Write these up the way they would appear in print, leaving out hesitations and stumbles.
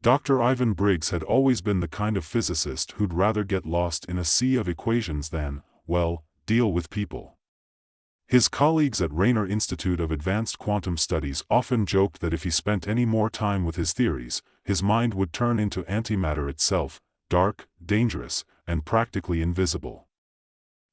Dr. Ivan Briggs had always been the kind of physicist who'd rather get lost in a sea of equations than, well, deal with people. His colleagues at Rainer Institute of Advanced Quantum Studies often joked that if he spent any more time with his theories, his mind would turn into antimatter itself, dark, dangerous, and practically invisible.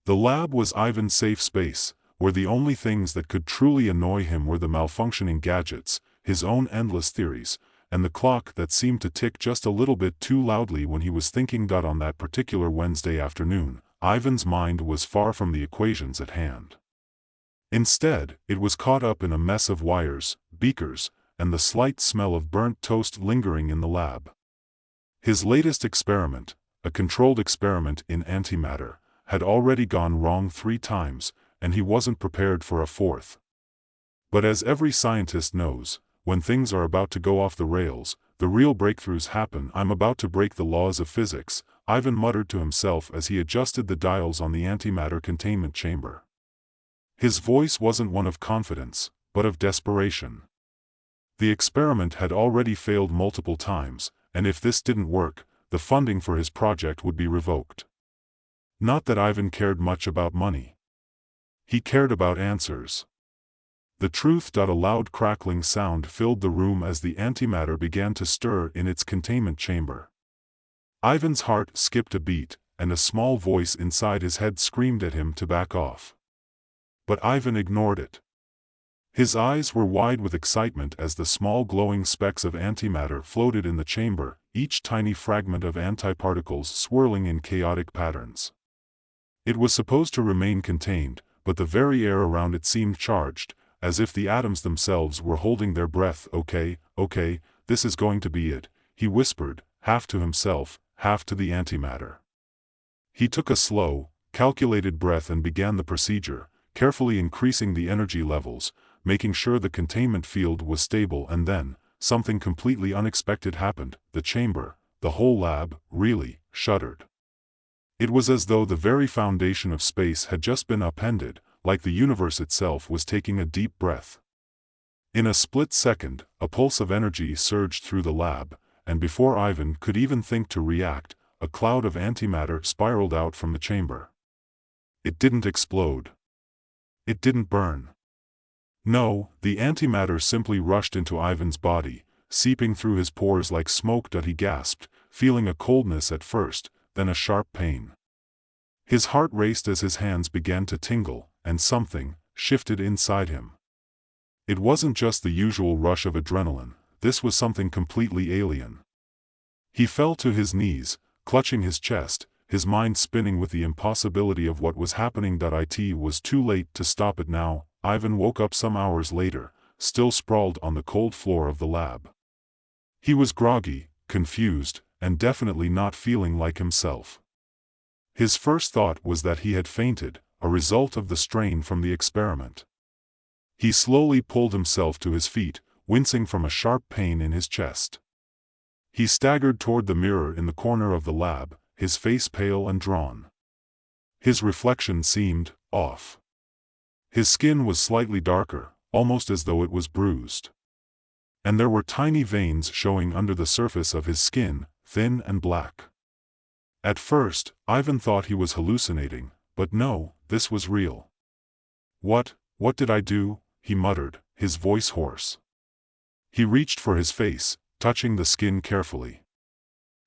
The lab was Ivan's safe space, where the only things that could truly annoy him were the malfunctioning gadgets, his own endless theories, and the clock that seemed to tick just a little bit too loudly when he was thinking. On that particular Wednesday afternoon, Ivan's mind was far from the equations at hand. Instead, it was caught up in a mess of wires, beakers, and the slight smell of burnt toast lingering in the lab. His latest experiment, a controlled experiment in antimatter, had already gone wrong 3 times, and he wasn't prepared for a 4th. But as every scientist knows, when things are about to go off the rails, the real breakthroughs happen. "I'm about to break the laws of physics," Ivan muttered to himself as he adjusted the dials on the antimatter containment chamber. His voice wasn't one of confidence, but of desperation. The experiment had already failed multiple times, and if this didn't work, the funding for his project would be revoked. Not that Ivan cared much about money. He cared about answers. The truth. A loud crackling sound filled the room as the antimatter began to stir in its containment chamber. Ivan's heart skipped a beat, and a small voice inside his head screamed at him to back off. But Ivan ignored it. His eyes were wide with excitement as the small glowing specks of antimatter floated in the chamber, each tiny fragment of antiparticles swirling in chaotic patterns. It was supposed to remain contained, but the very air around it seemed charged, as if the atoms themselves were holding their breath. Okay, this is going to be it," he whispered, half to himself, half to the antimatter. He took a slow, calculated breath and began the procedure, carefully increasing the energy levels, making sure the containment field was stable. And then, something completely unexpected happened. The chamber, the whole lab, really shuddered. It was as though the very foundation of space had just been upended, like the universe itself was taking a deep breath. In a split second, a pulse of energy surged through the lab, and before Ivan could even think to react, a cloud of antimatter spiraled out from the chamber. It didn't explode. It didn't burn. No, the antimatter simply rushed into Ivan's body, seeping through his pores like smoke. He gasped, feeling a coldness at first, then a sharp pain. His heart raced as his hands began to tingle, and something shifted inside him. It wasn't just the usual rush of adrenaline, this was something completely alien. He fell to his knees, clutching his chest, his mind spinning with the impossibility of what was happening. It was too late to stop it now. Ivan woke up some hours later, still sprawled on the cold floor of the lab. He was groggy, confused, and definitely not feeling like himself. His first thought was that he had fainted, a result of the strain from the experiment. He slowly pulled himself to his feet, wincing from a sharp pain in his chest. He staggered toward the mirror in the corner of the lab, his face pale and drawn. His reflection seemed off. His skin was slightly darker, almost as though it was bruised. And there were tiny veins showing under the surface of his skin, thin and black. At first, Ivan thought he was hallucinating, but no, this was real. What did I do?" he muttered, his voice hoarse. He reached for his face, touching the skin carefully.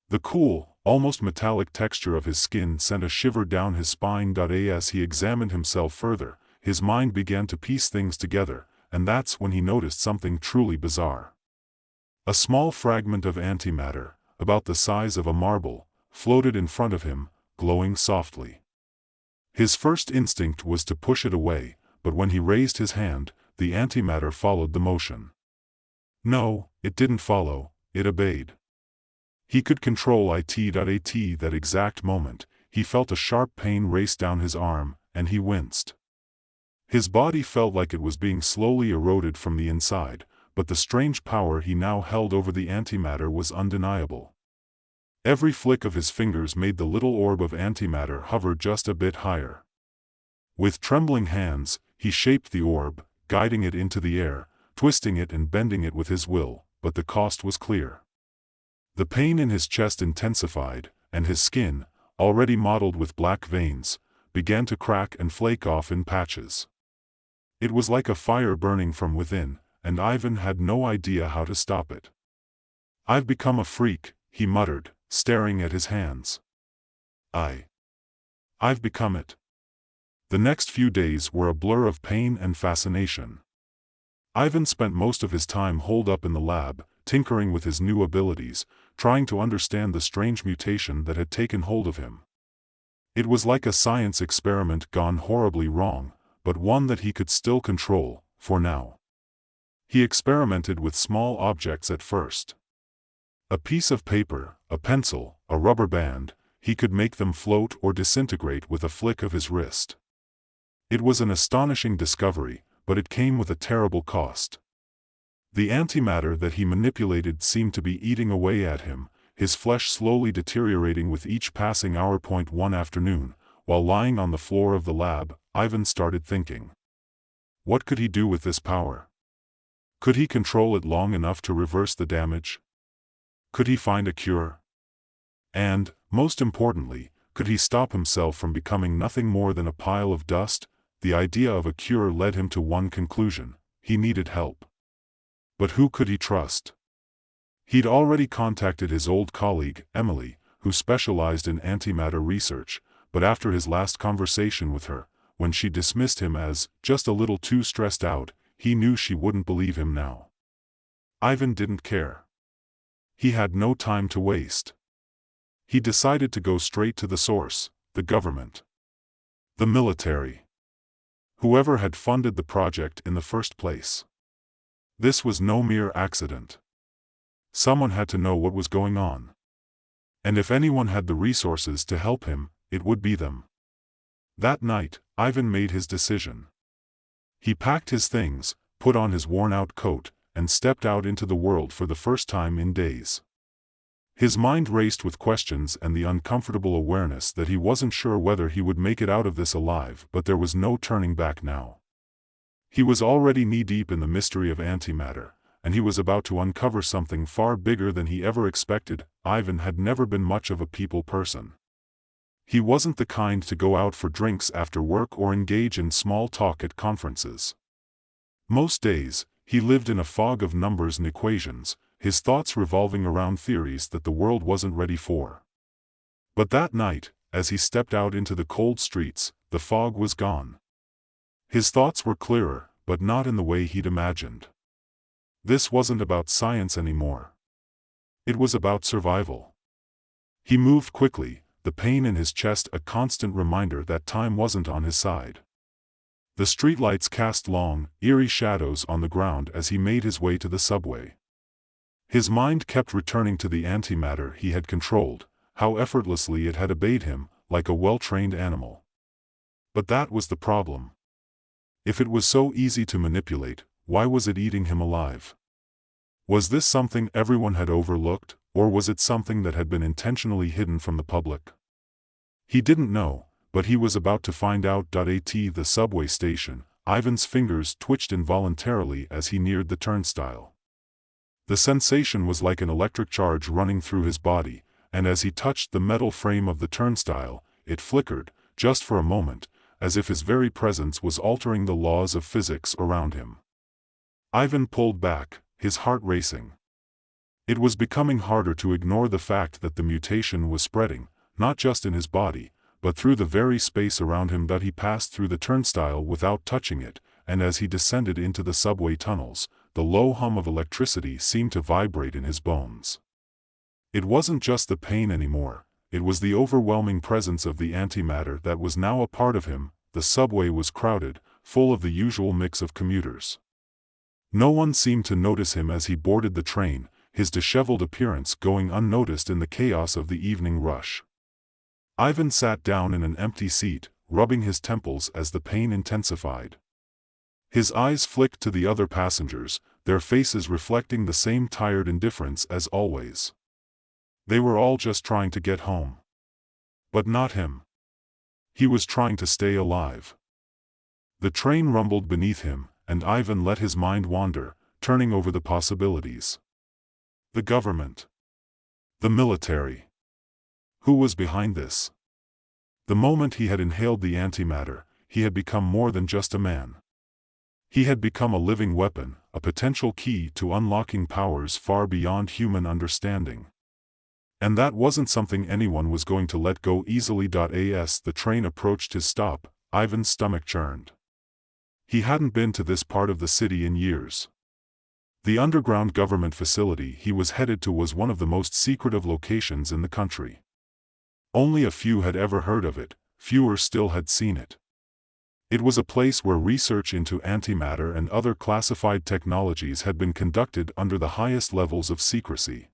The cool, almost metallic texture of his skin sent a shiver down his spine. As he examined himself further, his mind began to piece things together, and that's when he noticed something truly bizarre. A small fragment of antimatter, about the size of a marble, floated in front of him, glowing softly. His first instinct was to push it away, but when he raised his hand, the antimatter followed the motion. No, it didn't follow, it obeyed. He could control it. At that exact moment, he felt a sharp pain race down his arm, and he winced. His body felt like it was being slowly eroded from the inside, but the strange power he now held over the antimatter was undeniable. Every flick of his fingers made the little orb of antimatter hover just a bit higher. With trembling hands, he shaped the orb, guiding it into the air, twisting it and bending it with his will, but the cost was clear. The pain in his chest intensified, and his skin, already mottled with black veins, began to crack and flake off in patches. It was like a fire burning from within, and Ivan had no idea how to stop it. "I've become a freak," he muttered, staring at his hands. I've become it." The next few days were a blur of pain and fascination. Ivan spent most of his time holed up in the lab, tinkering with his new abilities, trying to understand the strange mutation that had taken hold of him. It was like a science experiment gone horribly wrong, but one that he could still control, for now. He experimented with small objects at first. A piece of paper, a pencil, a rubber band, he could make them float or disintegrate with a flick of his wrist. It was an astonishing discovery, but it came with a terrible cost. The antimatter that he manipulated seemed to be eating away at him, his flesh slowly deteriorating with each passing hour. One afternoon, while lying on the floor of the lab, Ivan started thinking. What could he do with this power? Could he control it long enough to reverse the damage? Could he find a cure? And, most importantly, could he stop himself from becoming nothing more than a pile of dust? The idea of a cure led him to one conclusion: he needed help. But who could he trust? He'd already contacted his old colleague, Emily, who specialized in antimatter research, but after his last conversation with her, when she dismissed him as just a little too stressed out, he knew she wouldn't believe him now. Ivan didn't care. He had no time to waste. He decided to go straight to the source: the government. The military. Whoever had funded the project in the first place. This was no mere accident. Someone had to know what was going on. And if anyone had the resources to help him, it would be them. That night, Ivan made his decision. He packed his things, put on his worn-out coat, and stepped out into the world for the first time in days. His mind raced with questions and the uncomfortable awareness that he wasn't sure whether he would make it out of this alive, but there was no turning back now. He was already knee-deep in the mystery of antimatter, and he was about to uncover something far bigger than he ever expected. Ivan had never been much of a people person. He wasn't the kind to go out for drinks after work or engage in small talk at conferences. Most days, he lived in a fog of numbers and equations, his thoughts revolving around theories that the world wasn't ready for. But that night, as he stepped out into the cold streets, the fog was gone. His thoughts were clearer, but not in the way he'd imagined. This wasn't about science anymore. It was about survival. He moved quickly, the pain in his chest a constant reminder that time wasn't on his side. The streetlights cast long, eerie shadows on the ground as he made his way to the subway. His mind kept returning to the antimatter he had controlled, how effortlessly it had obeyed him, like a well-trained animal. But that was the problem. If it was so easy to manipulate, why was it eating him alive? Was this something everyone had overlooked, or was it something that had been intentionally hidden from the public? He didn't know, but he was about to find out. At the subway station, Ivan's fingers twitched involuntarily as he neared the turnstile. The sensation was like an electric charge running through his body, and as he touched the metal frame of the turnstile, it flickered, just for a moment, as if his very presence was altering the laws of physics around him. Ivan pulled back, his heart racing. It was becoming harder to ignore the fact that the mutation was spreading, not just in his body, but through the very space around him. He passed through the turnstile without touching it, and as he descended into the subway tunnels, the low hum of electricity seemed to vibrate in his bones. It wasn't just the pain anymore, it was the overwhelming presence of the antimatter that was now a part of him. The subway was crowded, full of the usual mix of commuters. No one seemed to notice him as he boarded the train, his disheveled appearance going unnoticed in the chaos of the evening rush. Ivan sat down in an empty seat, rubbing his temples as the pain intensified. His eyes flicked to the other passengers, their faces reflecting the same tired indifference as always. They were all just trying to get home. But not him. He was trying to stay alive. The train rumbled beneath him, and Ivan let his mind wander, turning over the possibilities. The government. The military. Who was behind this? The moment he had inhaled the antimatter, he had become more than just a man. He had become a living weapon, a potential key to unlocking powers far beyond human understanding. And that wasn't something anyone was going to let go easily. As the train approached his stop, Ivan's stomach churned. He hadn't been to this part of the city in years. The underground government facility he was headed to was one of the most secretive locations in the country. Only a few had ever heard of it, fewer still had seen it. It was a place where research into antimatter and other classified technologies had been conducted under the highest levels of secrecy.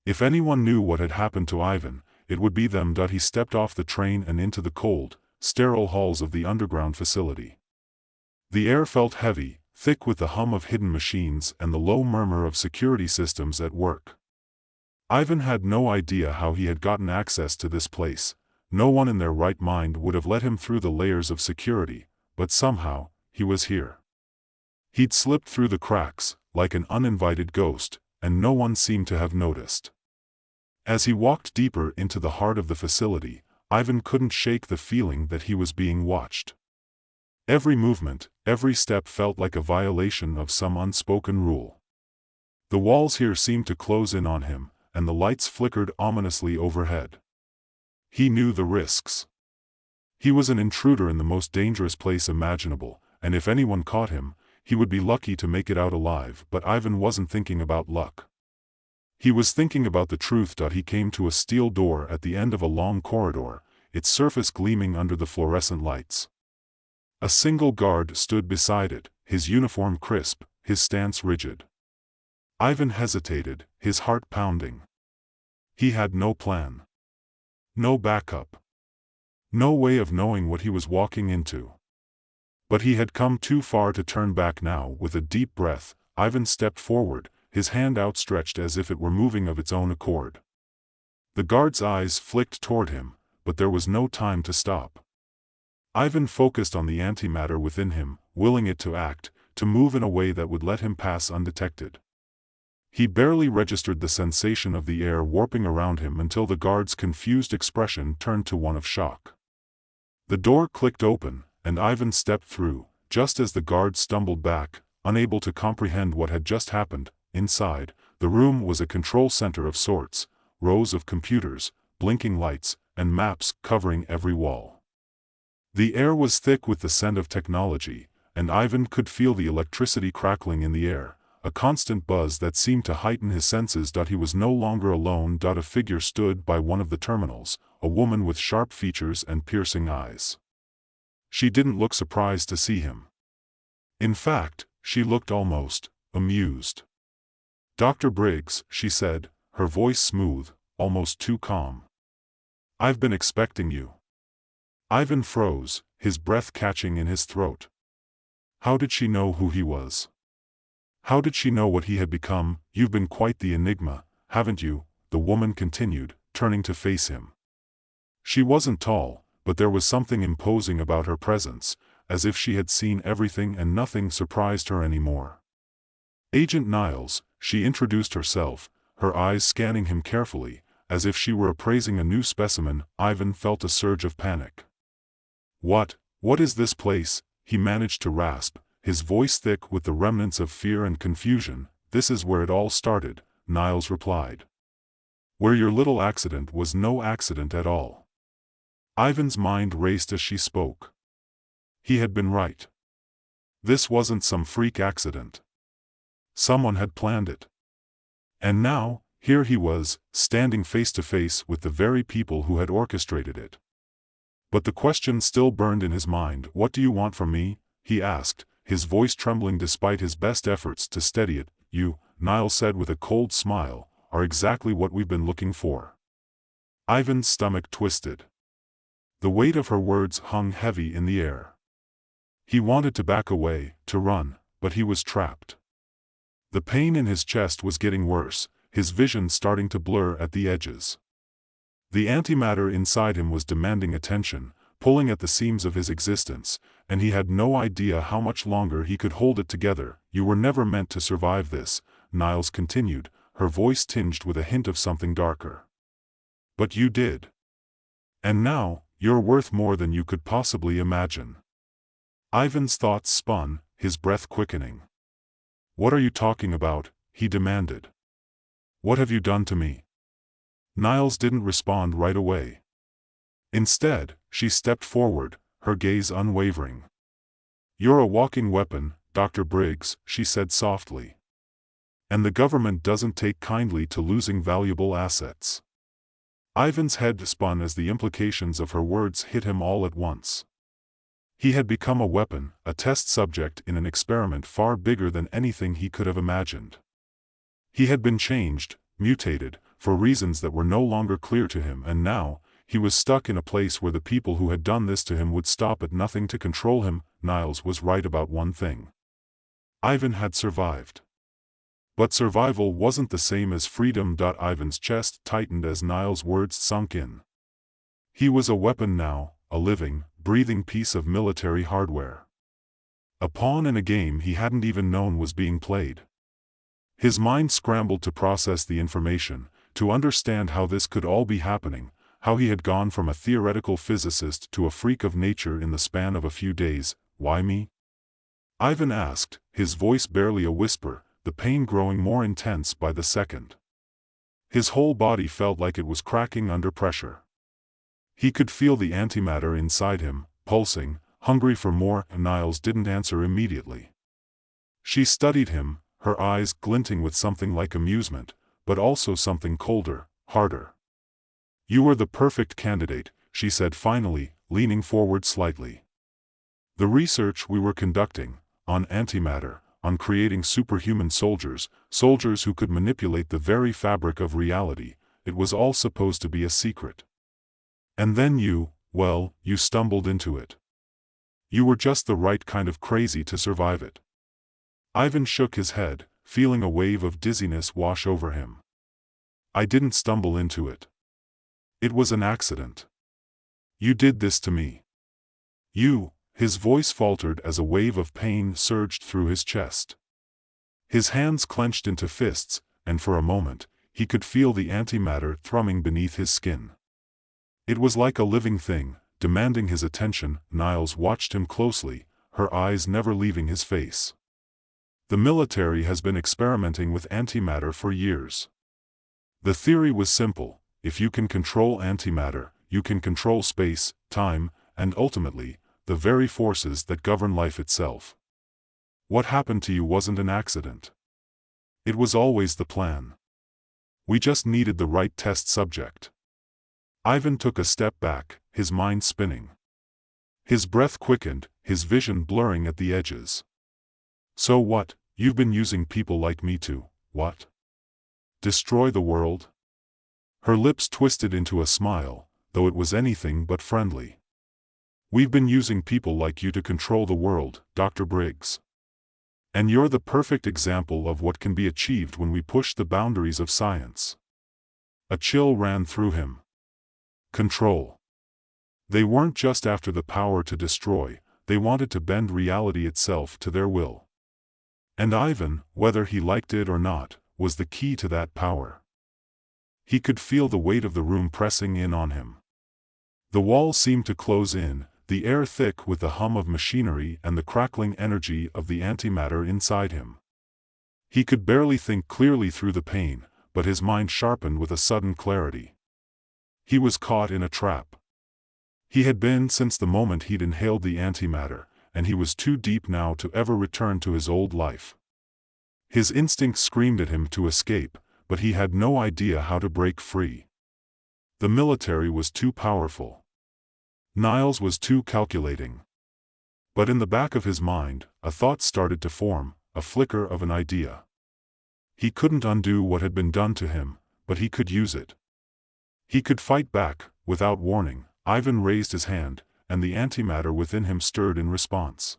If anyone knew what had happened to Ivan, it would be them. He stepped off the train and into the cold, sterile halls of the underground facility. The air felt heavy, thick with the hum of hidden machines and the low murmur of security systems at work. Ivan had no idea how he had gotten access to this place. No one in their right mind would have let him through the layers of security, but somehow, he was here. He'd slipped through the cracks, like an uninvited ghost, and no one seemed to have noticed. As he walked deeper into the heart of the facility, Ivan couldn't shake the feeling that he was being watched. Every movement, every step felt like a violation of some unspoken rule. The walls here seemed to close in on him, and the lights flickered ominously overhead. He knew the risks. He was an intruder in the most dangerous place imaginable, and if anyone caught him, he would be lucky to make it out alive. But Ivan wasn't thinking about luck. He was thinking about the truth. He came to a steel door at the end of a long corridor, its surface gleaming under the fluorescent lights. A single guard stood beside it, his uniform crisp, his stance rigid. Ivan hesitated, his heart pounding. He had no plan. No backup. No way of knowing what he was walking into. But he had come too far to turn back now. With a deep breath, Ivan stepped forward, his hand outstretched as if it were moving of its own accord. The guard's eyes flicked toward him, but there was no time to stop. Ivan focused on the antimatter within him, willing it to act, to move in a way that would let him pass undetected. He barely registered the sensation of the air warping around him until the guard's confused expression turned to one of shock. The door clicked open, and Ivan stepped through, just as the guard stumbled back, unable to comprehend what had just happened. Inside, the room was a control center of sorts, rows of computers, blinking lights, and maps covering every wall. The air was thick with the scent of technology, and Ivan could feel the electricity crackling in the air, a constant buzz that seemed to heighten his senses. He was no longer alone. A figure stood by one of the terminals, a woman with sharp features and piercing eyes. She didn't look surprised to see him. In fact, she looked almost amused. "Dr. Briggs," she said, her voice smooth, almost too calm. "I've been expecting you." Ivan froze, his breath catching in his throat. How did she know who he was? How did she know what he had become? "You've been quite the enigma, haven't you?" the woman continued, turning to face him. She wasn't tall, but there was something imposing about her presence, as if she had seen everything and nothing surprised her anymore. "Agent Niles," she introduced herself, her eyes scanning him carefully, as if she were appraising a new specimen. Ivan felt a surge of panic. What is this place?" he managed to rasp, his voice thick with the remnants of fear and confusion. "This is where it all started," Niles replied. "Where your little accident was no accident at all." Ivan's mind raced as she spoke. He had been right. This wasn't some freak accident. Someone had planned it. And now, here he was, standing face to face with the very people who had orchestrated it. But the question still burned in his mind. "What do you want from me?" he asked, his voice trembling despite his best efforts to steady it. "You," Niles said with a cold smile, "are exactly what we've been looking for." Ivan's stomach twisted. The weight of her words hung heavy in the air. He wanted to back away, to run, but he was trapped. The pain in his chest was getting worse, his vision starting to blur at the edges. The antimatter inside him was demanding attention, pulling at the seams of his existence, and he had no idea how much longer he could hold it together. "You were never meant to survive this," Niles continued, her voice tinged with a hint of something darker. But you did. And now, you're worth more than you could possibly imagine. Ivan's thoughts spun, his breath quickening. What are you talking about? He demanded. What have you done to me? Niles didn't respond right away. Instead, she stepped forward, her gaze unwavering. You're a walking weapon, Dr. Briggs, she said softly. And the government doesn't take kindly to losing valuable assets. Ivan's head spun as the implications of her words hit him all at once. He had become a weapon, a test subject in an experiment far bigger than anything he could have imagined. He had been changed, mutated, for reasons that were no longer clear to him, and now, he was stuck in a place where the people who had done this to him would stop at nothing to control him. Niles was right about one thing. Ivan had survived. But survival wasn't the same as freedom. Ivan's chest tightened as Niles' words sunk in. He was a weapon now, a living, breathing piece of military hardware. A pawn in a game he hadn't even known was being played. His mind scrambled to process the information, to understand how this could all be happening, how he had gone from a theoretical physicist to a freak of nature in the span of a few days. Why me? Ivan asked, his voice barely a whisper, the pain growing more intense by the second. His whole body felt like it was cracking under pressure. He could feel the antimatter inside him, pulsing, hungry for more. Niles didn't answer immediately. She studied him, her eyes glinting with something like amusement, but also something colder, harder. You were the perfect candidate, she said finally, leaning forward slightly. The research we were conducting, on antimatter, on creating superhuman soldiers, soldiers who could manipulate the very fabric of reality, it was all supposed to be a secret. And then you stumbled into it. You were just the right kind of crazy to survive it. Ivan shook his head, feeling a wave of dizziness wash over him. I didn't stumble into it. It was an accident. You did this to me. You, his voice faltered as a wave of pain surged through his chest. His hands clenched into fists, and for a moment, he could feel the antimatter thrumming beneath his skin. It was like a living thing, demanding his attention. Niles watched him closely, her eyes never leaving his face. The military has been experimenting with antimatter for years. The theory was simple: if you can control antimatter, you can control space, time, and ultimately, the very forces that govern life itself. What happened to you wasn't an accident. It was always the plan. We just needed the right test subject. Ivan took a step back, his mind spinning. His breath quickened, his vision blurring at the edges. So what? You've been using people like me to, what? Destroy the world? Her lips twisted into a smile, though it was anything but friendly. We've been using people like you to control the world, Dr. Briggs. And you're the perfect example of what can be achieved when we push the boundaries of science. A chill ran through him. Control. They weren't just after the power to destroy, they wanted to bend reality itself to their will. And Ivan, whether he liked it or not, was the key to that power. He could feel the weight of the room pressing in on him. The walls seemed to close in, the air thick with the hum of machinery and the crackling energy of the antimatter inside him. He could barely think clearly through the pain, but his mind sharpened with a sudden clarity. He was caught in a trap. He had been since the moment he'd inhaled the antimatter, and he was too deep now to ever return to his old life. His instincts screamed at him to escape, but he had no idea how to break free. The military was too powerful. Niles was too calculating. But in the back of his mind, a thought started to form, a flicker of an idea. He couldn't undo what had been done to him, but he could use it. He could fight back. Without warning, Ivan raised his hand, and the antimatter within him stirred in response.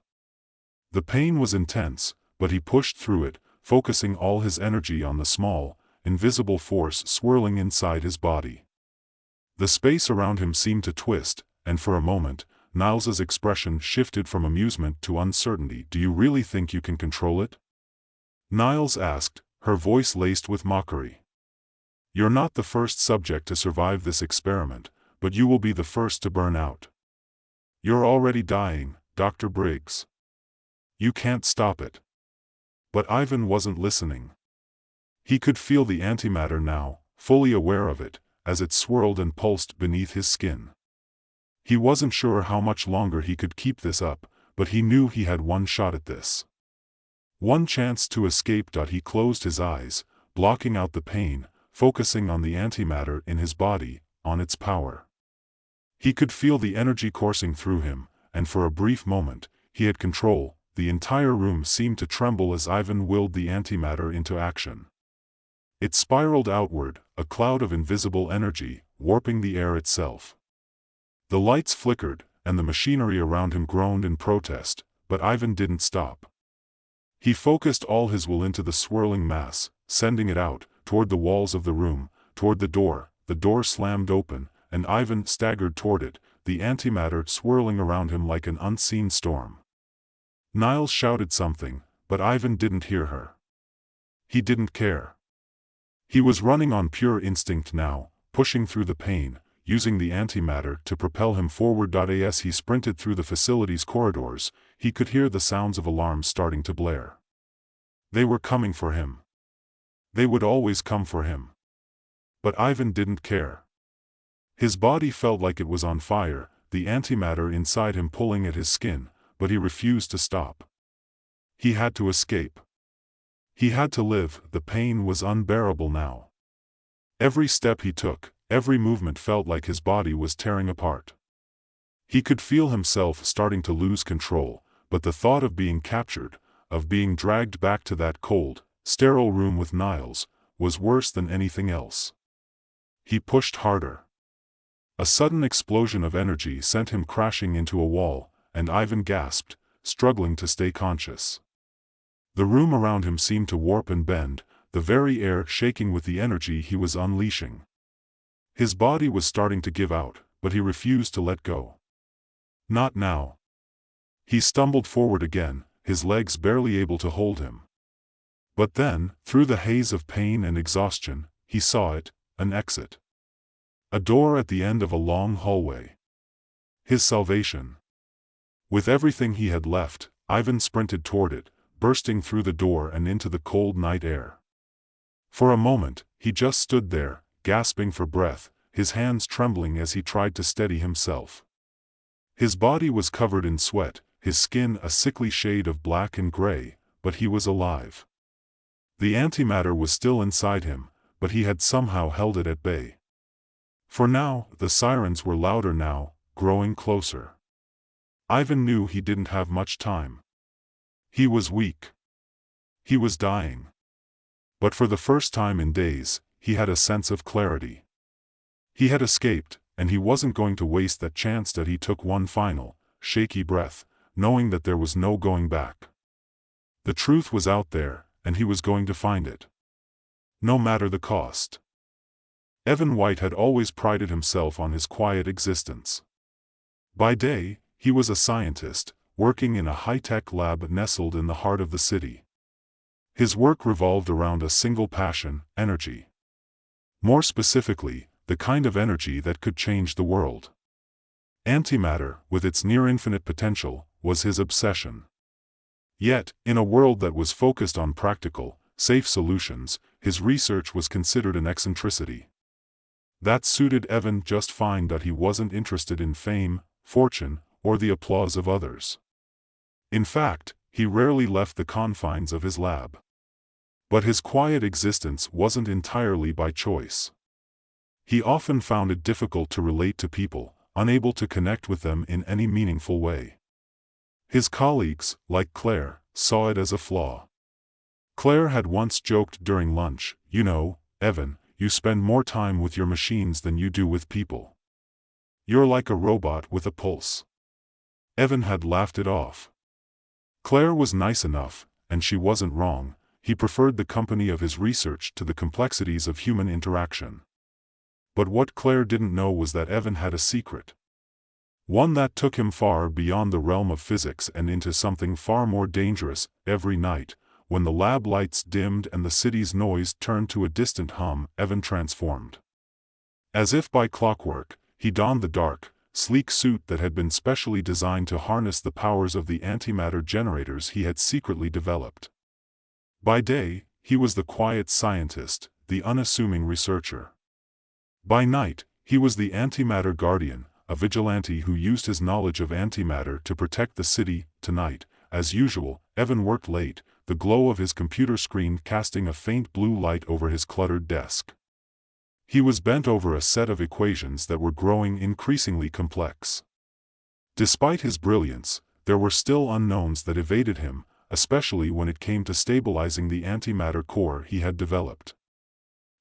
The pain was intense, but he pushed through it, focusing all his energy on the small, invisible force swirling inside his body. The space around him seemed to twist, and for a moment, Niles's expression shifted from amusement to uncertainty. Do you really think you can control it? Niles asked, her voice laced with mockery. "You're not the first subject to survive this experiment, but you will be the first to burn out. You're already dying, Dr. Briggs. You can't stop it." But Ivan wasn't listening. He could feel the antimatter now, fully aware of it, as it swirled and pulsed beneath his skin. He wasn't sure how much longer he could keep this up, but he knew he had one shot at this. One chance to escape. He closed his eyes, blocking out the pain, focusing on the antimatter in his body, on its power. He could feel the energy coursing through him, and for a brief moment, he had control. The entire room seemed to tremble as Ivan willed the antimatter into action. It spiraled outward, a cloud of invisible energy, warping the air itself. The lights flickered, and the machinery around him groaned in protest, but Ivan didn't stop. He focused all his will into the swirling mass, sending it out, toward the walls of the room, toward the door. The door slammed open, and Ivan staggered toward it, the antimatter swirling around him like an unseen storm. Niles shouted something, but Ivan didn't hear her. He didn't care. He was running on pure instinct now, pushing through the pain, using the antimatter to propel him forward. As he sprinted through the facility's corridors, he could hear the sounds of alarms starting to blare. They were coming for him. They would always come for him. But Ivan didn't care. His body felt like it was on fire, the antimatter inside him pulling at his skin, but he refused to stop. He had to escape. He had to live. The pain was unbearable now. Every step he took, every movement felt like his body was tearing apart. He could feel himself starting to lose control, but the thought of being captured, of being dragged back to that cold, sterile room with Niles, was worse than anything else. He pushed harder. A sudden explosion of energy sent him crashing into a wall, and Ivan gasped, struggling to stay conscious. The room around him seemed to warp and bend, the very air shaking with the energy he was unleashing. His body was starting to give out, but he refused to let go. Not now. He stumbled forward again, his legs barely able to hold him. But then, through the haze of pain and exhaustion, he saw it, an exit. A door at the end of a long hallway. His salvation. With everything he had left, Ivan sprinted toward it, bursting through the door and into the cold night air. For a moment, he just stood there, gasping for breath, his hands trembling as he tried to steady himself. His body was covered in sweat, his skin a sickly shade of black and gray, but he was alive. The antimatter was still inside him, but he had somehow held it at bay. For now, the sirens were louder now, growing closer. Ivan knew he didn't have much time. He was weak. He was dying. But for the first time in days, he had a sense of clarity. He had escaped, and he wasn't going to waste that chance. He took one final, shaky breath, knowing that there was no going back. The truth was out there, and he was going to find it. No matter the cost. Evan White had always prided himself on his quiet existence. By day, he was a scientist, working in a high-tech lab nestled in the heart of the city. His work revolved around a single passion, energy. More specifically, the kind of energy that could change the world. Antimatter, with its near-infinite potential, was his obsession. Yet, in a world that was focused on practical, safe solutions, his research was considered an eccentricity. That suited Evan just fine. He wasn't interested in fame, fortune, or the applause of others. In fact, he rarely left the confines of his lab. But his quiet existence wasn't entirely by choice. He often found it difficult to relate to people, unable to connect with them in any meaningful way. His colleagues, like Claire, saw it as a flaw. Claire had once joked during lunch, "You know, Evan, you spend more time with your machines than you do with people. You're like a robot with a pulse." Evan had laughed it off. Claire was nice enough, and she wasn't wrong. He preferred the company of his research to the complexities of human interaction. But what Claire didn't know was that Evan had a secret. One that took him far beyond the realm of physics and into something far more dangerous. Every night, when the lab lights dimmed and the city's noise turned to a distant hum, Evan transformed. As if by clockwork, he donned the dark, sleek suit that had been specially designed to harness the powers of the antimatter generators he had secretly developed. By day, he was the quiet scientist, the unassuming researcher. By night, he was the antimatter guardian, a vigilante who used his knowledge of antimatter to protect the city. Tonight, as usual, Evan worked late, the glow of his computer screen casting a faint blue light over his cluttered desk. He was bent over a set of equations that were growing increasingly complex. Despite his brilliance, there were still unknowns that evaded him, especially when it came to stabilizing the antimatter core he had developed.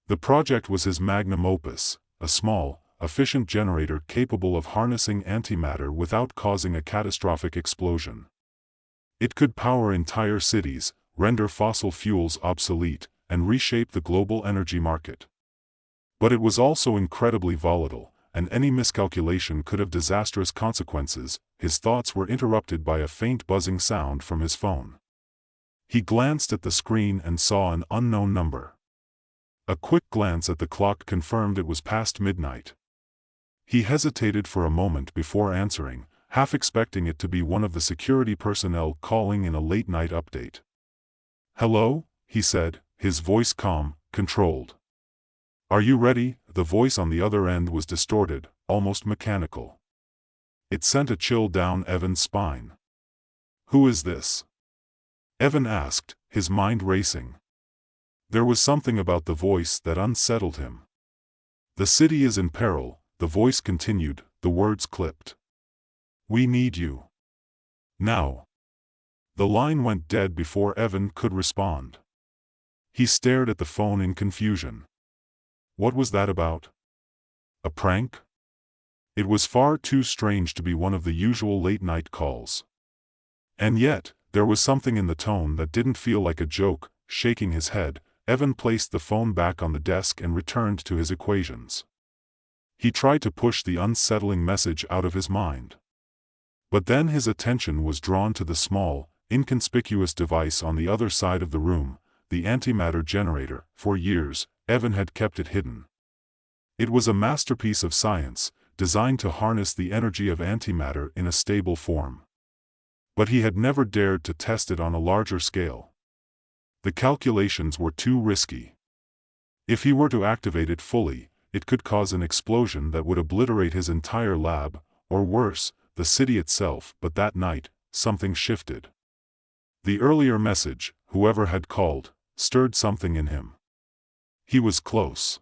The project was his magnum opus, a small, efficient generator capable of harnessing antimatter without causing a catastrophic explosion. It could power entire cities, render fossil fuels obsolete, and reshape the global energy market. But it was also incredibly volatile, and any miscalculation could have disastrous consequences. His thoughts were interrupted by a faint buzzing sound from his phone. He glanced at the screen and saw an unknown number. A quick glance at the clock confirmed it was past midnight. He hesitated for a moment before answering, half expecting it to be one of the security personnel calling in a late-night update. "Hello?" he said, his voice calm, controlled. "Are you ready?" The voice on the other end was distorted, almost mechanical. It sent a chill down Evan's spine. "Who is this?" Evan asked, his mind racing. There was something about the voice that unsettled him. "The city is in peril," the voice continued, the words clipped. "We need you. Now." The line went dead before Evan could respond. He stared at the phone in confusion. What was that about? A prank? It was far too strange to be one of the usual late-night calls. And yet, there was something in the tone that didn't feel like a joke. Shaking his head, Evan placed the phone back on the desk and returned to his equations. He tried to push the unsettling message out of his mind. But then his attention was drawn to the small, inconspicuous device on the other side of the room, the antimatter generator. For years, Evan had kept it hidden. It was a masterpiece of science, designed to harness the energy of antimatter in a stable form. But he had never dared to test it on a larger scale. The calculations were too risky. If he were to activate it fully, it could cause an explosion that would obliterate his entire lab, or worse, the city itself. But that night, something shifted. The earlier message, whoever had called, stirred something in him. He was close.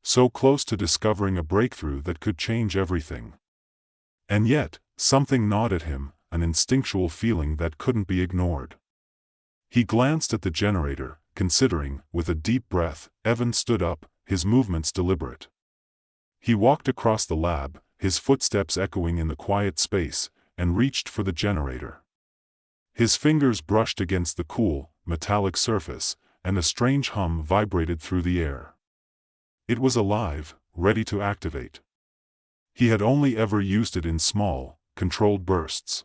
So close to discovering a breakthrough that could change everything. And yet, something gnawed at him, an instinctual feeling that couldn't be ignored. He glanced at the generator, considering. With a deep breath, Evan stood up, his movements deliberate. He walked across the lab, his footsteps echoing in the quiet space, and reached for the generator. His fingers brushed against the cool, metallic surface, and a strange hum vibrated through the air. It was alive, ready to activate. He had only ever used it in small, controlled bursts.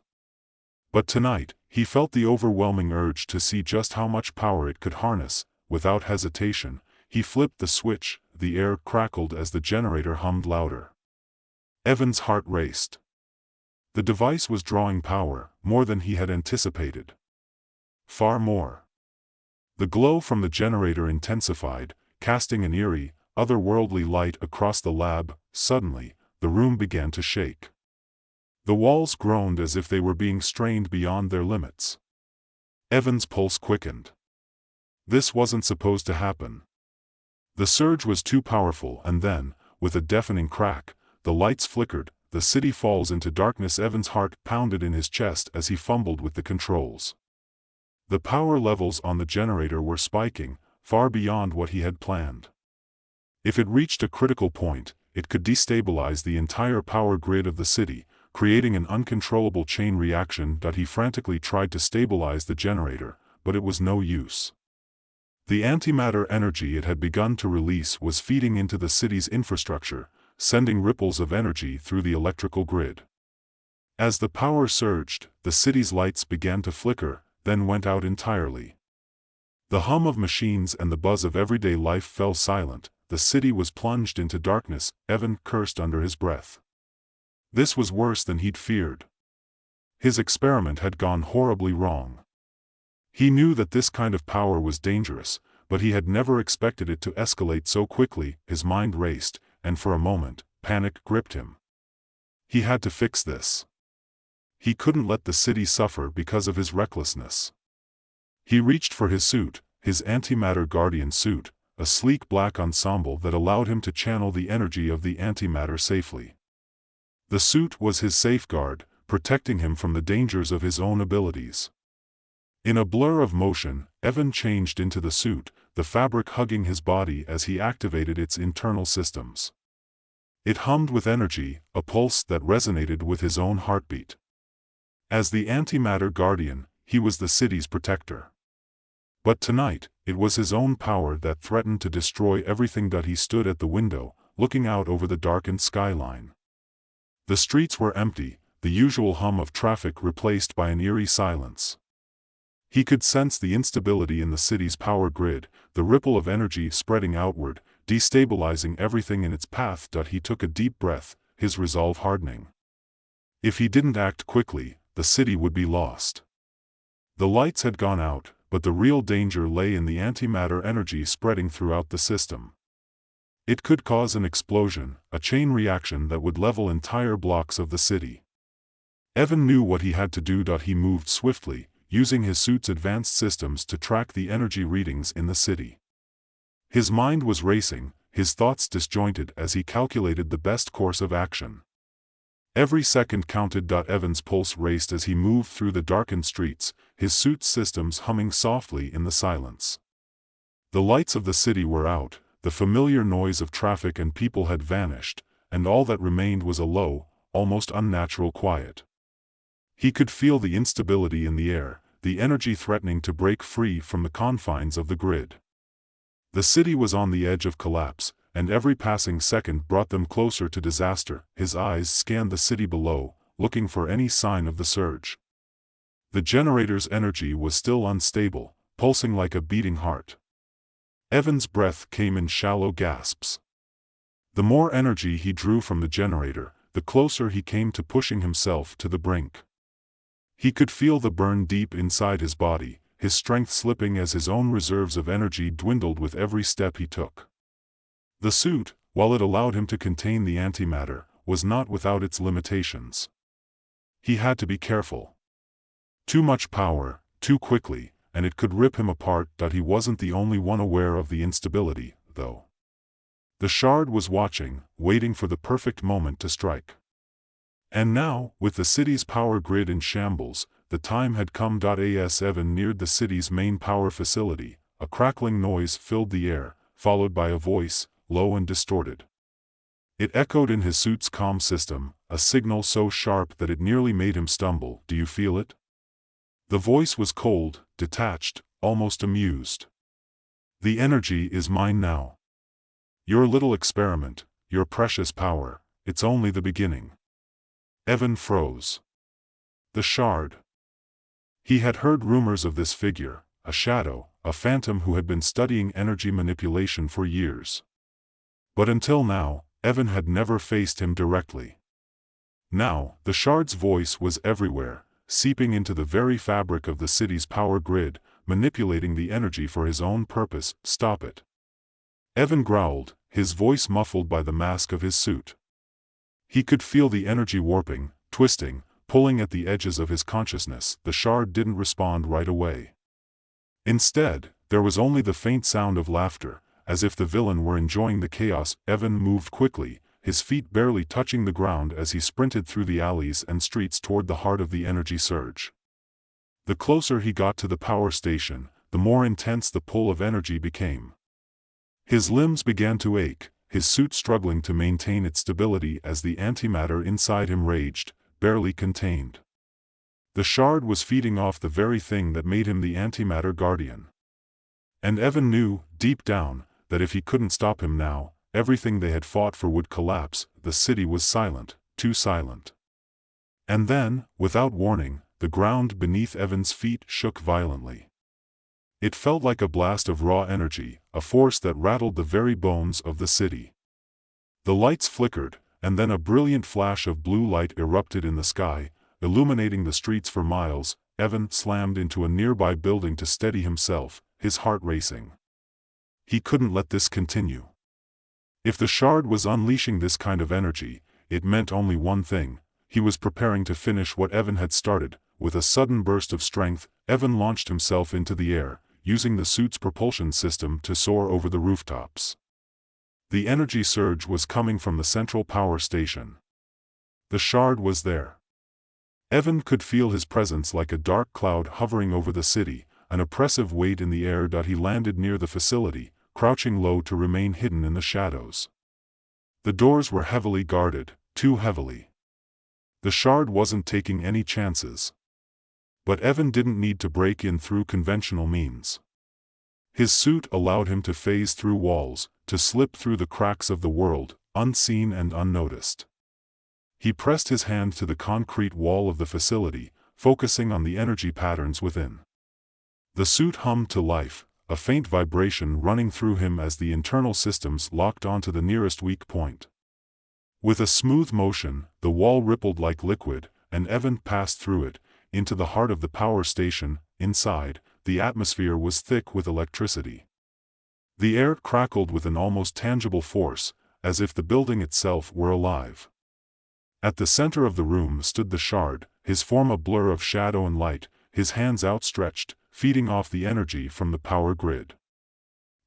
But tonight, he felt the overwhelming urge to see just how much power it could harness. Without hesitation, he flipped the switch. The air crackled as the generator hummed louder. Evan's heart raced. The device was drawing power, more than he had anticipated. Far more. The glow from the generator intensified, casting an eerie, otherworldly light across the lab. Suddenly, the room began to shake. The walls groaned as if they were being strained beyond their limits. Evan's pulse quickened. This wasn't supposed to happen. The surge was too powerful, and then, with a deafening crack, the lights flickered. The city falls into darkness. Evan's heart pounded in his chest as he fumbled with the controls. The power levels on the generator were spiking, far beyond what he had planned. If it reached a critical point, it could destabilize the entire power grid of the city, creating an uncontrollable chain reaction. He frantically tried to stabilize the generator, but it was no use. The antimatter energy it had begun to release was feeding into the city's infrastructure, sending ripples of energy through the electrical grid. As the power surged, the city's lights began to flicker, then went out entirely. The hum of machines and the buzz of everyday life fell silent. The city was plunged into darkness. Evan cursed under his breath. This was worse than he'd feared. His experiment had gone horribly wrong. He knew that this kind of power was dangerous, but he had never expected it to escalate so quickly. His mind raced, and for a moment, panic gripped him. He had to fix this. He couldn't let the city suffer because of his recklessness. He reached for his suit, his antimatter guardian suit, a sleek black ensemble that allowed him to channel the energy of the antimatter safely. The suit was his safeguard, protecting him from the dangers of his own abilities. In a blur of motion, Evan changed into the suit, the fabric hugging his body as he activated its internal systems. It hummed with energy, a pulse that resonated with his own heartbeat. As the antimatter guardian, he was the city's protector. But tonight, it was his own power that threatened to destroy everything. He stood at the window, looking out over the darkened skyline. The streets were empty, the usual hum of traffic replaced by an eerie silence. He could sense the instability in the city's power grid, the ripple of energy spreading outward, destabilizing everything in its path. He took a deep breath, his resolve hardening. If he didn't act quickly, the city would be lost. The lights had gone out, but the real danger lay in the antimatter energy spreading throughout the system. It could cause an explosion, a chain reaction that would level entire blocks of the city. Evan knew what he had to do. He moved swiftly, using his suit's advanced systems to track the energy readings in the city. His mind was racing, his thoughts disjointed as he calculated the best course of action. Every second counted. Evan's pulse raced as he moved through the darkened streets, his suit's systems humming softly in the silence. The lights of the city were out, the familiar noise of traffic and people had vanished, and all that remained was a low, almost unnatural quiet. He could feel the instability in the air, the energy threatening to break free from the confines of the grid. The city was on the edge of collapse, and every passing second brought them closer to disaster. His eyes scanned the city below, looking for any sign of the surge. The generator's energy was still unstable, pulsing like a beating heart. Evan's breath came in shallow gasps. The more energy he drew from the generator, the closer he came to pushing himself to the brink. He could feel the burn deep inside his body, his strength slipping as his own reserves of energy dwindled with every step he took. The suit, while it allowed him to contain the antimatter, was not without its limitations. He had to be careful. Too much power, too quickly, and it could rip him apart. He wasn't the only one aware of the instability, though. The Shard was watching, waiting for the perfect moment to strike. And now, with the city's power grid in shambles, the time had come. As Evan neared the city's main power facility, a crackling noise filled the air, followed by a voice, low and distorted. It echoed in his suit's comm system, a signal so sharp that it nearly made him stumble. "Do you feel it?" The voice was cold, detached, almost amused. "The energy is mine now. Your little experiment, your precious power, it's only the beginning." Evan froze. The Shard. He had heard rumors of this figure, a shadow, a phantom who had been studying energy manipulation for years. But until now, Evan had never faced him directly. Now, the Shard's voice was everywhere, seeping into the very fabric of the city's power grid, manipulating the energy for his own purpose. "Stop it." Evan growled, his voice muffled by the mask of his suit. He could feel the energy warping, twisting, pulling at the edges of his consciousness. The Shard didn't respond right away. Instead, there was only the faint sound of laughter, as if the villain were enjoying the chaos. Evan moved quickly, his feet barely touching the ground as he sprinted through the alleys and streets toward the heart of the energy surge. The closer he got to the power station, the more intense the pull of energy became. His limbs began to ache, his suit struggling to maintain its stability as the antimatter inside him raged, barely contained. The Shard was feeding off the very thing that made him the antimatter guardian. And Evan knew, deep down, that if he couldn't stop him now, everything they had fought for would collapse. The city was silent, too silent. And then, without warning, the ground beneath Evan's feet shook violently. It felt like a blast of raw energy, a force that rattled the very bones of the city. The lights flickered, and then a brilliant flash of blue light erupted in the sky, illuminating the streets for miles. Evan slammed into a nearby building to steady himself, his heart racing. He couldn't let this continue. If the shard was unleashing this kind of energy, it meant only one thing: he was preparing to finish what Evan had started. With a sudden burst of strength, Evan launched himself into the air, using the suit's propulsion system to soar over the rooftops. The energy surge was coming from the central power station. The shard was there. Evan could feel his presence like a dark cloud hovering over the city, an oppressive weight in the air. He landed near the facility, crouching low to remain hidden in the shadows. The doors were heavily guarded, too heavily. The shard wasn't taking any chances. But Evan didn't need to break in through conventional means. His suit allowed him to phase through walls, to slip through the cracks of the world, unseen and unnoticed. He pressed his hand to the concrete wall of the facility, focusing on the energy patterns within. The suit hummed to life, a faint vibration running through him as the internal systems locked onto the nearest weak point. With a smooth motion, the wall rippled like liquid, and Evan passed through it, into the heart of the power station. Inside, the atmosphere was thick with electricity. The air crackled with an almost tangible force, as if the building itself were alive. At the center of the room stood the shard, his form a blur of shadow and light, his hands outstretched, feeding off the energy from the power grid.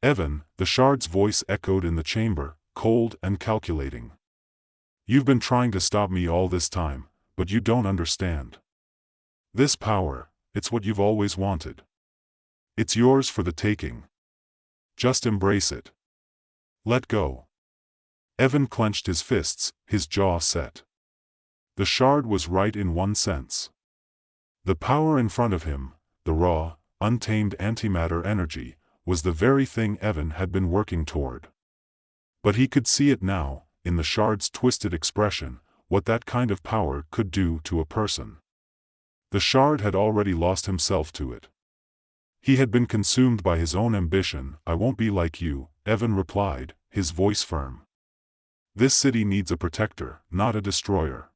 Evan, the shard's voice echoed in the chamber, cold and calculating. "You've been trying to stop me all this time, but you don't understand. This power, it's what you've always wanted. It's yours for the taking. Just embrace it. Let go." Evan clenched his fists, his jaw set. The shard was right in one sense. The power in front of him, the raw, untamed antimatter energy, was the very thing Evan had been working toward. But he could see it now, in the shard's twisted expression, what that kind of power could do to a person. The shard had already lost himself to it. He had been consumed by his own ambition. "I won't be like you," Evan replied, his voice firm. "This city needs a protector, not a destroyer."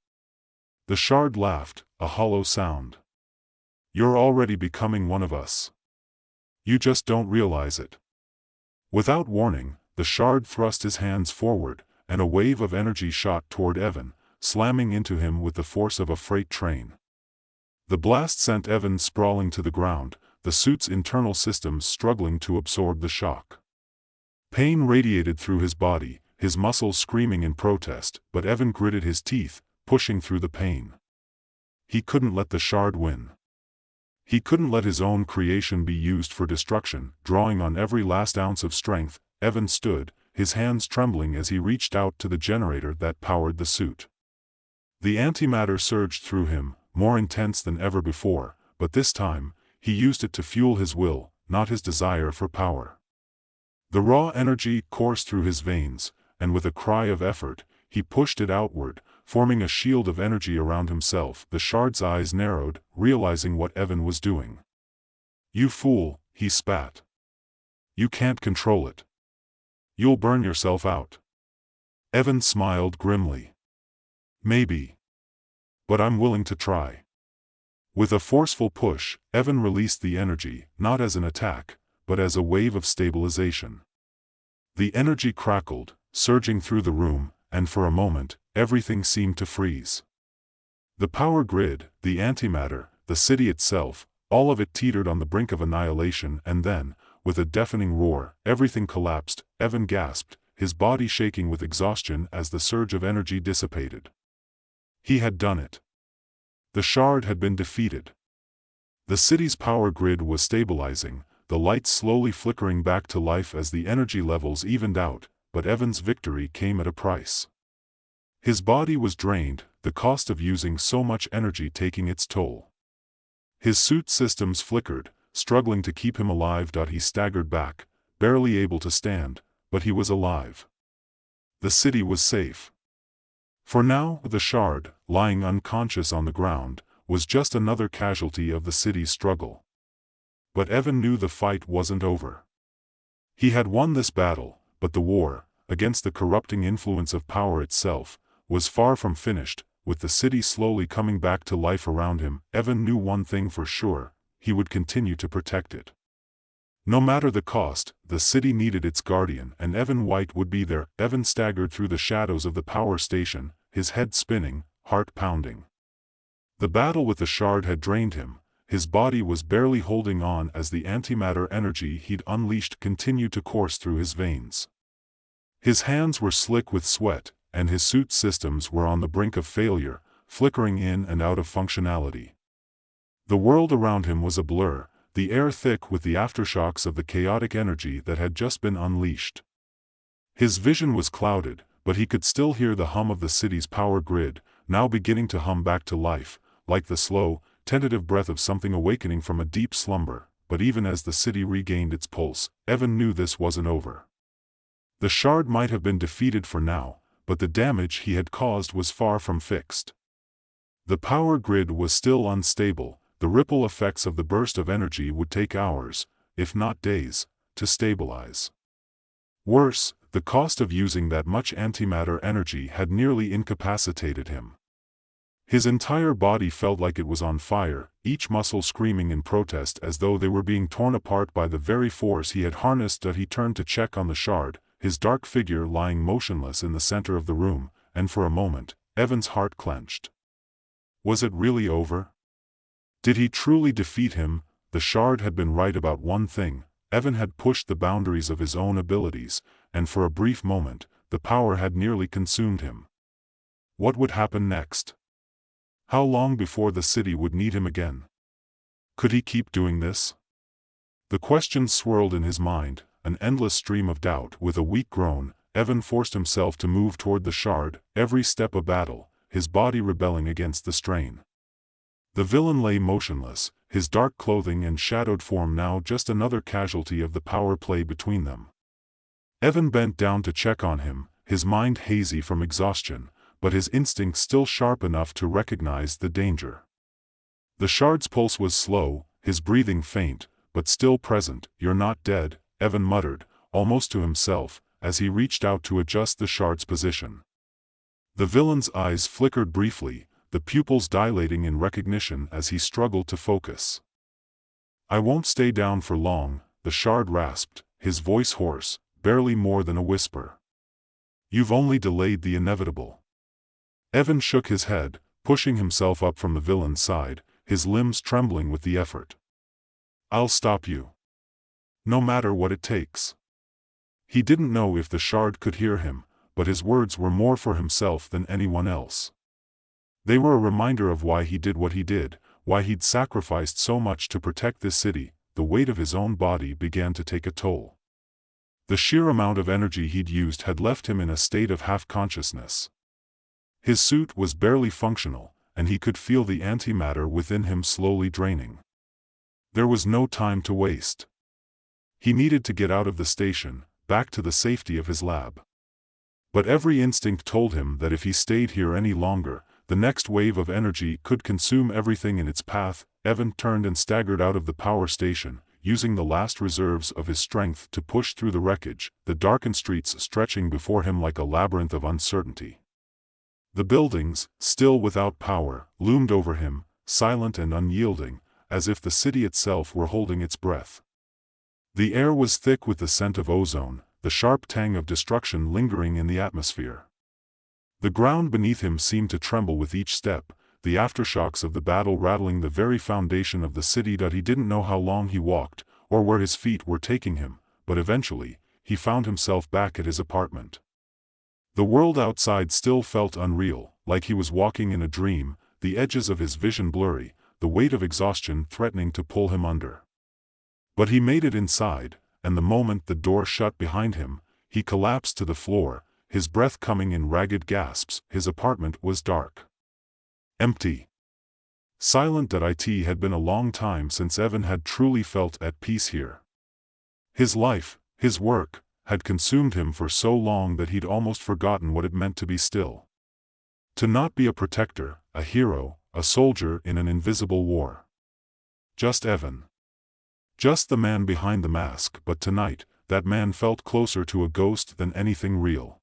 The shard laughed, a hollow sound. "You're already becoming one of us. You just don't realize it." Without warning, the shard thrust his hands forward, and a wave of energy shot toward Evan, slamming into him with the force of a freight train. The blast sent Evan sprawling to the ground, the suit's internal systems struggling to absorb the shock. Pain radiated through his body, his muscles screaming in protest, but Evan gritted his teeth, pushing through the pain. He couldn't let the shard win. He couldn't let his own creation be used for destruction. Drawing on every last ounce of strength, Evan stood, his hands trembling as he reached out to the generator that powered the suit. The antimatter surged through him, more intense than ever before, but this time, he used it to fuel his will, not his desire for power. The raw energy coursed through his veins, and with a cry of effort, he pushed it outward, forming a shield of energy around himself. The shard's eyes narrowed, realizing what Evan was doing. "You fool," he spat. "You can't control it. You'll burn yourself out." Evan smiled grimly. "Maybe. But I'm willing to try." With a forceful push, Evan released the energy, not as an attack, but as a wave of stabilization. The energy crackled, surging through the room, and for a moment, everything seemed to freeze. The power grid, the antimatter, the city itself, all of it teetered on the brink of annihilation. And then, with a deafening roar, everything collapsed. Evan gasped, his body shaking with exhaustion as the surge of energy dissipated. He had done it. The shard had been defeated. The city's power grid was stabilizing, the lights slowly flickering back to life as the energy levels evened out, but Evan's victory came at a price. His body was drained, the cost of using so much energy taking its toll. His suit systems flickered, struggling to keep him alive. He staggered back, barely able to stand, but he was alive. The city was safe. For now, the shard, lying unconscious on the ground, was just another casualty of the city's struggle. But Evan knew the fight wasn't over. He had won this battle, but the war, against the corrupting influence of power itself, was far from finished. With the city slowly coming back to life around him, Evan knew one thing for sure: he would continue to protect it. No matter the cost, the city needed its guardian, and Evan White would be there. Evan staggered through the shadows of the power station, his head spinning, heart pounding. The battle with the shard had drained him. His body was barely holding on as the antimatter energy he'd unleashed continued to course through his veins. His hands were slick with sweat, and his suit systems were on the brink of failure, flickering in and out of functionality. The world around him was a blur, the air thick with the aftershocks of the chaotic energy that had just been unleashed. His vision was clouded, but he could still hear the hum of the city's power grid, now beginning to hum back to life, like the slow, tentative breath of something awakening from a deep slumber. But even as the city regained its pulse, Evan knew this wasn't over. The shard might have been defeated for now, but the damage he had caused was far from fixed. The power grid was still unstable. The ripple effects of the burst of energy would take hours, if not days, to stabilize. Worse, the cost of using that much antimatter energy had nearly incapacitated him. His entire body felt like it was on fire, each muscle screaming in protest as though they were being torn apart by the very force he had harnessed. He turned to check on the shard, his dark figure lying motionless in the center of the room, and for a moment, Evan's heart clenched. Was it really over? Did he truly defeat him? The shard had been right about one thing: Evan had pushed the boundaries of his own abilities, and for a brief moment, the power had nearly consumed him. What would happen next? How long before the city would need him again? Could he keep doing this? The questions swirled in his mind, an endless stream of doubt. With a weak groan, Evan forced himself to move toward the shard, every step a battle, his body rebelling against the strain. The villain lay motionless, his dark clothing and shadowed form now just another casualty of the power play between them. Evan bent down to check on him, his mind hazy from exhaustion, but his instincts still sharp enough to recognize the danger. The shard's pulse was slow, his breathing faint, but still present. "You're not dead," Evan muttered, almost to himself, as he reached out to adjust the shard's position. The villain's eyes flickered briefly, the pupils dilating in recognition as he struggled to focus. "I won't stay down for long," the shard rasped, his voice hoarse, barely more than a whisper. "You've only delayed the inevitable." Evan shook his head, pushing himself up from the villain's side, his limbs trembling with the effort. "I'll stop you. No matter what it takes." He didn't know if the shard could hear him, but his words were more for himself than anyone else. They were a reminder of why he did what he did, why he'd sacrificed so much to protect this city. The weight of his own body began to take a toll. The sheer amount of energy he'd used had left him in a state of half-consciousness. His suit was barely functional, and he could feel the antimatter within him slowly draining. There was no time to waste. He needed to get out of the station, back to the safety of his lab. But every instinct told him that if he stayed here any longer, the next wave of energy could consume everything in its path. Evan turned and staggered out of the power station, using the last reserves of his strength to push through the wreckage, the darkened streets stretching before him like a labyrinth of uncertainty. The buildings, still without power, loomed over him, silent and unyielding, as if the city itself were holding its breath. The air was thick with the scent of ozone, the sharp tang of destruction lingering in the atmosphere. The ground beneath him seemed to tremble with each step, the aftershocks of the battle rattling the very foundation of the city. He didn't know how long he walked, or where his feet were taking him, but eventually, he found himself back at his apartment. The world outside still felt unreal, like he was walking in a dream, the edges of his vision blurry, the weight of exhaustion threatening to pull him under. But he made it inside, and the moment the door shut behind him, he collapsed to the floor, his breath coming in ragged gasps. His apartment was dark. Empty. Silent. It had been a long time since Evan had truly felt at peace here. His life, his work, had consumed him for so long that he'd almost forgotten what it meant to be still. To not be a protector, a hero, a soldier in an invisible war. Just Evan. Just the man behind the mask, but tonight, that man felt closer to a ghost than anything real.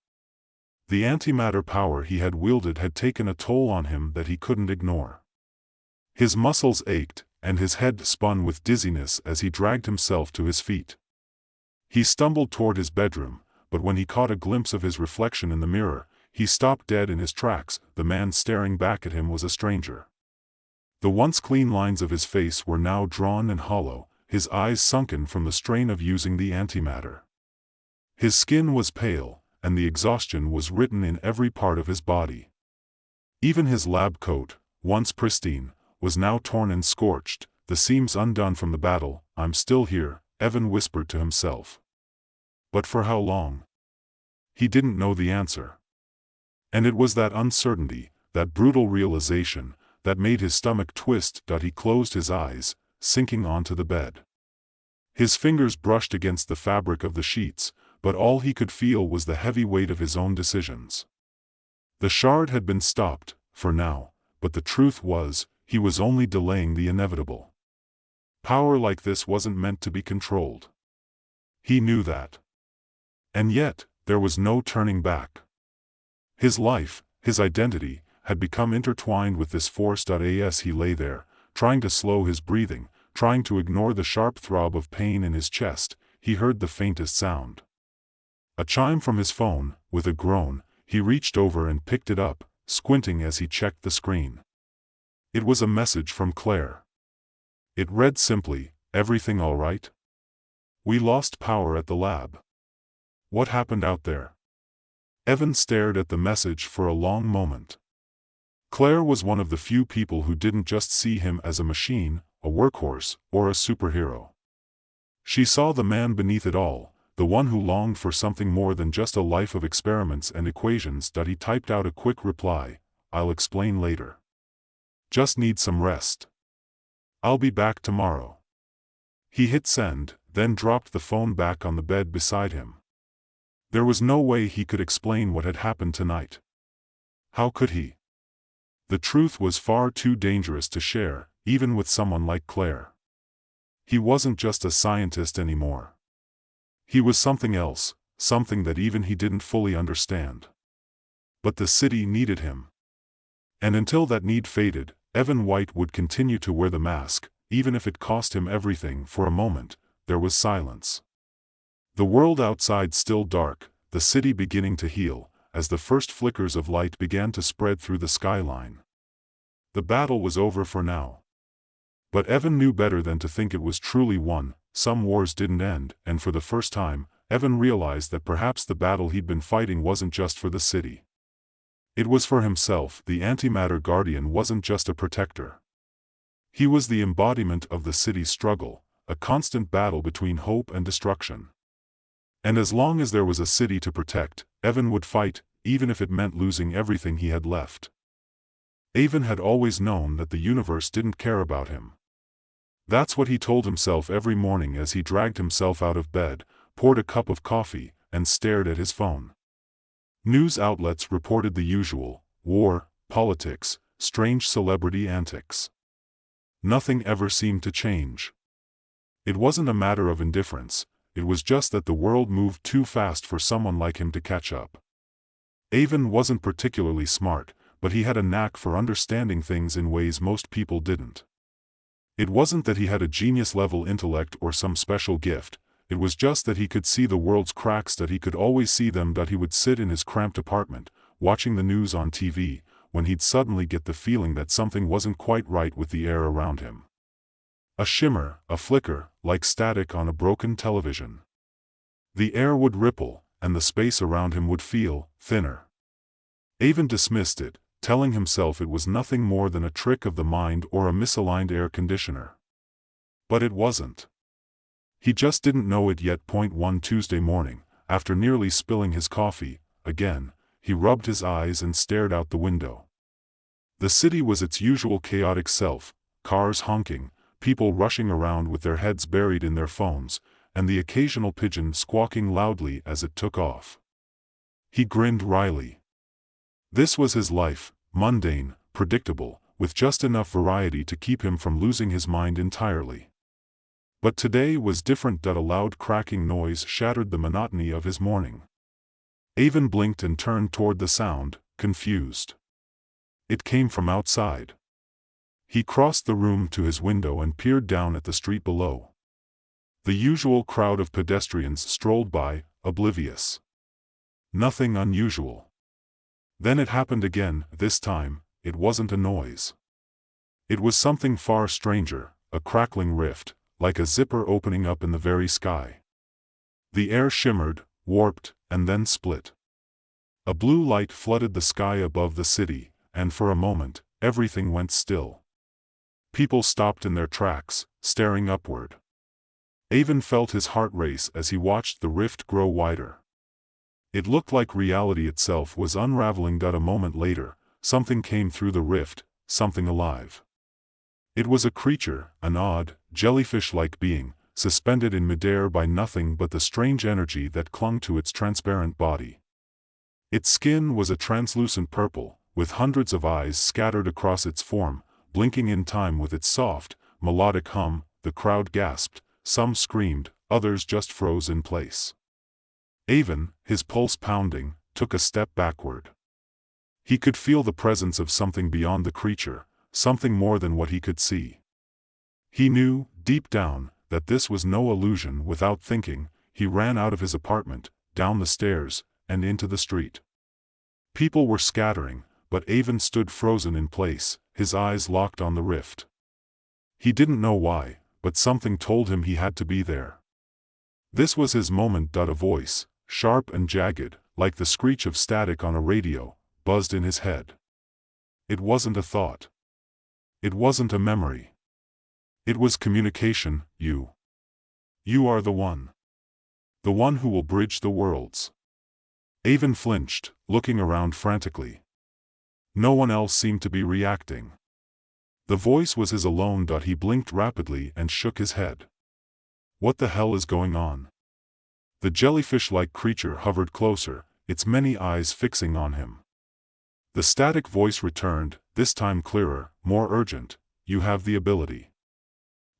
The antimatter power he had wielded had taken a toll on him that he couldn't ignore. His muscles ached, and his head spun with dizziness as he dragged himself to his feet. He stumbled toward his bedroom, but when he caught a glimpse of his reflection in the mirror, he stopped dead in his tracks. The man staring back at him was a stranger. The once clean lines of his face were now drawn and hollow, his eyes sunken from the strain of using the antimatter. His skin was pale, and the exhaustion was written in every part of his body. Even his lab coat, once pristine, was now torn and scorched, the seams undone from the battle. "I'm still here," Evan whispered to himself. But for how long? He didn't know the answer. And it was that uncertainty, that brutal realization, that made his stomach twist. He closed his eyes, sinking onto the bed. His fingers brushed against the fabric of the sheets, but all he could feel was the heavy weight of his own decisions. The shard had been stopped, for now, but the truth was, he was only delaying the inevitable. Power like this wasn't meant to be controlled. He knew that. And yet, there was no turning back. His life, his identity, had become intertwined with this force. As he lay there, trying to slow his breathing, trying to ignore the sharp throb of pain in his chest, he heard the faintest sound. A chime from his phone. With a groan, he reached over and picked it up, squinting as he checked the screen. It was a message from Claire. It read simply, "Everything all right? We lost power at the lab. What happened out there?" Evan stared at the message for a long moment. Claire was one of the few people who didn't just see him as a machine, a workhorse, or a superhero. She saw the man beneath it all, the one who longed for something more than just a life of experiments and equations. He typed out a quick reply, "I'll explain later. Just need some rest. I'll be back tomorrow." He hit send, then dropped the phone back on the bed beside him. There was no way he could explain what had happened tonight. How could he? The truth was far too dangerous to share, even with someone like Claire. He wasn't just a scientist anymore. He was something else, something that even he didn't fully understand. But the city needed him. And until that need faded, Evan White would continue to wear the mask, even if it cost him everything. For a moment, there was silence. The world outside still dark, the city beginning to heal, as the first flickers of light began to spread through the skyline. The battle was over for now. But Evan knew better than to think it was truly won. Some wars didn't end, and for the first time, Evan realized that perhaps the battle he'd been fighting wasn't just for the city. It was for himself. The antimatter guardian wasn't just a protector. He was the embodiment of the city's struggle, a constant battle between hope and destruction. And as long as there was a city to protect, Evan would fight, even if it meant losing everything he had left. Evan had always known that the universe didn't care about him. That's what he told himself every morning as he dragged himself out of bed, poured a cup of coffee, and stared at his phone. News outlets reported the usual: war, politics, strange celebrity antics. Nothing ever seemed to change. It wasn't a matter of indifference, it was just that the world moved too fast for someone like him to catch up. Evan wasn't particularly smart, but he had a knack for understanding things in ways most people didn't. It wasn't that he had a genius-level intellect or some special gift, it was just that he could see the world's cracks. That he could always see them. He would sit in his cramped apartment, watching the news on TV, when he'd suddenly get the feeling that something wasn't quite right with the air around him. A shimmer, a flicker, like static on a broken television. The air would ripple, and the space around him would feel thinner. Evan dismissed it, telling himself it was nothing more than a trick of the mind or a misaligned air conditioner. But it wasn't. He just didn't know it yet. One Tuesday morning, after nearly spilling his coffee, again, he rubbed his eyes and stared out the window. The city was its usual chaotic self, cars honking, people rushing around with their heads buried in their phones, and the occasional pigeon squawking loudly as it took off. He grinned wryly. This was his life, mundane, predictable, with just enough variety to keep him from losing his mind entirely. But today was different. A loud cracking noise shattered the monotony of his morning. Avon blinked and turned toward the sound, confused. It came from outside. He crossed the room to his window and peered down at the street below. The usual crowd of pedestrians strolled by, oblivious. Nothing unusual. Then it happened again. This time, it wasn't a noise. It was something far stranger, a crackling rift, like a zipper opening up in the very sky. The air shimmered, warped, and then split. A blue light flooded the sky above the city, and for a moment, everything went still. People stopped in their tracks, staring upward. Avon felt his heart race as he watched the rift grow wider. It looked like reality itself was unraveling. A moment later, something came through the rift, something alive. It was a creature, an odd, jellyfish-like being, suspended in midair by nothing but the strange energy that clung to its transparent body. Its skin was a translucent purple, with hundreds of eyes scattered across its form, blinking in time with its soft, melodic hum. The crowd gasped, some screamed, others just froze in place. Avon, his pulse pounding, took a step backward. He could feel the presence of something beyond the creature, something more than what he could see. He knew, deep down, that this was no illusion. Without thinking, he ran out of his apartment, down the stairs, and into the street. People were scattering, but Avon stood frozen in place, his eyes locked on the rift. He didn't know why, but something told him he had to be there. This was his moment. A voice, sharp and jagged, like the screech of static on a radio, buzzed in his head. It wasn't a thought. It wasn't a memory. It was communication. You. You are the one. The one who will bridge the worlds. Avon flinched, looking around frantically. No one else seemed to be reacting. The voice was his alone. He blinked rapidly and shook his head. What the hell is going on? The jellyfish-like creature hovered closer, its many eyes fixing on him. The static voice returned, this time clearer, more urgent. You have the ability.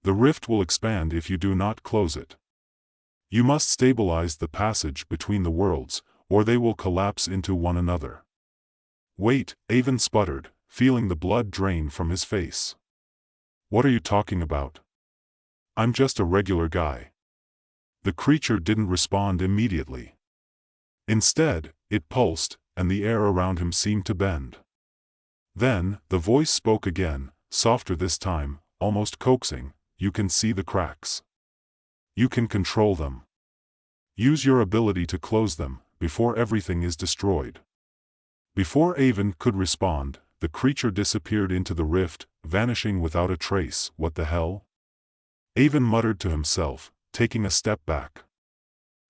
The rift will expand if you do not close it. You must stabilize the passage between the worlds, or they will collapse into one another. Wait, Avon sputtered, feeling the blood drain from his face. What are you talking about? I'm just a regular guy. The creature didn't respond immediately. Instead, it pulsed, and the air around him seemed to bend. Then, the voice spoke again, softer this time, almost coaxing. You can see the cracks. You can control them. Use your ability to close them, before everything is destroyed. Before Avon could respond, the creature disappeared into the rift, vanishing without a trace. What the hell? Avon muttered to himself, taking a step back.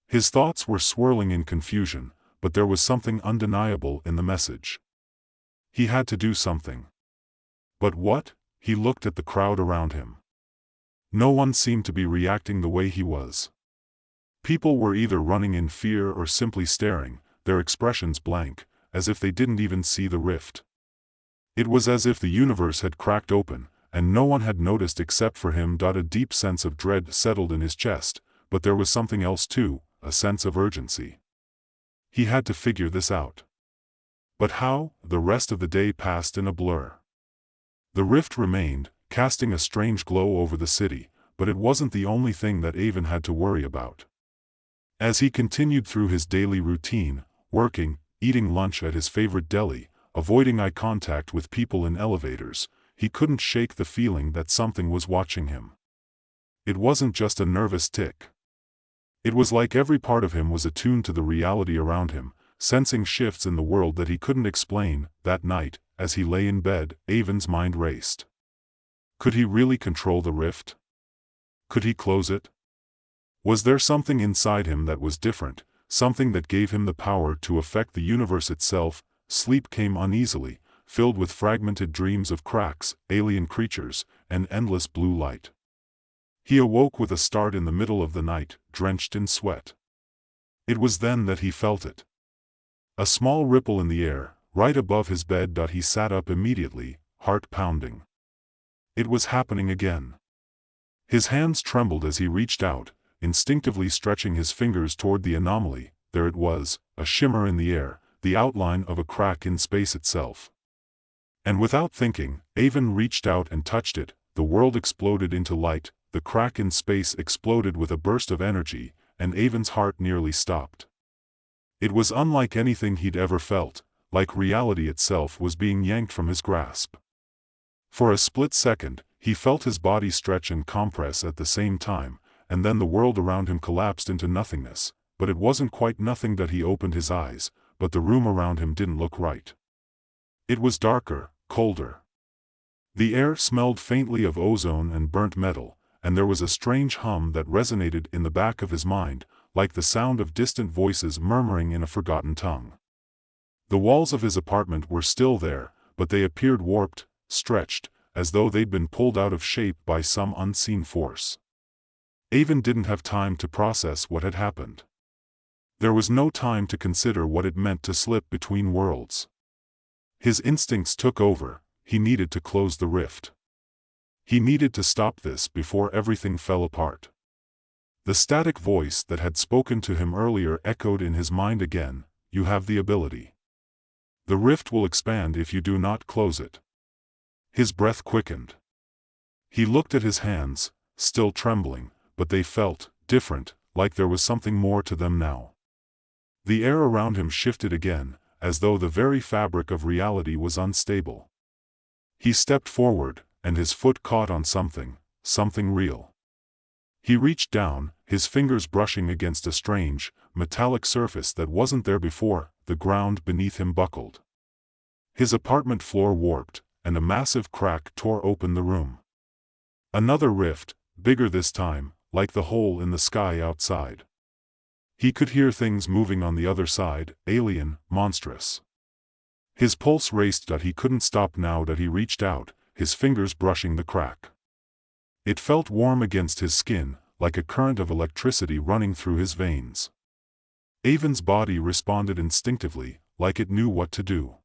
His thoughts were swirling in confusion, but there was something undeniable in the message. He had to do something. But what? He looked at the crowd around him. No one seemed to be reacting the way he was. People were either running in fear or simply staring, their expressions blank, as if they didn't even see the rift. It was as if the universe had cracked open, and no one had noticed except for him. A deep sense of dread settled in his chest, but there was something else too, a sense of urgency. He had to figure this out. But how? The rest of the day passed in a blur. The rift remained, casting a strange glow over the city, but it wasn't the only thing that Avon had to worry about. As he continued through his daily routine, working, eating lunch at his favorite deli, avoiding eye contact with people in elevators, he couldn't shake the feeling that something was watching him. It wasn't just a nervous tick. It was like every part of him was attuned to the reality around him, sensing shifts in the world that he couldn't explain. That night, as he lay in bed, Avon's mind raced. Could he really control the rift? Could he close it? Was there something inside him that was different, something that gave him the power to affect the universe itself? Sleep came uneasily, filled with fragmented dreams of cracks, alien creatures, and endless blue light. He awoke with a start in the middle of the night, drenched in sweat. It was then that he felt it. A small ripple in the air, right above his bed. He sat up immediately, heart pounding. It was happening again. His hands trembled as he reached out, instinctively stretching his fingers toward the anomaly. There it was, a shimmer in the air, the outline of a crack in space itself. And without thinking, Avon reached out and touched it. The world exploded into light, the crack in space exploded with a burst of energy, and Avon's heart nearly stopped. It was unlike anything he'd ever felt, like reality itself was being yanked from his grasp. For a split second, he felt his body stretch and compress at the same time, and then the world around him collapsed into nothingness. But it wasn't quite nothing that he opened his eyes, but the room around him didn't look right. It was darker, colder. The air smelled faintly of ozone and burnt metal, and there was a strange hum that resonated in the back of his mind, like the sound of distant voices murmuring in a forgotten tongue. The walls of his apartment were still there, but they appeared warped, stretched, as though they'd been pulled out of shape by some unseen force. Avon didn't have time to process what had happened. There was no time to consider what it meant to slip between worlds. His instincts took over. He needed to close the rift. He needed to stop this before everything fell apart. The static voice that had spoken to him earlier echoed in his mind again. You have the ability. The rift will expand if you do not close it. His breath quickened. He looked at his hands, still trembling, but they felt different, like there was something more to them now. The air around him shifted again, as though the very fabric of reality was unstable. He stepped forward, and his foot caught on something real. He reached down, his fingers brushing against a strange, metallic surface that wasn't there before. The ground beneath him buckled. His apartment floor warped, and a massive crack tore open the room. Another rift, bigger this time, like the hole in the sky outside. He could hear things moving on the other side, alien, monstrous. His pulse raced, but he couldn't stop now that he reached out, his fingers brushing the crack. It felt warm against his skin, like a current of electricity running through his veins. Avon's body responded instinctively, like it knew what to do.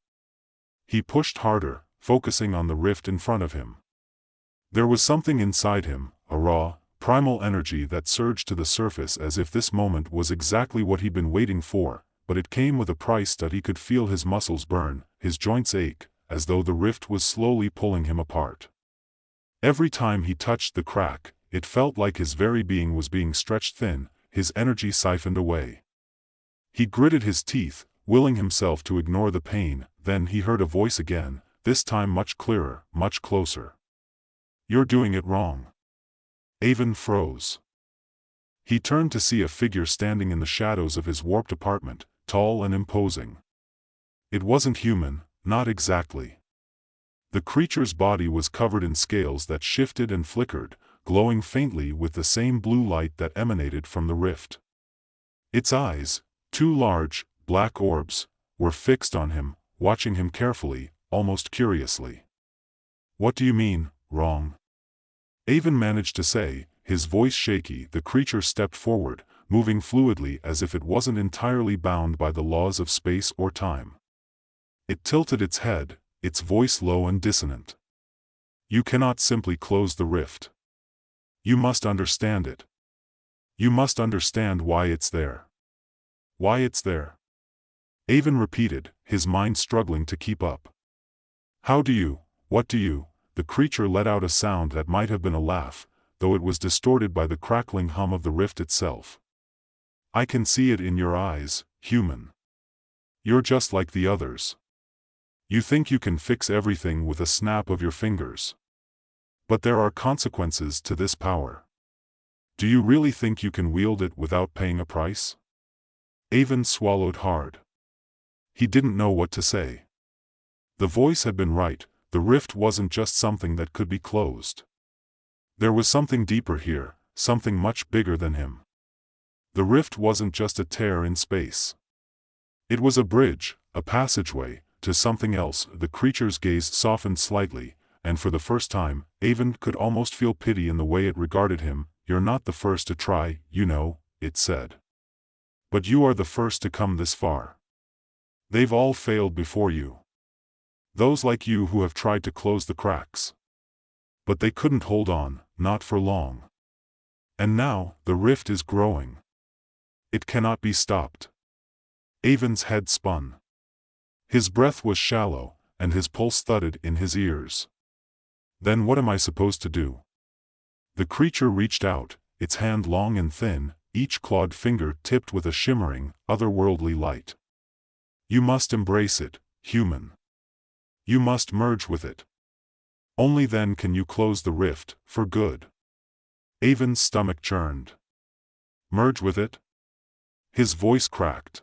He pushed harder, focusing on the rift in front of him. There was something inside him, a raw, primal energy that surged to the surface as if this moment was exactly what he'd been waiting for, but it came with a price that he could feel his muscles burn, his joints ache, as though the rift was slowly pulling him apart. Every time he touched the crack, it felt like his very being was being stretched thin, his energy siphoned away. He gritted his teeth, willing himself to ignore the pain. Then he heard a voice again, this time much clearer, much closer. You're doing it wrong. Avon froze. He turned to see a figure standing in the shadows of his warped apartment, tall and imposing. It wasn't human, not exactly. The creature's body was covered in scales that shifted and flickered, glowing faintly with the same blue light that emanated from the rift. Its eyes, two large, black orbs, were fixed on him, watching him carefully, almost curiously. What do you mean, wrong? Avon managed to say, his voice shaky. The creature stepped forward, moving fluidly as if it wasn't entirely bound by the laws of space or time. It tilted its head, its voice low and dissonant. You cannot simply close the rift. You must understand it. You must understand why it's there. Why it's there. Avon repeated, his mind struggling to keep up. How do you, what do you? The creature let out a sound that might have been a laugh, though it was distorted by the crackling hum of the rift itself. I can see it in your eyes, human. You're just like the others. You think you can fix everything with a snap of your fingers. But there are consequences to this power. Do you really think you can wield it without paying a price? Avon swallowed hard. He didn't know what to say. The voice had been right, the rift wasn't just something that could be closed. There was something deeper here, something much bigger than him. The rift wasn't just a tear in space. It was a bridge, a passageway, to something else. The creature's gaze softened slightly, and for the first time, Avon could almost feel pity in the way it regarded him. You're not the first to try, you know, it said. But you are the first to come this far. They've all failed before you. Those like you who have tried to close the cracks. But they couldn't hold on, not for long. And now, the rift is growing. It cannot be stopped. Avon's head spun. His breath was shallow, and his pulse thudded in his ears. Then what am I supposed to do? The creature reached out, its hand long and thin, each clawed finger tipped with a shimmering, otherworldly light. You must embrace it, human. You must merge with it. Only then can you close the rift, for good. Avon's stomach churned. Merge with it? His voice cracked.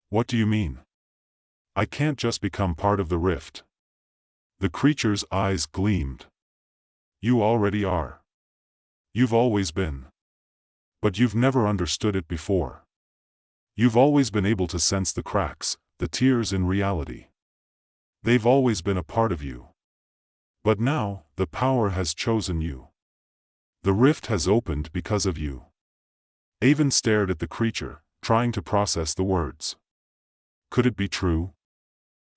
What do you mean? I can't just become part of the rift. The creature's eyes gleamed. You already are. You've always been. But you've never understood it before. You've always been able to sense the cracks, the tears in reality. They've always been a part of you. But now, the power has chosen you. The rift has opened because of you. Avon stared at the creature, trying to process the words. Could it be true?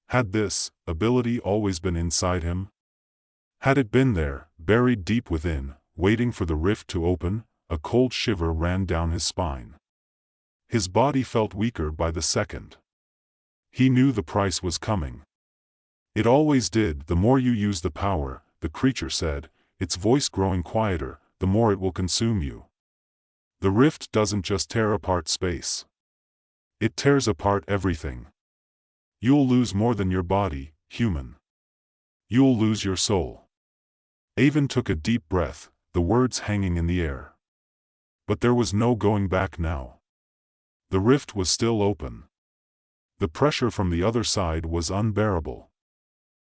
Had this ability always been inside him? Had it been there, buried deep within, waiting for the rift to open? A cold shiver ran down his spine. His body felt weaker by the second. He knew the price was coming. It always did. The more you use the power, the creature said, its voice growing quieter, the more it will consume you. The rift doesn't just tear apart space. It tears apart everything. You'll lose more than your body, human. You'll lose your soul. Avon took a deep breath, the words hanging in the air. But there was no going back now. The rift was still open. The pressure from the other side was unbearable.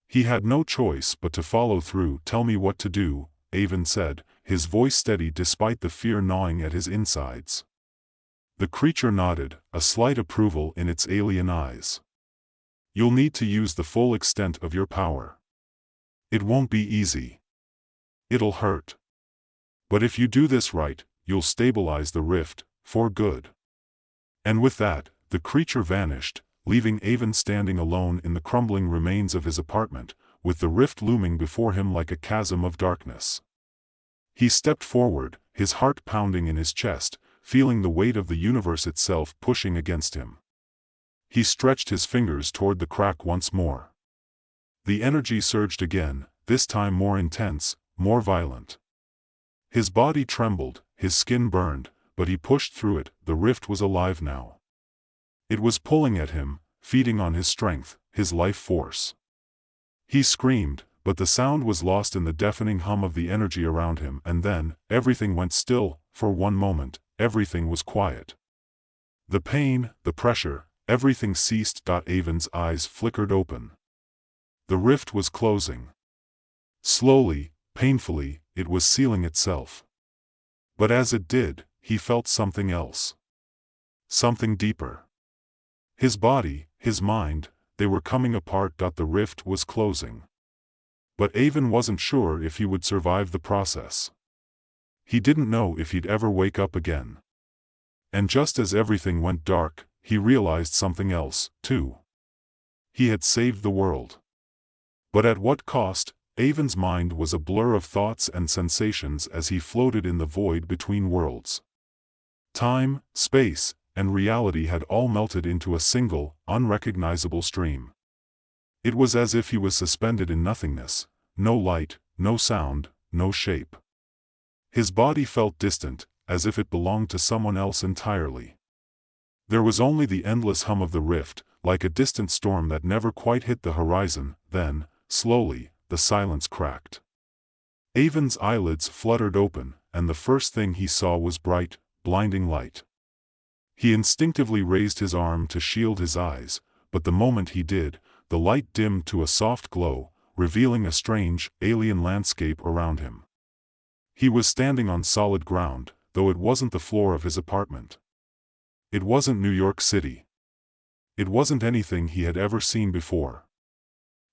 He had no choice but to follow through. Tell me what to do, Avon said, his voice steady despite the fear gnawing at his insides. The creature nodded, a slight approval in its alien eyes. You'll need to use the full extent of your power. It won't be easy. It'll hurt. But if you do this right, you'll stabilize the rift, for good. And with that, the creature vanished, leaving Avon standing alone in the crumbling remains of his apartment, with the rift looming before him like a chasm of darkness. He stepped forward, his heart pounding in his chest, feeling the weight of the universe itself pushing against him. He stretched his fingers toward the crack once more. The energy surged again, this time more intense, more violent. His body trembled, his skin burned, but he pushed through it. The rift was alive now. It was pulling at him, feeding on his strength, his life force. He screamed, but the sound was lost in the deafening hum of the energy around him, and then, everything went still. For one moment, everything was quiet. The pain, the pressure, everything ceased. Avon's eyes flickered open. The rift was closing. Slowly, painfully, it was sealing itself. But as it did, he felt something else. Something deeper. His body, his mind, they were coming apart. The rift was closing. But Avon wasn't sure if he would survive the process. He didn't know if he'd ever wake up again. And just as everything went dark, he realized something else, too. He had saved the world. But at what cost? Avon's mind was a blur of thoughts and sensations as he floated in the void between worlds. Time, space, and reality had all melted into a single, unrecognizable stream. It was as if he was suspended in nothingness, no light, no sound, no shape. His body felt distant, as if it belonged to someone else entirely. There was only the endless hum of the rift, like a distant storm that never quite hit the horizon. Then, slowly, the silence cracked. Avon's eyelids fluttered open, and the first thing he saw was bright, blinding light. He instinctively raised his arm to shield his eyes, but the moment he did, the light dimmed to a soft glow, revealing a strange, alien landscape around him. He was standing on solid ground, though it wasn't the floor of his apartment. It wasn't New York City. It wasn't anything he had ever seen before.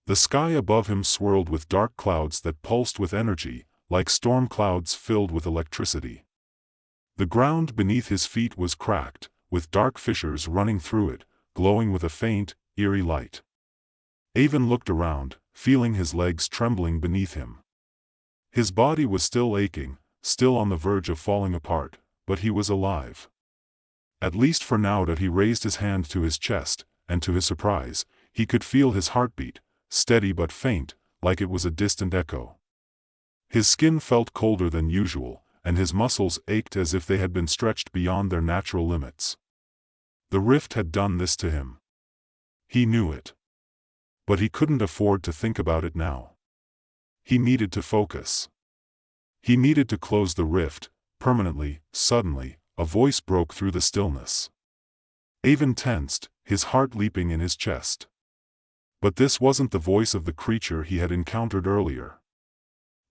The sky above him swirled with dark clouds that pulsed with energy, like storm clouds filled with electricity. The ground beneath his feet was cracked, with dark fissures running through it, glowing with a faint, eerie light. Avon looked around, feeling his legs trembling beneath him. His body was still aching, still on the verge of falling apart, but he was alive. At least for now. That he raised his hand to his chest, and to his surprise, he could feel his heartbeat, steady but faint, like it was a distant echo. His skin felt colder than usual, and his muscles ached as if they had been stretched beyond their natural limits. The rift had done this to him. He knew it. But he couldn't afford to think about it now. He needed to focus. He needed to close the rift, permanently. Suddenly, a voice broke through the stillness. Avon tensed, his heart leaping in his chest. But this wasn't the voice of the creature he had encountered earlier.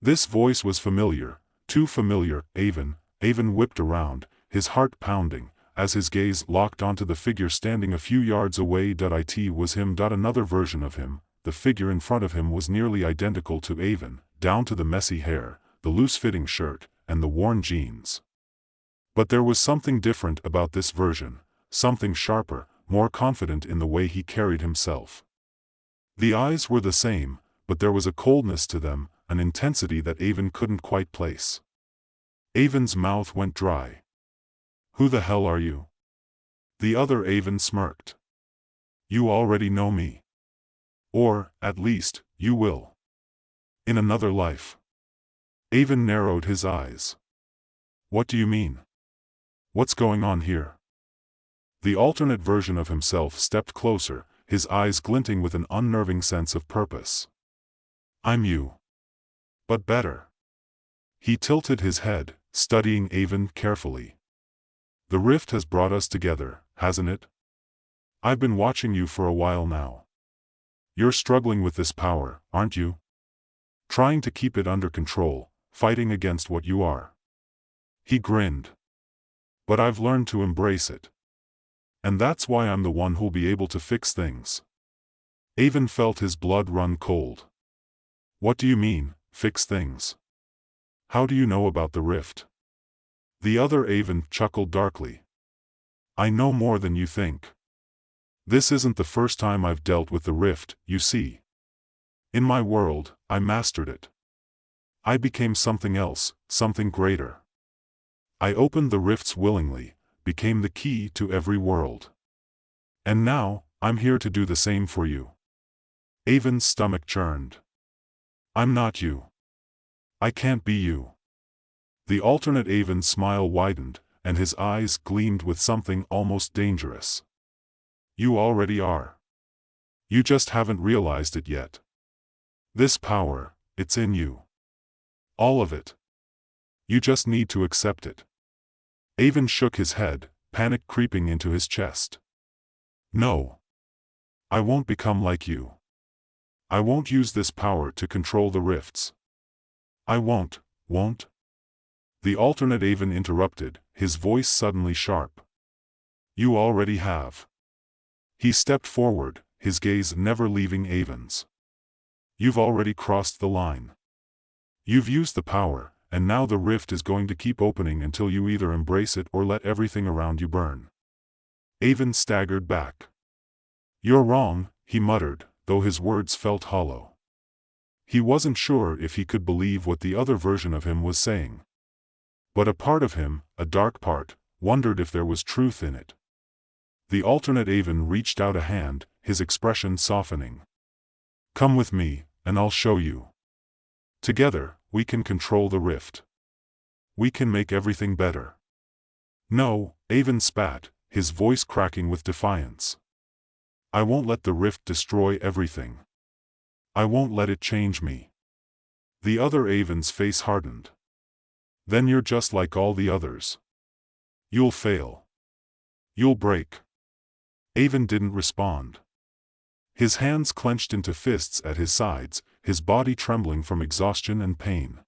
This voice was familiar, too familiar. Avon whipped around, his heart pounding, as his gaze locked onto the figure standing a few yards away. It was him. Another version of him. The figure in front of him was nearly identical to Avon, down to the messy hair, the loose-fitting shirt, and the worn jeans. But there was something different about this version, something sharper, more confident in the way he carried himself. The eyes were the same, but there was a coldness to them, an intensity that Avon couldn't quite place. Avon's mouth went dry. "Who the hell are you?" The other Avon smirked. "You already know me. Or, at least, you will. In another life." Avon narrowed his eyes. "What do you mean? What's going on here?" The alternate version of himself stepped closer, his eyes glinting with an unnerving sense of purpose. "I'm you. But better." He tilted his head, studying Avon carefully. "The rift has brought us together, hasn't it? I've been watching you for a while now. You're struggling with this power, aren't you? Trying to keep it under control, fighting against what you are." He grinned. "But I've learned to embrace it. And that's why I'm the one who'll be able to fix things." Avon felt his blood run cold. "What do you mean, fix things? How do you know about the rift?" The other Avon chuckled darkly. "I know more than you think. This isn't the first time I've dealt with the rift, you see. In my world, I mastered it. I became something else, something greater. I opened the rifts willingly, became the key to every world. And now, I'm here to do the same for you." Avon's stomach churned. "I'm not you. I can't be you." The alternate Avon's smile widened, and his eyes gleamed with something almost dangerous. "You already are. You just haven't realized it yet. This power, it's in you. All of it. You just need to accept it." Avon shook his head, panic creeping into his chest. "No. I won't become like you. I won't use this power to control the rifts. I won't. The alternate Avon interrupted, his voice suddenly sharp. "You already have." He stepped forward, his gaze never leaving Avon's. "You've already crossed the line. You've used the power, and now the rift is going to keep opening until you either embrace it or let everything around you burn." Avon staggered back. "You're wrong," he muttered, though his words felt hollow. He wasn't sure if he could believe what the other version of him was saying. But a part of him, a dark part, wondered if there was truth in it. The alternate Avon reached out a hand, his expression softening. "Come with me, and I'll show you. Together, we can control the rift. We can make everything better." "No," Avon spat, his voice cracking with defiance. "I won't let the rift destroy everything. I won't let it change me." The other Avon's face hardened. "Then you're just like all the others. You'll fail. You'll break." Avon didn't respond. His hands clenched into fists at his sides, his body trembling from exhaustion and pain.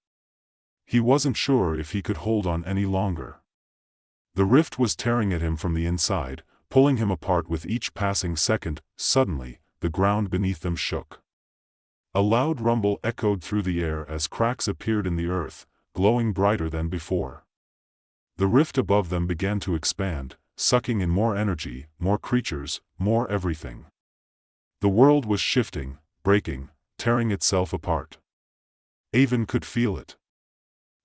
He wasn't sure if he could hold on any longer. The rift was tearing at him from the inside, pulling him apart with each passing second. Suddenly, the ground beneath them shook. A loud rumble echoed through the air as cracks appeared in the earth, glowing brighter than before. The rift above them began to expand, sucking in more energy, more creatures, more everything. The world was shifting, breaking, tearing itself apart. Avon could feel it.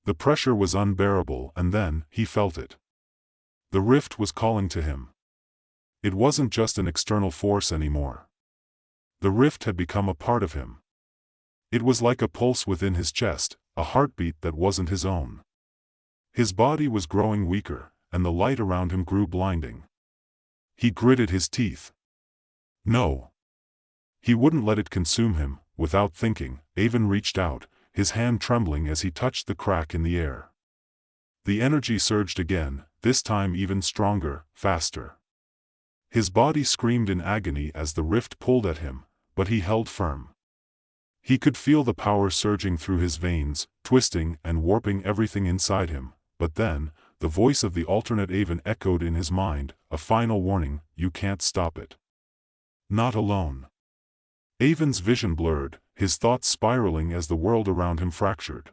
The pressure was unbearable, and then, he felt it. The rift was calling to him. It wasn't just an external force anymore. The rift had become a part of him. It was like a pulse within his chest, a heartbeat that wasn't his own. His body was growing weaker, and the light around him grew blinding. He gritted his teeth. No. He wouldn't let it consume him. Without thinking, Avon reached out, his hand trembling as he touched the crack in the air. The energy surged again, this time even stronger, faster. His body screamed in agony as the rift pulled at him, but he held firm. He could feel the power surging through his veins, twisting and warping everything inside him, but then, the voice of the alternate Avon echoed in his mind, a final warning: you can't stop it. Not alone. Avon's vision blurred, his thoughts spiraling as the world around him fractured.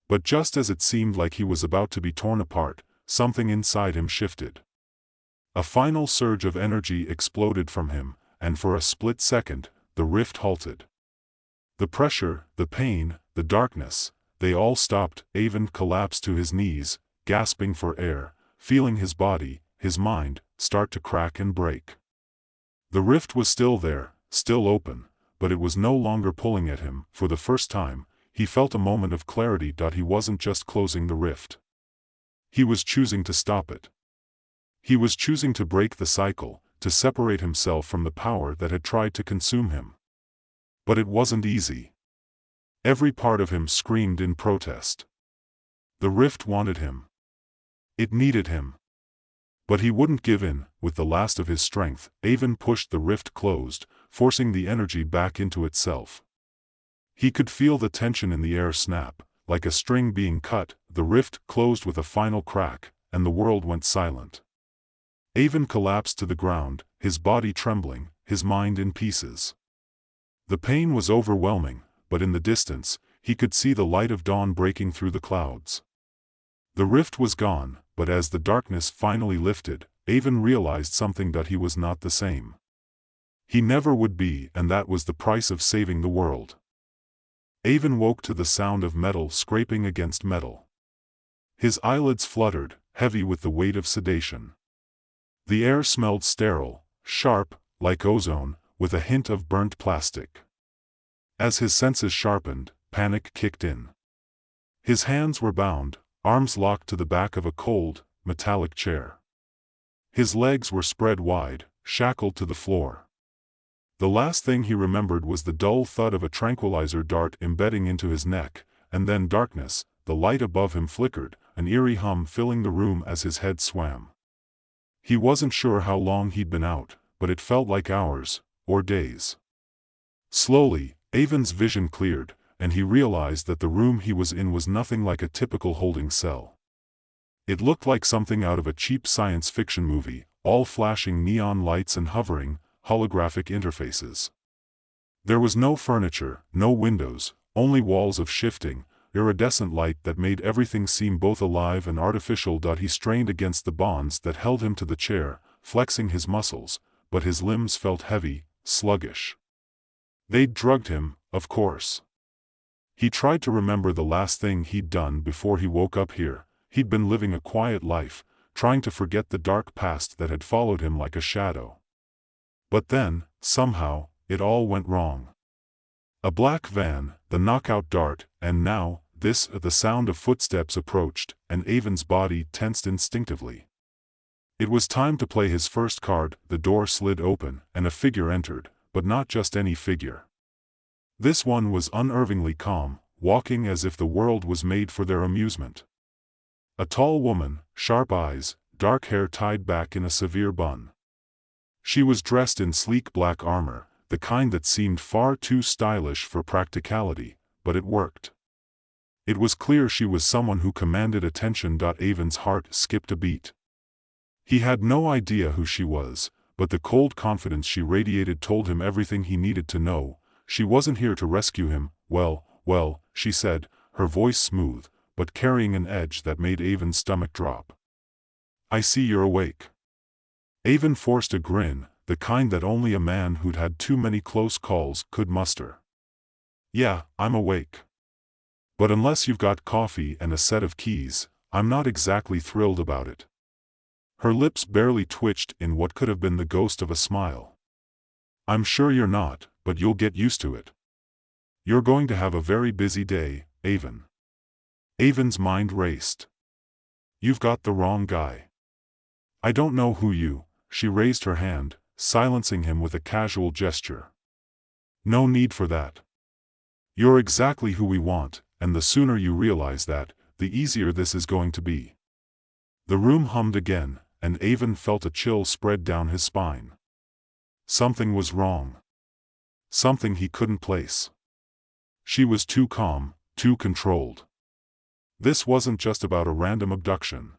But just as it seemed like he was about to be torn apart, something inside him shifted. A final surge of energy exploded from him, and for a split second, the rift halted. The pressure, the pain, the darkness, they all stopped. Avon collapsed to his knees, gasping for air, feeling his body, his mind, start to crack and break. The rift was still there, still open, but it was no longer pulling at him. For the first time, he felt a moment of clarity. He wasn't just closing the rift. He was choosing to stop it. He was choosing to break the cycle, to separate himself from the power that had tried to consume him. But it wasn't easy. Every part of him screamed in protest. The rift wanted him. It needed him. But he wouldn't give in. With the last of his strength, Avon pushed the rift closed, forcing the energy back into itself. He could feel the tension in the air snap, like a string being cut. The rift closed with a final crack, and the world went silent. Avon collapsed to the ground, his body trembling, his mind in pieces. The pain was overwhelming, but in the distance, he could see the light of dawn breaking through the clouds. The rift was gone, but as the darkness finally lifted, Avon realized something: that he was not the same. He never would be, and that was the price of saving the world. Avon woke to the sound of metal scraping against metal. His eyelids fluttered, heavy with the weight of sedation. The air smelled sterile, sharp, like ozone, with a hint of burnt plastic. As his senses sharpened, panic kicked in. His hands were bound, arms locked to the back of a cold, metallic chair. His legs were spread wide, shackled to the floor. The last thing he remembered was the dull thud of a tranquilizer dart embedding into his neck, and then darkness. The light above him flickered, an eerie hum filling the room as his head swam. He wasn't sure how long he'd been out, but it felt like hours, or days. Slowly, Avon's vision cleared, and he realized that the room he was in was nothing like a typical holding cell. It looked like something out of a cheap science fiction movie, all flashing neon lights and hovering, holographic interfaces. There was no furniture, no windows, only walls of shifting, iridescent light that made everything seem both alive and artificial. He strained against the bonds that held him to the chair, flexing his muscles, but his limbs felt heavy, sluggish. They'd drugged him, of course. He tried to remember the last thing he'd done before he woke up here. He'd been living a quiet life, trying to forget the dark past that had followed him like a shadow. But then, somehow, it all went wrong. A black van, the knockout dart, and now, this. The sound of footsteps approached, and Avon's body tensed instinctively. It was time to play his first card. The door slid open, and a figure entered, but not just any figure. This one was unnervingly calm, walking as if the world was made for their amusement. A tall woman, sharp eyes, dark hair tied back in a severe bun. She was dressed in sleek black armor, the kind that seemed far too stylish for practicality, but it worked. It was clear she was someone who commanded attention. Avon's heart skipped a beat. He had no idea who she was, but the cold confidence she radiated told him everything he needed to know. She wasn't here to rescue him. Well, she said, her voice smooth, but carrying an edge that made Avon's stomach drop. I see you're awake. Avon forced a grin, the kind that only a man who'd had too many close calls could muster. Yeah, I'm awake. But unless you've got coffee and a set of keys, I'm not exactly thrilled about it. Her lips barely twitched in what could have been the ghost of a smile. I'm sure you're not, but you'll get used to it. You're going to have a very busy day, Avon. Avon's mind raced. You've got the wrong guy. I don't know who you. She raised her hand, silencing him with a casual gesture. No need for that. You're exactly who we want, and the sooner you realize that, the easier this is going to be. The room hummed again, and Avon felt a chill spread down his spine. Something was wrong. Something he couldn't place. She was too calm, too controlled. This wasn't just about a random abduction.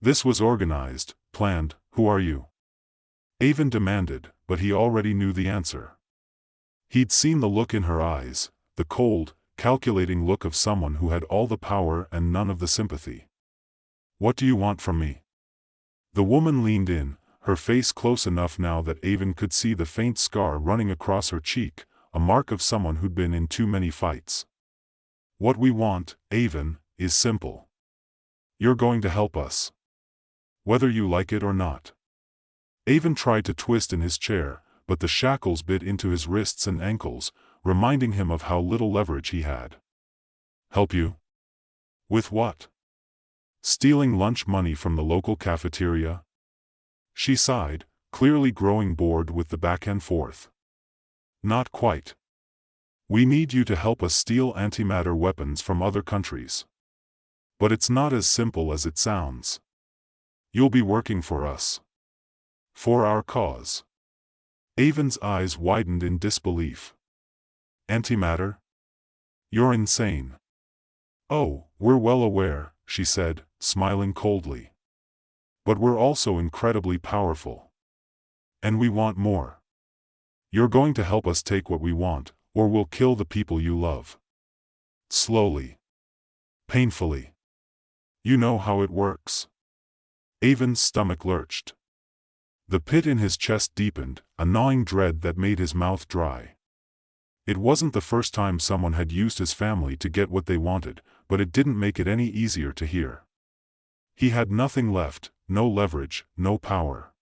This was organized, planned. Who are you? Avon demanded, but he already knew the answer. He'd seen the look in her eyes, the cold, calculating look of someone who had all the power and none of the sympathy. What do you want from me? The woman leaned in, her face close enough now that Avon could see the faint scar running across her cheek, a mark of someone who'd been in too many fights. What we want, Avon, is simple. You're going to help us. Whether you like it or not. Avon tried to twist in his chair, but the shackles bit into his wrists and ankles, reminding him of how little leverage he had. Help you? With what? Stealing lunch money from the local cafeteria? She sighed, clearly growing bored with the back and forth. Not quite. We need you to help us steal antimatter weapons from other countries. But it's not as simple as it sounds. You'll be working for us. For our cause. Avon's eyes widened in disbelief. Antimatter? You're insane. Oh, we're well aware, she said, smiling coldly. But we're also incredibly powerful. And we want more. You're going to help us take what we want, or we'll kill the people you love. Slowly. Painfully. You know how it works. Avon's stomach lurched. The pit in his chest deepened, a gnawing dread that made his mouth dry. It wasn't the first time someone had used his family to get what they wanted, but it didn't make it any easier to hear. He had nothing left, no leverage, no power.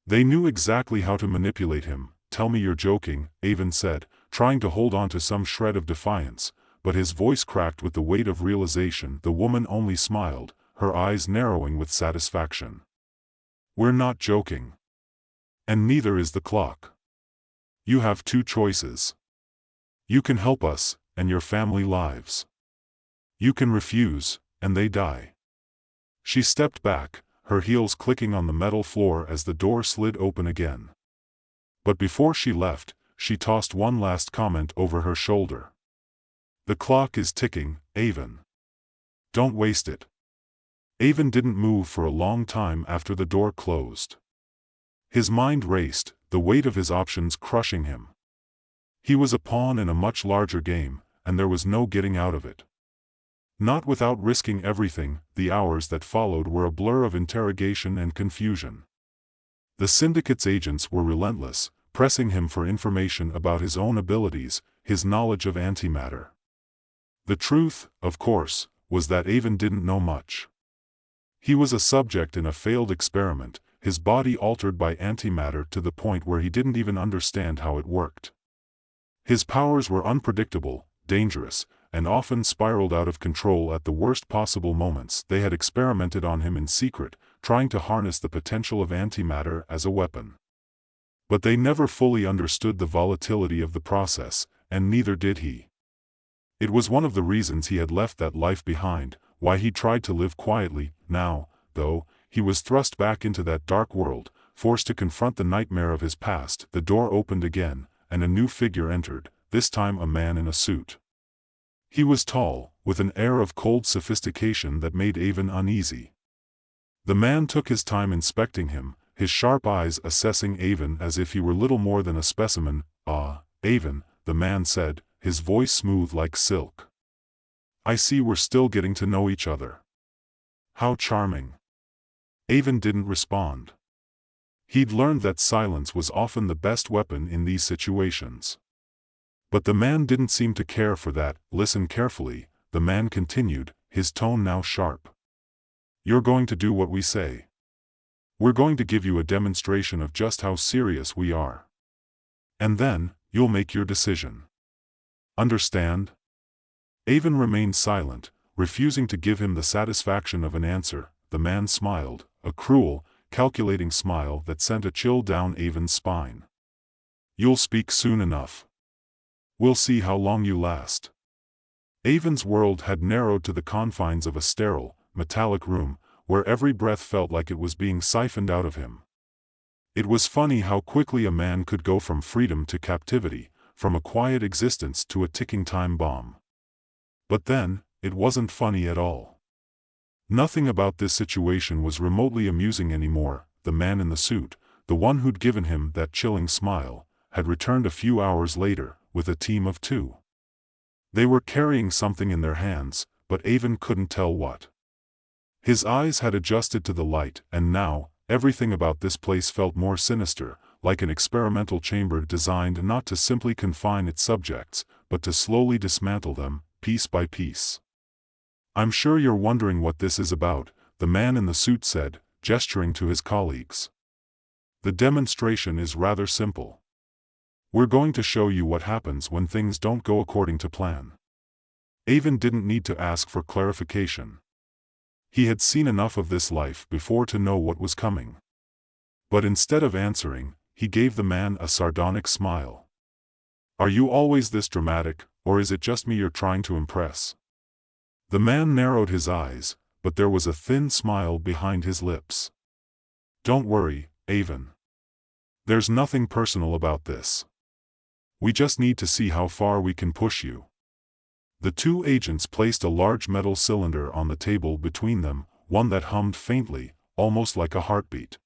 They knew exactly how to manipulate him. Tell me you're joking, Avon said, trying to hold on to some shred of defiance, but his voice cracked with the weight of realization. The woman only smiled, her eyes narrowing with satisfaction. We're not joking. And neither is the clock. You have two choices. You can help us, and your family lives. You can refuse, and they die. She stepped back, her heels clicking on the metal floor as the door slid open again. But before she left, she tossed one last comment over her shoulder. The clock is ticking, Avon. Don't waste it. Avon didn't move for a long time after the door closed. His mind raced, the weight of his options crushing him. He was a pawn in a much larger game, and there was no getting out of it. Not without risking everything. The hours that followed were a blur of interrogation and confusion. The syndicate's agents were relentless, pressing him for information about his own abilities, his knowledge of antimatter. The truth, of course, was that Avon didn't know much. He was a subject in a failed experiment, his body altered by antimatter to the point where he didn't even understand how it worked. His powers were unpredictable, dangerous, and often spiraled out of control at the worst possible moments. They had experimented on him in secret, trying to harness the potential of antimatter as a weapon. But they never fully understood the volatility of the process, and neither did he. It was one of the reasons he had left that life behind, why he tried to live quietly. Now, though, he was thrust back into that dark world, forced to confront the nightmare of his past. The door opened again, and a new figure entered, this time a man in a suit. He was tall, with an air of cold sophistication that made Avon uneasy. The man took his time inspecting him, his sharp eyes assessing Avon as if he were little more than a specimen. "Ah, Avon," the man said, his voice smooth like silk. "I see we're still getting to know each other. How charming." Avon didn't respond. He'd learned that silence was often the best weapon in these situations. But the man didn't seem to care for that. Listen carefully, the man continued, his tone now sharp. You're going to do what we say. We're going to give you a demonstration of just how serious we are. And then, you'll make your decision. Understand? Avon remained silent, refusing to give him the satisfaction of an answer. The man smiled, a cruel, calculating smile that sent a chill down Avon's spine. You'll speak soon enough. We'll see how long you last. Avon's world had narrowed to the confines of a sterile, metallic room, where every breath felt like it was being siphoned out of him. It was funny how quickly a man could go from freedom to captivity, from a quiet existence to a ticking time bomb. But then, it wasn't funny at all. Nothing about this situation was remotely amusing anymore. The man in the suit, the one who'd given him that chilling smile, had returned a few hours later, with a team of 2. They were carrying something in their hands, but Avon couldn't tell what. His eyes had adjusted to the light, and now, everything about this place felt more sinister, like an experimental chamber designed not to simply confine its subjects, but to slowly dismantle them, piece by piece. I'm sure you're wondering what this is about, the man in the suit said, gesturing to his colleagues. The demonstration is rather simple. We're going to show you what happens when things don't go according to plan. Avon didn't need to ask for clarification. He had seen enough of this life before to know what was coming. But instead of answering, he gave the man a sardonic smile. Are you always this dramatic, or is it just me you're trying to impress? The man narrowed his eyes, but there was a thin smile behind his lips. Don't worry, Avon. There's nothing personal about this. We just need to see how far we can push you. The 2 agents placed a large metal cylinder on the table between them, one that hummed faintly, almost like a heartbeat.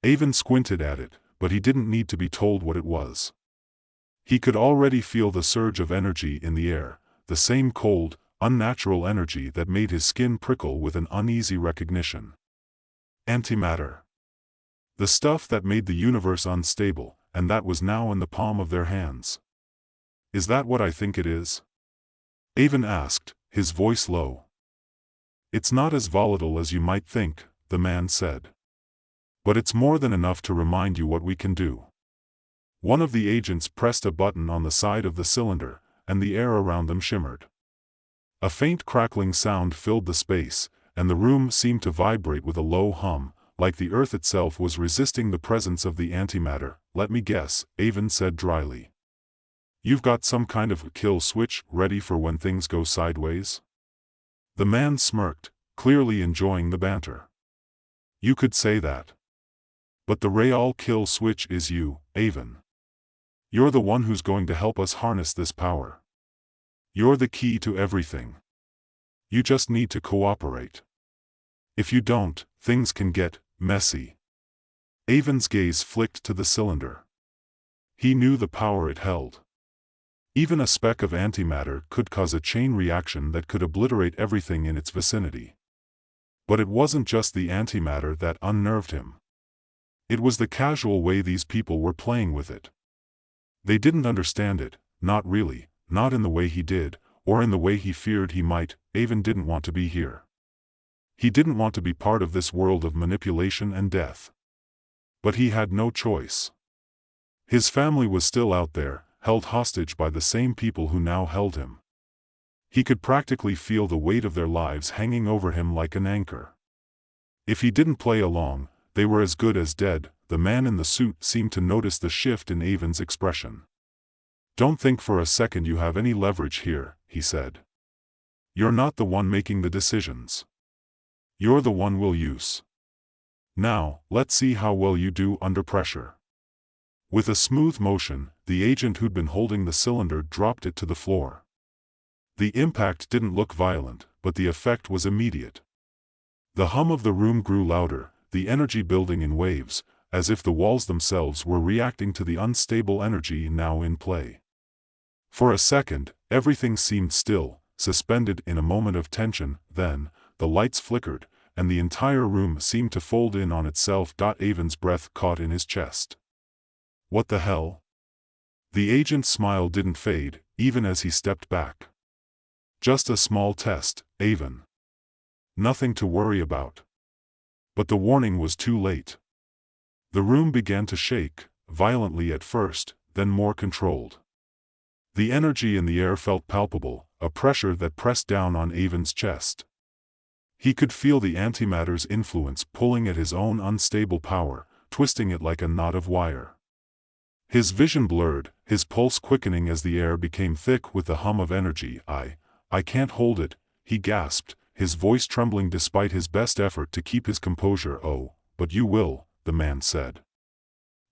Avon squinted at it, but he didn't need to be told what it was. He could already feel the surge of energy in the air, the same cold, unnatural energy that made his skin prickle with an uneasy recognition. Antimatter. The stuff that made the universe unstable, and that was now in the palm of their hands. Is that what I think it is? Avon asked, his voice low. It's not as volatile as you might think, the man said. But it's more than enough to remind you what we can do. One of the agents pressed a button on the side of the cylinder, and the air around them shimmered. A faint crackling sound filled the space, and the room seemed to vibrate with a low hum, like the earth itself was resisting the presence of the antimatter. Let me guess, Avon said dryly. You've got some kind of kill switch ready for when things go sideways? The man smirked, clearly enjoying the banter. You could say that. But the real kill switch is you, Avon. You're the one who's going to help us harness this power. You're the key to everything. You just need to cooperate. If you don't, things can get messy. Avon's gaze flicked to the cylinder. He knew the power it held. Even a speck of antimatter could cause a chain reaction that could obliterate everything in its vicinity. But it wasn't just the antimatter that unnerved him. It was the casual way these people were playing with it. They didn't understand it, not really, not in the way he did, or in the way he feared he might. Avon didn't want to be here. He didn't want to be part of this world of manipulation and death. But he had no choice. His family was still out there, held hostage by the same people who now held him. He could practically feel the weight of their lives hanging over him like an anchor. If he didn't play along, they were as good as dead. The man in the suit seemed to notice the shift in Avon's expression. Don't think for a second you have any leverage here, he said. You're not the one making the decisions. You're the one we'll use. Now, let's see how well you do under pressure. With a smooth motion, the agent who'd been holding the cylinder dropped it to the floor. The impact didn't look violent, but the effect was immediate. The hum of the room grew louder, the energy building in waves, as if the walls themselves were reacting to the unstable energy now in play. For a second, everything seemed still, suspended in a moment of tension. Then, the lights flickered, and the entire room seemed to fold in on itself. Avon's breath caught in his chest. What the hell? The agent's smile didn't fade, even as he stepped back. Just a small test, Avon. Nothing to worry about. But the warning was too late. The room began to shake, violently at first, then more controlled. The energy in the air felt palpable, a pressure that pressed down on Avon's chest. He could feel the antimatter's influence pulling at his own unstable power, twisting it like a knot of wire. His vision blurred, his pulse quickening as the air became thick with the hum of energy. I can't hold it, he gasped, his voice trembling despite his best effort to keep his composure. Oh, but you will, the man said.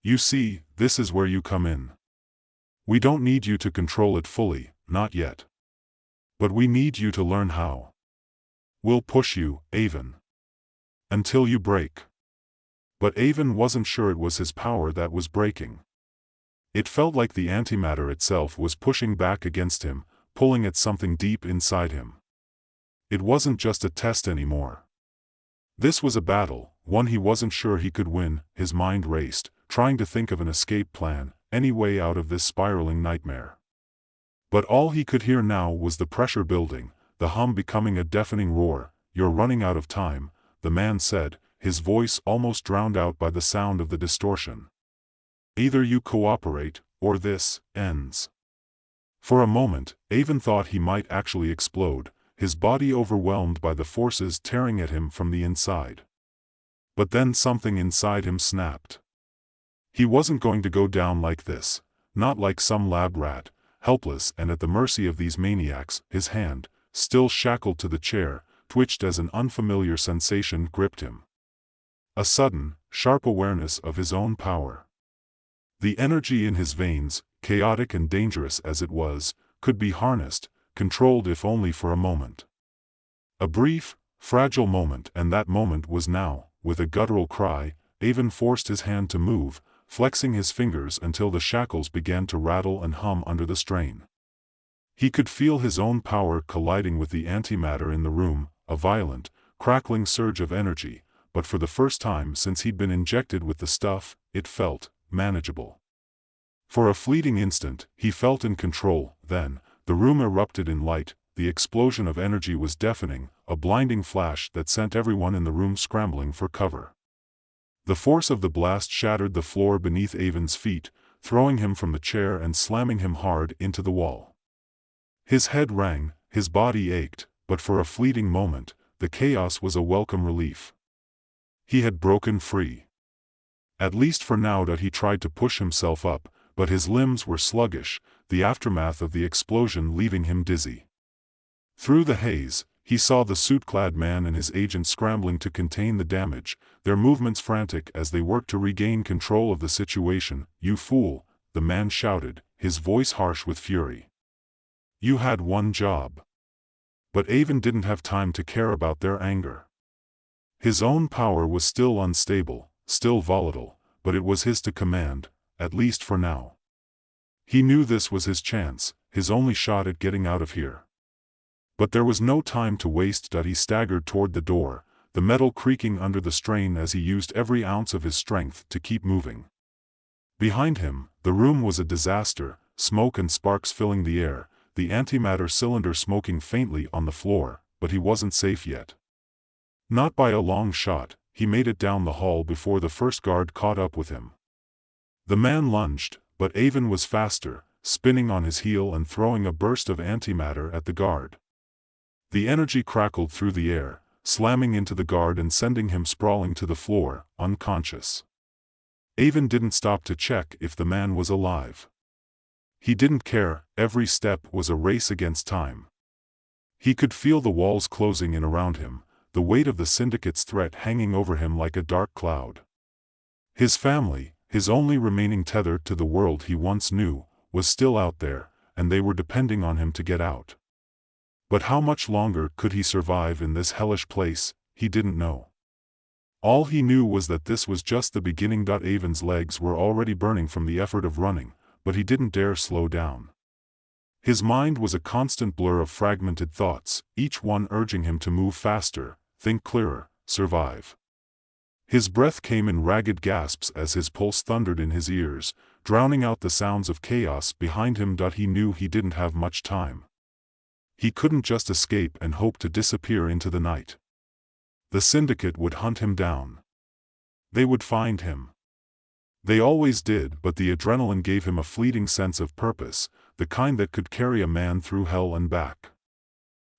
You see, this is where you come in. We don't need you to control it fully, not yet. But we need you to learn how. We'll push you, Avon. Until you break. But Avon wasn't sure it was his power that was breaking. It felt like the antimatter itself was pushing back against him, pulling at something deep inside him. It wasn't just a test anymore. This was a battle, one he wasn't sure he could win. His mind raced, trying to think of an escape plan, any way out of this spiraling nightmare. But all he could hear now was the pressure building, the hum becoming a deafening roar. You're running out of time, the man said, his voice almost drowned out by the sound of the distortion. Either you cooperate, or this ends. For a moment, Avon thought he might actually explode, his body overwhelmed by the forces tearing at him from the inside. But then something inside him snapped. He wasn't going to go down like this, not like some lab rat, helpless and at the mercy of these maniacs. His hand, still shackled to the chair, twitched as an unfamiliar sensation gripped him. A sudden, sharp awareness of his own power. The energy in his veins, chaotic and dangerous as it was, could be harnessed, controlled if only for a moment. A brief, fragile moment, and that moment was now. With a guttural cry, Avon forced his hand to move, flexing his fingers until the shackles began to rattle and hum under the strain. He could feel his own power colliding with the antimatter in the room, a violent, crackling surge of energy, but for the first time since he'd been injected with the stuff, it felt manageable. For a fleeting instant, he felt in control. Then, the room erupted in light. The explosion of energy was deafening, a blinding flash that sent everyone in the room scrambling for cover. The force of the blast shattered the floor beneath Avon's feet, throwing him from the chair and slamming him hard into the wall. His head rang, his body ached, but for a fleeting moment, the chaos was a welcome relief. He had broken free. At least for now. He tried to push himself up, but his limbs were sluggish, the aftermath of the explosion leaving him dizzy. Through the haze, he saw the suit-clad man and his agent scrambling to contain the damage, their movements frantic as they worked to regain control of the situation. You fool, the man shouted, his voice harsh with fury. You had one job. But Avon didn't have time to care about their anger. His own power was still unstable, still volatile, but it was his to command, at least for now. He knew this was his chance, his only shot at getting out of here. But there was no time to waste. He staggered toward the door, the metal creaking under the strain as he used every ounce of his strength to keep moving. Behind him, the room was a disaster, smoke and sparks filling the air, the antimatter cylinder smoking faintly on the floor, but he wasn't safe yet. Not by a long shot. He made it down the hall before the first guard caught up with him. The man lunged, but Avon was faster, spinning on his heel and throwing a burst of antimatter at the guard. The energy crackled through the air, slamming into the guard and sending him sprawling to the floor, unconscious. Avon didn't stop to check if the man was alive. He didn't care. Every step was a race against time. He could feel the walls closing in around him, the weight of the syndicate's threat hanging over him like a dark cloud. His family, his only remaining tether to the world he once knew, was still out there, and they were depending on him to get out. But how much longer could he survive in this hellish place? He didn't know. All he knew was that this was just the beginning. Avon's legs were already burning from the effort of running, but he didn't dare slow down. His mind was a constant blur of fragmented thoughts, each one urging him to move faster, think clearer, survive. His breath came in ragged gasps as his pulse thundered in his ears, drowning out the sounds of chaos behind him. He knew he didn't have much time. He couldn't just escape and hope to disappear into the night. The syndicate would hunt him down. They would find him. They always did, but the adrenaline gave him a fleeting sense of purpose, the kind that could carry a man through hell and back.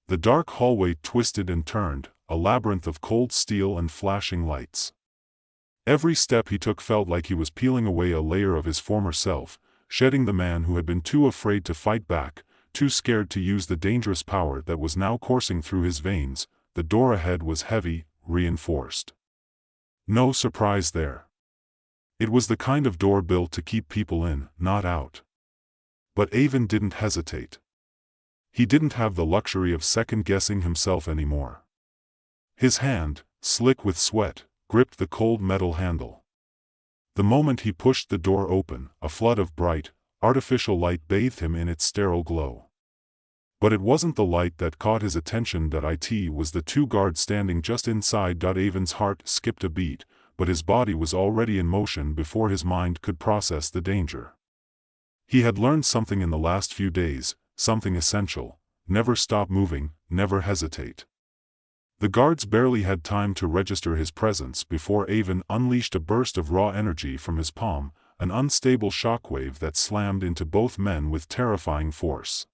The dark hallway twisted and turned, a labyrinth of cold steel and flashing lights. Every step he took felt like he was peeling away a layer of his former self, shedding the man who had been too afraid to fight back, too scared to use the dangerous power that was now coursing through his veins. The door ahead was heavy, reinforced. No surprise there. It was the kind of door built to keep people in, not out. But Avon didn't hesitate. He didn't have the luxury of second-guessing himself anymore. His hand, slick with sweat, gripped the cold metal handle. The moment he pushed the door open, a flood of bright, artificial light bathed him in its sterile glow. But it wasn't the light that caught his attention. It was the two guards standing just inside. Avon's heart skipped a beat, but his body was already in motion before his mind could process the danger. He had learned something in the last few days, something essential: never stop moving, never hesitate. The guards barely had time to register his presence before Avon unleashed a burst of raw energy from his palm, an unstable shockwave that slammed into both men with terrifying force.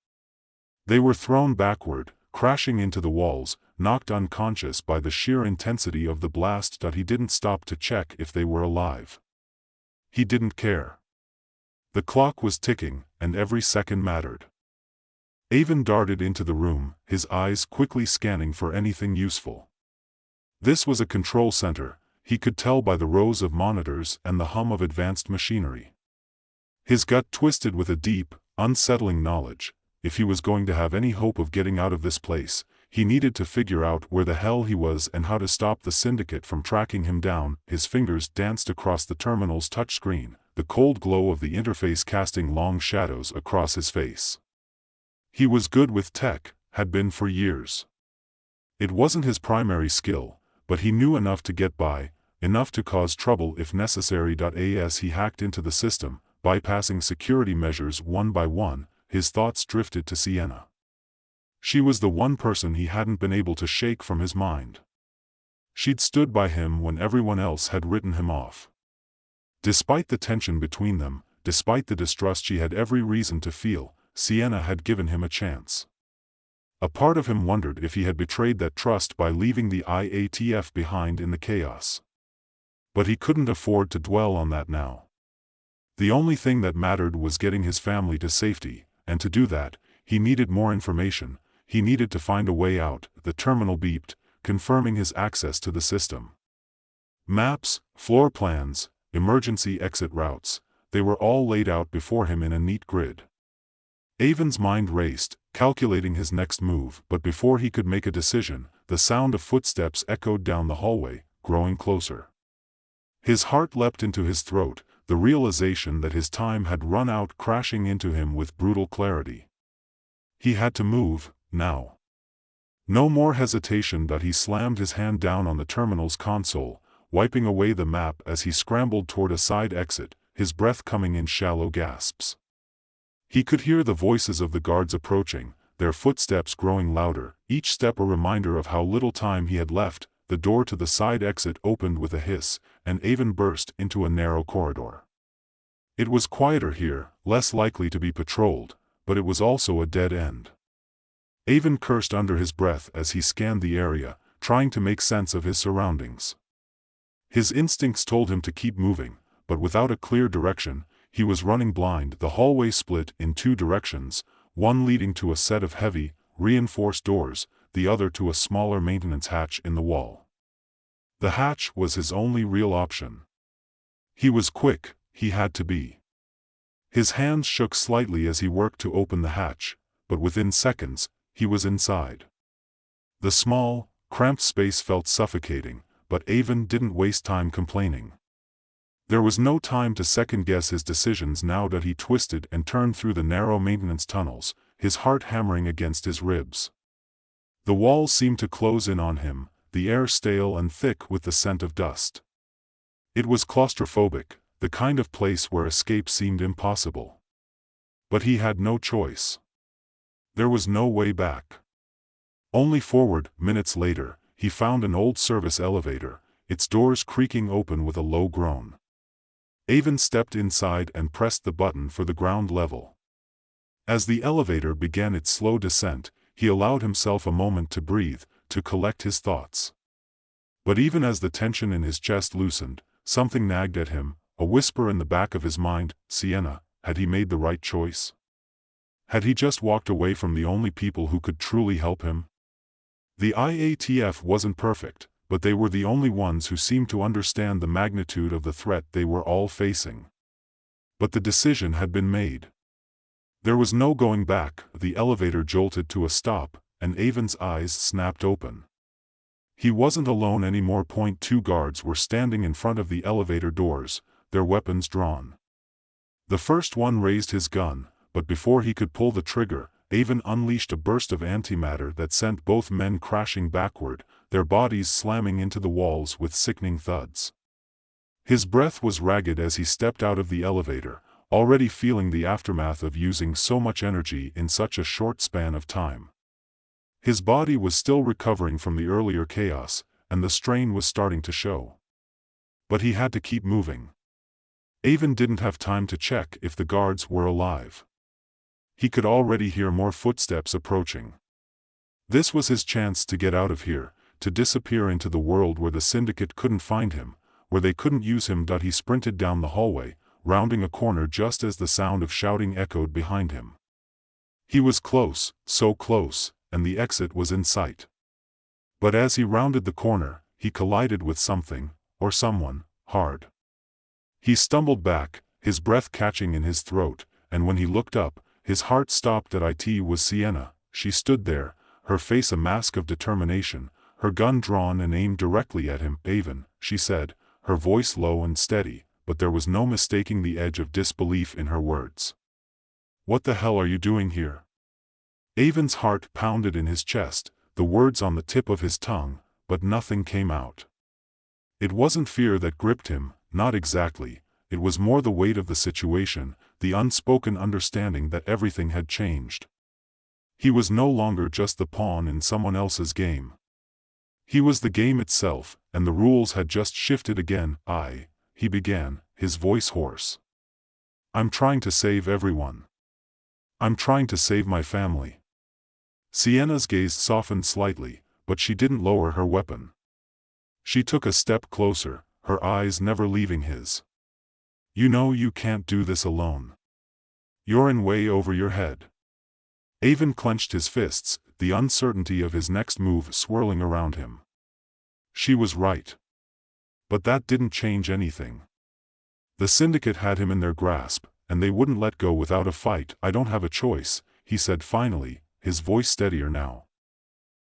They were thrown backward, crashing into the walls, knocked unconscious by the sheer intensity of the blast. He didn't stop to check if they were alive. He didn't care. The clock was ticking, and every second mattered. Avon darted into the room, his eyes quickly scanning for anything useful. This was a control center, he could tell by the rows of monitors and the hum of advanced machinery. His gut twisted with a deep, unsettling knowledge. If he was going to have any hope of getting out of this place, he needed to figure out where the hell he was and how to stop the syndicate from tracking him down. His fingers danced across the terminal's touchscreen, the cold glow of the interface casting long shadows across his face. He was good with tech, had been for years. It wasn't his primary skill, but he knew enough to get by, enough to cause trouble if necessary. As he hacked into the system, bypassing security measures one by one, his thoughts drifted to Sienna. She was the one person he hadn't been able to shake from his mind. She'd stood by him when everyone else had written him off. Despite the tension between them, despite the distrust she had every reason to feel, Sienna had given him a chance. A part of him wondered if he had betrayed that trust by leaving the IATF behind in the chaos. But he couldn't afford to dwell on that now. The only thing that mattered was getting his family to safety, and to do that, he needed more information. He needed to find a way out. The terminal beeped, confirming his access to the system. Maps, floor plans, emergency exit routes, they were all laid out before him in a neat grid. Avon's mind raced, calculating his next move, but before he could make a decision, the sound of footsteps echoed down the hallway, growing closer. His heart leapt into his throat, the realization that his time had run out crashing into him with brutal clarity. He had to move, now. No more hesitation. He slammed his hand down on the terminal's console, wiping away the map as he scrambled toward a side exit, his breath coming in shallow gasps. He could hear the voices of the guards approaching, their footsteps growing louder, each step a reminder of how little time he had left. The door to the side exit opened with a hiss, and Avon burst into a narrow corridor. It was quieter here, less likely to be patrolled, but it was also a dead end. Avon cursed under his breath as he scanned the area, trying to make sense of his surroundings. His instincts told him to keep moving, but without a clear direction, he was running blind. The hallway split in two directions, one leading to a set of heavy, reinforced doors, the other to a smaller maintenance hatch in the wall. The hatch was his only real option. He was quick, he had to be. His hands shook slightly as he worked to open the hatch, but within seconds, he was inside. The small, cramped space felt suffocating, but Avon didn't waste time complaining. There was no time to second-guess his decisions now. He twisted and turned through the narrow maintenance tunnels, his heart hammering against his ribs. The walls seemed to close in on him, the air stale and thick with the scent of dust. It was claustrophobic, the kind of place where escape seemed impossible. But he had no choice. There was no way back. Only forward. Minutes later, he found an old service elevator, its doors creaking open with a low groan. Avon stepped inside and pressed the button for the ground level. As the elevator began its slow descent, he allowed himself a moment to breathe, to collect his thoughts. But even as the tension in his chest loosened, something nagged at him, a whisper in the back of his mind. Sienna, had he made the right choice? Had he just walked away from the only people who could truly help him? The IATF wasn't perfect, but they were the only ones who seemed to understand the magnitude of the threat they were all facing. But the decision had been made. There was no going back. The elevator jolted to a stop, and Avon's eyes snapped open. He wasn't alone anymore. 2 guards were standing in front of the elevator doors, their weapons drawn. The first one raised his gun, but before he could pull the trigger, Avon unleashed a burst of antimatter that sent both men crashing backward, their bodies slamming into the walls with sickening thuds. His breath was ragged as he stepped out of the elevator, already feeling the aftermath of using so much energy in such a short span of time. His body was still recovering from the earlier chaos, and the strain was starting to show. But he had to keep moving. Avon didn't have time to check if the guards were alive. He could already hear more footsteps approaching. This was his chance to get out of here, to disappear into the world where the syndicate couldn't find him, where they couldn't use him. He sprinted down the hallway, rounding a corner just as the sound of shouting echoed behind him. He was close, so close, and the exit was in sight. But as he rounded the corner, he collided with something, or someone, hard. He stumbled back, his breath catching in his throat, and when he looked up, his heart stopped. It was Sienna. She stood there, her face a mask of determination, her gun drawn and aimed directly at him. Avon, she said, her voice low and steady, but there was no mistaking the edge of disbelief in her words. What the hell are you doing here? Avon's heart pounded in his chest, the words on the tip of his tongue, but nothing came out. It wasn't fear that gripped him, not exactly, it was more the weight of the situation, the unspoken understanding that everything had changed. He was no longer just the pawn in someone else's game. He was the game itself, and the rules had just shifted again. He began, his voice hoarse. I'm trying to save everyone. I'm trying to save my family. Sienna's gaze softened slightly, but she didn't lower her weapon. She took a step closer, her eyes never leaving his. You know you can't do this alone. You're in way over your head. Avon clenched his fists, the uncertainty of his next move swirling around him. She was right. But that didn't change anything. The syndicate had him in their grasp, and they wouldn't let go without a fight. I don't have a choice, he said finally, his voice steadier now.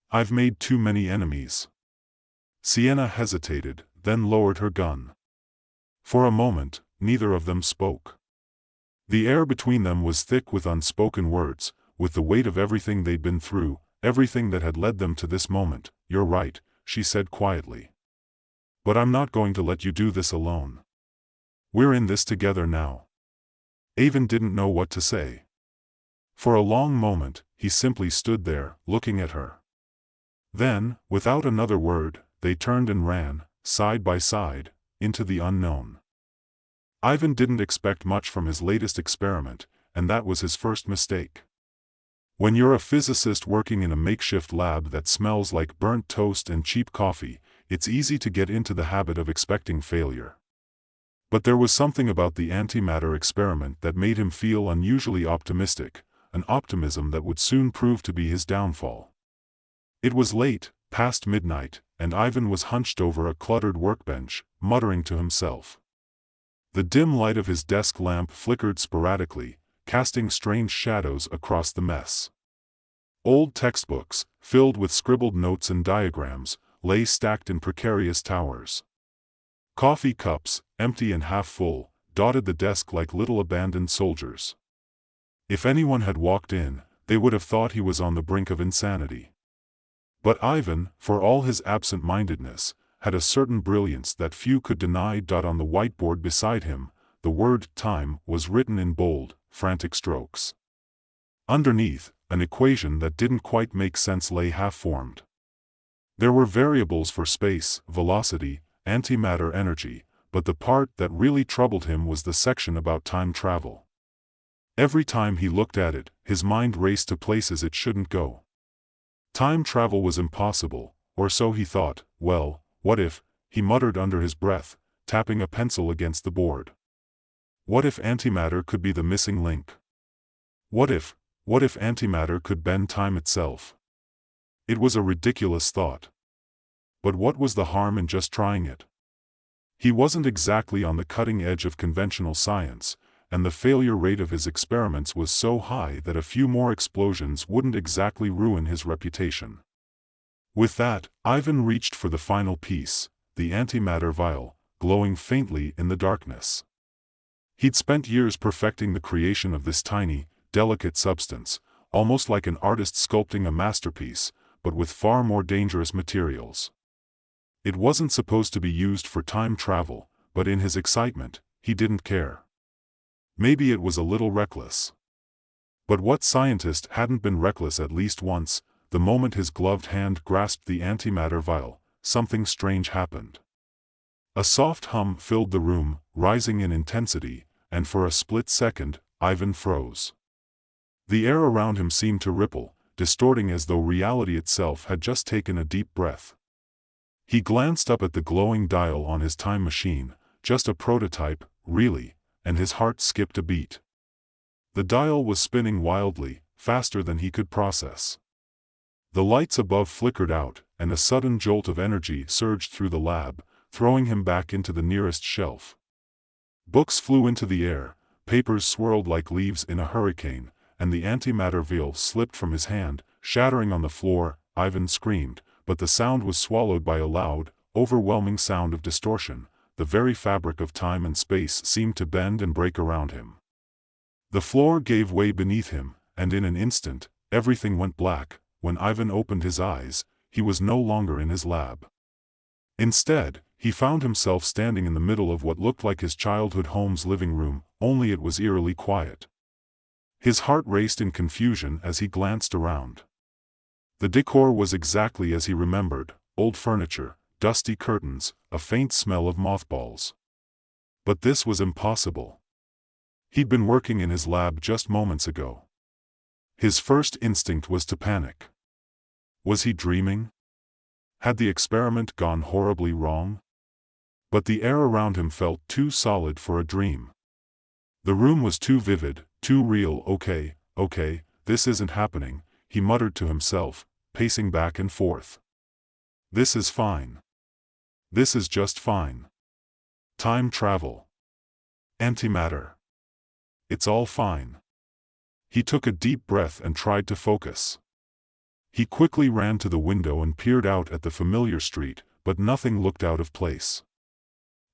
I've made too many enemies. Sienna hesitated, then lowered her gun. For a moment, neither of them spoke. The air between them was thick with unspoken words, with the weight of everything they'd been through, everything that had led them to this moment. You're right, she said quietly. But I'm not going to let you do this alone. We're in this together now. Avon didn't know what to say. For a long moment, he simply stood there, looking at her. Then, without another word, they turned and ran, side by side, into the unknown. Ivan didn't expect much from his latest experiment, and that was his first mistake. When you're a physicist working in a makeshift lab that smells like burnt toast and cheap coffee, it's easy to get into the habit of expecting failure. But there was something about the antimatter experiment that made him feel unusually optimistic, an optimism that would soon prove to be his downfall. It was late, past midnight, and Ivan was hunched over a cluttered workbench, muttering to himself. The dim light of his desk lamp flickered sporadically, casting strange shadows across the mess. Old textbooks, filled with scribbled notes and diagrams, lay stacked in precarious towers. Coffee cups, empty and half full, dotted the desk like little abandoned soldiers. If anyone had walked in, they would have thought he was on the brink of insanity. But Ivan, for all his absent-mindedness, had a certain brilliance that few could deny. On the whiteboard beside him, the word time was written in bold, frantic strokes. Underneath, an equation that didn't quite make sense lay half-formed. There were variables for space, velocity, antimatter energy, but the part that really troubled him was the section about time travel. Every time he looked at it, his mind raced to places it shouldn't go. Time travel was impossible, or so he thought. Well, what if, he muttered under his breath, tapping a pencil against the board. What if antimatter could be the missing link? What if antimatter could bend time itself? It was a ridiculous thought. But what was the harm in just trying it? He wasn't exactly on the cutting edge of conventional science, and the failure rate of his experiments was so high that a few more explosions wouldn't exactly ruin his reputation. With that, Ivan reached for the final piece, the antimatter vial, glowing faintly in the darkness. He'd spent years perfecting the creation of this tiny, delicate substance, almost like an artist sculpting a masterpiece, but with far more dangerous materials. It wasn't supposed to be used for time travel, but in his excitement, he didn't care. Maybe it was a little reckless. But what scientist hadn't been reckless at least once? The moment his gloved hand grasped the antimatter vial, something strange happened. A soft hum filled the room, rising in intensity, and for a split second, Ivan froze. The air around him seemed to ripple, distorting as though reality itself had just taken a deep breath. He glanced up at the glowing dial on his time machine, just a prototype, really, and his heart skipped a beat. The dial was spinning wildly, faster than he could process. The lights above flickered out, and a sudden jolt of energy surged through the lab, throwing him back into the nearest shelf. Books flew into the air, papers swirled like leaves in a hurricane, and the antimatter vial slipped from his hand, shattering on the floor. Ivan screamed, but the sound was swallowed by a loud, overwhelming sound of distortion. The very fabric of time and space seemed to bend and break around him. The floor gave way beneath him, and in an instant, everything went black. When Ivan opened his eyes, he was no longer in his lab. Instead, he found himself standing in the middle of what looked like his childhood home's living room, only it was eerily quiet. His heart raced in confusion as he glanced around. The decor was exactly as he remembered: old furniture, dusty curtains, a faint smell of mothballs. But this was impossible. He'd been working in his lab just moments ago. His first instinct was to panic. Was he dreaming? Had the experiment gone horribly wrong? But the air around him felt too solid for a dream. The room was too vivid, too real. Okay, this isn't happening, he muttered to himself, pacing back and forth. This is fine. This is just fine. Time travel. Antimatter. It's all fine. He took a deep breath and tried to focus. He quickly ran to the window and peered out at the familiar street, but nothing looked out of place.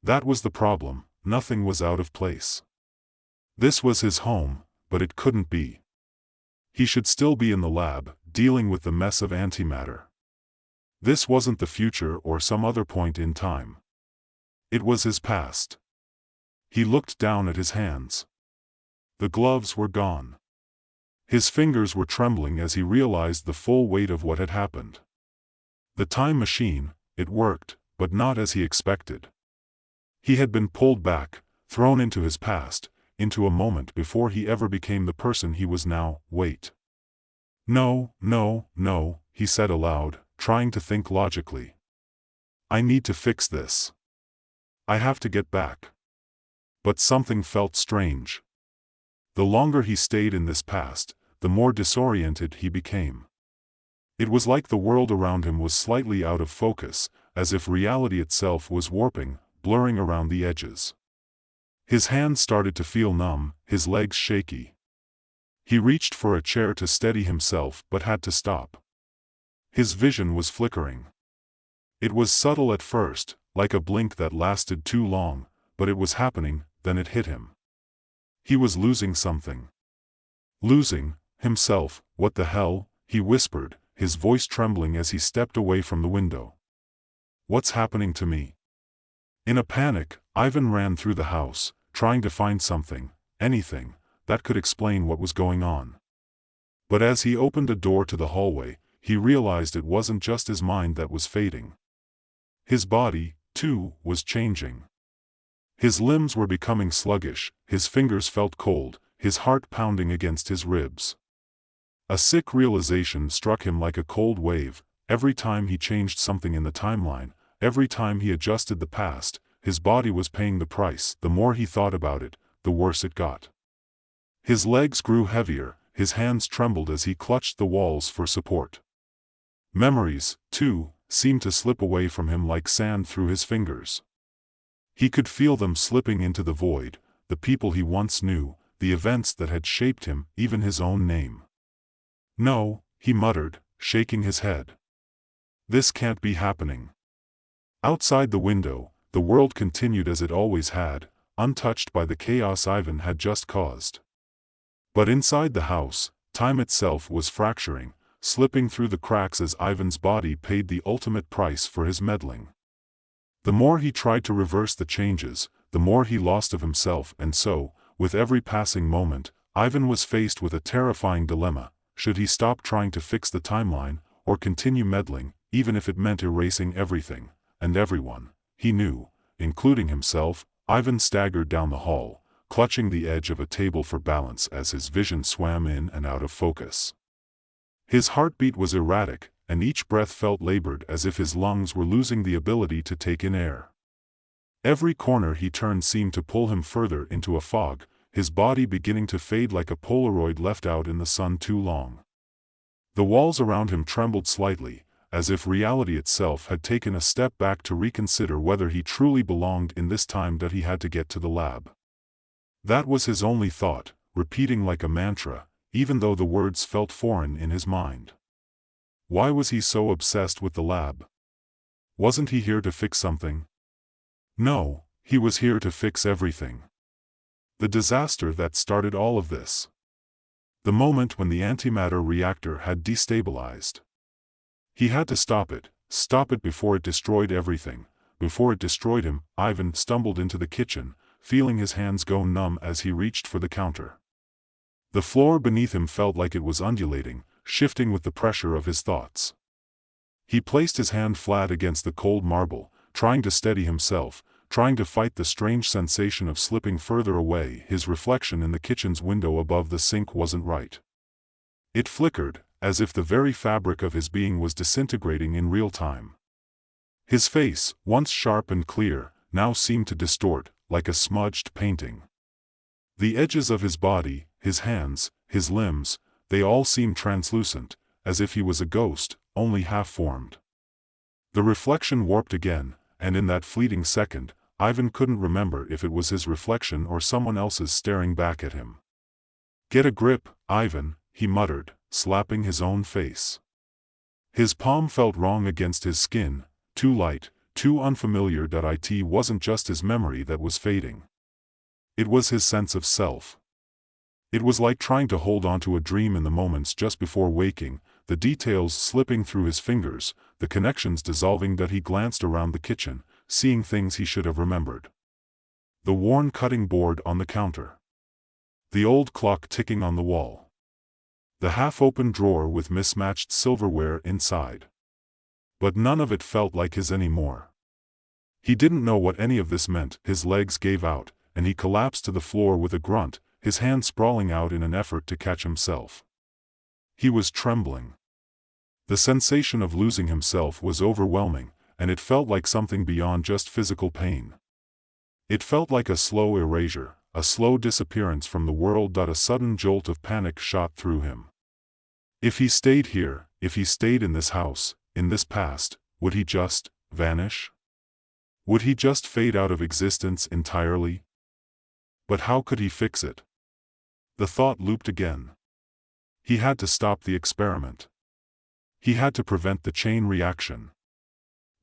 That was the problem, nothing was out of place. This was his home, but it couldn't be. He should still be in the lab, dealing with the mess of antimatter. This wasn't the future or some other point in time. It was his past. He looked down at his hands. The gloves were gone. His fingers were trembling as he realized the full weight of what had happened. The time machine, it worked, but not as he expected. He had been pulled back, thrown into his past, into a moment before he ever became the person he was now. Wait. No, he said aloud, trying to think logically. I need to fix this. I have to get back. But something felt strange. The longer he stayed in this past, the more disoriented he became. It was like the world around him was slightly out of focus, as if reality itself was warping, blurring around the edges. His hands started to feel numb, his legs shaky. He reached for a chair to steady himself but had to stop. His vision was flickering. It was subtle at first, like a blink that lasted too long, but it was happening. Then it hit him. He was losing something. Losing himself. What the hell? He whispered, his voice trembling as he stepped away from the window. What's happening to me? In a panic, Ivan ran through the house, trying to find something, anything, that could explain what was going on. But as he opened a door to the hallway, he realized it wasn't just his mind that was fading. His body, too, was changing. His limbs were becoming sluggish, his fingers felt cold, his heart pounding against his ribs. A sick realization struck him like a cold wave. Every time he changed something in the timeline, every time he adjusted the past, his body was paying the price. The more he thought about it, the worse it got. His legs grew heavier, his hands trembled as he clutched the walls for support. Memories, too, seemed to slip away from him like sand through his fingers. He could feel them slipping into the void, the people he once knew, the events that had shaped him, even his own name. "No," he muttered, shaking his head. "This can't be happening." Outside the window, the world continued as it always had, untouched by the chaos Ivan had just caused. But inside the house, time itself was fracturing, slipping through the cracks as Ivan's body paid the ultimate price for his meddling. The more he tried to reverse the changes, the more he lost of himself, and so, with every passing moment, Ivan was faced with a terrifying dilemma. Should he stop trying to fix the timeline, or continue meddling, even if it meant erasing everything, and everyone he knew, including himself? Ivan staggered down the hall, clutching the edge of a table for balance as his vision swam in and out of focus. His heartbeat was erratic, and each breath felt labored as if his lungs were losing the ability to take in air. Every corner he turned seemed to pull him further into a fog, his body beginning to fade like a Polaroid left out in the sun too long. The walls around him trembled slightly, as if reality itself had taken a step back to reconsider whether he truly belonged in this time that he had to get to the lab. That was his only thought, repeating like a mantra, even though the words felt foreign in his mind. Why was he so obsessed with the lab? Wasn't he here to fix something? No, he was here to fix everything. The disaster that started all of this. The moment when the antimatter reactor had destabilized. He had to stop it before it destroyed everything, before it destroyed him. Ivan stumbled into the kitchen, feeling his hands go numb as he reached for the counter. The floor beneath him felt like it was undulating, shifting with the pressure of his thoughts. He placed his hand flat against the cold marble, trying to steady himself, trying to fight the strange sensation of slipping further away. His reflection in the kitchen's window above the sink wasn't right. It flickered, as if the very fabric of his being was disintegrating in real time. His face, once sharp and clear, now seemed to distort, like a smudged painting. The edges of his body, his hands, his limbs, they all seemed translucent, as if he was a ghost, only half-formed. The reflection warped again, and in that fleeting second, Ivan couldn't remember if it was his reflection or someone else's staring back at him. "Get a grip, Ivan," he muttered, slapping his own face. His palm felt wrong against his skin, too light, too unfamiliar. It wasn't just his memory that was fading. It was his sense of self. It was like trying to hold onto a dream in the moments just before waking, the details slipping through his fingers, the connections dissolving. He glanced around the kitchen, seeing things he should have remembered. The worn cutting board on the counter. The old clock ticking on the wall. The half-open drawer with mismatched silverware inside. But none of it felt like his anymore. He didn't know what any of this meant. His legs gave out, and he collapsed to the floor with a grunt, his hand sprawling out in an effort to catch himself. He was trembling. The sensation of losing himself was overwhelming, and it felt like something beyond just physical pain. It felt like a slow erasure, a slow disappearance from the world. A sudden jolt of panic shot through him. If he stayed here, if he stayed in this house, in this past, would he just vanish? Would he just fade out of existence entirely? But how could he fix it? The thought looped again. He had to stop the experiment. He had to prevent the chain reaction.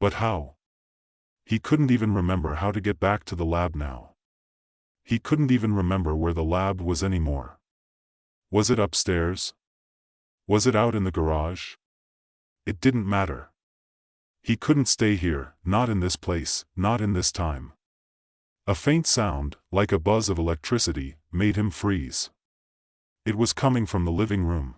But how? He couldn't even remember how to get back to the lab now. He couldn't even remember where the lab was anymore. Was it upstairs? Was it out in the garage? It didn't matter. He couldn't stay here, not in this place, not in this time. A faint sound, like a buzz of electricity, made him freeze. It was coming from the living room.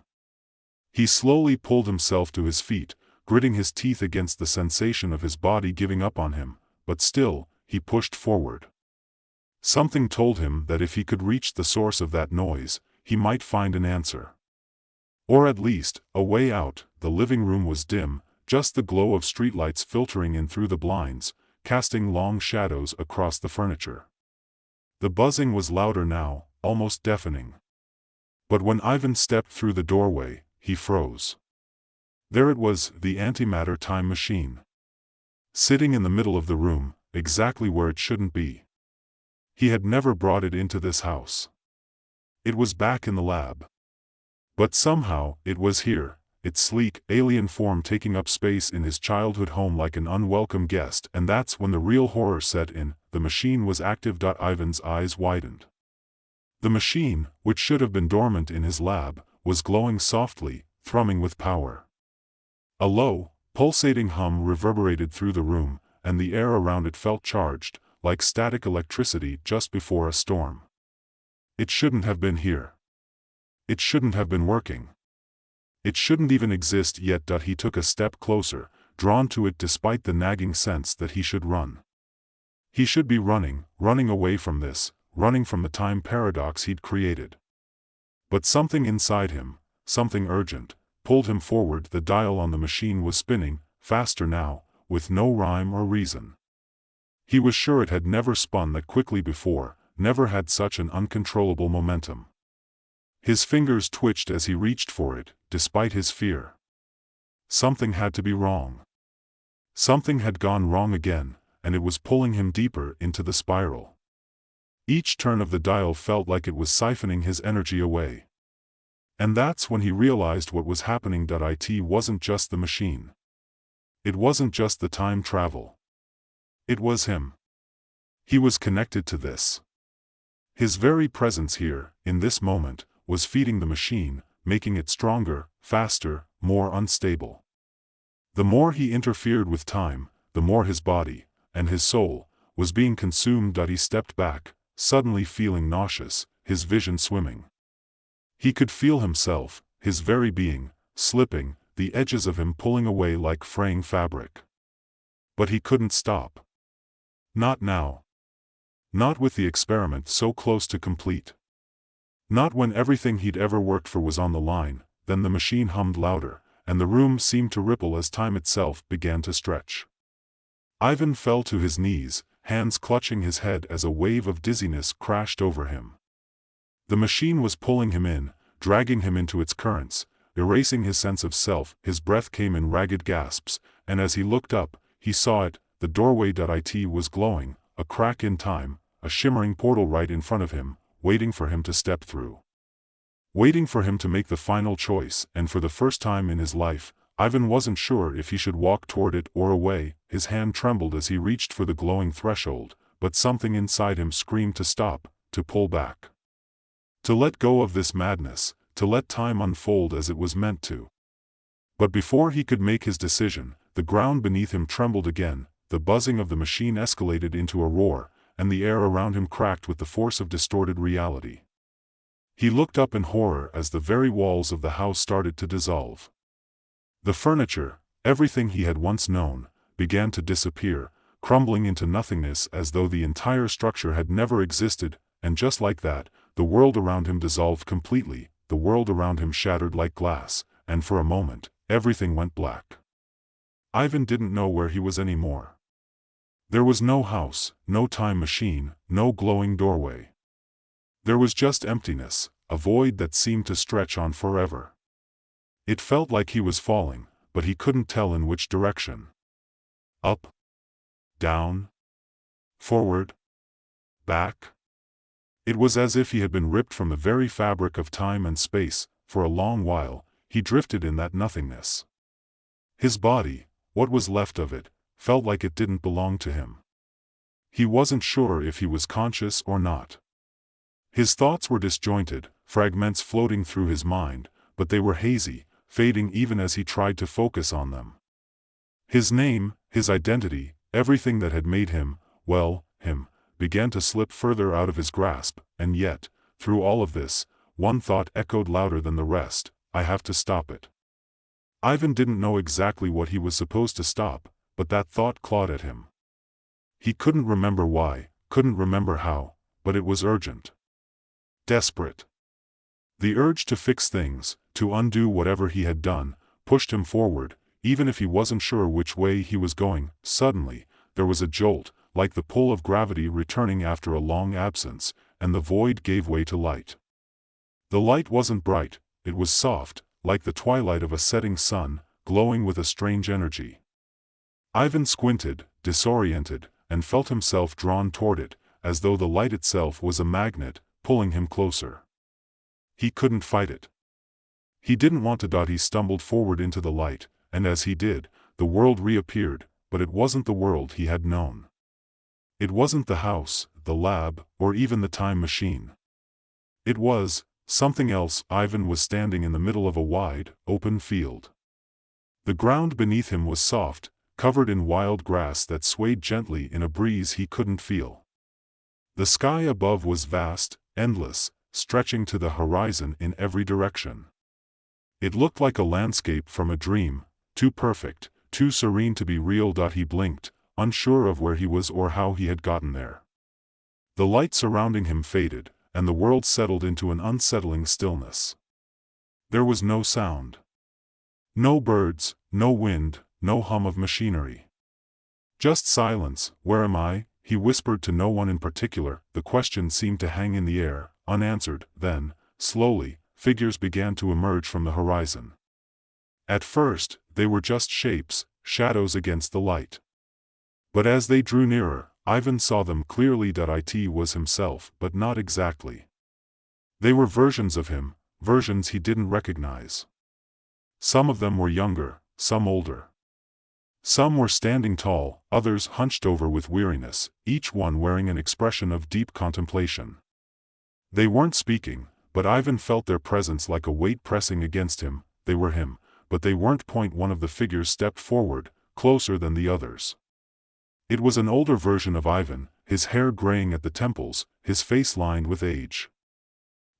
He slowly pulled himself to his feet, gritting his teeth against the sensation of his body giving up on him, but still, he pushed forward. Something told him that if he could reach the source of that noise, he might find an answer. Or at least, a way out. The living room was dim, just the glow of streetlights filtering in through the blinds, casting long shadows across the furniture. The buzzing was louder now, almost deafening. But when Ivan stepped through the doorway, he froze. There it was, the antimatter time machine. Sitting in the middle of the room, exactly where it shouldn't be. He had never brought it into this house. It was back in the lab. But somehow, it was here, its sleek, alien form taking up space in his childhood home like an unwelcome guest, and that's when the real horror set in. The machine was active. Ivan's eyes widened. The machine, which should have been dormant in his lab, was glowing softly, thrumming with power. A low, pulsating hum reverberated through the room, and the air around it felt charged, like static electricity just before a storm. It shouldn't have been here. It shouldn't have been working. It shouldn't even exist yet. He took a step closer, drawn to it despite the nagging sense that he should run. He should be running away from this, running from the time paradox he'd created. But something inside him, something urgent, pulled him forward. The dial on the machine was spinning, faster now, with no rhyme or reason. He was sure it had never spun that quickly before, never had such an uncontrollable momentum. His fingers twitched as he reached for it, despite his fear. Something had to be wrong. Something had gone wrong again, and it was pulling him deeper into the spiral. Each turn of the dial felt like it was siphoning his energy away. And that's when he realized what was happening. It wasn't just the machine. It wasn't just the time travel. It was him. He was connected to this. His very presence here, in this moment, was feeding the machine, making it stronger, faster, more unstable. The more he interfered with time, the more his body, and his soul, was being consumed. He stepped back, suddenly feeling nauseous, his vision swimming. He could feel himself, his very being, slipping, the edges of him pulling away like fraying fabric. But he couldn't stop. Not now. Not with the experiment so close to complete. Not when everything he'd ever worked for was on the line. Then the machine hummed louder, and the room seemed to ripple as time itself began to stretch. Ivan fell to his knees, hands clutching his head as a wave of dizziness crashed over him. The machine was pulling him in, dragging him into its currents, erasing his sense of self. His breath came in ragged gasps, and as he looked up, he saw it, the doorway. It was glowing, a crack in time, a shimmering portal right in front of him, waiting for him to step through. Waiting for him to make the final choice, and for the first time in his life, Ivan wasn't sure if he should walk toward it or away. His hand trembled as he reached for the glowing threshold, but something inside him screamed to stop, to pull back. To let go of this madness, to let time unfold as it was meant to. But before he could make his decision, the ground beneath him trembled again, the buzzing of the machine escalated into a roar, and the air around him cracked with the force of distorted reality. He looked up in horror as the very walls of the house started to dissolve. The furniture, everything he had once known, began to disappear, crumbling into nothingness as though the entire structure had never existed, and just like that, the world around him dissolved completely, the world around him shattered like glass, and for a moment, everything went black. Ivan didn't know where he was anymore. There was no house, no time machine, no glowing doorway. There was just emptiness, a void that seemed to stretch on forever. It felt like he was falling, but he couldn't tell in which direction. Up? Down? Forward? Back? It was as if he had been ripped from the very fabric of time and space. For a long while, he drifted in that nothingness. His body, what was left of it, felt like it didn't belong to him. He wasn't sure if he was conscious or not. His thoughts were disjointed, fragments floating through his mind, but they were hazy, fading even as he tried to focus on them. His name, his identity, everything that had made him, well, him, began to slip further out of his grasp, and yet, through all of this, one thought echoed louder than the rest: I have to stop it. Ivan didn't know exactly what he was supposed to stop, but that thought clawed at him. He couldn't remember why, couldn't remember how, but it was urgent. Desperate. The urge to fix things, to undo whatever he had done, pushed him forward, even if he wasn't sure which way he was going. Suddenly, there was a jolt, like the pull of gravity returning after a long absence, and the void gave way to light. The light wasn't bright, it was soft, like the twilight of a setting sun, glowing with a strange energy. Ivan squinted, disoriented, and felt himself drawn toward it, as though the light itself was a magnet, pulling him closer. He couldn't fight it. He didn't want to. He stumbled forward into the light, and as he did, the world reappeared, but it wasn't the world he had known. It wasn't the house, the lab, or even the time machine. It was something else. Ivan was standing in the middle of a wide, open field. The ground beneath him was soft, covered in wild grass that swayed gently in a breeze he couldn't feel. The sky above was vast, endless, stretching to the horizon in every direction. It looked like a landscape from a dream, too perfect, too serene to be real. He blinked, unsure of where he was or how he had gotten there. The light surrounding him faded, and the world settled into an unsettling stillness. There was no sound. No birds, no wind, no hum of machinery. Just silence. Where am I? He whispered to no one in particular. The question seemed to hang in the air, unanswered. Then, slowly, figures began to emerge from the horizon. At first, they were just shapes, shadows against the light. But as they drew nearer, Ivan saw them clearly. It was himself, but not exactly. They were versions of him, versions he didn't recognize. Some of them were younger, some older. Some were standing tall, others hunched over with weariness, each one wearing an expression of deep contemplation. They weren't speaking, but Ivan felt their presence like a weight pressing against him. They were him, but they weren't. One of the figures stepped forward, closer than the others. It was an older version of Ivan, his hair graying at the temples, his face lined with age.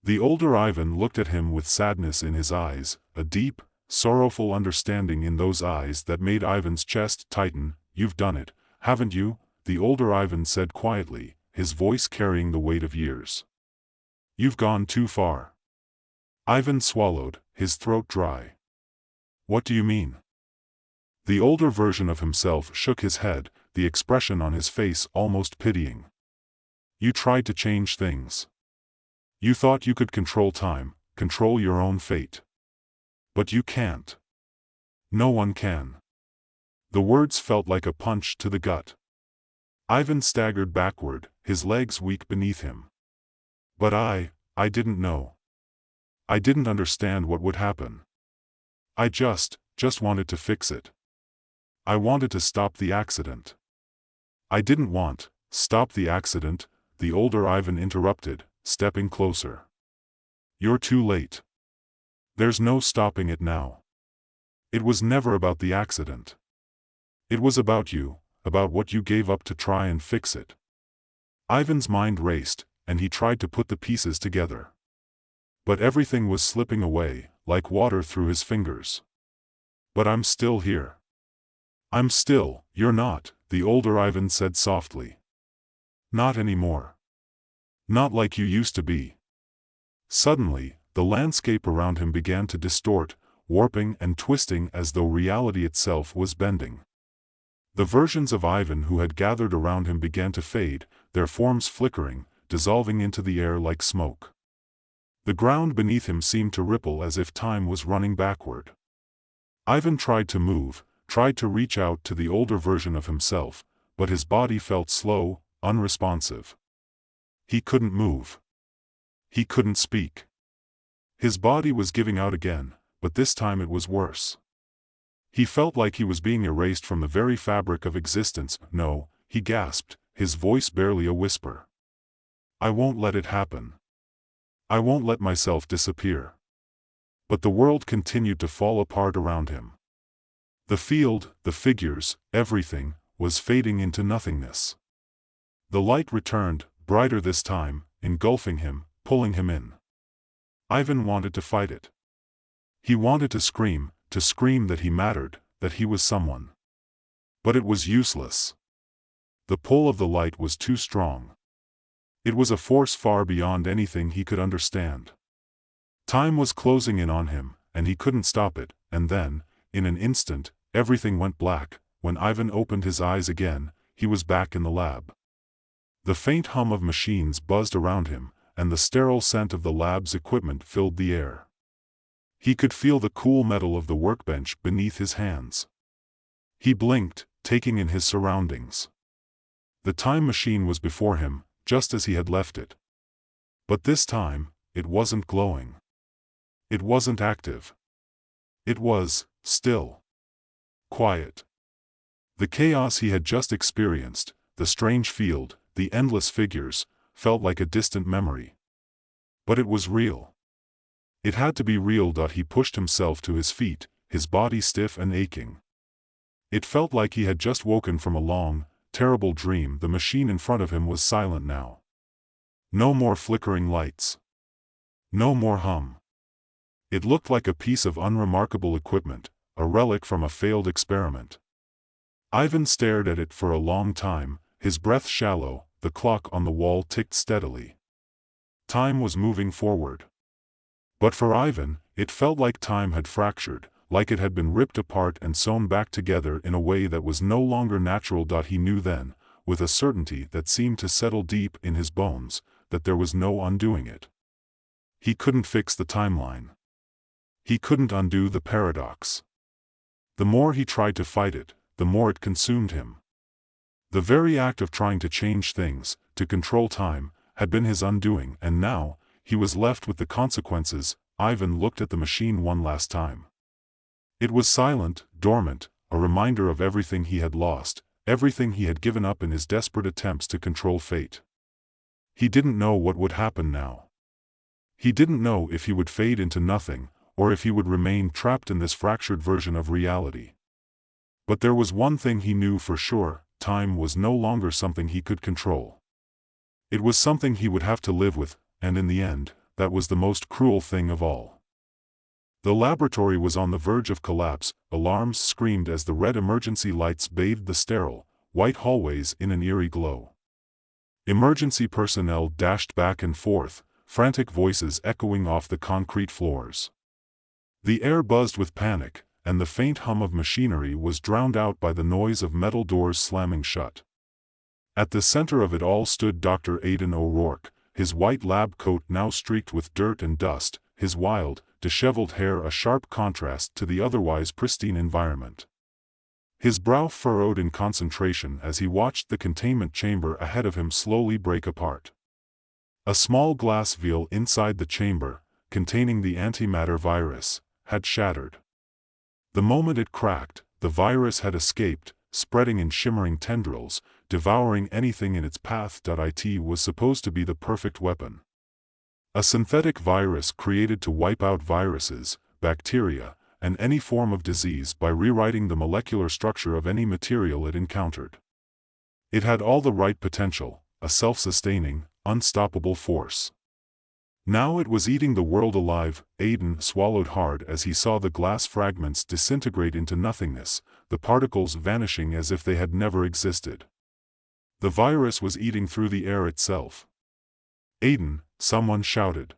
The older Ivan looked at him with sadness in his eyes, a deep, sorrowful understanding in those eyes that made Ivan's chest tighten. You've done it, haven't you? The older Ivan said quietly, his voice carrying the weight of years. You've gone too far. Ivan swallowed, his throat dry. What do you mean? The older version of himself shook his head, the expression on his face almost pitying. You tried to change things. You thought you could control time, control your own fate. But you can't. No one can. The words felt like a punch to the gut. Ivan staggered backward, his legs weak beneath him. But I didn't know. I didn't understand what would happen. I just wanted to fix it. I wanted to stop the accident. I didn't stop the accident, the older Ivan interrupted, stepping closer. You're too late. There's no stopping it now. It was never about the accident. It was about you, about what you gave up to try and fix it. Ivan's mind raced, and he tried to put the pieces together. But everything was slipping away, like water through his fingers. But I'm still here. I'm still. You're not, the older Ivan said softly. Not anymore. Not like you used to be. Suddenly, the landscape around him began to distort, warping and twisting as though reality itself was bending. The versions of Ivan who had gathered around him began to fade, their forms flickering, dissolving into the air like smoke. The ground beneath him seemed to ripple as if time was running backward. Ivan tried to move, tried to reach out to the older version of himself, but his body felt slow, unresponsive. He couldn't move. He couldn't speak. His body was giving out again, but this time it was worse. He felt like he was being erased from the very fabric of existence. No, he gasped, his voice barely a whisper. I won't let it happen. I won't let myself disappear. But the world continued to fall apart around him. The field, the figures, everything, was fading into nothingness. The light returned, brighter this time, engulfing him, pulling him in. Ivan wanted to fight it. He wanted to scream that he mattered, that he was someone. But it was useless. The pull of the light was too strong. It was a force far beyond anything he could understand. Time was closing in on him, and he couldn't stop it, and then, in an instant, everything went black. When Ivan opened his eyes again, he was back in the lab. The faint hum of machines buzzed around him, and the sterile scent of the lab's equipment filled the air. He could feel the cool metal of the workbench beneath his hands. He blinked, taking in his surroundings. The time machine was before him, just as he had left it. But this time, it wasn't glowing. It wasn't active. It was still. Quiet. The chaos he had just experienced, the strange field, the endless figures, felt like a distant memory. But it was real. It had to be real. He pushed himself to his feet, his body stiff and aching. It felt like he had just woken from a long, terrible dream. The machine in front of him was silent now. No more flickering lights. No more hum. It looked like a piece of unremarkable equipment, a relic from a failed experiment. Ivan stared at it for a long time, his breath shallow. The clock on the wall ticked steadily. Time was moving forward. But for Ivan, it felt like time had fractured, like it had been ripped apart and sewn back together in a way that was no longer natural. He knew then, with a certainty that seemed to settle deep in his bones, that there was no undoing it. He couldn't fix the timeline. He couldn't undo the paradox. The more he tried to fight it, the more it consumed him. The very act of trying to change things, to control time, had been his undoing, and now, he was left with the consequences. Ivan looked at the machine one last time. It was silent, dormant, a reminder of everything he had lost, everything he had given up in his desperate attempts to control fate. He didn't know what would happen now. He didn't know if he would fade into nothing, or if he would remain trapped in this fractured version of reality. But there was one thing he knew for sure: time was no longer something he could control. It was something he would have to live with, and in the end, that was the most cruel thing of all. The laboratory was on the verge of collapse. Alarms screamed as the red emergency lights bathed the sterile, white hallways in an eerie glow. Emergency personnel dashed back and forth, frantic voices echoing off the concrete floors. The air buzzed with panic, and the faint hum of machinery was drowned out by the noise of metal doors slamming shut. At the center of it all stood Dr. Aidan O'Rourke, his white lab coat now streaked with dirt and dust, his wild, disheveled hair a sharp contrast to the otherwise pristine environment. His brow furrowed in concentration as he watched the containment chamber ahead of him slowly break apart. A small glass vial inside the chamber, containing the antimatter virus, had shattered. The moment it cracked, the virus had escaped, spreading in shimmering tendrils, devouring anything in its path. It was supposed to be the perfect weapon. A synthetic virus created to wipe out viruses, bacteria, and any form of disease by rewriting the molecular structure of any material it encountered. It had all the right potential, a self-sustaining, unstoppable force. Now it was eating the world alive. Aidan swallowed hard as he saw the glass fragments disintegrate into nothingness, the particles vanishing as if they had never existed. The virus was eating through the air itself. "Aidan," someone shouted.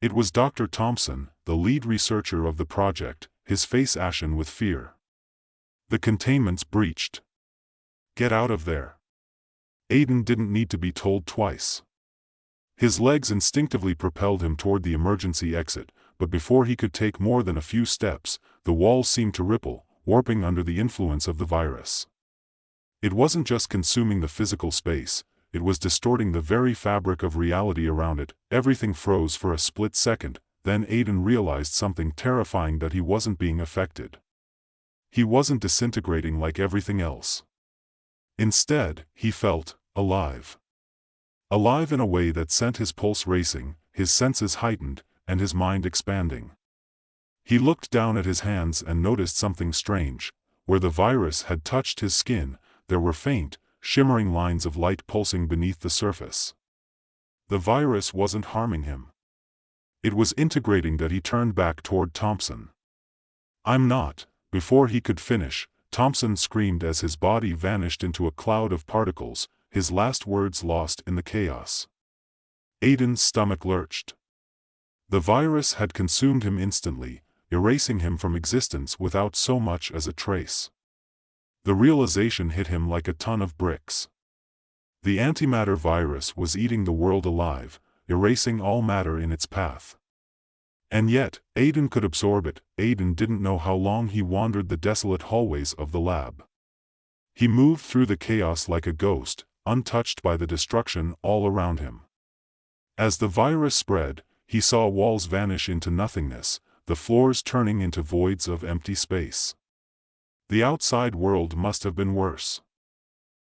It was Dr. Thompson, the lead researcher of the project, his face ashen with fear. "The containment's breached. Get out of there." Aidan didn't need to be told twice. His legs instinctively propelled him toward the emergency exit, but before he could take more than a few steps, the walls seemed to ripple, warping under the influence of the virus. It wasn't just consuming the physical space, it was distorting the very fabric of reality around it. Everything froze for a split second, then Aidan realized something terrifying: that he wasn't being affected. He wasn't disintegrating like everything else. Instead, he felt alive. Alive in a way that sent his pulse racing, his senses heightened, and his mind expanding. He looked down at his hands and noticed something strange. Where the virus had touched his skin, there were faint, shimmering lines of light pulsing beneath the surface. The virus wasn't harming him. It was integrating that. He turned back toward Thompson. "I'm not." Before he could finish, Thompson screamed as his body vanished into a cloud of particles, his last words lost in the chaos. Aiden's stomach lurched. The virus had consumed him instantly, erasing him from existence without so much as a trace. The realization hit him like a ton of bricks. The antimatter virus was eating the world alive, erasing all matter in its path. And yet, Aiden could absorb it. Aiden didn't know how long he wandered the desolate hallways of the lab. He moved through the chaos like a ghost, untouched by the destruction all around him. As the virus spread, he saw walls vanish into nothingness, the floors turning into voids of empty space. The outside world must have been worse.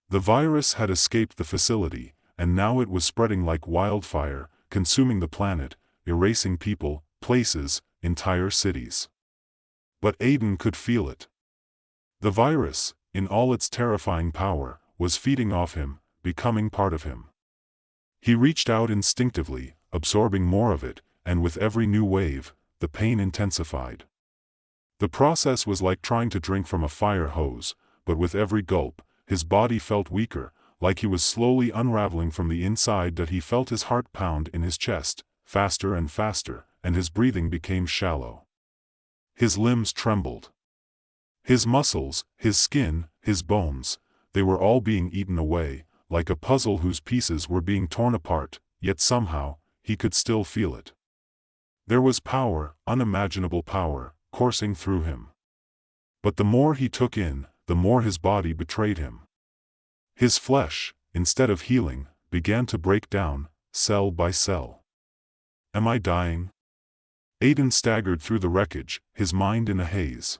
The virus had escaped the facility, and now it was spreading like wildfire, consuming the planet, erasing people, places, entire cities. But Aiden could feel it. The virus, in all its terrifying power, was feeding off him, becoming part of him. He reached out instinctively, absorbing more of it, and with every new wave, the pain intensified. The process was like trying to drink from a fire hose, but with every gulp, his body felt weaker, like he was slowly unraveling from the inside. That he felt his heart pound in his chest, faster and faster, and his breathing became shallow. His limbs trembled. His muscles, his skin, his bones, they were all being eaten away, like a puzzle whose pieces were being torn apart, yet somehow, he could still feel it. There was power, unimaginable power, coursing through him. But the more he took in, the more his body betrayed him. His flesh, instead of healing, began to break down, cell by cell. "Am I dying?" Aiden staggered through the wreckage, his mind in a haze.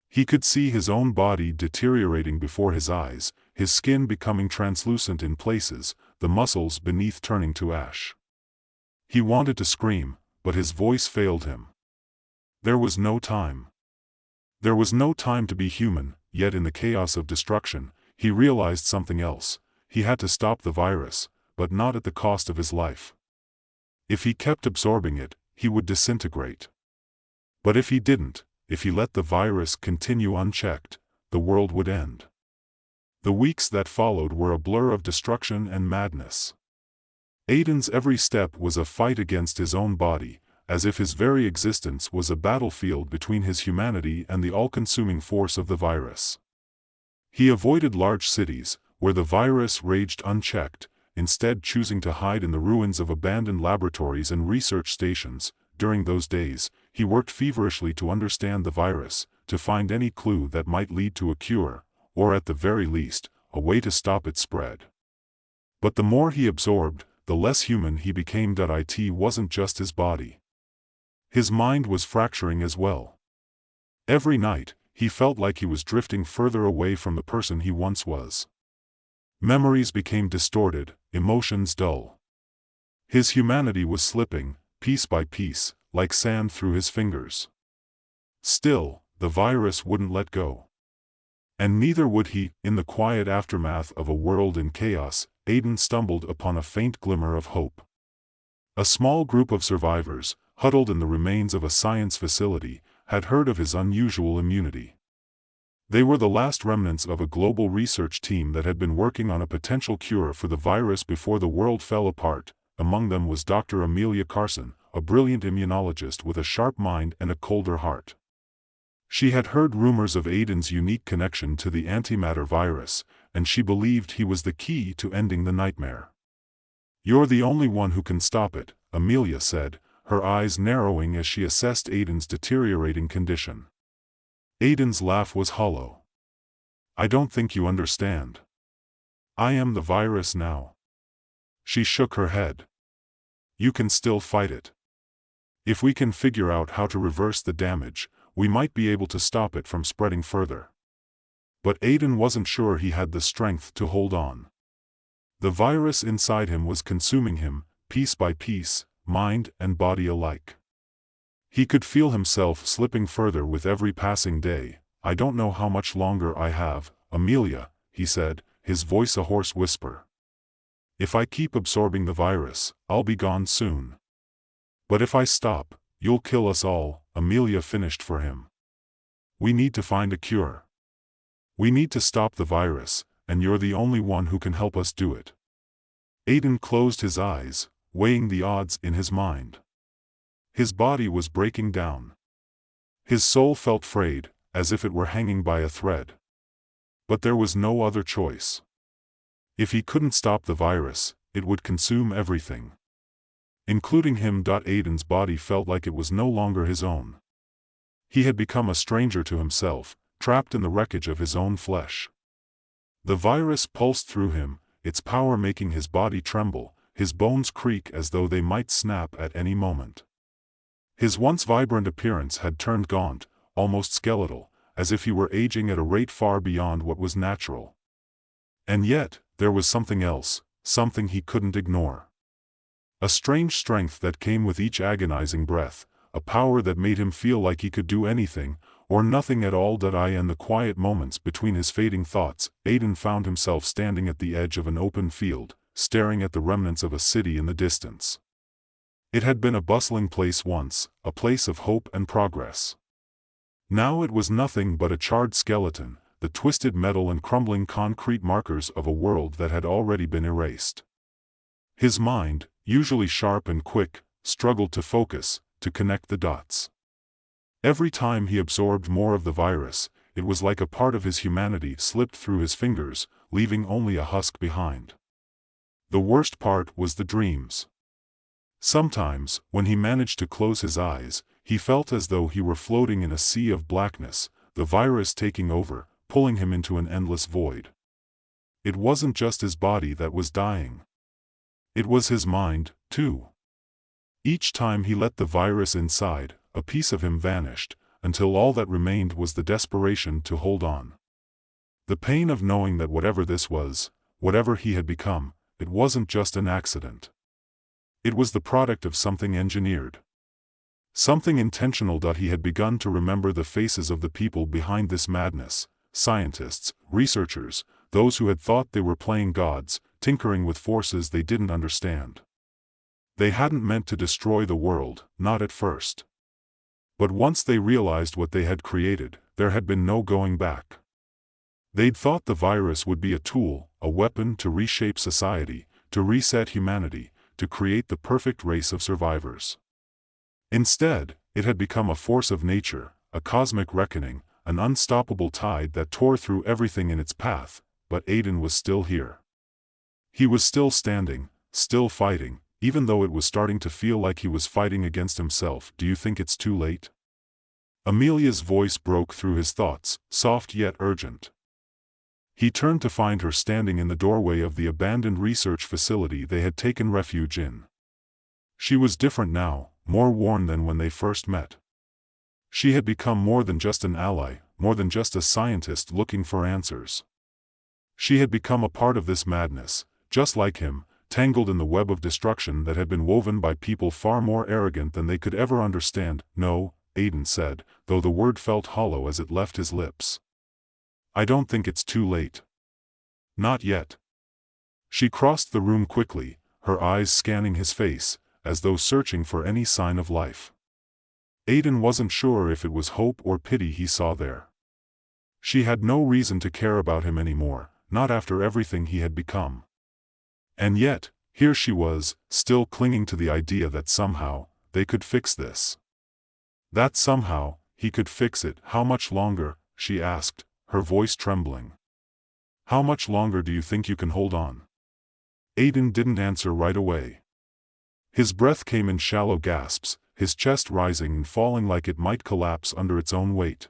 He could see his own body deteriorating before his eyes, his skin becoming translucent in places, the muscles beneath turning to ash. He wanted to scream, but his voice failed him. There was no time. There was no time to be human, yet in the chaos of destruction, he realized something else. He had to stop the virus, but not at the cost of his life. If he kept absorbing it, he would disintegrate. But if he didn't, if he let the virus continue unchecked, the world would end. The weeks that followed were a blur of destruction and madness. Aiden's every step was a fight against his own body, as if his very existence was a battlefield between his humanity and the all-consuming force of the virus. He avoided large cities, where the virus raged unchecked, instead choosing to hide in the ruins of abandoned laboratories and research stations. During those days, he worked feverishly to understand the virus, to find any clue that might lead to a cure, or at the very least, a way to stop its spread. But the more he absorbed, the less human he became. It wasn't just his body. His mind was fracturing as well. Every night, he felt like he was drifting further away from the person he once was. Memories became distorted, emotions dull. His humanity was slipping, piece by piece, like sand through his fingers. Still, the virus wouldn't let go. And neither would he. In the quiet aftermath of a world in chaos, Aiden stumbled upon a faint glimmer of hope. A small group of survivors, huddled in the remains of a science facility, had heard of his unusual immunity. They were the last remnants of a global research team that had been working on a potential cure for the virus before the world fell apart. Among them was Dr. Amelia Carson, a brilliant immunologist with a sharp mind and a colder heart. She had heard rumors of Aiden's unique connection to the antimatter virus, and she believed he was the key to ending the nightmare. "You're the only one who can stop it," Amelia said, her eyes narrowing as she assessed Aiden's deteriorating condition. Aiden's laugh was hollow. "I don't think you understand. I am the virus now." She shook her head. "You can still fight it. If we can figure out how to reverse the damage, we might be able to stop it from spreading further." But Aiden wasn't sure he had the strength to hold on. The virus inside him was consuming him, piece by piece, mind and body alike. He could feel himself slipping further with every passing day. "I don't know how much longer I have, Amelia," he said, his voice a hoarse whisper. "If I keep absorbing the virus, I'll be gone soon. But if I stop, you'll kill us all," Amelia finished for him. "We need to find a cure. We need to stop the virus, and you're the only one who can help us do it." Aiden closed his eyes, weighing the odds in his mind. His body was breaking down. His soul felt frayed, as if it were hanging by a thread. But there was no other choice. If he couldn't stop the virus, it would consume everything, including him. Aiden's body felt like it was no longer his own. He had become a stranger to himself, trapped in the wreckage of his own flesh. The virus pulsed through him, its power making his body tremble, his bones creak as though they might snap at any moment. His once vibrant appearance had turned gaunt, almost skeletal, as if he were aging at a rate far beyond what was natural. And yet, there was something else, something he couldn't ignore. A strange strength that came with each agonizing breath, a power that made him feel like he could do anything, or nothing at all. In the quiet moments between his fading thoughts, Aiden found himself standing at the edge of an open field, staring at the remnants of a city in the distance. It had been a bustling place once, a place of hope and progress. Now it was nothing but a charred skeleton, the twisted metal and crumbling concrete markers of a world that had already been erased. His mind, usually sharp and quick, struggled to focus, to connect the dots. Every time he absorbed more of the virus, it was like a part of his humanity slipped through his fingers, leaving only a husk behind. The worst part was the dreams. Sometimes, when he managed to close his eyes, he felt as though he were floating in a sea of blackness, the virus taking over, pulling him into an endless void. It wasn't just his body that was dying. It was his mind, too. Each time he let the virus inside, a piece of him vanished, until all that remained was the desperation to hold on. The pain of knowing that whatever this was, whatever he had become, it wasn't just an accident. It was the product of something engineered. Something intentional. He had begun to remember the faces of the people behind this madness, scientists, researchers, those who had thought they were playing gods, tinkering with forces they didn't understand. They hadn't meant to destroy the world, not at first. But once they realized what they had created, there had been no going back. They'd thought the virus would be a tool, a weapon to reshape society, to reset humanity, to create the perfect race of survivors. Instead, it had become a force of nature, a cosmic reckoning, an unstoppable tide that tore through everything in its path. But Aiden was still here. He was still standing, still fighting, even though it was starting to feel like he was fighting against himself. "Do you think it's too late?" Amelia's voice broke through his thoughts, soft yet urgent. He turned to find her standing in the doorway of the abandoned research facility they had taken refuge in. She was different now, more worn than when they first met. She had become more than just an ally, more than just a scientist looking for answers. She had become a part of this madness, just like him, tangled in the web of destruction that had been woven by people far more arrogant than they could ever understand. "No," Aiden said, though the word felt hollow as it left his lips. "I don't think it's too late. Not yet." She crossed the room quickly, her eyes scanning his face, as though searching for any sign of life. Aiden wasn't sure if it was hope or pity he saw there. She had no reason to care about him anymore, not after everything he had become. And yet, here she was, still clinging to the idea that somehow, they could fix this. That somehow, he could fix it. "How much longer?" she asked, her voice trembling. "How much longer do you think you can hold on?" Aiden didn't answer right away. His breath came in shallow gasps, his chest rising and falling like it might collapse under its own weight.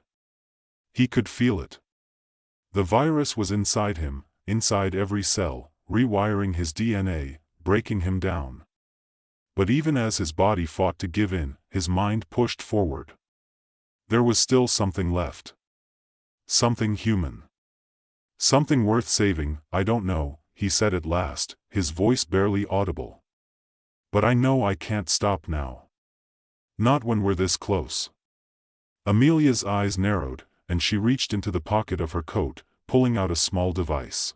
He could feel it. The virus was inside him, inside every cell, rewiring his DNA, breaking him down. But even as his body fought to give in, his mind pushed forward. There was still something left. Something human. Something worth saving. "I don't know," he said at last, his voice barely audible. "But I know I can't stop now. Not when we're this close." Amelia's eyes narrowed, and she reached into the pocket of her coat, pulling out a small device.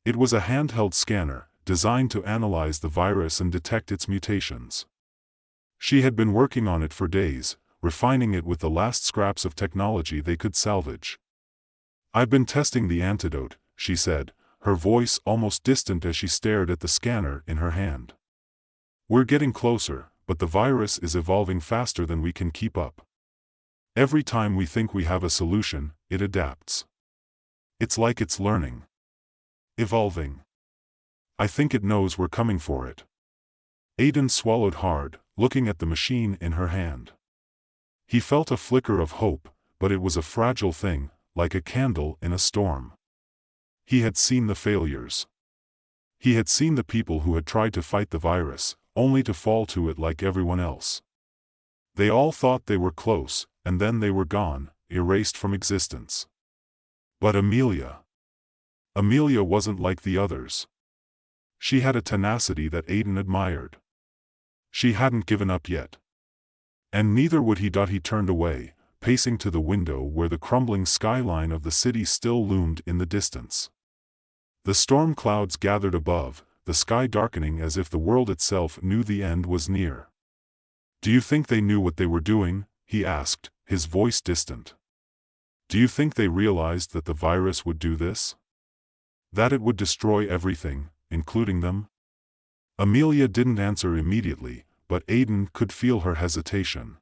It was a handheld scanner, designed to analyze the virus and detect its mutations. She had been working on it for days, refining it with the last scraps of technology they could salvage. "I've been testing the antidote," she said, her voice almost distant as she stared at the scanner in her hand. "We're getting closer, but the virus is evolving faster than we can keep up. Every time we think we have a solution, it adapts. It's like it's learning. Evolving. I think it knows we're coming for it." Aiden swallowed hard, looking at the machine in her hand. He felt a flicker of hope, but it was a fragile thing, like a candle in a storm. He had seen the failures. He had seen the people who had tried to fight the virus, only to fall to it like everyone else. They all thought they were close, and then they were gone, erased from existence. But Amelia wasn't like the others. She had a tenacity that Aiden admired. She hadn't given up yet. And neither would he. He turned away, pacing to the window where the crumbling skyline of the city still loomed in the distance. The storm clouds gathered above, the sky darkening as if the world itself knew the end was near. "Do you think they knew what they were doing?" he asked, his voice distant. "Do you think they realized that the virus would do this? That it would destroy everything, including them?" Amelia didn't answer immediately, but Aiden could feel her hesitation.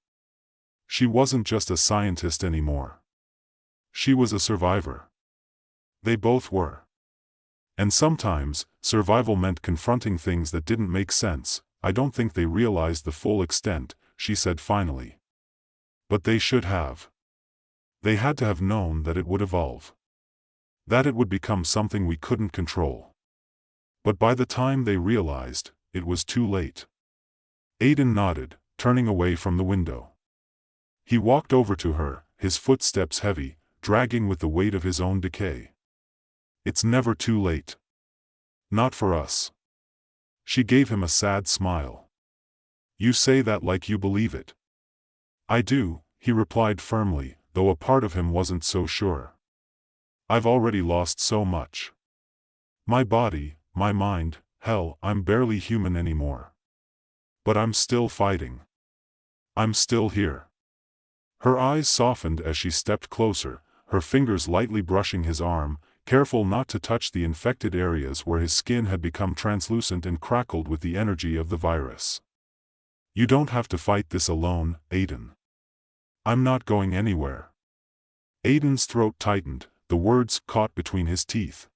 She wasn't just a scientist anymore. She was a survivor. They both were. And sometimes, survival meant confronting things that didn't make sense. "I don't think they realized the full extent," she said finally. "But they should have. They had to have known that it would evolve. That it would become something we couldn't control. But by the time they realized, it was too late." Aiden nodded, turning away from the window. He walked over to her, his footsteps heavy, dragging with the weight of his own decay. "It's never too late. Not for us." She gave him a sad smile. "You say that like you believe it." "I do," he replied firmly, though a part of him wasn't so sure. "I've already lost so much. My body, my mind, hell, I'm barely human anymore. But I'm still fighting. I'm still here." Her eyes softened as she stepped closer, her fingers lightly brushing his arm, careful not to touch the infected areas where his skin had become translucent and crackled with the energy of the virus. "You don't have to fight this alone, Aiden. I'm not going anywhere." Aiden's throat tightened, the words caught between his teeth.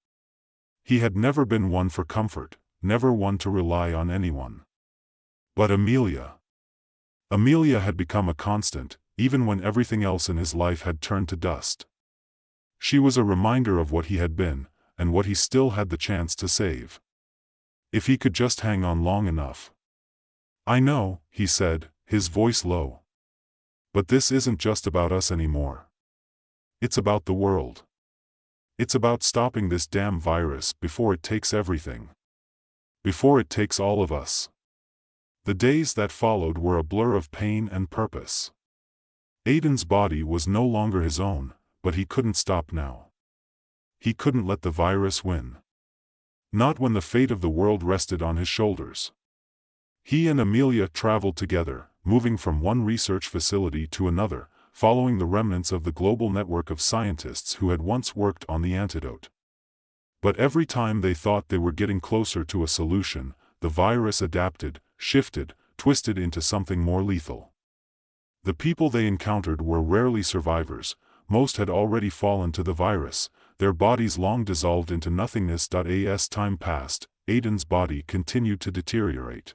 He had never been one for comfort, never one to rely on anyone. But Amelia had become a constant, even when everything else in his life had turned to dust. She was a reminder of what he had been, and what he still had the chance to save. If he could just hang on long enough. "I know," he said, his voice low. "But this isn't just about us anymore. It's about the world. It's about stopping this damn virus before it takes everything. Before it takes all of us." The days that followed were a blur of pain and purpose. Aiden's body was no longer his own, but he couldn't stop now. He couldn't let the virus win. Not when the fate of the world rested on his shoulders. He and Amelia traveled together, moving from one research facility to another, following the remnants of the global network of scientists who had once worked on the antidote. But every time they thought they were getting closer to a solution, the virus adapted, shifted, twisted into something more lethal. The people they encountered were rarely survivors. Most had already fallen to the virus, their bodies long dissolved into nothingness. As time passed, Aiden's body continued to deteriorate.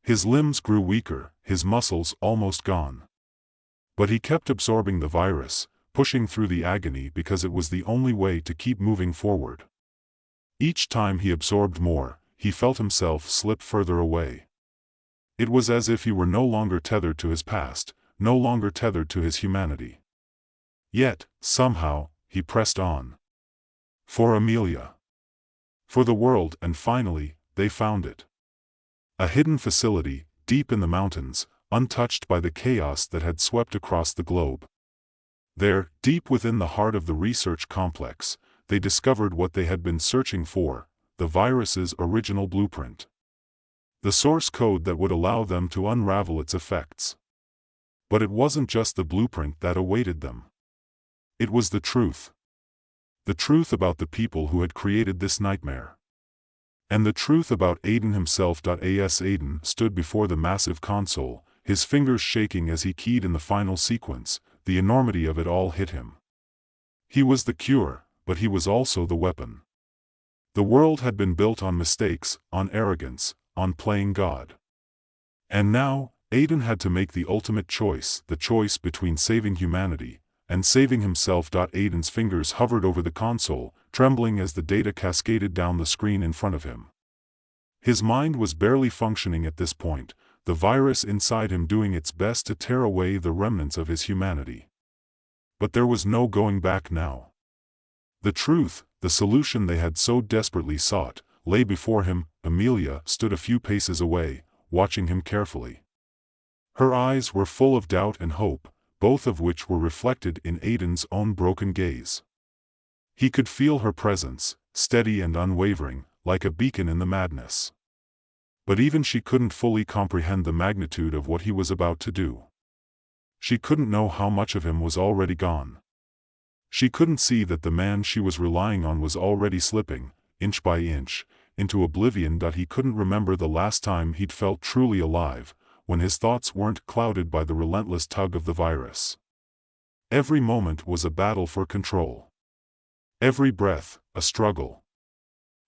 His limbs grew weaker, his muscles almost gone. But he kept absorbing the virus, pushing through the agony because it was the only way to keep moving forward. Each time he absorbed more, he felt himself slip further away. It was as if he were no longer tethered to his past, no longer tethered to his humanity. Yet, somehow, he pressed on. For Amelia. For the world, and finally, they found it. A hidden facility, deep in the mountains, untouched by the chaos that had swept across the globe. There, deep within the heart of the research complex, they discovered what they had been searching for: the virus's original blueprint. The source code that would allow them to unravel its effects. But it wasn't just the blueprint that awaited them. It was the truth. The truth about the people who had created this nightmare. And the truth about Aiden himself. As Aiden stood before the massive console, his fingers shaking as he keyed in the final sequence, the enormity of it all hit him. He was the cure, but he was also the weapon. The world had been built on mistakes, on arrogance, on playing God. And now, Aiden had to make the ultimate choice, the choice between saving humanity and saving himself. Aiden's fingers hovered over the console, trembling as the data cascaded down the screen in front of him. His mind was barely functioning at this point, the virus inside him doing its best to tear away the remnants of his humanity. But there was no going back now. The truth, the solution they had so desperately sought, lay before him. Amelia stood a few paces away, watching him carefully. Her eyes were full of doubt and hope, both of which were reflected in Aiden's own broken gaze. He could feel her presence, steady and unwavering, like a beacon in the madness. But even she couldn't fully comprehend the magnitude of what he was about to do. She couldn't know how much of him was already gone. She couldn't see that the man she was relying on was already slipping, inch by inch, into oblivion. He couldn't remember the last time he'd felt truly alive, when his thoughts weren't clouded by the relentless tug of the virus. Every moment was a battle for control. Every breath, a struggle.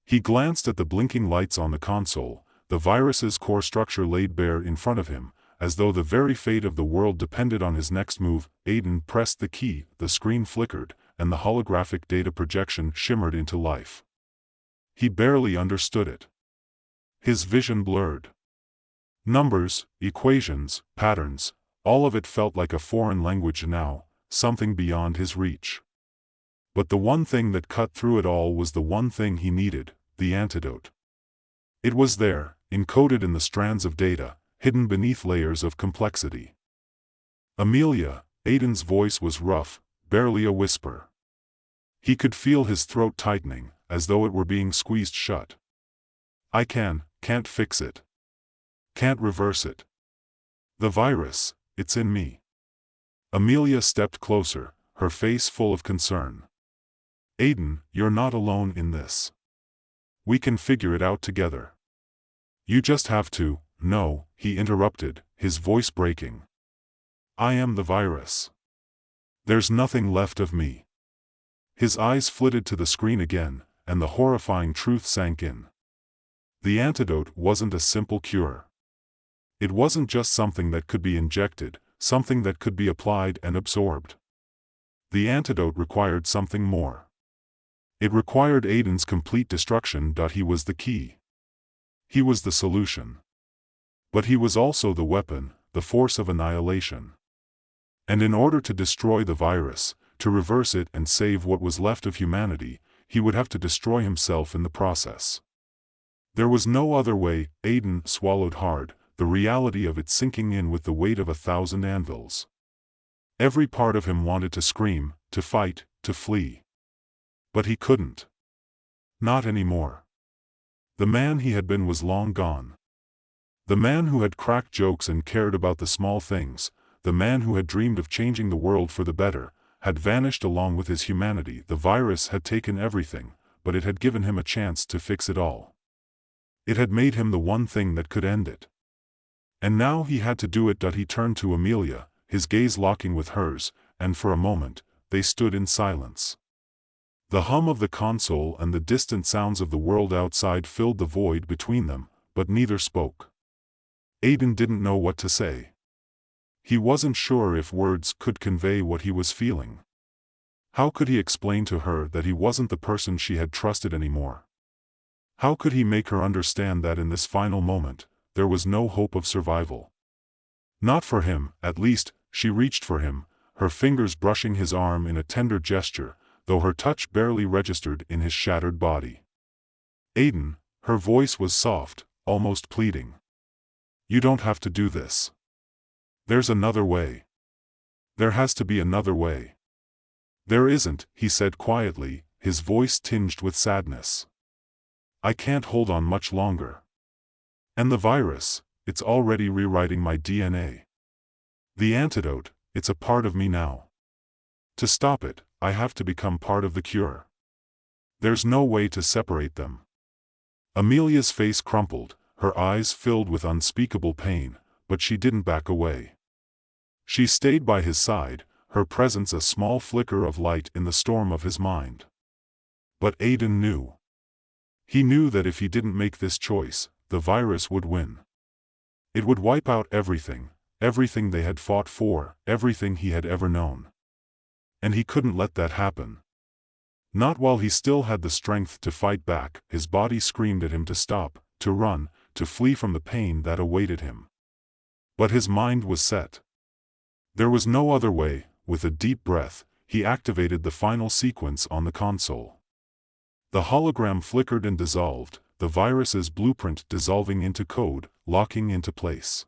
He glanced at the blinking lights on the console, the virus's core structure laid bare in front of him, as though the very fate of the world depended on his next move. Aiden pressed the key, the screen flickered, and the holographic data projection shimmered into life. He barely understood it. His vision blurred. Numbers, equations, patterns, all of it felt like a foreign language now, something beyond his reach. But the one thing that cut through it all was the one thing he needed, the antidote. It was there, encoded in the strands of data, hidden beneath layers of complexity. Amelia, Aiden's voice was rough, barely a whisper. He could feel his throat tightening, as though it were being squeezed shut. I can't fix it. Can't reverse it. The virus, it's in me. Amelia stepped closer, her face full of concern. Aiden, you're not alone in this. We can figure it out together. You just have to. No, he interrupted, his voice breaking. I am the virus. There's nothing left of me. His eyes flitted to the screen again, and the horrifying truth sank in. The antidote wasn't a simple cure. It wasn't just something that could be injected, something that could be applied and absorbed. The antidote required something more. It required Aiden's complete destruction. He was the key. He was the solution. But he was also the weapon, the force of annihilation. And in order to destroy the virus, to reverse it and save what was left of humanity, he would have to destroy himself in the process. There was no other way. Aiden swallowed hard, the reality of it sinking in with the weight of 1,000 anvils. Every part of him wanted to scream, to fight, to flee. But he couldn't. Not anymore. The man he had been was long gone. The man who had cracked jokes and cared about the small things, the man who had dreamed of changing the world for the better, had vanished along with his humanity. The virus had taken everything, but it had given him a chance to fix it all. It had made him the one thing that could end it. And now he had to do it. He turned to Amelia, his gaze locking with hers, and for a moment, they stood in silence. The hum of the console and the distant sounds of the world outside filled the void between them, but neither spoke. Aiden didn't know what to say. He wasn't sure if words could convey what he was feeling. How could he explain to her that he wasn't the person she had trusted anymore? How could he make her understand that in this final moment, there was no hope of survival? Not for him, at least. She reached for him, her fingers brushing his arm in a tender gesture, though her touch barely registered in his shattered body. Aiden, her voice was soft, almost pleading. You don't have to do this. There's another way. There has to be another way. There isn't, he said quietly, his voice tinged with sadness. "I can't hold on much longer. And the virus, it's already rewriting my DNA. The antidote, it's a part of me now. To stop it, I have to become part of the cure. There's no way to separate them." Amelia's face crumpled, her eyes filled with unspeakable pain, but she didn't back away. She stayed by his side, her presence a small flicker of light in the storm of his mind. But Aidan knew. He knew that if he didn't make this choice, the virus would win. It would wipe out everything, everything they had fought for, everything he had ever known. And he couldn't let that happen. Not while he still had the strength to fight back. His body screamed at him to stop, to run, to flee from the pain that awaited him. But his mind was set. There was no other way. With a deep breath, he activated the final sequence on the console. The hologram flickered and dissolved, the virus's blueprint dissolving into code, locking into place.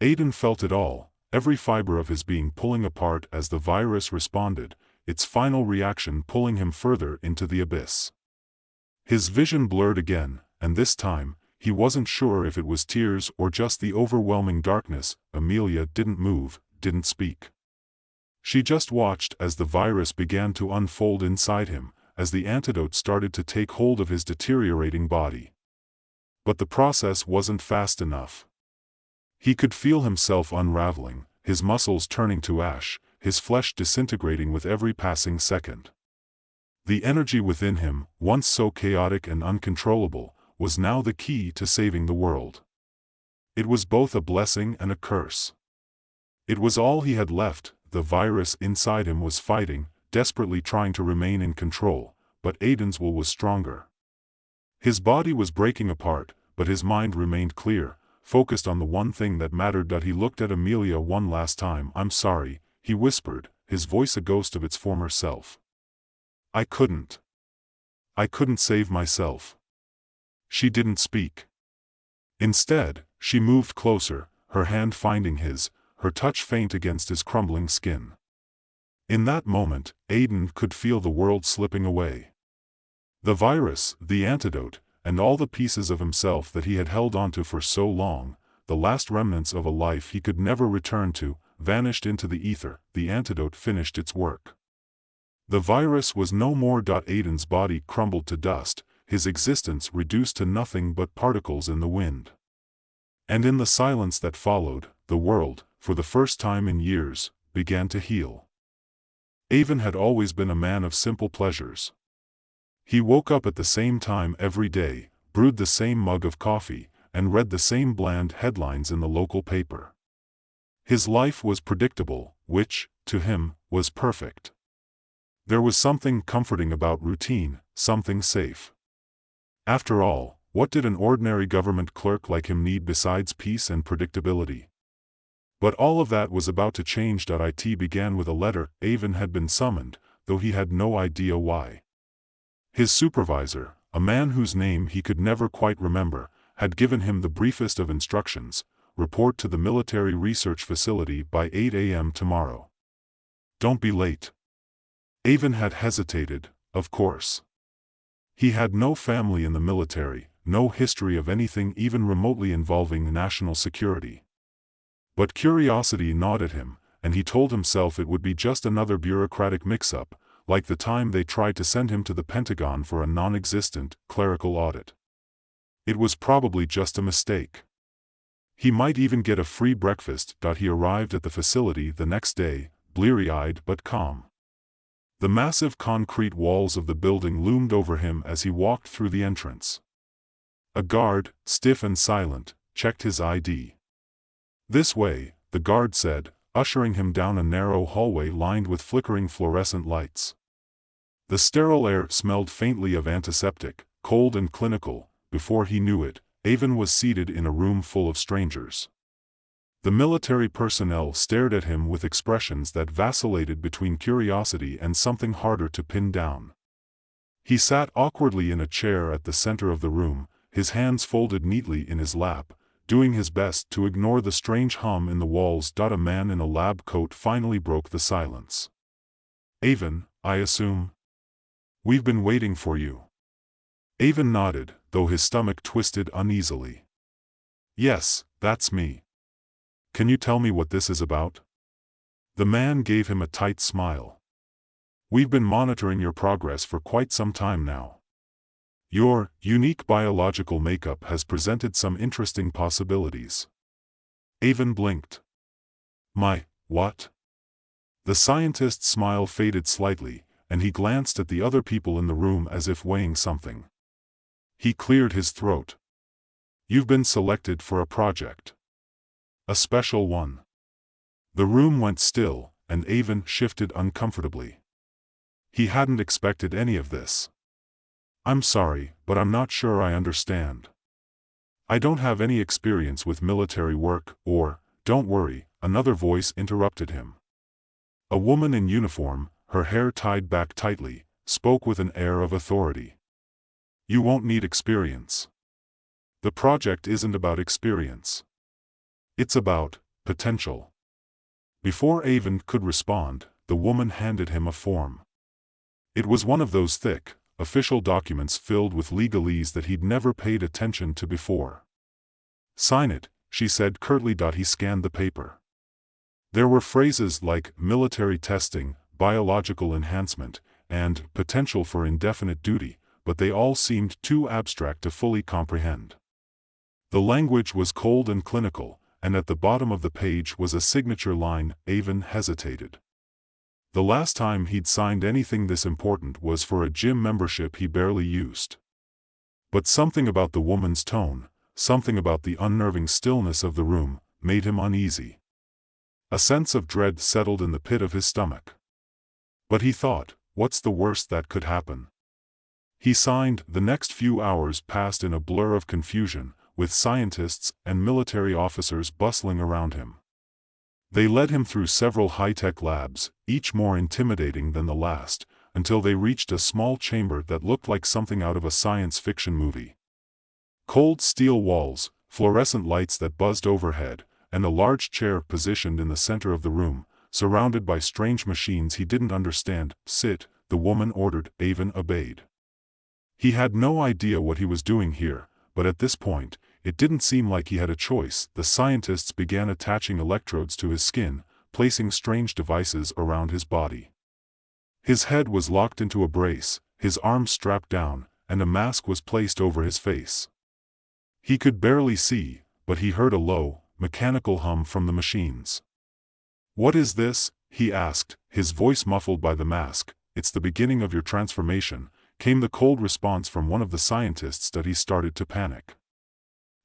Aidan felt it all, every fiber of his being pulling apart as the virus responded, its final reaction pulling him further into the abyss. His vision blurred again, and this time, he wasn't sure if it was tears or just the overwhelming darkness. Amelia didn't move, didn't speak. She just watched as the virus began to unfold inside him, as the antidote started to take hold of his deteriorating body. But the process wasn't fast enough. He could feel himself unraveling, his muscles turning to ash, his flesh disintegrating with every passing second. The energy within him, once so chaotic and uncontrollable, was now the key to saving the world. It was both a blessing and a curse. It was all he had left. The virus inside him was fighting, desperately trying to remain in control, but Aidan's will was stronger. His body was breaking apart, but his mind remained clear, focused on the one thing that mattered. He looked at Amelia one last time. "I'm sorry," he whispered, his voice a ghost of its former self. I couldn't save myself." She didn't speak. Instead, she moved closer, her hand finding his, her touch faint against his crumbling skin. In that moment, Aidan could feel the world slipping away. The virus, the antidote, and all the pieces of himself that he had held onto for so long, the last remnants of a life he could never return to, vanished into the ether. The antidote finished its work. The virus was no more. Aidan's body crumbled to dust, his existence reduced to nothing but particles in the wind. And in the silence that followed, the world, for the first time in years, began to heal. Avon had always been a man of simple pleasures. He woke up at the same time every day, brewed the same mug of coffee, and read the same bland headlines in the local paper. His life was predictable, which, to him, was perfect. There was something comforting about routine, something safe. After all, what did an ordinary government clerk like him need besides peace and predictability? But all of that was about to change. It began with a letter. Avon had been summoned, though he had no idea why. His supervisor, a man whose name he could never quite remember, had given him the briefest of instructions: report to the military research facility by 8 a.m. tomorrow. Don't be late. Avon had hesitated, of course. He had no family in the military, no history of anything even remotely involving national security. But curiosity gnawed at him, and he told himself it would be just another bureaucratic mix-up, like the time they tried to send him to the Pentagon for a non-existent, clerical audit. It was probably just a mistake. He might even get a free breakfast. He arrived at the facility the next day, bleary-eyed but calm. The massive concrete walls of the building loomed over him as he walked through the entrance. A guard, stiff and silent, checked his ID. "This way," the guard said, ushering him down a narrow hallway lined with flickering fluorescent lights. The sterile air smelled faintly of antiseptic, cold and clinical. Before he knew it, Avon was seated in a room full of strangers. The military personnel stared at him with expressions that vacillated between curiosity and something harder to pin down. He sat awkwardly in a chair at the center of the room, his hands folded neatly in his lap, doing his best to ignore the strange hum in the walls. A man in a lab coat finally broke the silence. "Avon, I assume. We've been waiting for you. Avon nodded, though his stomach twisted uneasily. Yes, that's me. Can you tell me what this is about? The man gave him a tight smile. We've been monitoring your progress for quite some time now. Your unique biological makeup has presented some interesting possibilities. Avon blinked. My, what? The scientist's smile faded slightly, and he glanced at the other people in the room as if weighing something. He cleared his throat. You've been selected for a project. A special one. The room went still, and Avon shifted uncomfortably. He hadn't expected any of this. I'm sorry, but I'm not sure I understand. I don't have any experience with military work, or, don't worry, another voice interrupted him. A woman in uniform, her hair tied back tightly, spoke with an air of authority. You won't need experience. The project isn't about experience. It's about potential. Before Avon could respond, the woman handed him a form. It was one of those thick, official documents filled with legalese that he'd never paid attention to before. Sign it, she said curtly. He scanned the paper. There were phrases like military testing, biological enhancement, and potential for indefinite duty, but they all seemed too abstract to fully comprehend. The language was cold and clinical, and at the bottom of the page was a signature line. Avon hesitated. The last time he'd signed anything this important was for a gym membership he barely used. But something about the woman's tone, something about the unnerving stillness of the room, made him uneasy. A sense of dread settled in the pit of his stomach. But he thought, what's the worst that could happen? He signed. The next few hours passed in a blur of confusion, with scientists and military officers bustling around him. They led him through several high-tech labs, each more intimidating than the last, until they reached a small chamber that looked like something out of a science fiction movie. Cold steel walls, fluorescent lights that buzzed overhead, and a large chair positioned in the center of the room, surrounded by strange machines he didn't understand. Sit, the woman ordered. Avon obeyed. He had no idea what he was doing here, but at this point, it didn't seem like he had a choice. The scientists began attaching electrodes to his skin, placing strange devices around his body. His head was locked into a brace, his arms strapped down, and a mask was placed over his face. He could barely see, but he heard a low, mechanical hum from the machines. What is this? He asked, his voice muffled by the mask. It's the beginning of your transformation, came the cold response from one of the scientists. He started to panic.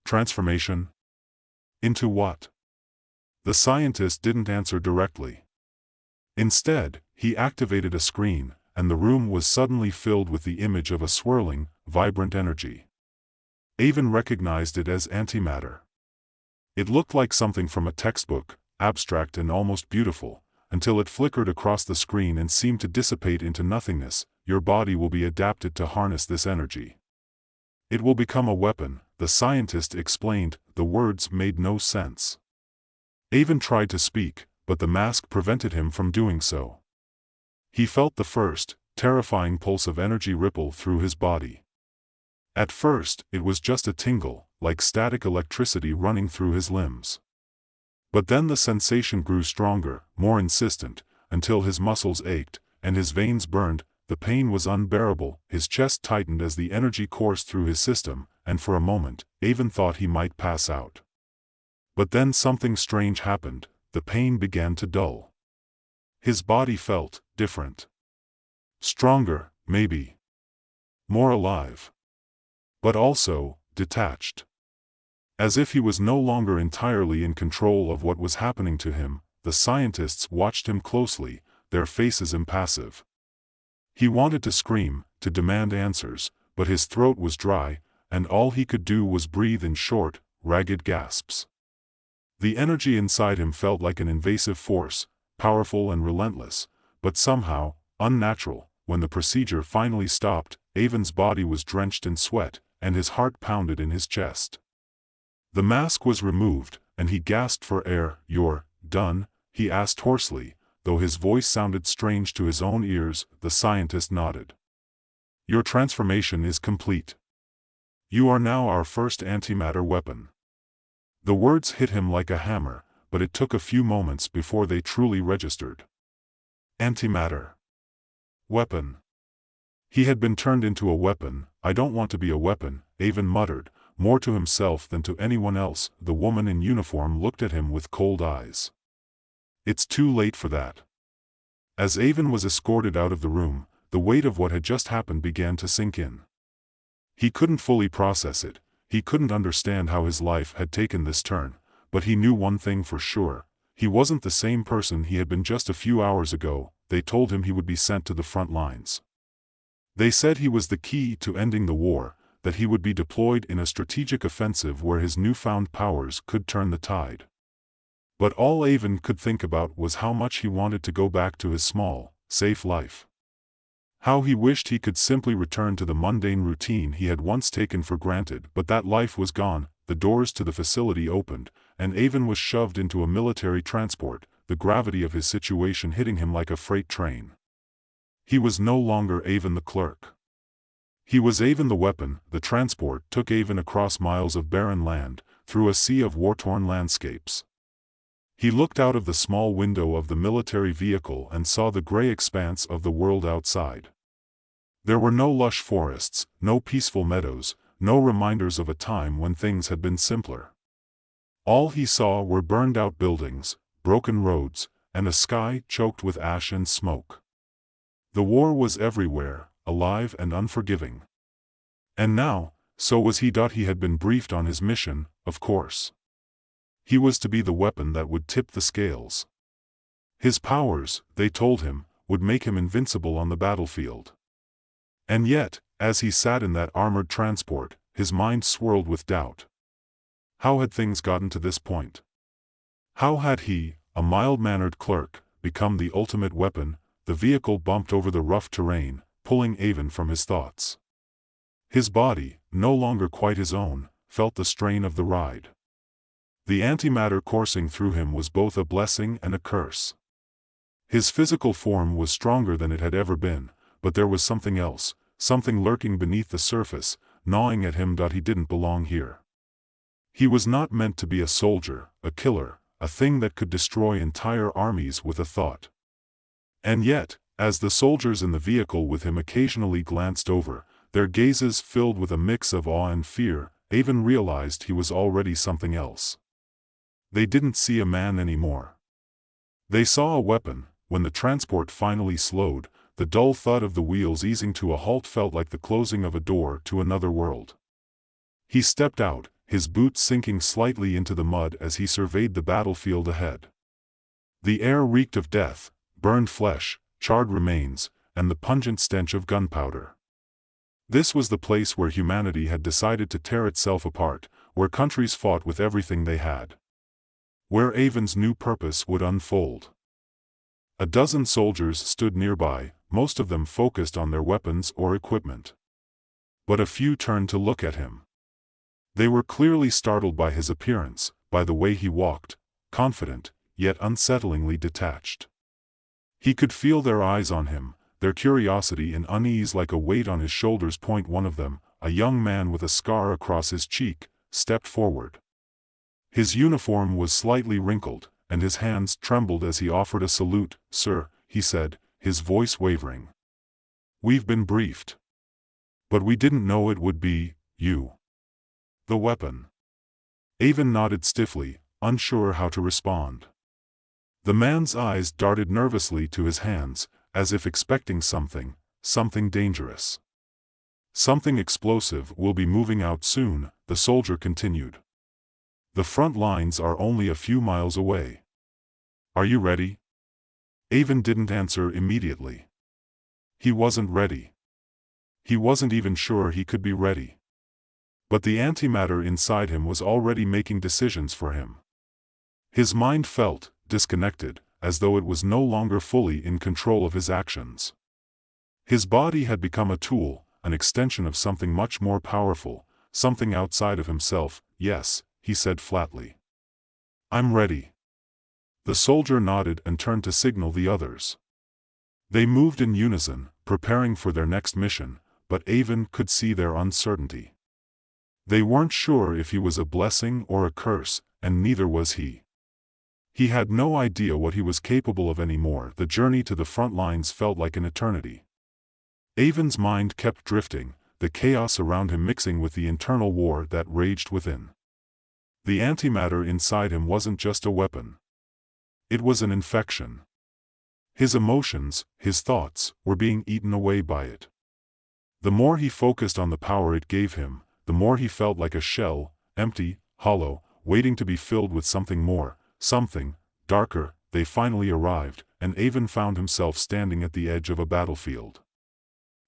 Transformation? Into what? The scientist didn't answer directly. Instead, he activated a screen, and the room was suddenly filled with the image of a swirling, vibrant energy. Avon recognized it as antimatter. It looked like something from a textbook, abstract and almost beautiful, until it flickered across the screen and seemed to dissipate into nothingness. Your body will be adapted to harness this energy. It will become a weapon, the scientist explained. The words made no sense. Avon tried to speak, but the mask prevented him from doing so. He felt the first, terrifying pulse of energy ripple through his body. At first, it was just a tingle, like static electricity running through his limbs. But then the sensation grew stronger, more insistent, until his muscles ached, and his veins burned. The pain was unbearable. His chest tightened as the energy coursed through his system, and for a moment, Avon thought he might pass out. But then something strange happened. The pain began to dull. His body felt different. Stronger, maybe. More alive. But also, detached. As if he was no longer entirely in control of what was happening to him. The scientists watched him closely, their faces impassive. He wanted to scream, to demand answers, but his throat was dry, and all he could do was breathe in short, ragged gasps. The energy inside him felt like an invasive force, powerful and relentless, but somehow, unnatural. When the procedure finally stopped, Avon's body was drenched in sweat, and his heart pounded in his chest. The mask was removed, and he gasped for air. You're done? He asked hoarsely, though his voice sounded strange to his own ears. The scientist nodded. Your transformation is complete. You are now our first antimatter weapon. The words hit him like a hammer, but it took a few moments before they truly registered. Antimatter. Weapon. He had been turned into a weapon. I don't want to be a weapon, Avon muttered, more to himself than to anyone else. The woman in uniform looked at him with cold eyes. It's too late for that. As Avon was escorted out of the room, the weight of what had just happened began to sink in. He couldn't fully process it, he couldn't understand how his life had taken this turn, but he knew one thing for sure: he wasn't the same person he had been just a few hours ago. They told him he would be sent to the front lines. They said he was the key to ending the war, that he would be deployed in a strategic offensive where his newfound powers could turn the tide. But all Avon could think about was how much he wanted to go back to his small, safe life. How he wished he could simply return to the mundane routine he had once taken for granted, but that life was gone. The doors to the facility opened, and Avon was shoved into a military transport, the gravity of his situation hitting him like a freight train. He was no longer Avon the clerk. He was Avon the weapon. The transport took Avon across miles of barren land, through a sea of war-torn landscapes. He looked out of the small window of the military vehicle and saw the gray expanse of the world outside. There were no lush forests, no peaceful meadows, no reminders of a time when things had been simpler. All he saw were burned-out buildings, broken roads, and a sky choked with ash and smoke. The war was everywhere, alive and unforgiving. And now, so was he. He had been briefed on his mission, of course. He was to be the weapon that would tip the scales. His powers, they told him, would make him invincible on the battlefield. And yet, as he sat in that armored transport, his mind swirled with doubt. How had things gotten to this point? How had he, a mild-mannered clerk, become the ultimate weapon? The vehicle bumped over the rough terrain, pulling Avon from his thoughts. His body, no longer quite his own, felt the strain of the ride. The antimatter coursing through him was both a blessing and a curse. His physical form was stronger than it had ever been, but there was something else, something lurking beneath the surface, gnawing at him. He didn't belong here. He was not meant to be a soldier, a killer, a thing that could destroy entire armies with a thought. And yet, as the soldiers in the vehicle with him occasionally glanced over, their gazes filled with a mix of awe and fear, Avon realized he was already something else. They didn't see a man anymore. They saw a weapon. When the transport finally slowed, the dull thud of the wheels easing to a halt felt like the closing of a door to another world. He stepped out, his boots sinking slightly into the mud as he surveyed the battlefield ahead. The air reeked of death, burned flesh, charred remains, and the pungent stench of gunpowder. This was the place where humanity had decided to tear itself apart, where countries fought with everything they had. Where Avon's new purpose would unfold. A dozen soldiers stood nearby, most of them focused on their weapons or equipment. But a few turned to look at him. They were clearly startled by his appearance, by the way he walked, confident, yet unsettlingly detached. He could feel their eyes on him, their curiosity and unease like a weight on his shoulders. One of them, a young man with a scar across his cheek, stepped forward. His uniform was slightly wrinkled, and his hands trembled as he offered a salute. "Sir," he said, his voice wavering. "We've been briefed. But we didn't know it would be you. The weapon." Avon nodded stiffly, unsure how to respond. The man's eyes darted nervously to his hands, as if expecting something dangerous. "Something explosive. Will be moving out soon," the soldier continued. "The front lines are only a few miles away. Are you ready?" Avon didn't answer immediately. He wasn't ready. He wasn't even sure he could be ready. But the antimatter inside him was already making decisions for him. His mind felt disconnected, as though it was no longer fully in control of his actions. His body had become a tool, an extension of something much more powerful, something outside of himself. "Yes," he said flatly. "I'm ready." The soldier nodded and turned to signal the others. They moved in unison, preparing for their next mission, but Avon could see their uncertainty. They weren't sure if he was a blessing or a curse, and neither was he. He had no idea what he was capable of anymore. The journey to the front lines felt like an eternity. Avon's mind kept drifting, the chaos around him mixing with the internal war that raged within. The antimatter inside him wasn't just a weapon. It was an infection. His emotions, his thoughts, were being eaten away by it. The more he focused on the power it gave him, the more he felt like a shell, empty, hollow, waiting to be filled with something more, something darker. They finally arrived, and Avon found himself standing at the edge of a battlefield.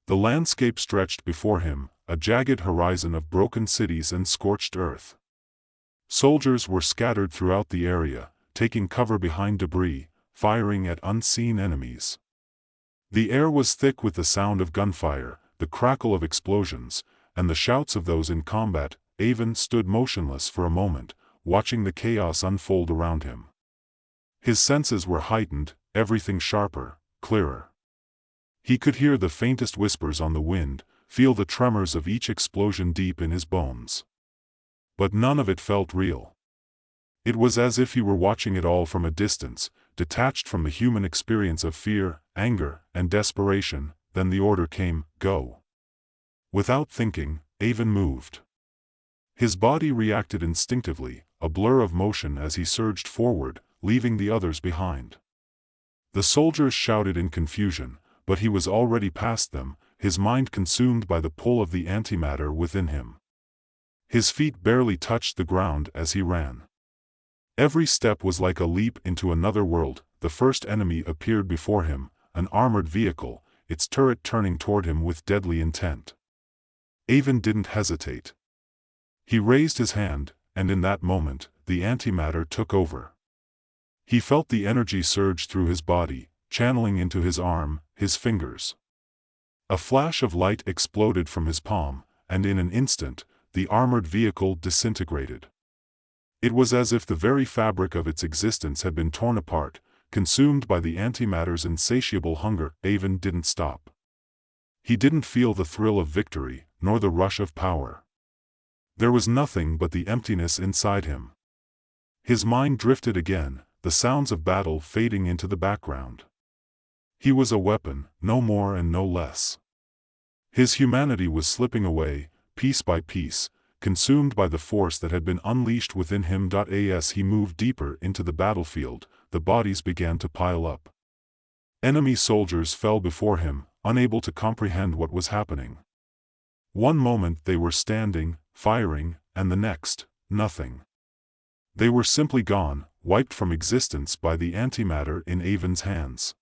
The landscape stretched before him, a jagged horizon of broken cities and scorched earth. Soldiers were scattered throughout the area, taking cover behind debris, firing at unseen enemies. The air was thick with the sound of gunfire, the crackle of explosions, and the shouts of those in combat. Avon stood motionless for a moment, watching the chaos unfold around him. His senses were heightened, everything sharper, clearer. He could hear the faintest whispers on the wind, feel the tremors of each explosion deep in his bones. But none of it felt real. It was as if he were watching it all from a distance, detached from the human experience of fear, anger, and desperation. Then the order came, go. Without thinking, Avon moved. His body reacted instinctively, a blur of motion as he surged forward, leaving the others behind. The soldiers shouted in confusion, but he was already past them, his mind consumed by the pull of the antimatter within him. His feet barely touched the ground as he ran. Every step was like a leap into another world. The first enemy appeared before him, an armored vehicle, its turret turning toward him with deadly intent. Avon didn't hesitate. He raised his hand, and in that moment, the antimatter took over. He felt the energy surge through his body, channeling into his arm, his fingers. A flash of light exploded from his palm, and in an instant, the armored vehicle disintegrated. It was as if the very fabric of its existence had been torn apart, consumed by the antimatter's insatiable hunger. Avon didn't stop. He didn't feel the thrill of victory, nor the rush of power. There was nothing but the emptiness inside him. His mind drifted again, the sounds of battle fading into the background. He was a weapon, no more and no less. His humanity was slipping away, piece by piece, consumed by the force that had been unleashed within him. As he moved deeper into the battlefield, the bodies began to pile up. Enemy soldiers fell before him, unable to comprehend what was happening. One moment they were standing, firing, and the next, nothing. They were simply gone, wiped from existence by the antimatter in Avon's hands.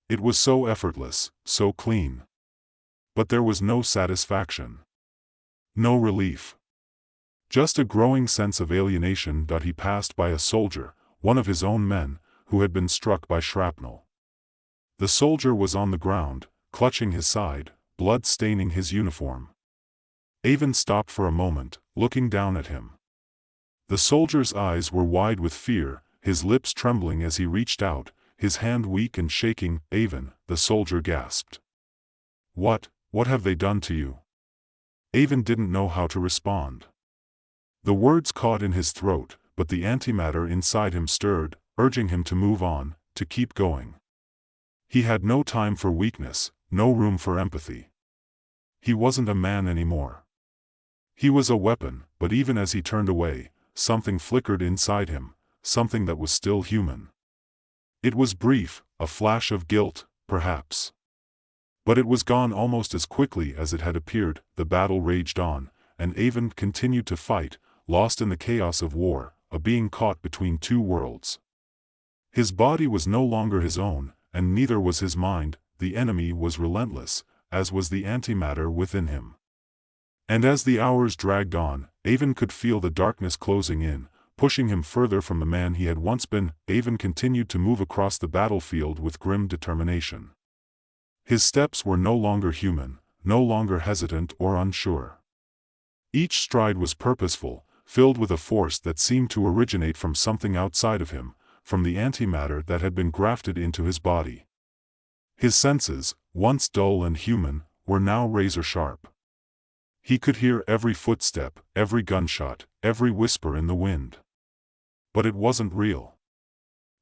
It was so effortless, so clean. But there was no satisfaction. No relief. Just a growing sense of alienation. He passed by a soldier, one of his own men, who had been struck by shrapnel. The soldier was on the ground, clutching his side, blood staining his uniform. Avon stopped for a moment, looking down at him. The soldier's eyes were wide with fear, his lips trembling as he reached out, his hand weak and shaking. Avon, the soldier gasped. What have they done to you? Avon didn't know how to respond. The words caught in his throat, but the antimatter inside him stirred, urging him to move on, to keep going. He had no time for weakness, no room for empathy. He wasn't a man anymore. He was a weapon, but even as he turned away, something flickered inside him, something that was still human. It was brief, a flash of guilt, perhaps. But it was gone almost as quickly as it had appeared. The battle raged on, and Avon continued to fight, lost in the chaos of war, a being caught between two worlds. His body was no longer his own, and neither was his mind. The enemy was relentless, as was the antimatter within him. And as the hours dragged on, Avon could feel the darkness closing in, pushing him further from the man he had once been. Avon continued to move across the battlefield with grim determination. His steps were no longer human, no longer hesitant or unsure. Each stride was purposeful, filled with a force that seemed to originate from something outside of him, from the antimatter that had been grafted into his body. His senses, once dull and human, were now razor-sharp. He could hear every footstep, every gunshot, every whisper in the wind. But it wasn't real.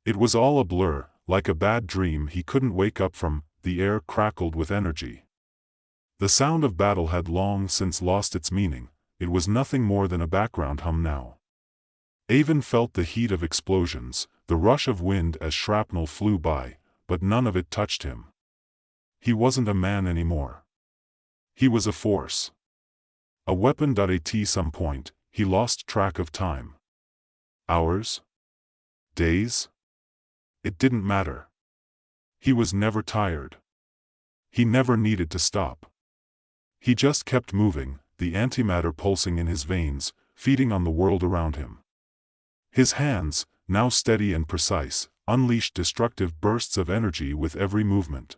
It was all a blur, like a bad dream he couldn't wake up from. The air crackled with energy. The sound of battle had long since lost its meaning. It was nothing more than a background hum now. Avon felt the heat of explosions, the rush of wind as shrapnel flew by, but none of it touched him. He wasn't a man anymore. He was a force. A weapon. At some point, he lost track of time. Hours? Days? It didn't matter. He was never tired. He never needed to stop. He just kept moving, the antimatter pulsing in his veins, feeding on the world around him. His hands, now steady and precise, unleashed destructive bursts of energy with every movement.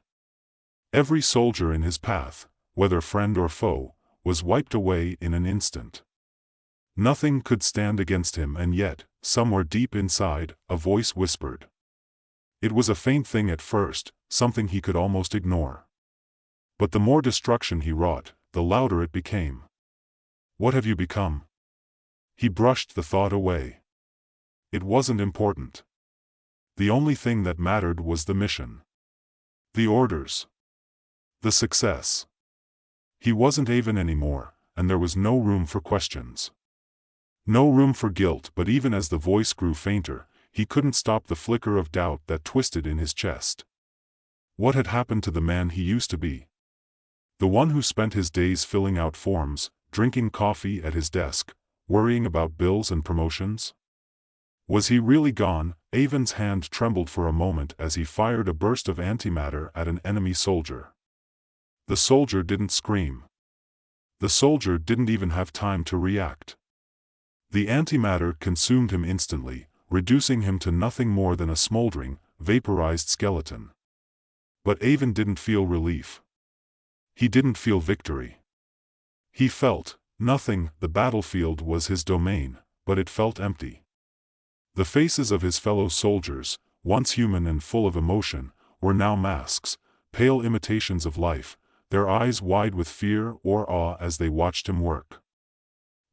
Every soldier in his path, whether friend or foe, was wiped away in an instant. Nothing could stand against him, and yet, somewhere deep inside, a voice whispered. It was a faint thing at first, something he could almost ignore. But the more destruction he wrought, the louder it became. What have you become? He brushed the thought away. It wasn't important. The only thing that mattered was the mission. The orders. The success. He wasn't Avon anymore, and there was no room for questions. No room for guilt. But even as the voice grew fainter, he couldn't stop the flicker of doubt that twisted in his chest. What had happened to the man he used to be? The one who spent his days filling out forms, drinking coffee at his desk, worrying about bills and promotions? Was he really gone? Avon's hand trembled for a moment as he fired a burst of antimatter at an enemy soldier. The soldier didn't scream. The soldier didn't even have time to react. The antimatter consumed him instantly, reducing him to nothing more than a smoldering, vaporized skeleton. But Avon didn't feel relief. He didn't feel victory. He felt nothing. The battlefield was his domain, but it felt empty. The faces of his fellow soldiers, once human and full of emotion, were now masks, pale imitations of life, their eyes wide with fear or awe as they watched him work.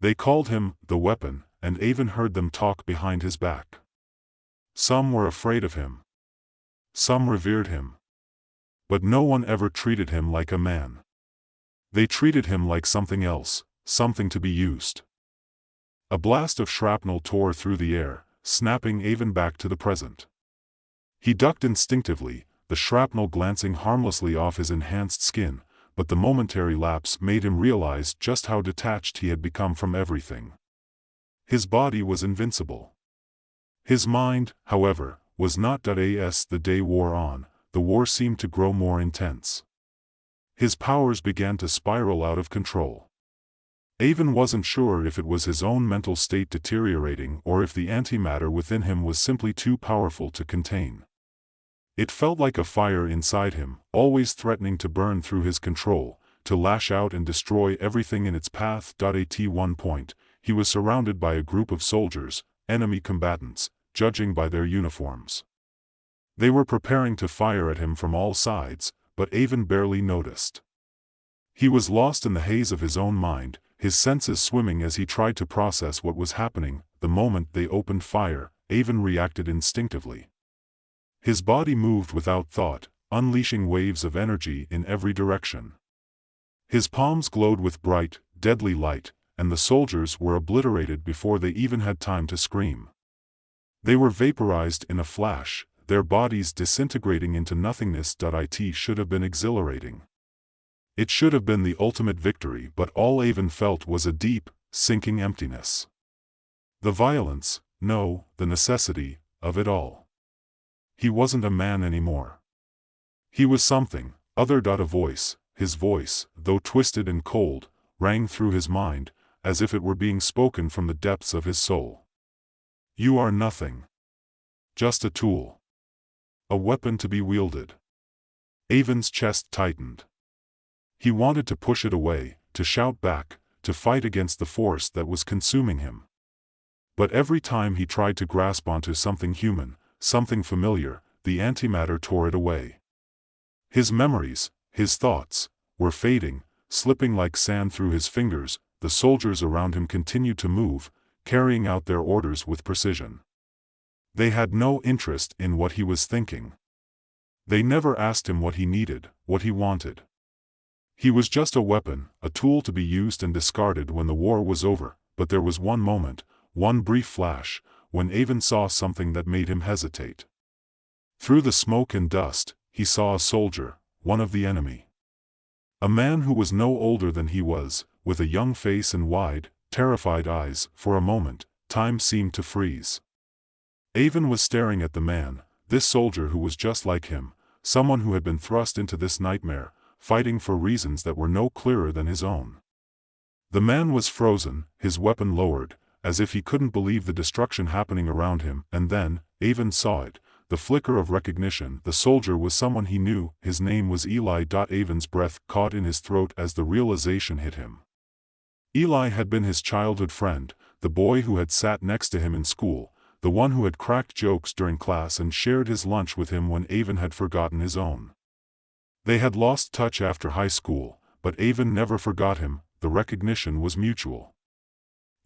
They called him the weapon, and Avon heard them talk behind his back. Some were afraid of him. Some revered him. But no one ever treated him like a man. They treated him like something else, something to be used. A blast of shrapnel tore through the air, snapping Avon back to the present. He ducked instinctively, the shrapnel glancing harmlessly off his enhanced skin, but the momentary lapse made him realize just how detached he had become from everything. His body was invincible. His mind, however, was not. As the day wore on, the war seemed to grow more intense. His powers began to spiral out of control. Avon wasn't sure if it was his own mental state deteriorating or if the antimatter within him was simply too powerful to contain. It felt like a fire inside him, always threatening to burn through his control, to lash out and destroy everything in its path. At one point, he was surrounded by a group of soldiers, enemy combatants, judging by their uniforms. They were preparing to fire at him from all sides, but Avon barely noticed. He was lost in the haze of his own mind, his senses swimming as he tried to process what was happening. The moment they opened fire, Avon reacted instinctively. His body moved without thought, unleashing waves of energy in every direction. His palms glowed with bright, deadly light, and the soldiers were obliterated before they even had time to scream. They were vaporized in a flash, their bodies disintegrating into nothingness. It should have been exhilarating. It should have been the ultimate victory, but all Avon felt was a deep, sinking emptiness. The violence, no, the necessity, of it all. He wasn't a man anymore. He was something other. A voice, his voice, though twisted and cold, rang through his mind, as if it were being spoken from the depths of his soul. You are nothing. Just a tool. A weapon to be wielded. Avon's chest tightened. He wanted to push it away, to shout back, to fight against the force that was consuming him. But every time he tried to grasp onto something human, something familiar, the antimatter tore it away. His memories, his thoughts, were fading, slipping like sand through his fingers. The soldiers around him continued to move, carrying out their orders with precision. They had no interest in what he was thinking. They never asked him what he needed, what he wanted. He was just a weapon, a tool to be used and discarded when the war was over. But there was one moment, one brief flash, when Avon saw something that made him hesitate. Through the smoke and dust, he saw a soldier, one of the enemy. A man who was no older than he was, with a young face and wide, terrified eyes. For a moment, time seemed to freeze. Avon was staring at the man, this soldier who was just like him, someone who had been thrust into this nightmare, fighting for reasons that were no clearer than his own. The man was frozen, his weapon lowered, as if he couldn't believe the destruction happening around him. And then, Avon saw it, the flicker of recognition. The soldier was someone he knew. His name was Eli. Avon's breath caught in his throat as the realization hit him. Eli had been his childhood friend, the boy who had sat next to him in school, the one who had cracked jokes during class and shared his lunch with him when Avon had forgotten his own. They had lost touch after high school, but Avon never forgot him. The recognition was mutual.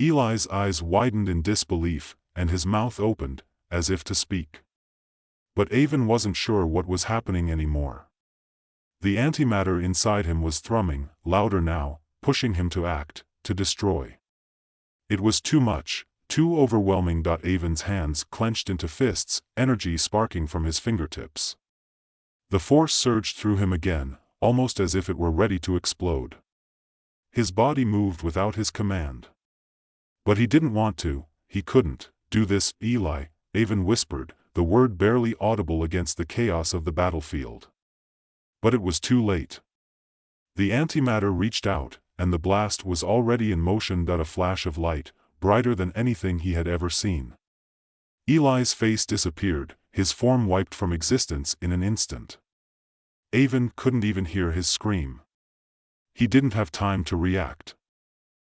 Eli's eyes widened in disbelief, and his mouth opened, as if to speak. But Avon wasn't sure what was happening anymore. The antimatter inside him was thrumming, louder now, pushing him to act, to destroy. It was too much, too overwhelming. Avon's hands clenched into fists, energy sparking from his fingertips. The force surged through him again, almost as if it were ready to explode. His body moved without his command. But he didn't want to, he couldn't, do this. Eli, Avon whispered, the word barely audible against the chaos of the battlefield. But it was too late. The antimatter reached out, and the blast was already in motion. A flash of light, brighter than anything he had ever seen. Eli's face disappeared, his form wiped from existence in an instant. Avon couldn't even hear his scream. He didn't have time to react.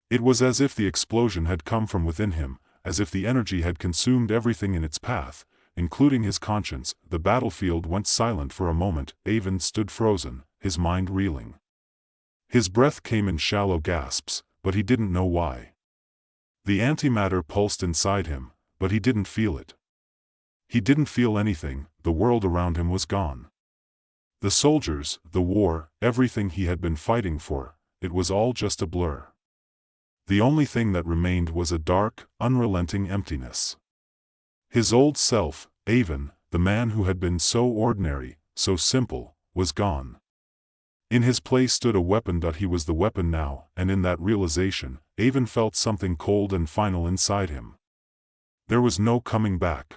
It was as if the explosion had come from within him, as if the energy had consumed everything in its path, including his conscience. The battlefield went silent for a moment. Avon stood frozen, his mind reeling. His breath came in shallow gasps, but he didn't know why. The antimatter pulsed inside him, but he didn't feel it. He didn't feel anything. The world around him was gone. The soldiers, the war, everything he had been fighting for, it was all just a blur. The only thing that remained was a dark, unrelenting emptiness. His old self, Avon, the man who had been so ordinary, so simple, was gone. In his place stood a weapon. He was the weapon now, and in that realization, Avon felt something cold and final inside him. There was no coming back.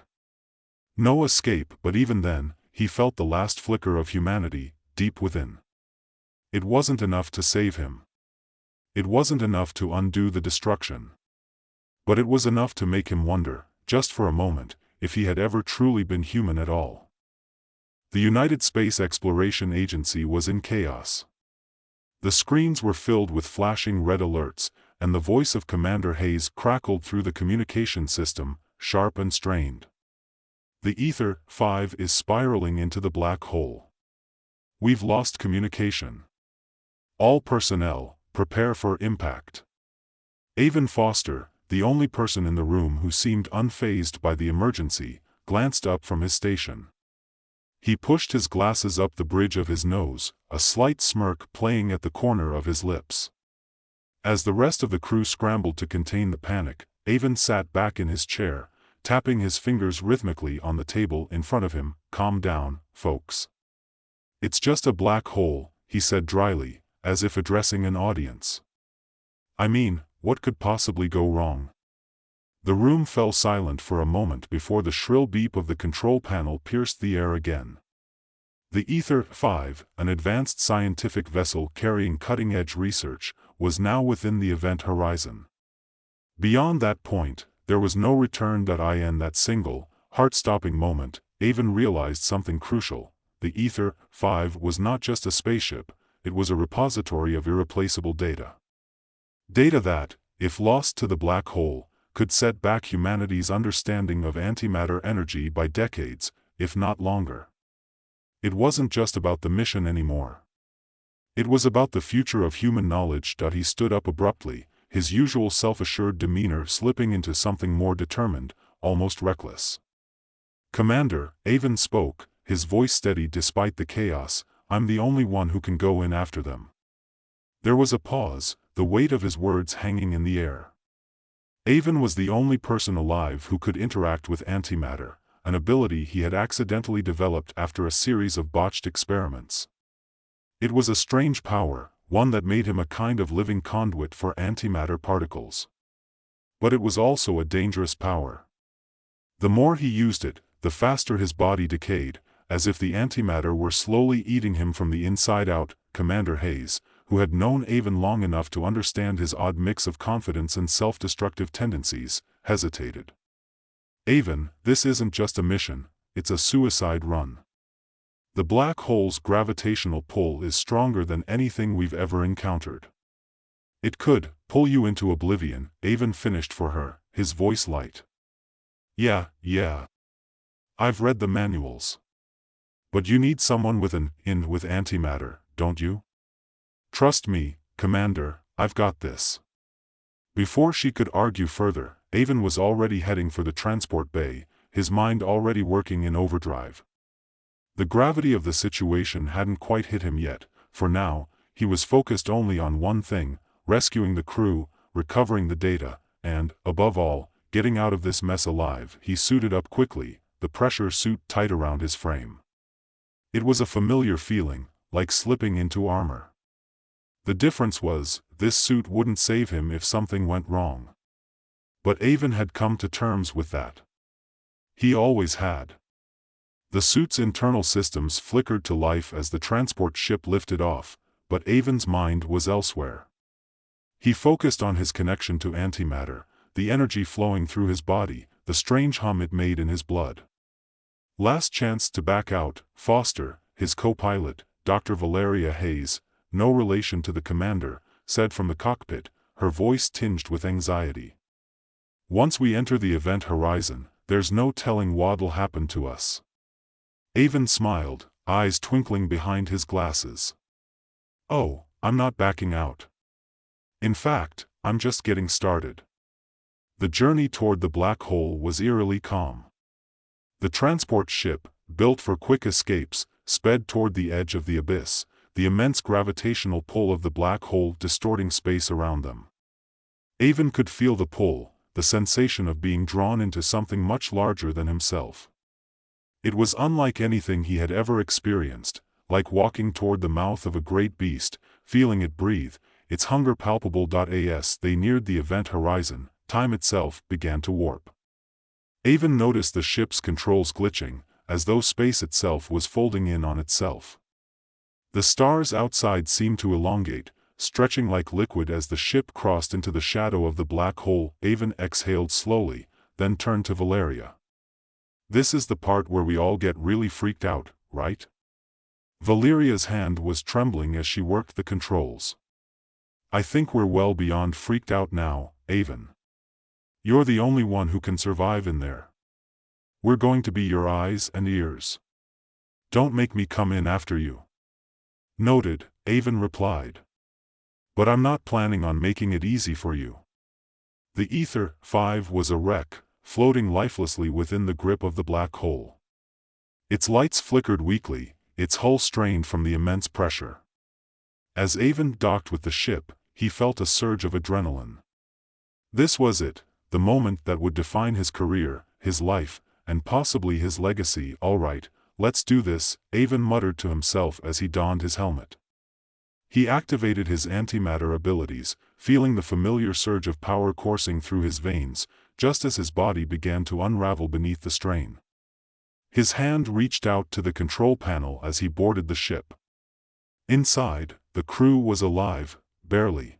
No escape. But even then, he felt the last flicker of humanity, deep within. It wasn't enough to save him. It wasn't enough to undo the destruction. But it was enough to make him wonder, just for a moment, if he had ever truly been human at all. The United Space Exploration Agency was in chaos. The screens were filled with flashing red alerts, and the voice of Commander Hayes crackled through the communication system, sharp and strained. The Ether 5 is spiraling into the black hole. We've lost communication. All personnel, prepare for impact. Avon Foster, the only person in the room who seemed unfazed by the emergency, glanced up from his station. He pushed his glasses up the bridge of his nose, a slight smirk playing at the corner of his lips. As the rest of the crew scrambled to contain the panic, Avon sat back in his chair, tapping his fingers rhythmically on the table in front of him. Calm down, folks. It's just a black hole, he said dryly, as if addressing an audience. I mean, what could possibly go wrong? The room fell silent for a moment before the shrill beep of the control panel pierced the air again. The Ether 5, an advanced scientific vessel carrying cutting-edge research, was now within the event horizon. Beyond that point, there was no return. In that single, heart-stopping moment, Avon realized something crucial. The Ether 5 was not just a spaceship, it was a repository of irreplaceable data. Data that, if lost to the black hole, could set back humanity's understanding of antimatter energy by decades, if not longer. It wasn't just about the mission anymore. It was about the future of human knowledge. He stood up abruptly, his usual self-assured demeanor slipping into something more determined, almost reckless. "Commander," Avon spoke, his voice steady despite the chaos, "I'm the only one who can go in after them." There was a pause, the weight of his words hanging in the air. Avon was the only person alive who could interact with antimatter, an ability he had accidentally developed after a series of botched experiments. It was a strange power, one that made him a kind of living conduit for antimatter particles. But it was also a dangerous power. The more he used it, the faster his body decayed, as if the antimatter were slowly eating him from the inside out. Commander Hayes, who had known Avon long enough to understand his odd mix of confidence and self-destructive tendencies, hesitated. "Avon, this isn't just a mission, it's a suicide run. The black hole's gravitational pull is stronger than anything we've ever encountered. It could pull you into oblivion," Avon finished for her, his voice light. Yeah. I've read the manuals. But you need someone with with antimatter, don't you? Trust me, Commander, I've got this." Before she could argue further, Avon was already heading for the transport bay, his mind already working in overdrive. The gravity of the situation hadn't quite hit him yet, for now, he was focused only on one thing: rescuing the crew, recovering the data, and, above all, getting out of this mess alive. He suited up quickly, the pressure suit tight around his frame. It was a familiar feeling, like slipping into armor. The difference was, this suit wouldn't save him if something went wrong. But Avon had come to terms with that. He always had. The suit's internal systems flickered to life as the transport ship lifted off, but Avon's mind was elsewhere. He focused on his connection to antimatter, the energy flowing through his body, the strange hum it made in his blood. "Last chance to back out, Foster," his co-pilot, Dr. Valeria Hayes, no relation to the commander, said from the cockpit, her voice tinged with anxiety. "Once we enter the event horizon, there's no telling what'll happen to us." Avon smiled, eyes twinkling behind his glasses. "Oh, I'm not backing out. In fact, I'm just getting started." The journey toward the black hole was eerily calm. The transport ship, built for quick escapes, sped toward the edge of the abyss, the immense gravitational pull of the black hole distorting space around them. Avon could feel the pull, the sensation of being drawn into something much larger than himself. It was unlike anything he had ever experienced, like walking toward the mouth of a great beast, feeling it breathe, its hunger palpable. As they neared the event horizon, time itself began to warp. Avon noticed the ship's controls glitching, as though space itself was folding in on itself. The stars outside seemed to elongate, stretching like liquid as the ship crossed into the shadow of the black hole. Avon exhaled slowly, then turned to Valeria. "This is the part where we all get really freaked out, right?" Valeria's hand was trembling as she worked the controls. "I think we're well beyond freaked out now, Avon. You're the only one who can survive in there. We're going to be your eyes and ears. Don't make me come in after you." "Noted," Avon replied. "But I'm not planning on making it easy for you." The Ether 5 was a wreck, floating lifelessly within the grip of the black hole. Its lights flickered weakly, its hull strained from the immense pressure. As Avon docked with the ship, he felt a surge of adrenaline. This was it, the moment that would define his career, his life, and possibly his legacy. "All right, let's do this," Avon muttered to himself as he donned his helmet. He activated his antimatter abilities, feeling the familiar surge of power coursing through his veins, just as his body began to unravel beneath the strain. His hand reached out to the control panel as he boarded the ship. Inside, the crew was alive, barely.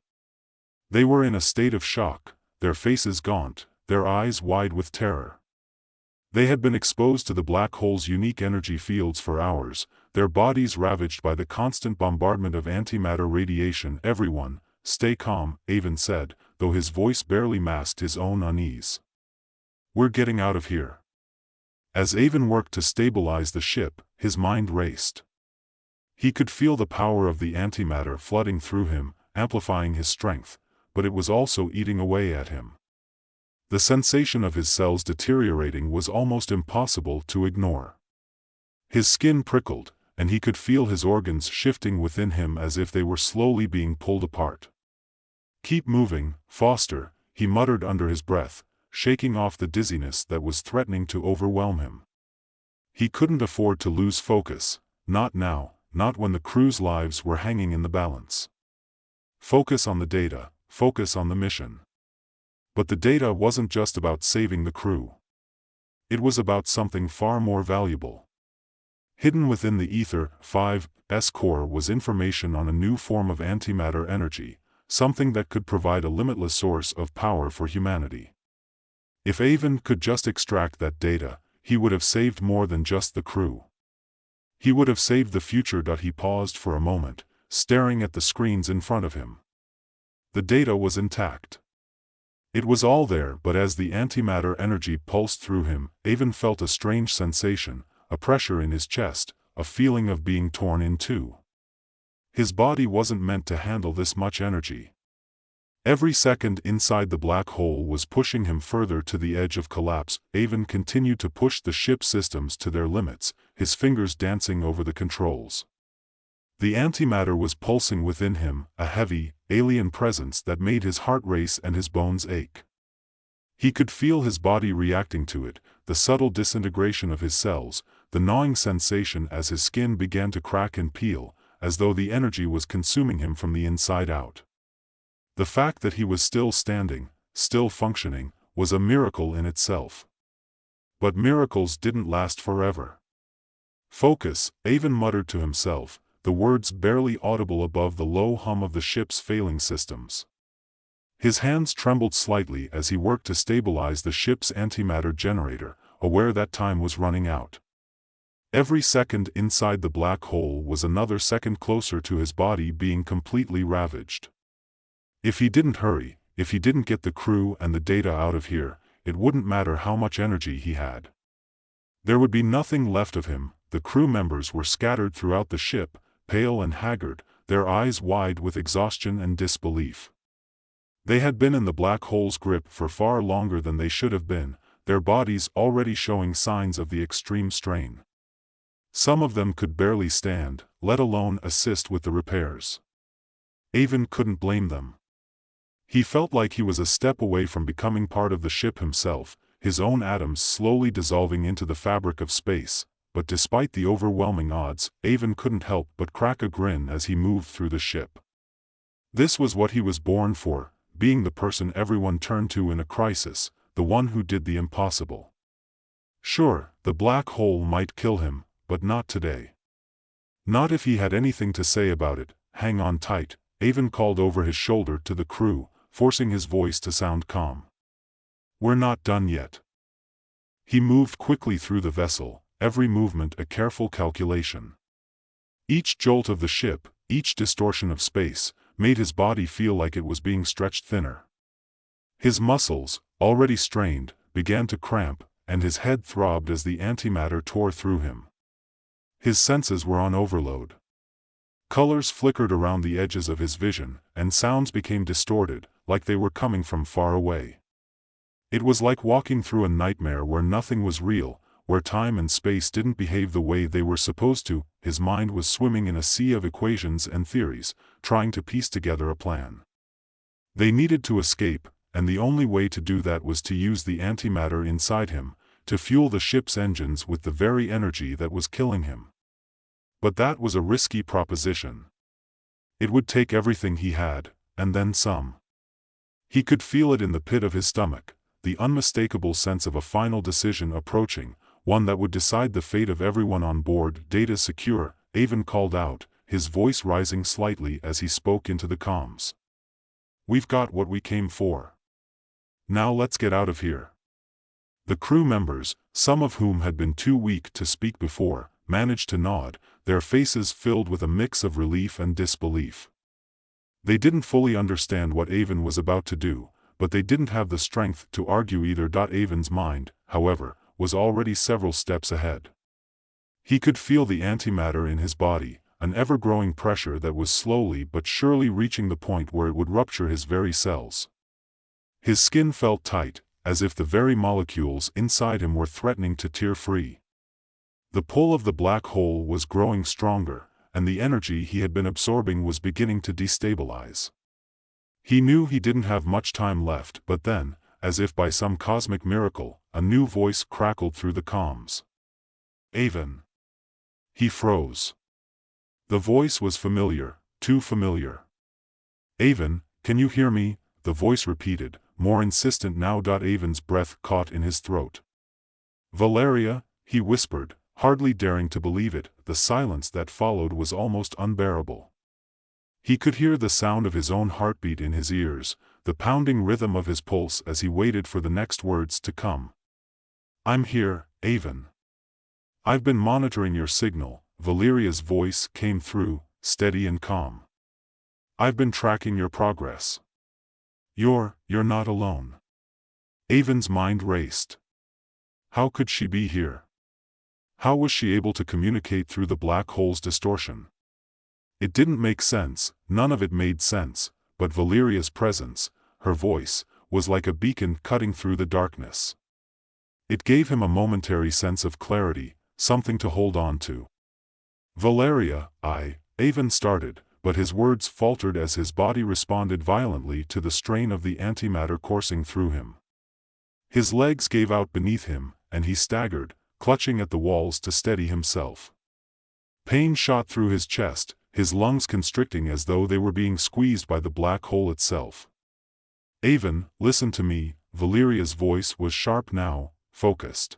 They were in a state of shock, their faces gaunt, their eyes wide with terror. They had been exposed to the black hole's unique energy fields for hours, their bodies ravaged by the constant bombardment of antimatter radiation. "Everyone, stay calm," Avon said, though his voice barely masked his own unease. "We're getting out of here." As Avon worked to stabilize the ship, his mind raced. He could feel the power of the antimatter flooding through him, amplifying his strength, but it was also eating away at him. The sensation of his cells deteriorating was almost impossible to ignore. His skin prickled, and he could feel his organs shifting within him as if they were slowly being pulled apart. "Keep moving, Foster," he muttered under his breath, shaking off the dizziness that was threatening to overwhelm him. He couldn't afford to lose focus, not now, not when the crew's lives were hanging in the balance. Focus on the data, focus on the mission. But the data wasn't just about saving the crew. It was about something far more valuable. Hidden within the Ether 5's core was information on a new form of antimatter energy, something that could provide a limitless source of power for humanity. If Avon could just extract that data, he would have saved more than just the crew. He would have saved the future. He paused for a moment, staring at the screens in front of him. The data was intact. It was all there, but as the antimatter energy pulsed through him, Avon felt a strange sensation, a pressure in his chest, a feeling of being torn in two. His body wasn't meant to handle this much energy. Every second inside the black hole was pushing him further to the edge of collapse. Avon continued to push the ship's systems to their limits, his fingers dancing over the controls. The antimatter was pulsing within him, a heavy, alien presence that made his heart race and his bones ache. He could feel his body reacting to it, the subtle disintegration of his cells, the gnawing sensation as his skin began to crack and peel, as though the energy was consuming him from the inside out. The fact that he was still standing, still functioning, was a miracle in itself. But miracles didn't last forever. "Focus," Avon muttered to himself, the words barely audible above the low hum of the ship's failing systems. His hands trembled slightly as he worked to stabilize the ship's antimatter generator, aware that time was running out. Every second inside the black hole was another second closer to his body being completely ravaged. If he didn't hurry, if he didn't get the crew and the data out of here, it wouldn't matter how much energy he had. There would be nothing left of him. The crew members were scattered throughout the ship, pale and haggard, their eyes wide with exhaustion and disbelief. They had been in the black hole's grip for far longer than they should have been, their bodies already showing signs of the extreme strain. Some of them could barely stand, let alone assist with the repairs. Avon couldn't blame them. He felt like he was a step away from becoming part of the ship himself, his own atoms slowly dissolving into the fabric of space, but despite the overwhelming odds, Avon couldn't help but crack a grin as he moved through the ship. This was what he was born for, being the person everyone turned to in a crisis, the one who did the impossible. Sure, the black hole might kill him, but not today. Not if he had anything to say about it. "Hang on tight," Avon called over his shoulder to the crew, forcing his voice to sound calm. "We're not done yet." He moved quickly through the vessel, every movement a careful calculation. Each jolt of the ship, each distortion of space, made his body feel like it was being stretched thinner. His muscles, already strained, began to cramp, and his head throbbed as the antimatter tore through him. His senses were on overload. Colors flickered around the edges of his vision, and sounds became distorted, like they were coming from far away. It was like walking through a nightmare where nothing was real, where time and space didn't behave the way they were supposed to. His mind was swimming in a sea of equations and theories, trying to piece together a plan. They needed to escape, and the only way to do that was to use the antimatter inside him, to fuel the ship's engines with the very energy that was killing him. But that was a risky proposition. It would take everything he had, and then some. He could feel it in the pit of his stomach, the unmistakable sense of a final decision approaching, one that would decide the fate of everyone on board. "Data secure," Avon called out, his voice rising slightly as he spoke into the comms. "We've got what we came for. Now let's get out of here." The crew members, some of whom had been too weak to speak before, managed to nod, their faces filled with a mix of relief and disbelief. They didn't fully understand what Avon was about to do, but they didn't have the strength to argue either. Avon's mind, however, was already several steps ahead. He could feel the antimatter in his body, an ever-growing pressure that was slowly but surely reaching the point where it would rupture his very cells. His skin felt tight, as if the very molecules inside him were threatening to tear free. The pull of the black hole was growing stronger, and the energy he had been absorbing was beginning to destabilize. He knew he didn't have much time left, but then, as if by some cosmic miracle, a new voice crackled through the comms. "Avon." He froze. The voice was familiar, too familiar. "Avon, can you hear me?" the voice repeated, more insistent now. Avon's breath caught in his throat. "Valeria," he whispered, hardly daring to believe it. The silence that followed was almost unbearable. He could hear the sound of his own heartbeat in his ears, the pounding rhythm of his pulse as he waited for the next words to come. "I'm here, Avon. I've been monitoring your signal," Valeria's voice came through, steady and calm. "I've been tracking your progress. You're not alone." Avon's mind raced. How could she be here? How was she able to communicate through the black hole's distortion? It didn't make sense, none of it made sense, but Valeria's presence, her voice, was like a beacon cutting through the darkness. It gave him a momentary sense of clarity, something to hold on to. "Valeria, Avon started, but his words faltered as his body responded violently to the strain of the antimatter coursing through him. His legs gave out beneath him, and he staggered, clutching at the walls to steady himself. Pain shot through his chest, his lungs constricting as though they were being squeezed by the black hole itself. "Avon, listen to me," Valeria's voice was sharp now, focused.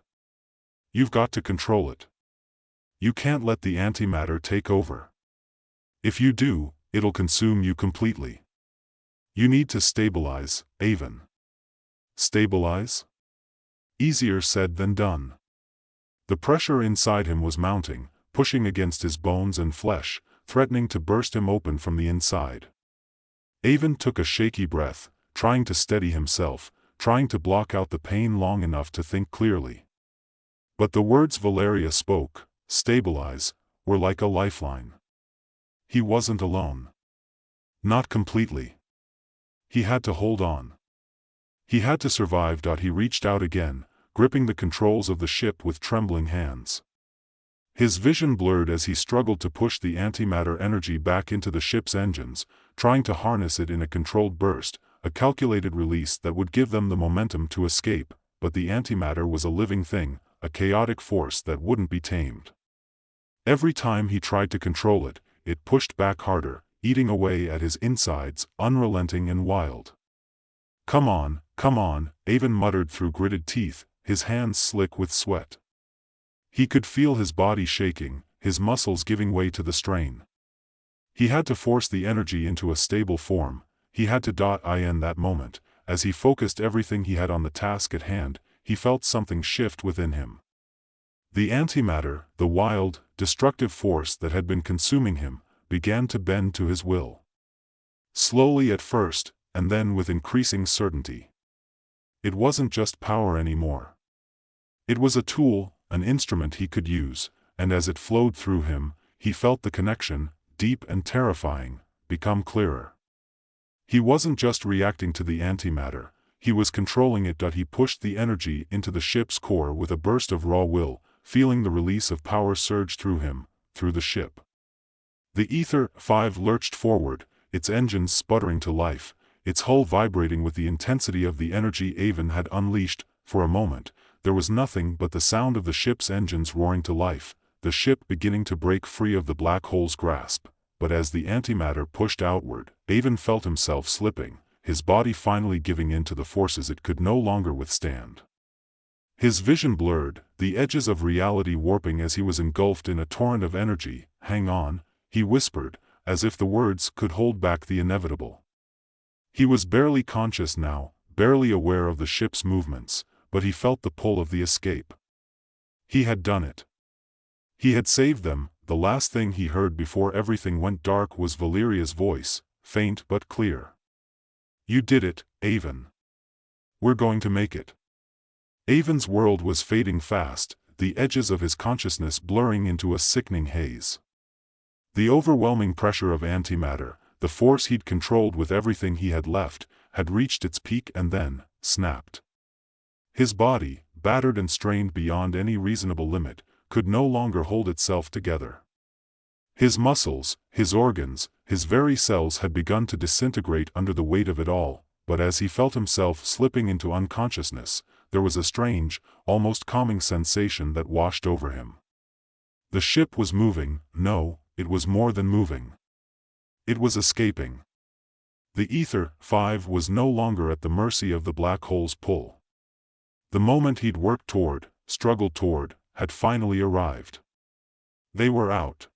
"You've got to control it. You can't let the antimatter take over. If you do, it'll consume you completely. You need to stabilize, Avon." Stabilize? Easier said than done. The pressure inside him was mounting, pushing against his bones and flesh, threatening to burst him open from the inside. Avon took a shaky breath, trying to steady himself, trying to block out the pain long enough to think clearly. But the words Valeria spoke, "stabilize," were like a lifeline. He wasn't alone. Not completely. He had to hold on. He had to survive. He reached out again, gripping the controls of the ship with trembling hands. His vision blurred as he struggled to push the antimatter energy back into the ship's engines, trying to harness it in a controlled burst, a calculated release that would give them the momentum to escape, but the antimatter was a living thing, a chaotic force that wouldn't be tamed. Every time he tried to control it, it pushed back harder, eating away at his insides, unrelenting and wild. Come on, Avon muttered through gritted teeth, his hands slick with sweat. He could feel his body shaking, his muscles giving way to the strain. He had to force the energy into a stable form. He had to. In that moment, as he focused everything he had on the task at hand, he felt something shift within him. The antimatter, the wild, destructive force that had been consuming him, began to bend to his will. Slowly at first, and then with increasing certainty. It wasn't just power anymore. It was a tool, an instrument he could use, and as it flowed through him, he felt the connection, deep and terrifying, become clearer. He wasn't just reacting to the antimatter, he was controlling it. He pushed the energy into the ship's core with a burst of raw will, feeling the release of power surge through him, through the ship. The Ether 5 lurched forward, its engines sputtering to life, its hull vibrating with the intensity of the energy Avon had unleashed. For a moment, there was nothing but the sound of the ship's engines roaring to life, the ship beginning to break free of the black hole's grasp. But as the antimatter pushed outward, Avon felt himself slipping, his body finally giving in to the forces it could no longer withstand. His vision blurred, the edges of reality warping as he was engulfed in a torrent of energy. "Hang on," he whispered, as if the words could hold back the inevitable. He was barely conscious now, barely aware of the ship's movements, but he felt the pull of the escape. He had done it. He had saved them. The last thing he heard before everything went dark was Valeria's voice, faint but clear. "You did it, Avon. We're going to make it." Avon's world was fading fast, the edges of his consciousness blurring into a sickening haze. The overwhelming pressure of antimatter, the force he'd controlled with everything he had left, had reached its peak and then snapped. His body, battered and strained beyond any reasonable limit, could no longer hold itself together. His muscles, his organs, his very cells had begun to disintegrate under the weight of it all, but as he felt himself slipping into unconsciousness, there was a strange, almost calming sensation that washed over him. The ship was moving. No, it was more than moving. It was escaping. The Ether 5 was no longer at the mercy of the black hole's pull. The moment he'd worked toward, struggled toward, had finally arrived. They were out.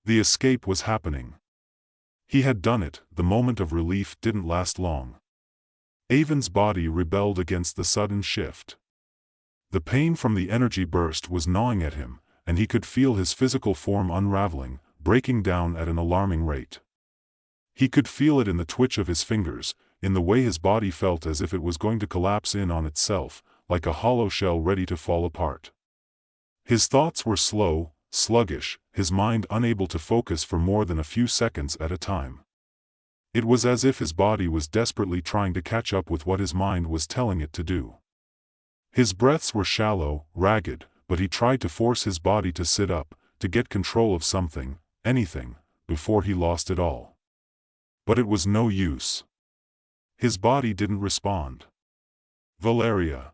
The escape was happening. He had done it. The moment of relief didn't last long. Avon's body rebelled against the sudden shift. The pain from the energy burst was gnawing at him, and he could feel his physical form unraveling, breaking down at an alarming rate. He could feel it in the twitch of his fingers, in the way his body felt as if it was going to collapse in on itself, like a hollow shell ready to fall apart. His thoughts were slow, sluggish, his mind unable to focus for more than a few seconds at a time. It was as if his body was desperately trying to catch up with what his mind was telling it to do. His breaths were shallow, ragged, but he tried to force his body to sit up, to get control of something, anything, before he lost it all. But it was no use. His body didn't respond. "Valeria,"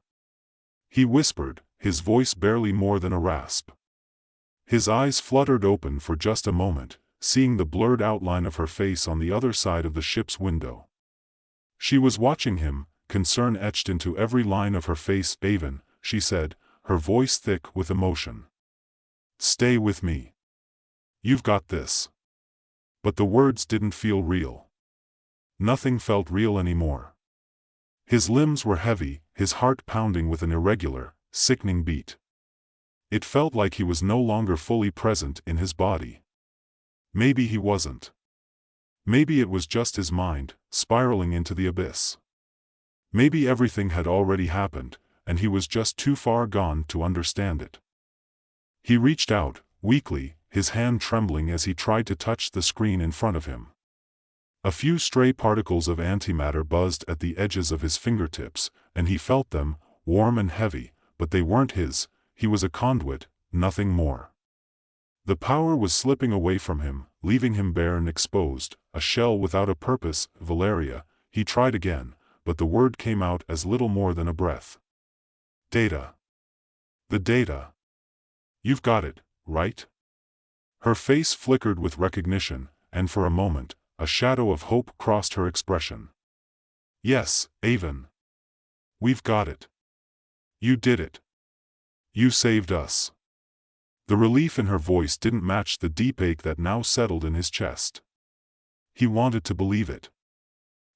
he whispered, his voice barely more than a rasp. His eyes fluttered open for just a moment, seeing the blurred outline of her face on the other side of the ship's window. She was watching him, concern etched into every line of her face. "Avon," she said, her voice thick with emotion. "Stay with me. You've got this." But the words didn't feel real. Nothing felt real anymore. His limbs were heavy, his heart pounding with an irregular, sickening beat. It felt like he was no longer fully present in his body. Maybe he wasn't. Maybe it was just his mind, spiraling into the abyss. Maybe everything had already happened, and he was just too far gone to understand it. He reached out, weakly, his hand trembling as he tried to touch the screen in front of him. A few stray particles of antimatter buzzed at the edges of his fingertips, and he felt them, warm and heavy, but they weren't his. He was a conduit, nothing more. The power was slipping away from him, leaving him bare and exposed, a shell without a purpose. "Valeria," he tried again, but the word came out as little more than a breath. "Data. The data. You've got it, right?" Her face flickered with recognition, and for a moment, a shadow of hope crossed her expression. "Yes, Avon. We've got it. You did it. You saved us." The relief in her voice didn't match the deep ache that now settled in his chest. He wanted to believe it.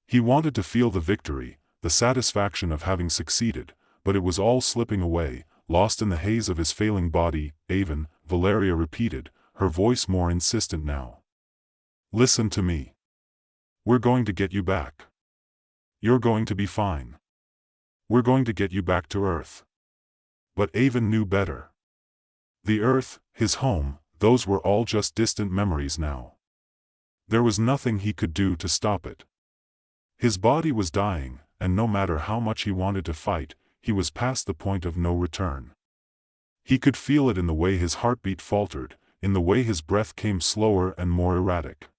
He wanted to feel the victory, the satisfaction of having succeeded, but it was all slipping away, lost in the haze of his failing body. "Avon," Valeria repeated, her voice more insistent now. "Listen to me. We're going to get you back. You're going to be fine. We're going to get you back to Earth." But Avon knew better. The Earth, his home, those were all just distant memories now. There was nothing he could do to stop it. His body was dying, and no matter how much he wanted to fight, he was past the point of no return. He could feel it in the way his heartbeat faltered, in the way his breath came slower and more erratic.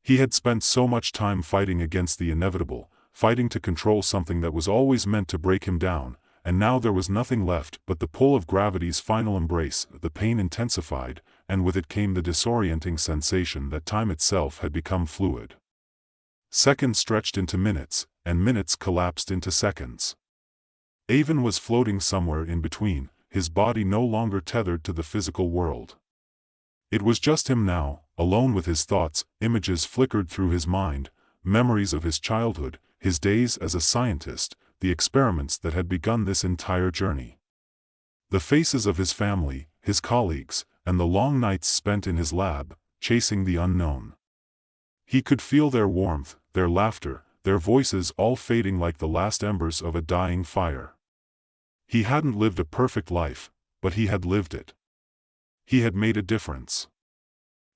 He had spent so much time fighting against the inevitable, fighting to control something that was always meant to break him down, and now there was nothing left but the pull of gravity's final embrace. The pain intensified, and with it came the disorienting sensation that time itself had become fluid. Seconds stretched into minutes, and minutes collapsed into seconds. Avon was floating somewhere in between, his body no longer tethered to the physical world. It was just him now, alone with his thoughts. Images flickered through his mind, memories of his childhood, his days as a scientist, the experiments that had begun this entire journey. The faces of his family, his colleagues, and the long nights spent in his lab, chasing the unknown. He could feel their warmth, their laughter, their voices all fading like the last embers of a dying fire. He hadn't lived a perfect life, but he had lived it. He had made a difference.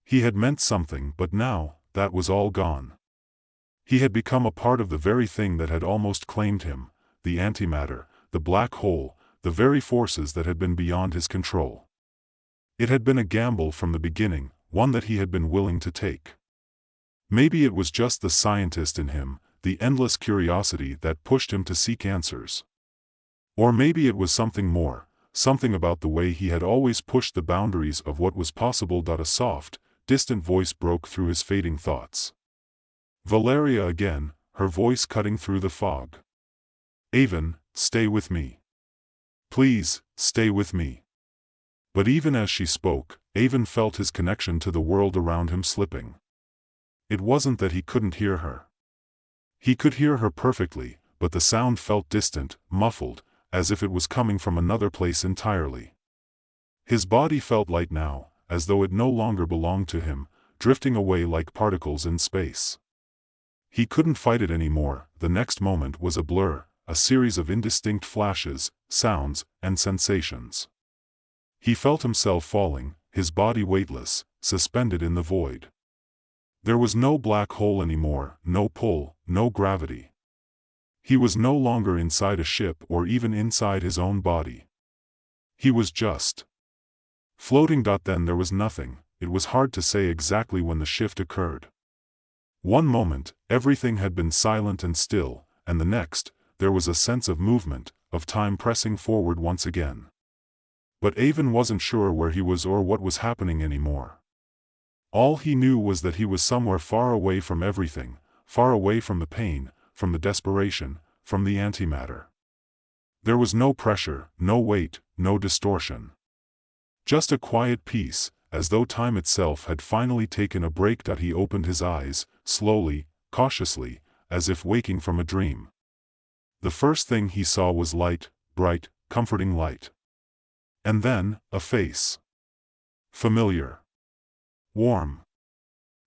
He had meant something, but now, that was all gone. He had become a part of the very thing that had almost claimed him, the antimatter, the black hole, the very forces that had been beyond his control. It had been a gamble from the beginning, one that he had been willing to take. Maybe it was just the scientist in him, the endless curiosity that pushed him to seek answers. Or maybe it was something more, something about the way he had always pushed the boundaries of what was possible. A soft, distant voice broke through his fading thoughts. Valeria again, her voice cutting through the fog. Avon, stay with me. Please, stay with me. But even as she spoke, Avon felt his connection to the world around him slipping. It wasn't that he couldn't hear her. He could hear her perfectly, but the sound felt distant, muffled, as if it was coming from another place entirely. His body felt light now, as though it no longer belonged to him, drifting away like particles in space. He couldn't fight it anymore. The next moment was a blur, a series of indistinct flashes, sounds, and sensations. He felt himself falling, his body weightless, suspended in the void. There was no black hole anymore, no pull, no gravity. He was no longer inside a ship or even inside his own body. He was just floating. Then there was nothing. It was hard to say exactly when the shift occurred. One moment, everything had been silent and still, and the next, there was a sense of movement, of time pressing forward once again. But Avon wasn't sure where he was or what was happening anymore. All he knew was that he was somewhere far away from everything, far away from the pain, from the desperation, from the antimatter. There was no pressure, no weight, no distortion. Just a quiet peace, as though time itself had finally taken a break. He opened his eyes, slowly, cautiously, as if waking from a dream. The first thing he saw was light, bright, comforting light. And then, a face. Familiar. Warm.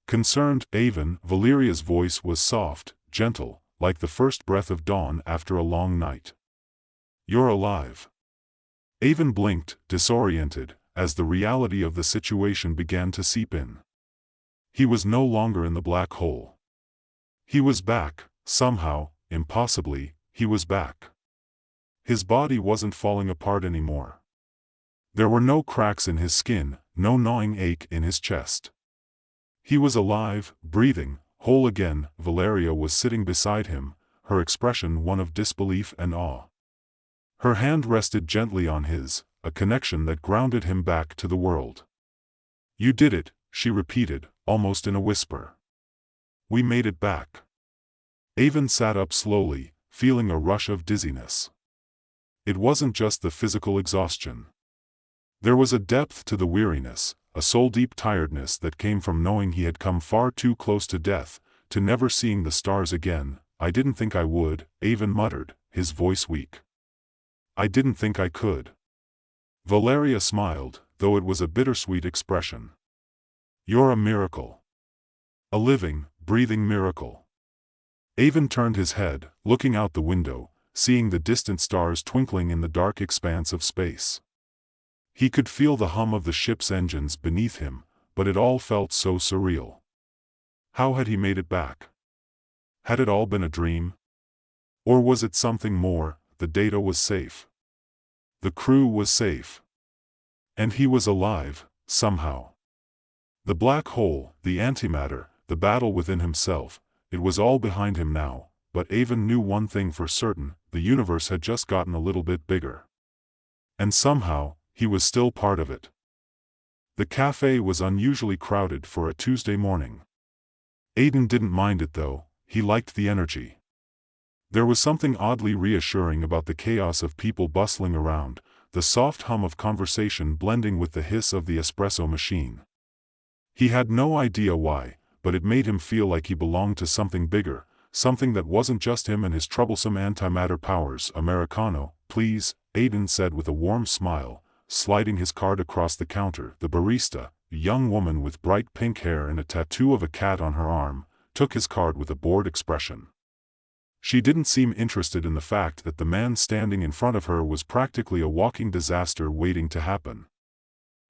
Concerned. Avon. Valeria's voice was soft, gentle, like the first breath of dawn after a long night. You're alive. Avon blinked, disoriented, as the reality of the situation began to seep in. He was no longer in the black hole. He was back, somehow, impossibly, he was back. His body wasn't falling apart anymore. There were no cracks in his skin, no gnawing ache in his chest. He was alive, breathing, whole again. Valeria was sitting beside him, her expression one of disbelief and awe. Her hand rested gently on his, a connection that grounded him back to the world. You did it, she repeated, almost in a whisper. We made it back. Avon sat up slowly, feeling a rush of dizziness. It wasn't just the physical exhaustion. There was a depth to the weariness, a soul-deep tiredness that came from knowing he had come far too close to death, to never seeing the stars again. I didn't think I would, Avon muttered, his voice weak. I didn't think I could. Valeria smiled, though it was a bittersweet expression. You're a miracle. A living, breathing miracle. Avon turned his head, looking out the window, seeing the distant stars twinkling in the dark expanse of space. He could feel the hum of the ship's engines beneath him, but it all felt so surreal. How had he made it back? Had it all been a dream? Or was it something more? The data was safe. The crew was safe. And he was alive, somehow. The black hole, the antimatter, the battle within himself, it was all behind him now, but Avon knew one thing for certain: the universe had just gotten a little bit bigger. And somehow, he was still part of it. The cafe was unusually crowded for a Tuesday morning. Aiden didn't mind it though, he liked the energy. There was something oddly reassuring about the chaos of people bustling around, the soft hum of conversation blending with the hiss of the espresso machine. He had no idea why, but it made him feel like he belonged to something bigger, something that wasn't just him and his troublesome antimatter powers. Americano, please, Aiden said with a warm smile, sliding his card across the counter. The barista, a young woman with bright pink hair and a tattoo of a cat on her arm, took his card with a bored expression. She didn't seem interested in the fact that the man standing in front of her was practically a walking disaster waiting to happen.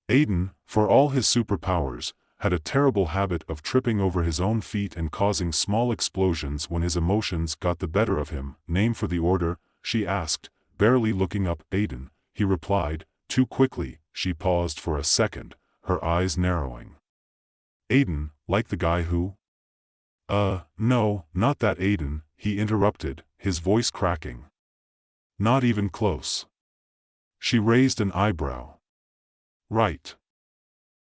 Aiden, for all his superpowers, had a terrible habit of tripping over his own feet and causing small explosions when his emotions got the better of him. "Name for the order?" she asked, barely looking up. "Aiden," he replied, too quickly. She paused for a second, her eyes narrowing. "Aiden, like the guy who—" No, not that Aiden," he interrupted, his voice cracking. "Not even close." She raised an eyebrow. "Right.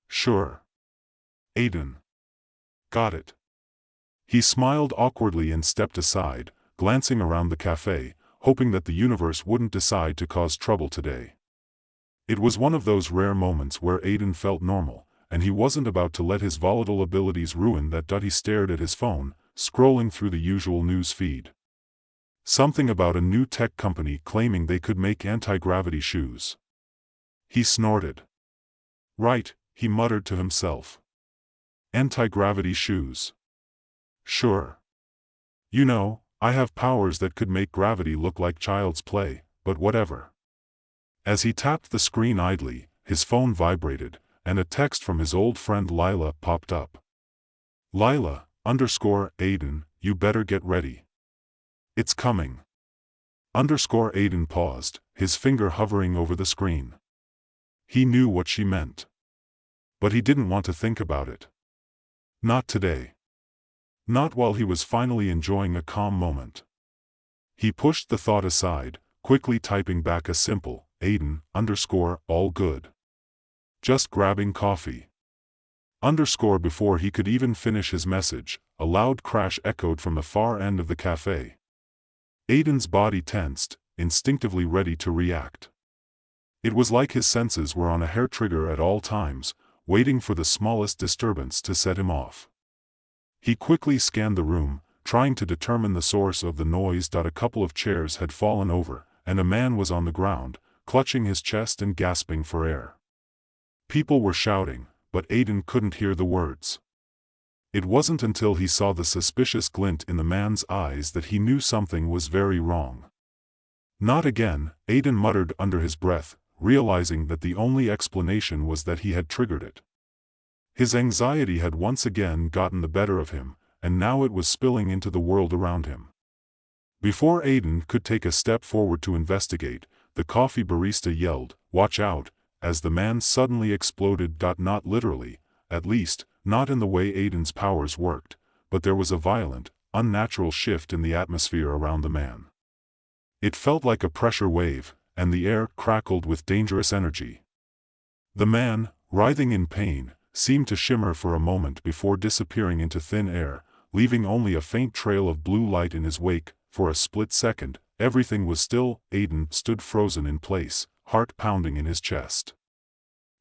Sure. Aiden. Got it." He smiled awkwardly and stepped aside, glancing around the cafe, hoping that the universe wouldn't decide to cause trouble today. It was one of those rare moments where Aiden felt normal, and he wasn't about to let his volatile abilities ruin that. He stared at his phone, scrolling through the usual news feed. Something about a new tech company claiming they could make anti-gravity shoes. He snorted. "Right," he muttered to himself. "Anti-gravity shoes. Sure. You know, I have powers that could make gravity look like child's play, but whatever." As he tapped the screen idly, his phone vibrated, and a text from his old friend Lila popped up. "Lila, Aiden, you better get ready. It's coming." Aiden paused, his finger hovering over the screen. He knew what she meant. But he didn't want to think about it. Not today. Not while he was finally enjoying a calm moment. He pushed the thought aside, quickly typing back a simple, "Aiden, all good. Just grabbing coffee." Before he could even finish his message, a loud crash echoed from the far end of the cafe. Aiden's body tensed, instinctively ready to react. It was like his senses were on a hair trigger at all times, waiting for the smallest disturbance to set him off. He quickly scanned the room, trying to determine the source of the noise. A couple of chairs had fallen over, and a man was on the ground, clutching his chest and gasping for air. People were shouting, but Aiden couldn't hear the words. It wasn't until he saw the suspicious glint in the man's eyes that he knew something was very wrong. "Not again," Aiden muttered under his breath, realizing that the only explanation was that he had triggered it. His anxiety had once again gotten the better of him, and now it was spilling into the world around him. Before Aiden could take a step forward to investigate, the coffee barista yelled, "Watch out," as the man suddenly exploded. Not literally, at least, not in the way Aiden's powers worked, but there was a violent, unnatural shift in the atmosphere around the man. It felt like a pressure wave, and the air crackled with dangerous energy. The man, writhing in pain, seemed to shimmer for a moment before disappearing into thin air, leaving only a faint trail of blue light in his wake. For a split second, everything was still. Aiden stood frozen in place, heart pounding in his chest.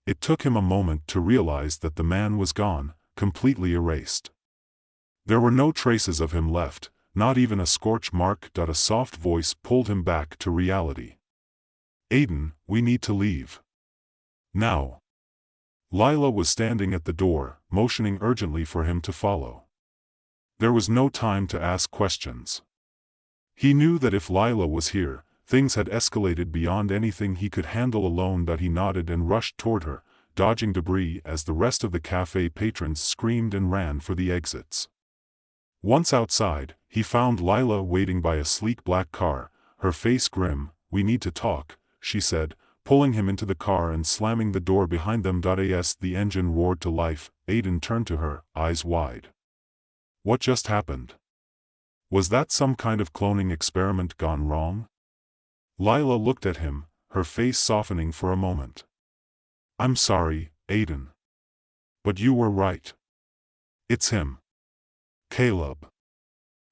It took him a moment to realize that the man was gone, completely erased. There were no traces of him left, not even a scorch mark. A soft voice pulled him back to reality. "Aiden, we need to leave. Now." Lila was standing at the door, motioning urgently for him to follow. There was no time to ask questions. He knew that if Lila was here, things had escalated beyond anything he could handle alone. He nodded and rushed toward her, dodging debris as the rest of the cafe patrons screamed and ran for the exits. Once outside, he found Lila waiting by a sleek black car, her face grim. "We need to talk," she said, pulling him into the car and slamming the door behind them. As the engine roared to life, Aiden turned to her, eyes wide. "What just happened? Was that some kind of cloning experiment gone wrong?" Lila looked at him, her face softening for a moment. "I'm sorry, Aiden. But you were right. It's him. Caleb."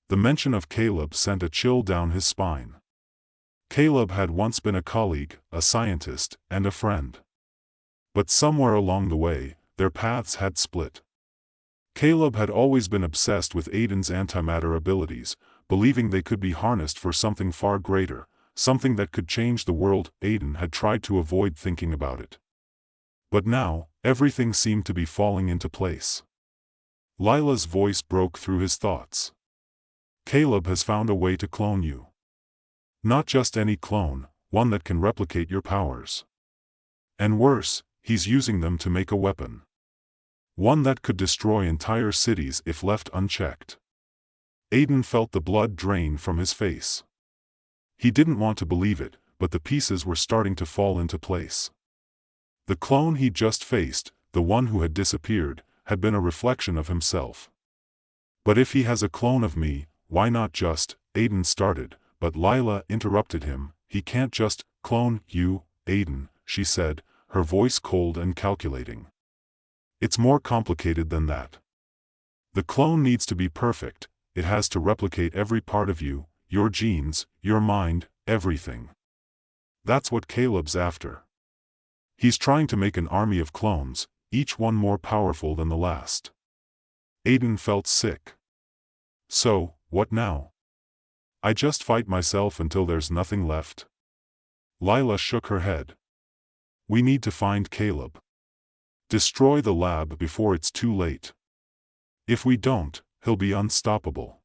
The mention of Caleb sent a chill down his spine. Caleb had once been a colleague, a scientist, and a friend. But somewhere along the way, their paths had split. Caleb had always been obsessed with Aiden's antimatter abilities, believing they could be harnessed for something far greater, something that could change the world. Aiden had tried to avoid thinking about it. But now, everything seemed to be falling into place. Lila's voice broke through his thoughts. "Caleb has found a way to clone you. Not just any clone, one that can replicate your powers. And worse, he's using them to make a weapon." One that could destroy entire cities if left unchecked. Aiden felt the blood drain from his face. He didn't want to believe it, but the pieces were starting to fall into place. The clone he'd just faced, the one who had disappeared, had been a reflection of himself. But if he has a clone of me, why not just, Aiden started, but Lila interrupted him. He can't just clone you, Aiden, she said, her voice cold and calculating. It's more complicated than that. The clone needs to be perfect, it has to replicate every part of you, your genes, your mind, everything. That's what Caleb's after. He's trying to make an army of clones, each one more powerful than the last. Aiden felt sick. So, what now? I just fight myself until there's nothing left? Lila shook her head. We need to find Caleb. Destroy the lab before it's too late. If we don't, he'll be unstoppable.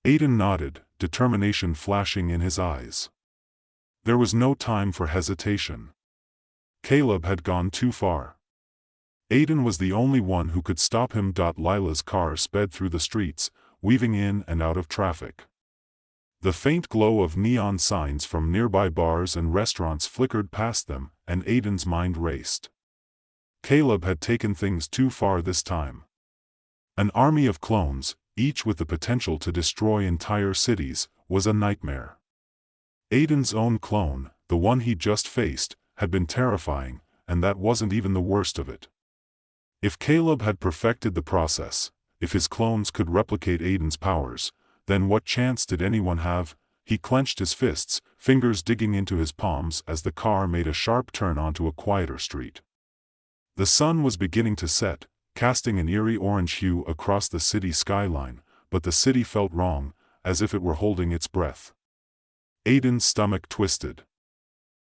Aiden nodded, determination flashing in his eyes. There was no time for hesitation. Caleb had gone too far. Aiden was the only one who could stop him. Lila's car sped through the streets, weaving in and out of traffic. The faint glow of neon signs from nearby bars and restaurants flickered past them, and Aiden's mind raced. Caleb had taken things too far this time. An army of clones, each with the potential to destroy entire cities, was a nightmare. Aiden's own clone, the one he'd just faced, had been terrifying, and that wasn't even the worst of it. If Caleb had perfected the process, if his clones could replicate Aiden's powers, then what chance did anyone have? He clenched his fists, fingers digging into his palms as the car made a sharp turn onto a quieter street. The sun was beginning to set, casting an eerie orange hue across the city skyline, but the city felt wrong, as if it were holding its breath. Aiden's stomach twisted.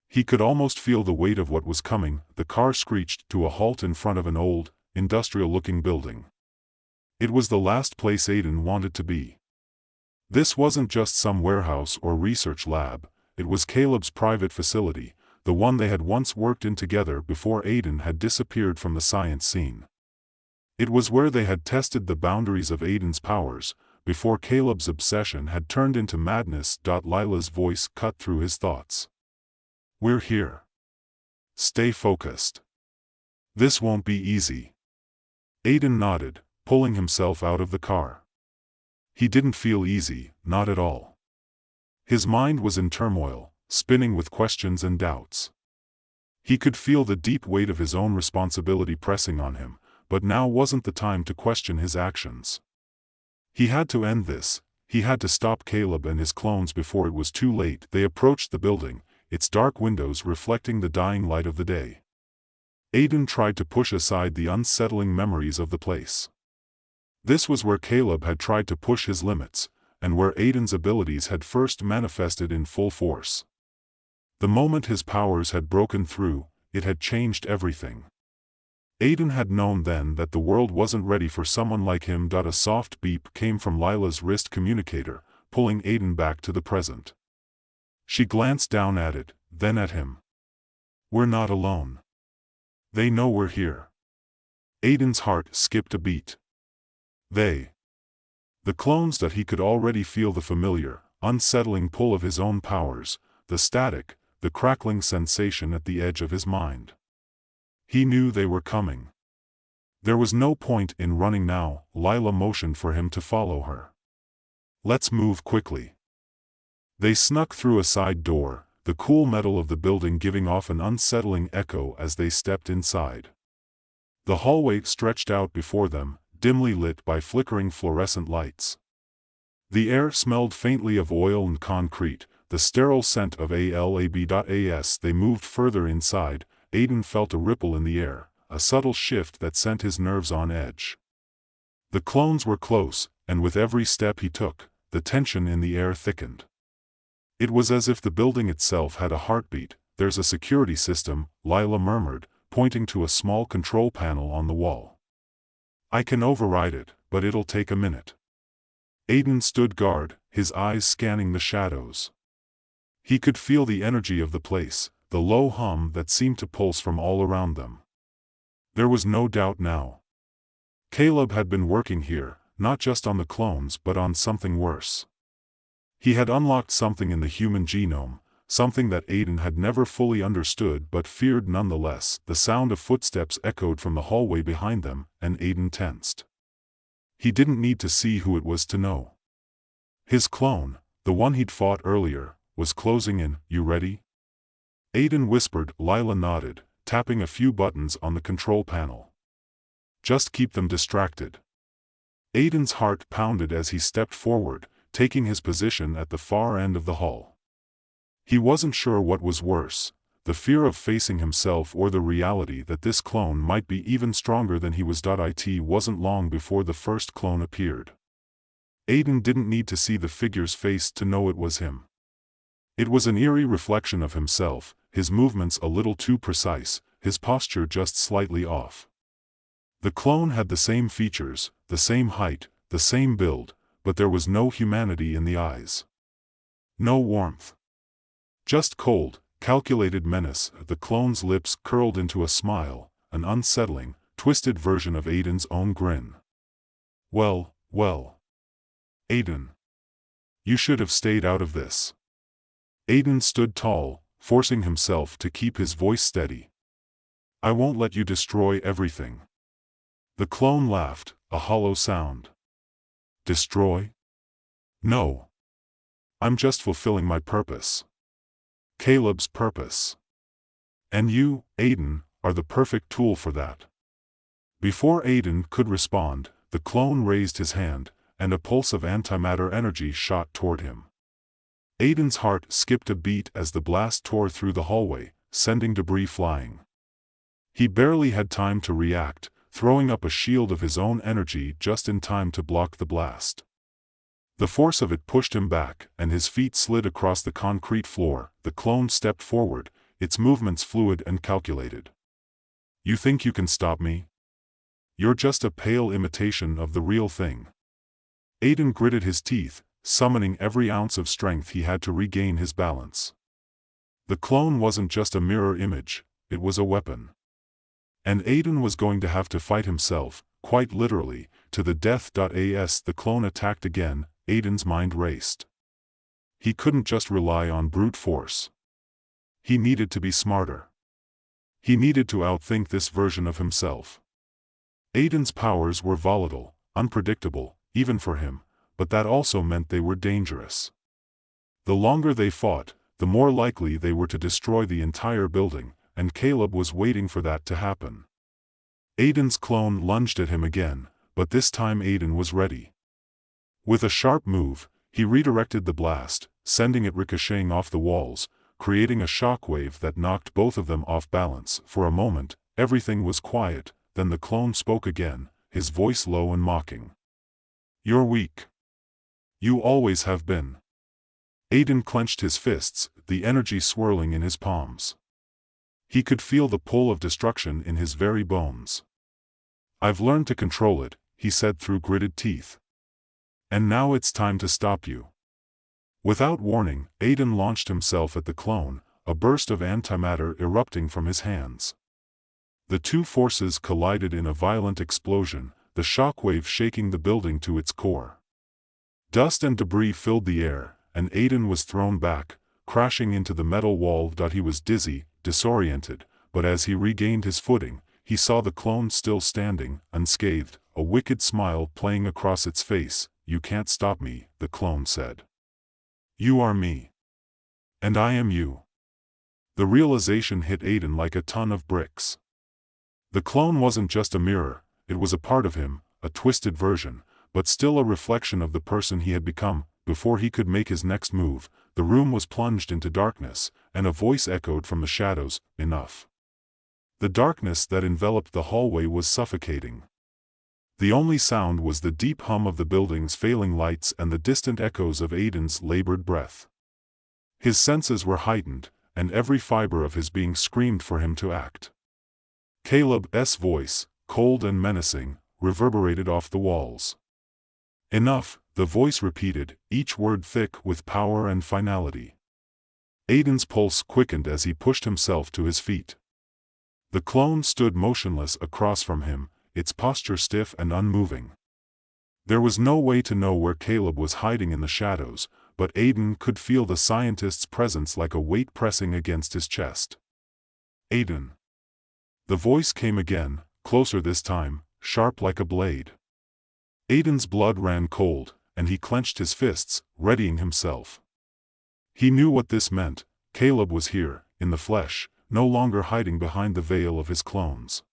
He could almost feel the weight of what was coming. The car screeched to a halt in front of an old, industrial-looking building. It was the last place Aiden wanted to be. This wasn't just some warehouse or research lab, it was Caleb's private facility, the one they had once worked in together before Aiden had disappeared from the science scene. It was where they had tested the boundaries of Aiden's powers, before Caleb's obsession had turned into madness. Lila's voice cut through his thoughts. We're here. Stay focused. This won't be easy. Aiden nodded, pulling himself out of the car. He didn't feel easy, not at all. His mind was in turmoil, spinning with questions and doubts. He could feel the deep weight of his own responsibility pressing on him, but now wasn't the time to question his actions. He had to end this, he had to stop Caleb and his clones before it was too late. They approached the building, its dark windows reflecting the dying light of the day. Aiden tried to push aside the unsettling memories of the place. This was where Caleb had tried to push his limits, and where Aiden's abilities had first manifested in full force. The moment his powers had broken through, it had changed everything. Aiden had known then that the world wasn't ready for someone like him. A soft beep came from Lila's wrist communicator, pulling Aiden back to the present. She glanced down at it, then at him. We're not alone. They know we're here. Aiden's heart skipped a beat. They. The clones. He could already feel the familiar, unsettling pull of his own powers, the static, the crackling sensation at the edge of his mind. He knew they were coming. There was no point in running now. Lila motioned for him to follow her. Let's move quickly. They snuck through a side door, the cool metal of the building giving off an unsettling echo as they stepped inside. The hallway stretched out before them, dimly lit by flickering fluorescent lights. The air smelled faintly of oil and concrete, the sterile scent of ALAB. They moved further inside. Aiden felt a ripple in the air, a subtle shift that sent his nerves on edge. The clones were close, and with every step he took, the tension in the air thickened. It was as if the building itself had a heartbeat. There's a security system, Lila murmured, pointing to a small control panel on the wall. I can override it, but it'll take a minute. Aiden stood guard, his eyes scanning the shadows. He could feel the energy of the place, the low hum that seemed to pulse from all around them. There was no doubt now. Caleb had been working here, not just on the clones but on something worse. He had unlocked something in the human genome, something that Aiden had never fully understood but feared nonetheless. The sound of footsteps echoed from the hallway behind them, and Aiden tensed. He didn't need to see who it was to know. His clone, the one he'd fought earlier, was closing in. "You ready?" Aiden whispered. Lila nodded, tapping a few buttons on the control panel. "Just keep them distracted." Aiden's heart pounded as he stepped forward, taking his position at the far end of the hall. He wasn't sure what was worse, the fear of facing himself or the reality that this clone might be even stronger than he was. It wasn't long before the first clone appeared. Aiden didn't need to see the figure's face to know it was him. It was an eerie reflection of himself, his movements a little too precise, his posture just slightly off. The clone had the same features, the same height, the same build, but there was no humanity in the eyes. No warmth. Just cold, calculated menace. The clone's lips curled into a smile, an unsettling, twisted version of Aiden's own grin. Well, Aiden. You should have stayed out of this." Aiden stood tall, forcing himself to keep his voice steady. "I won't let you destroy everything." The clone laughed, a hollow sound. "Destroy? No. I'm just fulfilling my purpose. Caleb's purpose. And you, Aiden, are the perfect tool for that." Before Aiden could respond, the clone raised his hand, and a pulse of antimatter energy shot toward him. Aiden's heart skipped a beat as the blast tore through the hallway, sending debris flying. He barely had time to react, throwing up a shield of his own energy just in time to block the blast. The force of it pushed him back, and his feet slid across the concrete floor. The clone stepped forward, its movements fluid and calculated. "You think you can stop me? You're just a pale imitation of the real thing." Aiden gritted his teeth, summoning every ounce of strength he had to regain his balance. The clone wasn't just a mirror image, it was a weapon. And Aiden was going to have to fight himself, quite literally, to the death. As the clone attacked again, Aiden's mind raced. He couldn't just rely on brute force. He needed to be smarter. He needed to outthink this version of himself. Aiden's powers were volatile, unpredictable, even for him, but that also meant they were dangerous. The longer they fought, the more likely they were to destroy the entire building, and Caleb was waiting for that to happen. Aiden's clone lunged at him again, but this time Aiden was ready. With a sharp move, he redirected the blast, sending it ricocheting off the walls, creating a shockwave that knocked both of them off balance. For a moment, everything was quiet, then the clone spoke again, his voice low and mocking. "You're weak. You always have been." Aiden clenched his fists, the energy swirling in his palms. He could feel the pull of destruction in his very bones. "I've learned to control it," he said through gritted teeth. "And now it's time to stop you." Without warning, Aiden launched himself at the clone, a burst of antimatter erupting from his hands. The two forces collided in a violent explosion, the shockwave shaking the building to its core. Dust and debris filled the air, and Aiden was thrown back, crashing into the metal wall. He was dizzy, disoriented, but as he regained his footing, he saw the clone still standing, unscathed, a wicked smile playing across its face. "You can't stop me," the clone said. "You are me. And I am you." The realization hit Aiden like a ton of bricks. The clone wasn't just a mirror, it was a part of him, a twisted version, but still a reflection of the person he had become. Before he could make his next move, the room was plunged into darkness, and a voice echoed from the shadows, "Enough." The darkness that enveloped the hallway was suffocating. The only sound was the deep hum of the building's failing lights and the distant echoes of Aiden's labored breath. His senses were heightened, and every fiber of his being screamed for him to act. Caleb's voice, cold and menacing, reverberated off the walls. "Enough," the voice repeated, each word thick with power and finality. Aiden's pulse quickened as he pushed himself to his feet. The clone stood motionless across from him, its posture stiff and unmoving. There was no way to know where Caleb was hiding in the shadows, but Aiden could feel the scientist's presence like a weight pressing against his chest. Aiden. The voice came again, closer this time, sharp like a blade. Aiden's blood ran cold, and he clenched his fists, readying himself. He knew what this meant. Caleb was here, in the flesh, no longer hiding behind the veil of his clones.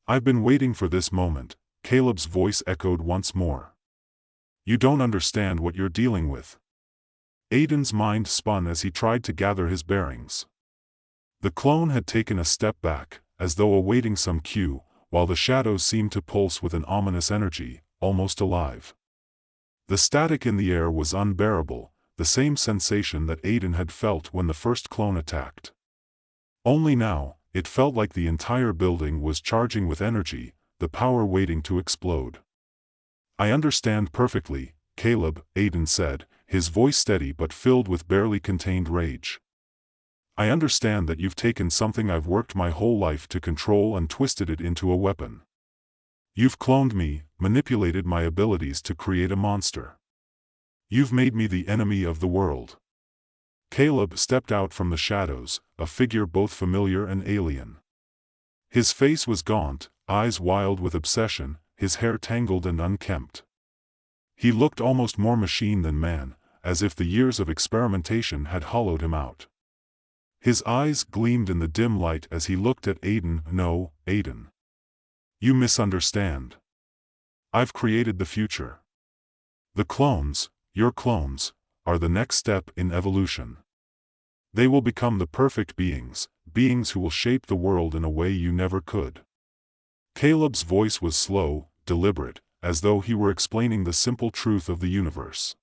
"I've been waiting for this moment," Caleb's voice echoed once more. "You don't understand what you're dealing with." Aiden's mind spun as he tried to gather his bearings. The clone had taken a step back, as though awaiting some cue, while the shadows seemed to pulse with an ominous energy, almost alive. The static in the air was unbearable, the same sensation that Aiden had felt when the first clone attacked. Only now, it felt like the entire building was charging with energy, the power waiting to explode. "I understand perfectly, Caleb," Aiden said, his voice steady but filled with barely contained rage. "I understand that you've taken something I've worked my whole life to control and twisted it into a weapon. You've cloned me, manipulated my abilities to create a monster. You've made me the enemy of the world." Caleb stepped out from the shadows, a figure both familiar and alien. His face was gaunt, eyes wild with obsession, his hair tangled and unkempt. He looked almost more machine than man, as if the years of experimentation had hollowed him out. His eyes gleamed in the dim light as he looked at Aiden. "No, Aiden. You misunderstand. I've created the future. The clones, your clones, are the next step in evolution. They will become the perfect beings, beings who will shape the world in a way you never could." Caleb's voice was slow, deliberate, as though he were explaining the simple truth of the universe.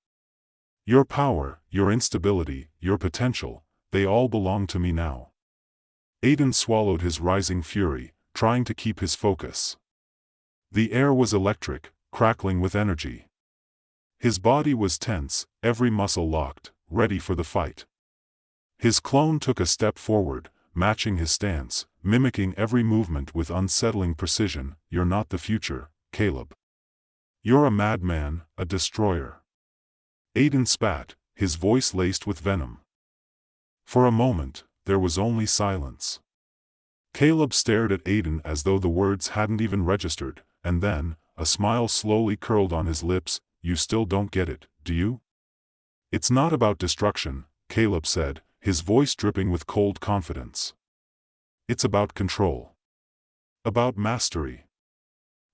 "Your power, your instability, your potential, they all belong to me now." Aiden swallowed his rising fury, trying to keep his focus. The air was electric, crackling with energy. His body was tense, every muscle locked, ready for the fight. His clone took a step forward, matching his stance, mimicking every movement with unsettling precision. "You're not the future, Caleb. You're a madman, a destroyer." Aiden spat, his voice laced with venom. For a moment, there was only silence. Caleb stared at Aiden as though the words hadn't even registered, and then, a smile slowly curled on his lips. "You still don't get it, do you?" "It's not about destruction," Caleb said, his voice dripping with cold confidence. "It's about control. About mastery.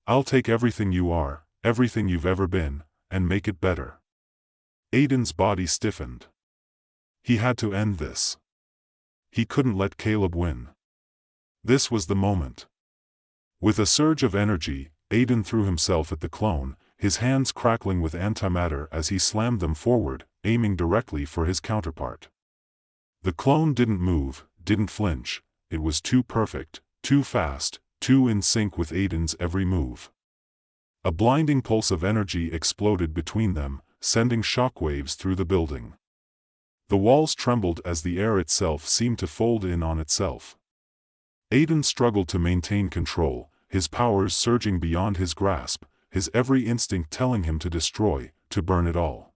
I'll take everything you are, everything you've ever been, and make it better." Aiden's body stiffened. He had to end this. He couldn't let Caleb win. This was the moment. With a surge of energy, Aiden threw himself at the clone, his hands crackling with antimatter as he slammed them forward, aiming directly for his counterpart. The clone didn't move, didn't flinch. It was too perfect, too fast, too in sync with Aiden's every move. A blinding pulse of energy exploded between them, sending shockwaves through the building. The walls trembled as the air itself seemed to fold in on itself. Aiden struggled to maintain control, his powers surging beyond his grasp, his every instinct telling him to destroy, to burn it all.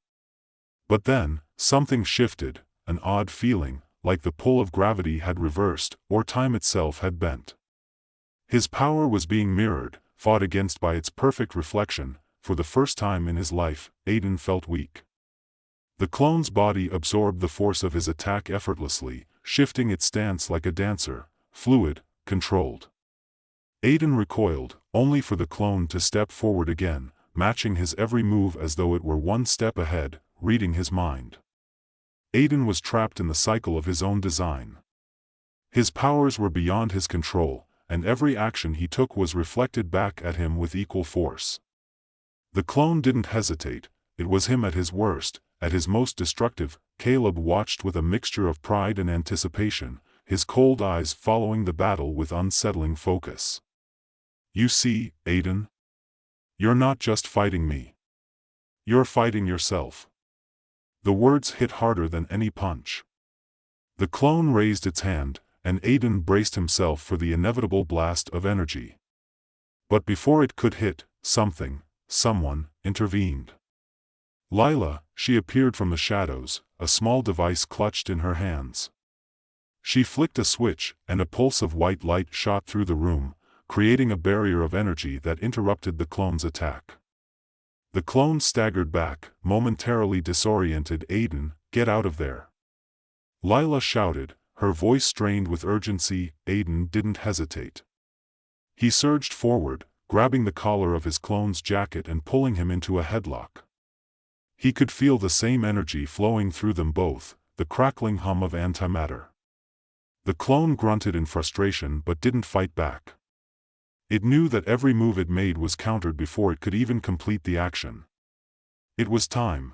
But then, something shifted, an odd feeling, like the pull of gravity had reversed, or time itself had bent. His power was being mirrored, fought against by its perfect reflection. For the first time in his life, Aiden felt weak. The clone's body absorbed the force of his attack effortlessly, shifting its stance like a dancer, fluid, controlled. Aiden recoiled, only for the clone to step forward again, matching his every move as though it were one step ahead, reading his mind. Aiden was trapped in the cycle of his own design. His powers were beyond his control, and every action he took was reflected back at him with equal force. The clone didn't hesitate. It was him at his worst, at his most destructive. Caleb watched with a mixture of pride and anticipation, his cold eyes following the battle with unsettling focus. "You see, Aiden? You're not just fighting me. You're fighting yourself." The words hit harder than any punch. The clone raised its hand, and Aiden braced himself for the inevitable blast of energy. But before it could hit, someone, intervened. Lila, she appeared from the shadows, a small device clutched in her hands. She flicked a switch, and a pulse of white light shot through the room, creating a barrier of energy that interrupted the clone's attack. The clone staggered back, momentarily disoriented. "Aiden, get out of there!" Lila shouted, her voice strained with urgency. Aiden didn't hesitate. He surged forward, grabbing the collar of his clone's jacket and pulling him into a headlock. He could feel the same energy flowing through them both, the crackling hum of antimatter. The clone grunted in frustration but didn't fight back. It knew that every move it made was countered before it could even complete the action. It was time.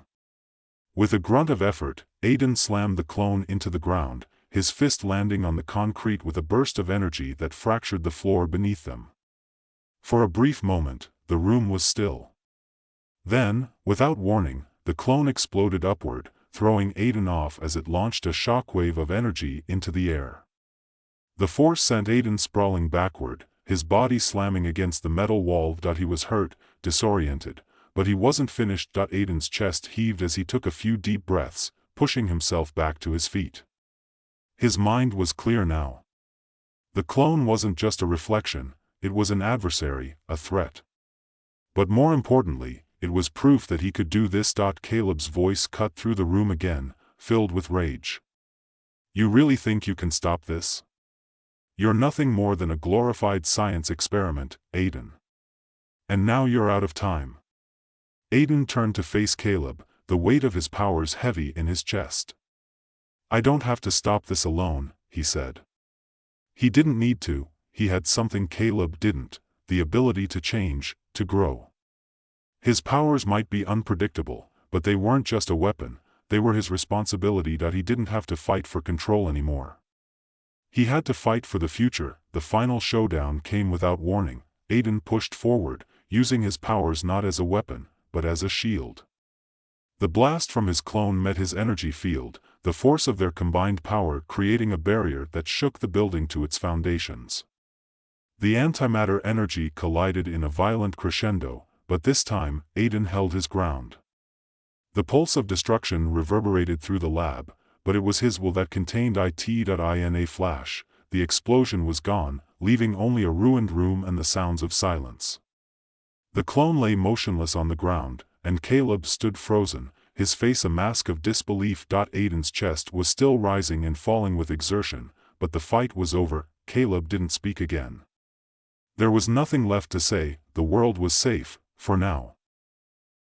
With a grunt of effort, Aiden slammed the clone into the ground, his fist landing on the concrete with a burst of energy that fractured the floor beneath them. For a brief moment, the room was still. Then, without warning, the clone exploded upward, throwing Aiden off as it launched a shockwave of energy into the air. The force sent Aiden sprawling backward, his body slamming against the metal wall. He was hurt, disoriented, but he wasn't finished. Aiden's chest heaved as he took a few deep breaths, pushing himself back to his feet. His mind was clear now. The clone wasn't just a reflection, it was an adversary, a threat. But more importantly, it was proof that he could do this. Caleb's voice cut through the room again, filled with rage. "You really think you can stop this? You're nothing more than a glorified science experiment, Aiden. And now you're out of time." Aiden turned to face Caleb, the weight of his powers heavy in his chest. "I don't have to stop this alone," he said. He didn't need to, he had something Caleb didn't, the ability to change, to grow. His powers might be unpredictable, but they weren't just a weapon, they were his responsibility. He didn't have to fight for control anymore. He had to fight for the future. The final showdown came without warning. Aiden pushed forward, using his powers not as a weapon, but as a shield. The blast from his clone met his energy field, the force of their combined power creating a barrier that shook the building to its foundations. The antimatter energy collided in a violent crescendo, but this time, Aiden held his ground. The pulse of destruction reverberated through the lab, but it was his will that contained it. In a flash, the explosion was gone, leaving only a ruined room and the sounds of silence. The clone lay motionless on the ground, and Caleb stood frozen, his face a mask of disbelief. Aiden's chest was still rising and falling with exertion, but the fight was over. Caleb didn't speak again. There was nothing left to say, the world was safe, for now.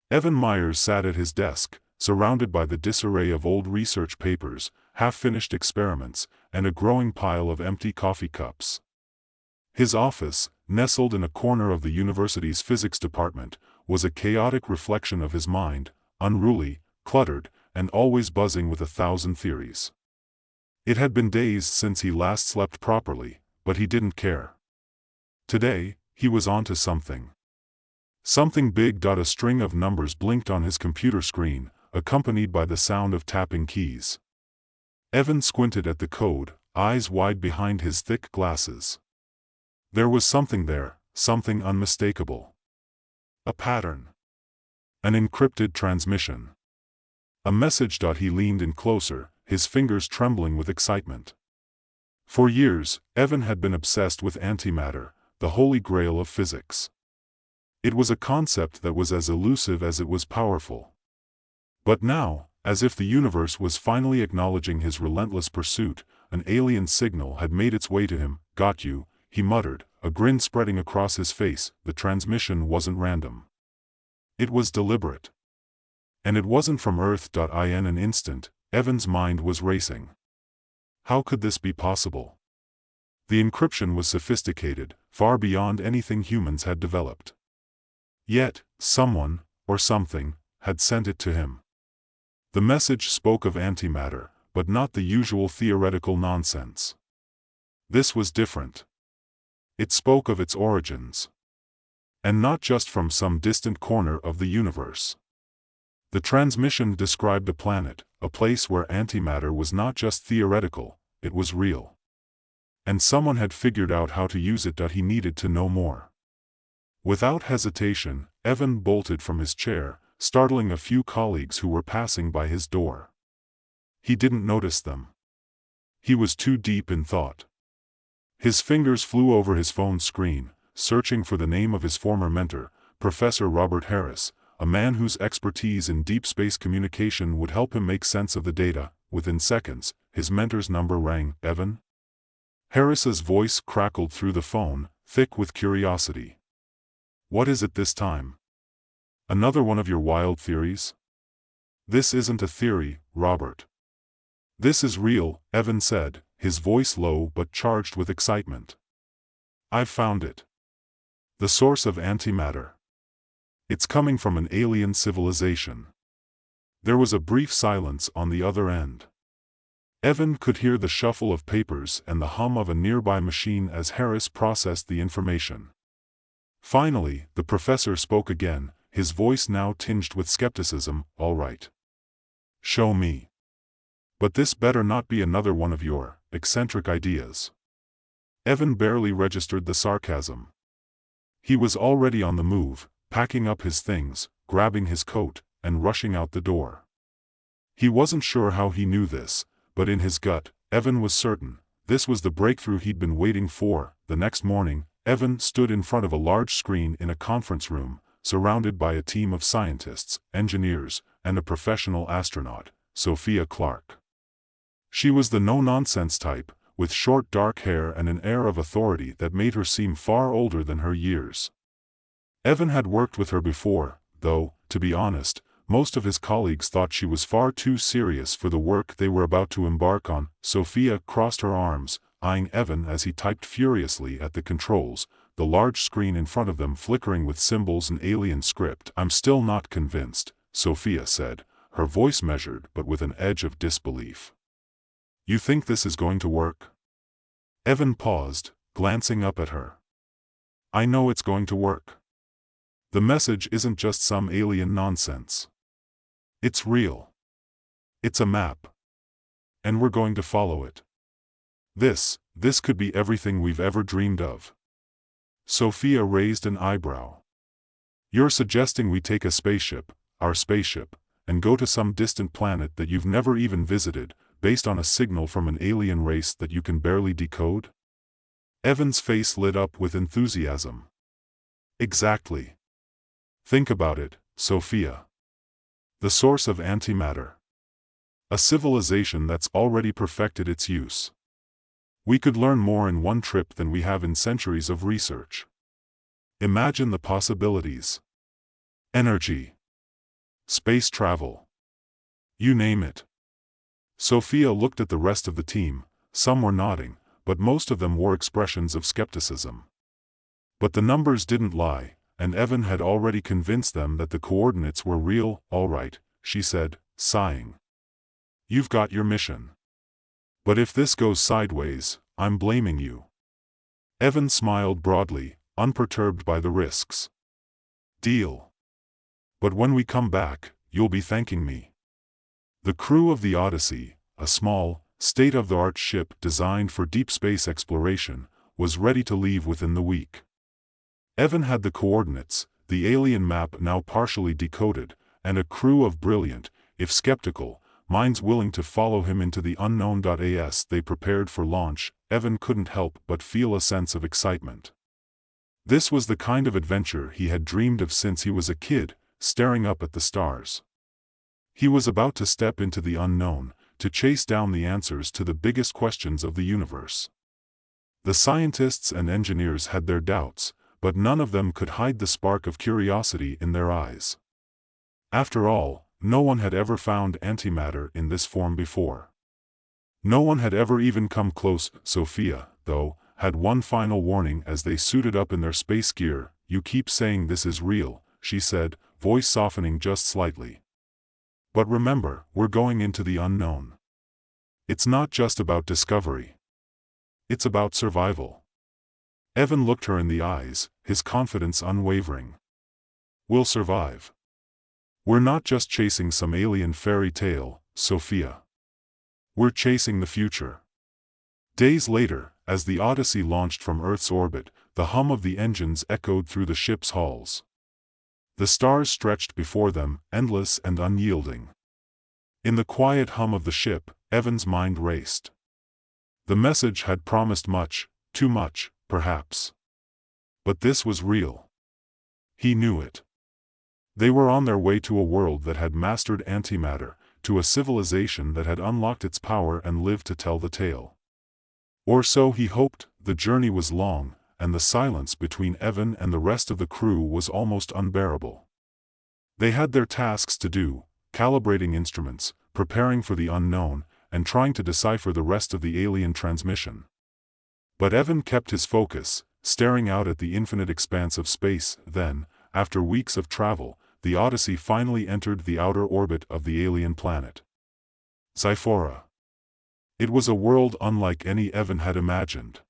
Evan Myers sat at his desk, surrounded by the disarray of old research papers, half-finished experiments, and a growing pile of empty coffee cups. His office, nestled in a corner of the university's physics department, was a chaotic reflection of his mind, unruly, cluttered, and always buzzing with 1,000 theories. It had been days since he last slept properly, but he didn't care. Today, he was onto something. Something big. A string of numbers blinked on his computer screen, accompanied by the sound of tapping keys. Evan squinted at the code, eyes wide behind his thick glasses. There was something there, something unmistakable. A pattern. An encrypted transmission. A message. He leaned in closer, his fingers trembling with excitement. For years, Evan had been obsessed with antimatter, the holy grail of physics. It was a concept that was as elusive as it was powerful. But now, as if the universe was finally acknowledging his relentless pursuit, an alien signal had made its way to him. "Got you," he muttered, a grin spreading across his face. The transmission wasn't random. It was deliberate. And it wasn't from Earth. In an instant, Evan's mind was racing. How could this be possible? The encryption was sophisticated, far beyond anything humans had developed. Yet, someone, or something, had sent it to him. The message spoke of antimatter, but not the usual theoretical nonsense. This was different. It spoke of its origins. And not just from some distant corner of the universe. The transmission described a planet, a place where antimatter was not just theoretical, it was real. And someone had figured out how to use it. He needed to know more. Without hesitation, Evan bolted from his chair, startling a few colleagues who were passing by his door. He didn't notice them. He was too deep in thought. His fingers flew over his phone screen, searching for the name of his former mentor, Professor Robert Harris, a man whose expertise in deep space communication would help him make sense of the data. Within seconds, his mentor's number rang. Evan? Harris's voice crackled through the phone, thick with curiosity. What is it this time? Another one of your wild theories? This isn't a theory, Robert. This is real, Evan said, his voice low but charged with excitement. I've found it. The source of antimatter. It's coming from an alien civilization. There was a brief silence on the other end. Evan could hear the shuffle of papers and the hum of a nearby machine as Harris processed the information. Finally, the professor spoke again, his voice now tinged with skepticism. All right. Show me. But this better not be another one of your eccentric ideas. Evan barely registered the sarcasm. He was already on the move, packing up his things, grabbing his coat, and rushing out the door. He wasn't sure how he knew this, but in his gut, Evan was certain, this was the breakthrough he'd been waiting for. The next morning, Evan stood in front of a large screen in a conference room, surrounded by a team of scientists, engineers, and a professional astronaut, Sophia Clark. She was the no-nonsense type, with short dark hair and an air of authority that made her seem far older than her years. Evan had worked with her before, though, to be honest, most of his colleagues thought she was far too serious for the work they were about to embark on. Sophia crossed her arms, eyeing Evan as he typed furiously at the controls, the large screen in front of them flickering with symbols and alien script. I'm still not convinced, Sophia said, her voice measured but with an edge of disbelief. You think this is going to work? Evan paused, glancing up at her. I know it's going to work. The message isn't just some alien nonsense. It's real. It's a map. And we're going to follow it. This could be everything we've ever dreamed of. Sophia raised an eyebrow. You're suggesting we take a spaceship, our spaceship, and go to some distant planet that you've never even visited, based on a signal from an alien race that you can barely decode? Evan's face lit up with enthusiasm. Exactly. Think about it, Sophia. The source of antimatter. A civilization that's already perfected its use. We could learn more in one trip than we have in centuries of research. Imagine the possibilities. Energy. Space travel. You name it. Sophia looked at the rest of the team. Some were nodding, but most of them wore expressions of skepticism. But the numbers didn't lie, and Evan had already convinced them that the coordinates were real. All right, she said, sighing. You've got your mission. But if this goes sideways, I'm blaming you. Evan smiled broadly, unperturbed by the risks. Deal. But when we come back, you'll be thanking me. The crew of the Odyssey, a small, state-of-the-art ship designed for deep space exploration, was ready to leave within the week. Evan had the coordinates, the alien map now partially decoded, and a crew of brilliant, if skeptical, minds willing to follow him into the unknown. As they prepared for launch, Evan couldn't help but feel a sense of excitement. This was the kind of adventure he had dreamed of since he was a kid, staring up at the stars. He was about to step into the unknown, to chase down the answers to the biggest questions of the universe. The scientists and engineers had their doubts, but none of them could hide the spark of curiosity in their eyes. After all, no one had ever found antimatter in this form before. No one had ever even come close. Sophia, though, had one final warning as they suited up in their space gear. You keep saying this is real, she said, voice softening just slightly. But remember, we're going into the unknown. It's not just about discovery. It's about survival. Evan looked her in the eyes, his confidence unwavering. We'll survive. We're not just chasing some alien fairy tale, Sophia. We're chasing the future. Days later, as the Odyssey launched from Earth's orbit, the hum of the engines echoed through the ship's halls. The stars stretched before them, endless and unyielding. In the quiet hum of the ship, Evan's mind raced. The message had promised much, too much, perhaps. But this was real. He knew it. They were on their way to a world that had mastered antimatter, to a civilization that had unlocked its power and lived to tell the tale. Or so he hoped. The journey was long, and the silence between Evan and the rest of the crew was almost unbearable. They had their tasks to do, calibrating instruments, preparing for the unknown, and trying to decipher the rest of the alien transmission. But Evan kept his focus, staring out at the infinite expanse of space. Then, after weeks of travel, the Odyssey finally entered the outer orbit of the alien planet. Zyphora. It was a world unlike any Evan had imagined.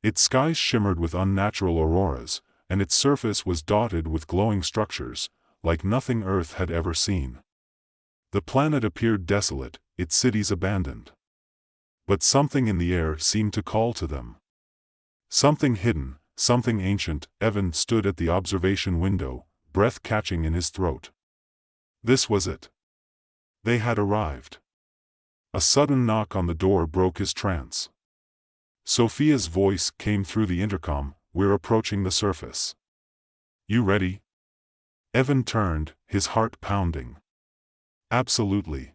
Its skies shimmered with unnatural auroras, and its surface was dotted with glowing structures, like nothing Earth had ever seen. The planet appeared desolate, its cities abandoned. But something in the air seemed to call to them. Something hidden, something ancient. Evan stood at the observation window, breath catching in his throat. This was it. They had arrived. A sudden knock on the door broke his trance. Sophia's voice came through the intercom. "We're approaching the surface. You ready?" Evan turned, his heart pounding. Absolutely.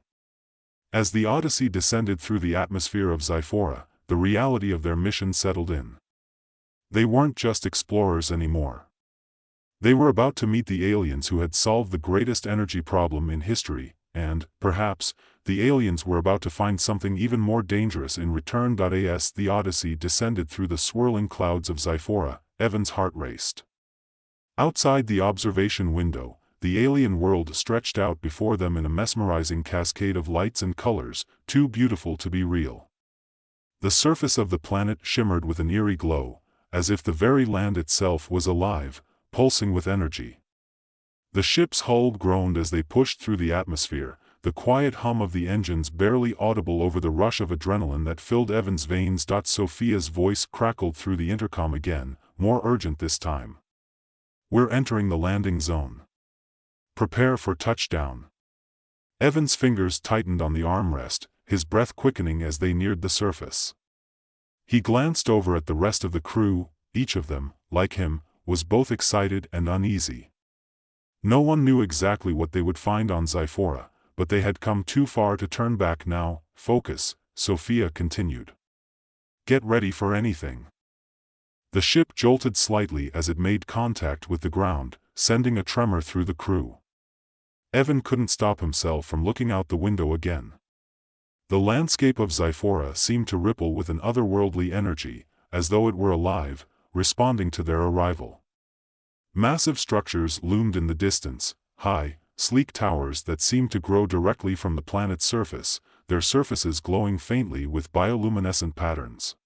As the Odyssey descended through the atmosphere of Zyphora, the reality of their mission settled in. They weren't just explorers anymore. They were about to meet the aliens who had solved the greatest energy problem in history, and, perhaps, the aliens were about to find something even more dangerous in return. As the Odyssey descended through the swirling clouds of Zyphora, Evan's heart raced. Outside the observation window, the alien world stretched out before them in a mesmerizing cascade of lights and colors, too beautiful to be real. The surface of the planet shimmered with an eerie glow, as if the very land itself was alive, pulsing with energy. The ship's hull groaned as they pushed through the atmosphere, the quiet hum of the engines barely audible over the rush of adrenaline that filled Evan's veins. Sophia's voice crackled through the intercom again, more urgent this time. "We're entering the landing zone. Prepare for touchdown." Evan's fingers tightened on the armrest, his breath quickening as they neared the surface. He glanced over at the rest of the crew. Each of them, like him, was both excited and uneasy. No one knew exactly what they would find on Zyphora, but they had come too far to turn back now. "Focus," Sophia continued. "Get ready for anything." The ship jolted slightly as it made contact with the ground, sending a tremor through the crew. Evan couldn't stop himself from looking out the window again. The landscape of Zyphora seemed to ripple with an otherworldly energy, as though it were alive, responding to their arrival. Massive structures loomed in the distance, high, sleek towers that seemed to grow directly from the planet's surface, their surfaces glowing faintly with bioluminescent patterns.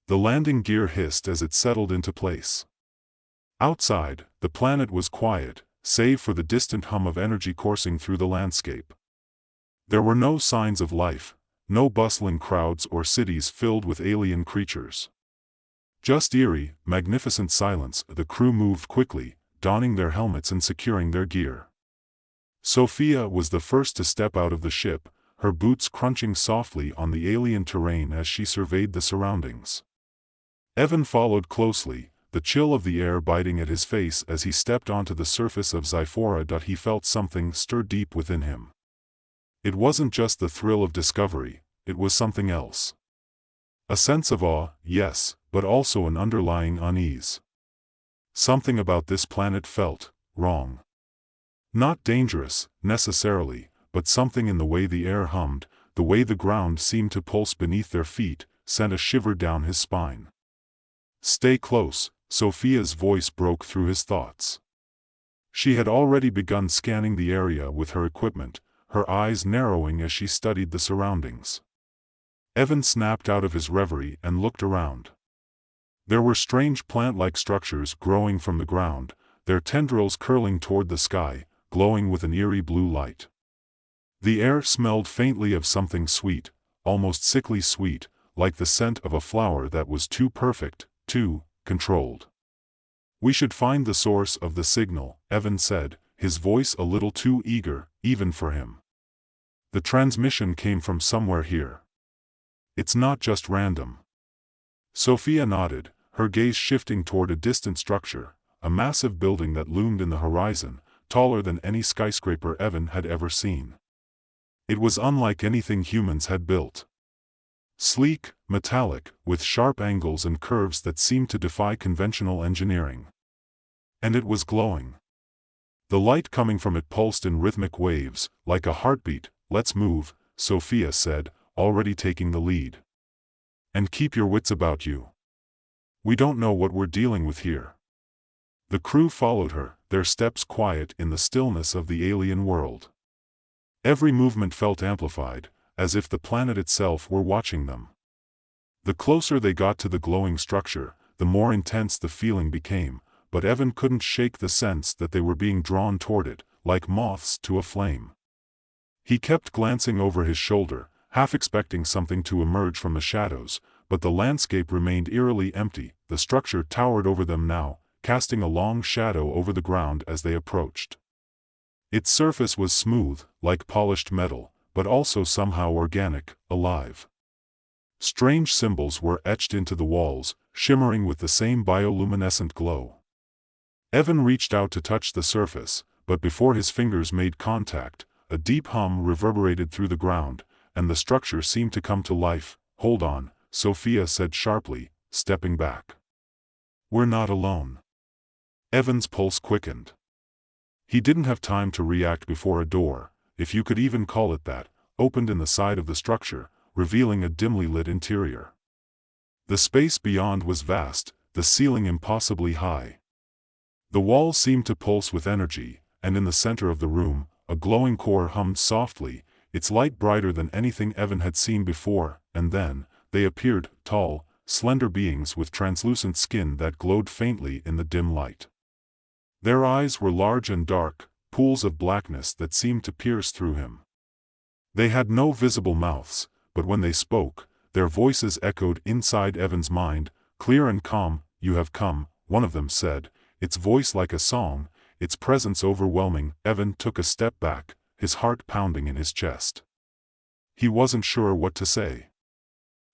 The landing gear hissed as it settled into place. Outside, the planet was quiet, save for the distant hum of energy coursing through the landscape. There were no signs of life, no bustling crowds or cities filled with alien creatures. Just eerie, magnificent silence. The crew moved quickly, donning their helmets and securing their gear. Sophia was the first to step out of the ship, her boots crunching softly on the alien terrain as she surveyed the surroundings. Evan followed closely, the chill of the air biting at his face as he stepped onto the surface of Zyphora. He felt something stir deep within him. It wasn't just the thrill of discovery, it was something else. A sense of awe, yes, but also an underlying unease. Something about this planet felt wrong. Not dangerous, necessarily, but something in the way the air hummed, the way the ground seemed to pulse beneath their feet, sent a shiver down his spine. "Stay close," Sophia's voice broke through his thoughts. She had already begun scanning the area with her equipment, her eyes narrowing as she studied the surroundings. Evan snapped out of his reverie and looked around. There were strange plant-like structures growing from the ground, their tendrils curling toward the sky, glowing with an eerie blue light. The air smelled faintly of something sweet, almost sickly sweet, like the scent of a flower that was too perfect, too controlled. We should find the source of the signal, Evan said, his voice a little too eager, even for him. The transmission came from somewhere here. It's not just random. Sophia nodded, her gaze shifting toward a distant structure, a massive building that loomed in the horizon, taller than any skyscraper Evan had ever seen. It was unlike anything humans had built. Sleek, metallic, with sharp angles and curves that seemed to defy conventional engineering. And it was glowing. The light coming from it pulsed in rhythmic waves, like a heartbeat. Let's move, Sophia said, already taking the lead. And keep your wits about you. We don't know what we're dealing with here. The crew followed her, their steps quiet in the stillness of the alien world. Every movement felt amplified, as if the planet itself were watching them. The closer they got to the glowing structure, the more intense the feeling became, but Evan couldn't shake the sense that they were being drawn toward it, like moths to a flame. He kept glancing over his shoulder, half expecting something to emerge from the shadows, but the landscape remained eerily empty. The structure towered over them now, casting a long shadow over the ground as they approached. Its surface was smooth, like polished metal, but also somehow organic, alive. Strange symbols were etched into the walls, shimmering with the same bioluminescent glow. Evan reached out to touch the surface, but before his fingers made contact, a deep hum reverberated through the ground, and the structure seemed to come to life. Hold on, Sophia said sharply, stepping back. We're not alone. Evan's pulse quickened. He didn't have time to react before a door, if you could even call it that, opened in the side of the structure, revealing a dimly lit interior. The space beyond was vast, the ceiling impossibly high. The walls seemed to pulse with energy, and in the center of the room, a glowing core hummed softly, its light brighter than anything Evan had seen before, and then, they appeared, tall, slender beings with translucent skin that glowed faintly in the dim light. Their eyes were large and dark, pools of blackness that seemed to pierce through him. They had no visible mouths, but when they spoke, their voices echoed inside Evan's mind, clear and calm. You have come, one of them said, its voice like a song, its presence overwhelming. Evan took a step back, his heart pounding in his chest. He wasn't sure what to say.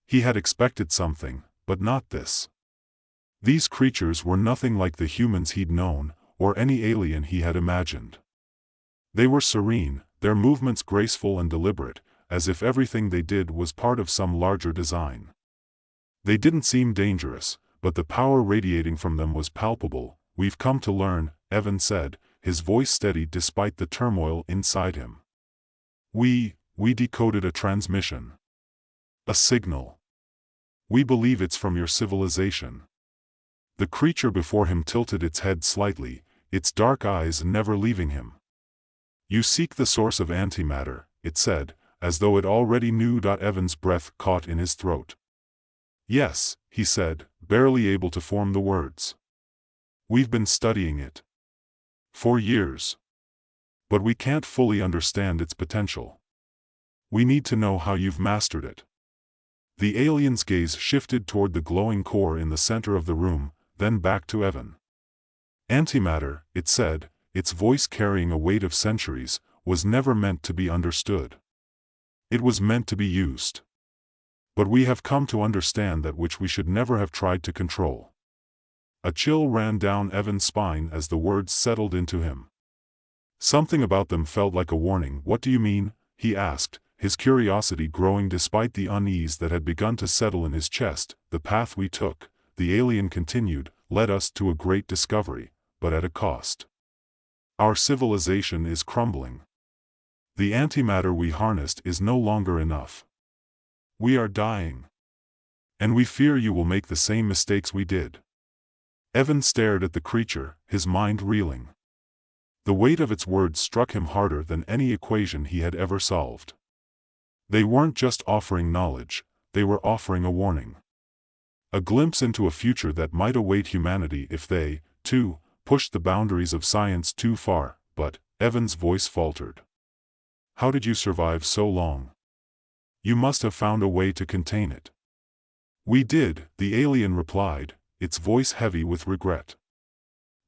He had expected something, but not this. These creatures were nothing like the humans he'd known, or any alien he had imagined. They were serene, their movements graceful and deliberate, as if everything they did was part of some larger design. They didn't seem dangerous, but the power radiating from them was palpable. We've come to learn, Evan said, his voice steady despite the turmoil inside him. We decoded a transmission. A signal. We believe it's from your civilization. The creature before him tilted its head slightly, its dark eyes never leaving him. You seek the source of antimatter, it said, as though it already knew. Evan's breath caught in his throat. Yes, he said, barely able to form the words. We've been studying it. For years. But we can't fully understand its potential. We need to know how you've mastered it. The alien's gaze shifted toward the glowing core in the center of the room, then back to Evan. Antimatter, it said, its voice carrying a weight of centuries, was never meant to be understood. It was meant to be used. But we have come to understand that which we should never have tried to control. A chill ran down Evan's spine as the words settled into him. Something about them felt like a warning. What do you mean? He asked, his curiosity growing despite the unease that had begun to settle in his chest. The path we took, the alien continued, led us to a great discovery, but at a cost. Our civilization is crumbling. The antimatter we harnessed is no longer enough. We are dying. And we fear you will make the same mistakes we did. Evan stared at the creature, his mind reeling. The weight of its words struck him harder than any equation he had ever solved. They weren't just offering knowledge, they were offering a warning. A glimpse into a future that might await humanity if they, too, pushed the boundaries of science too far. But Evan's voice faltered. How did you survive so long? You must have found a way to contain it. We did, the alien replied, its voice heavy with regret.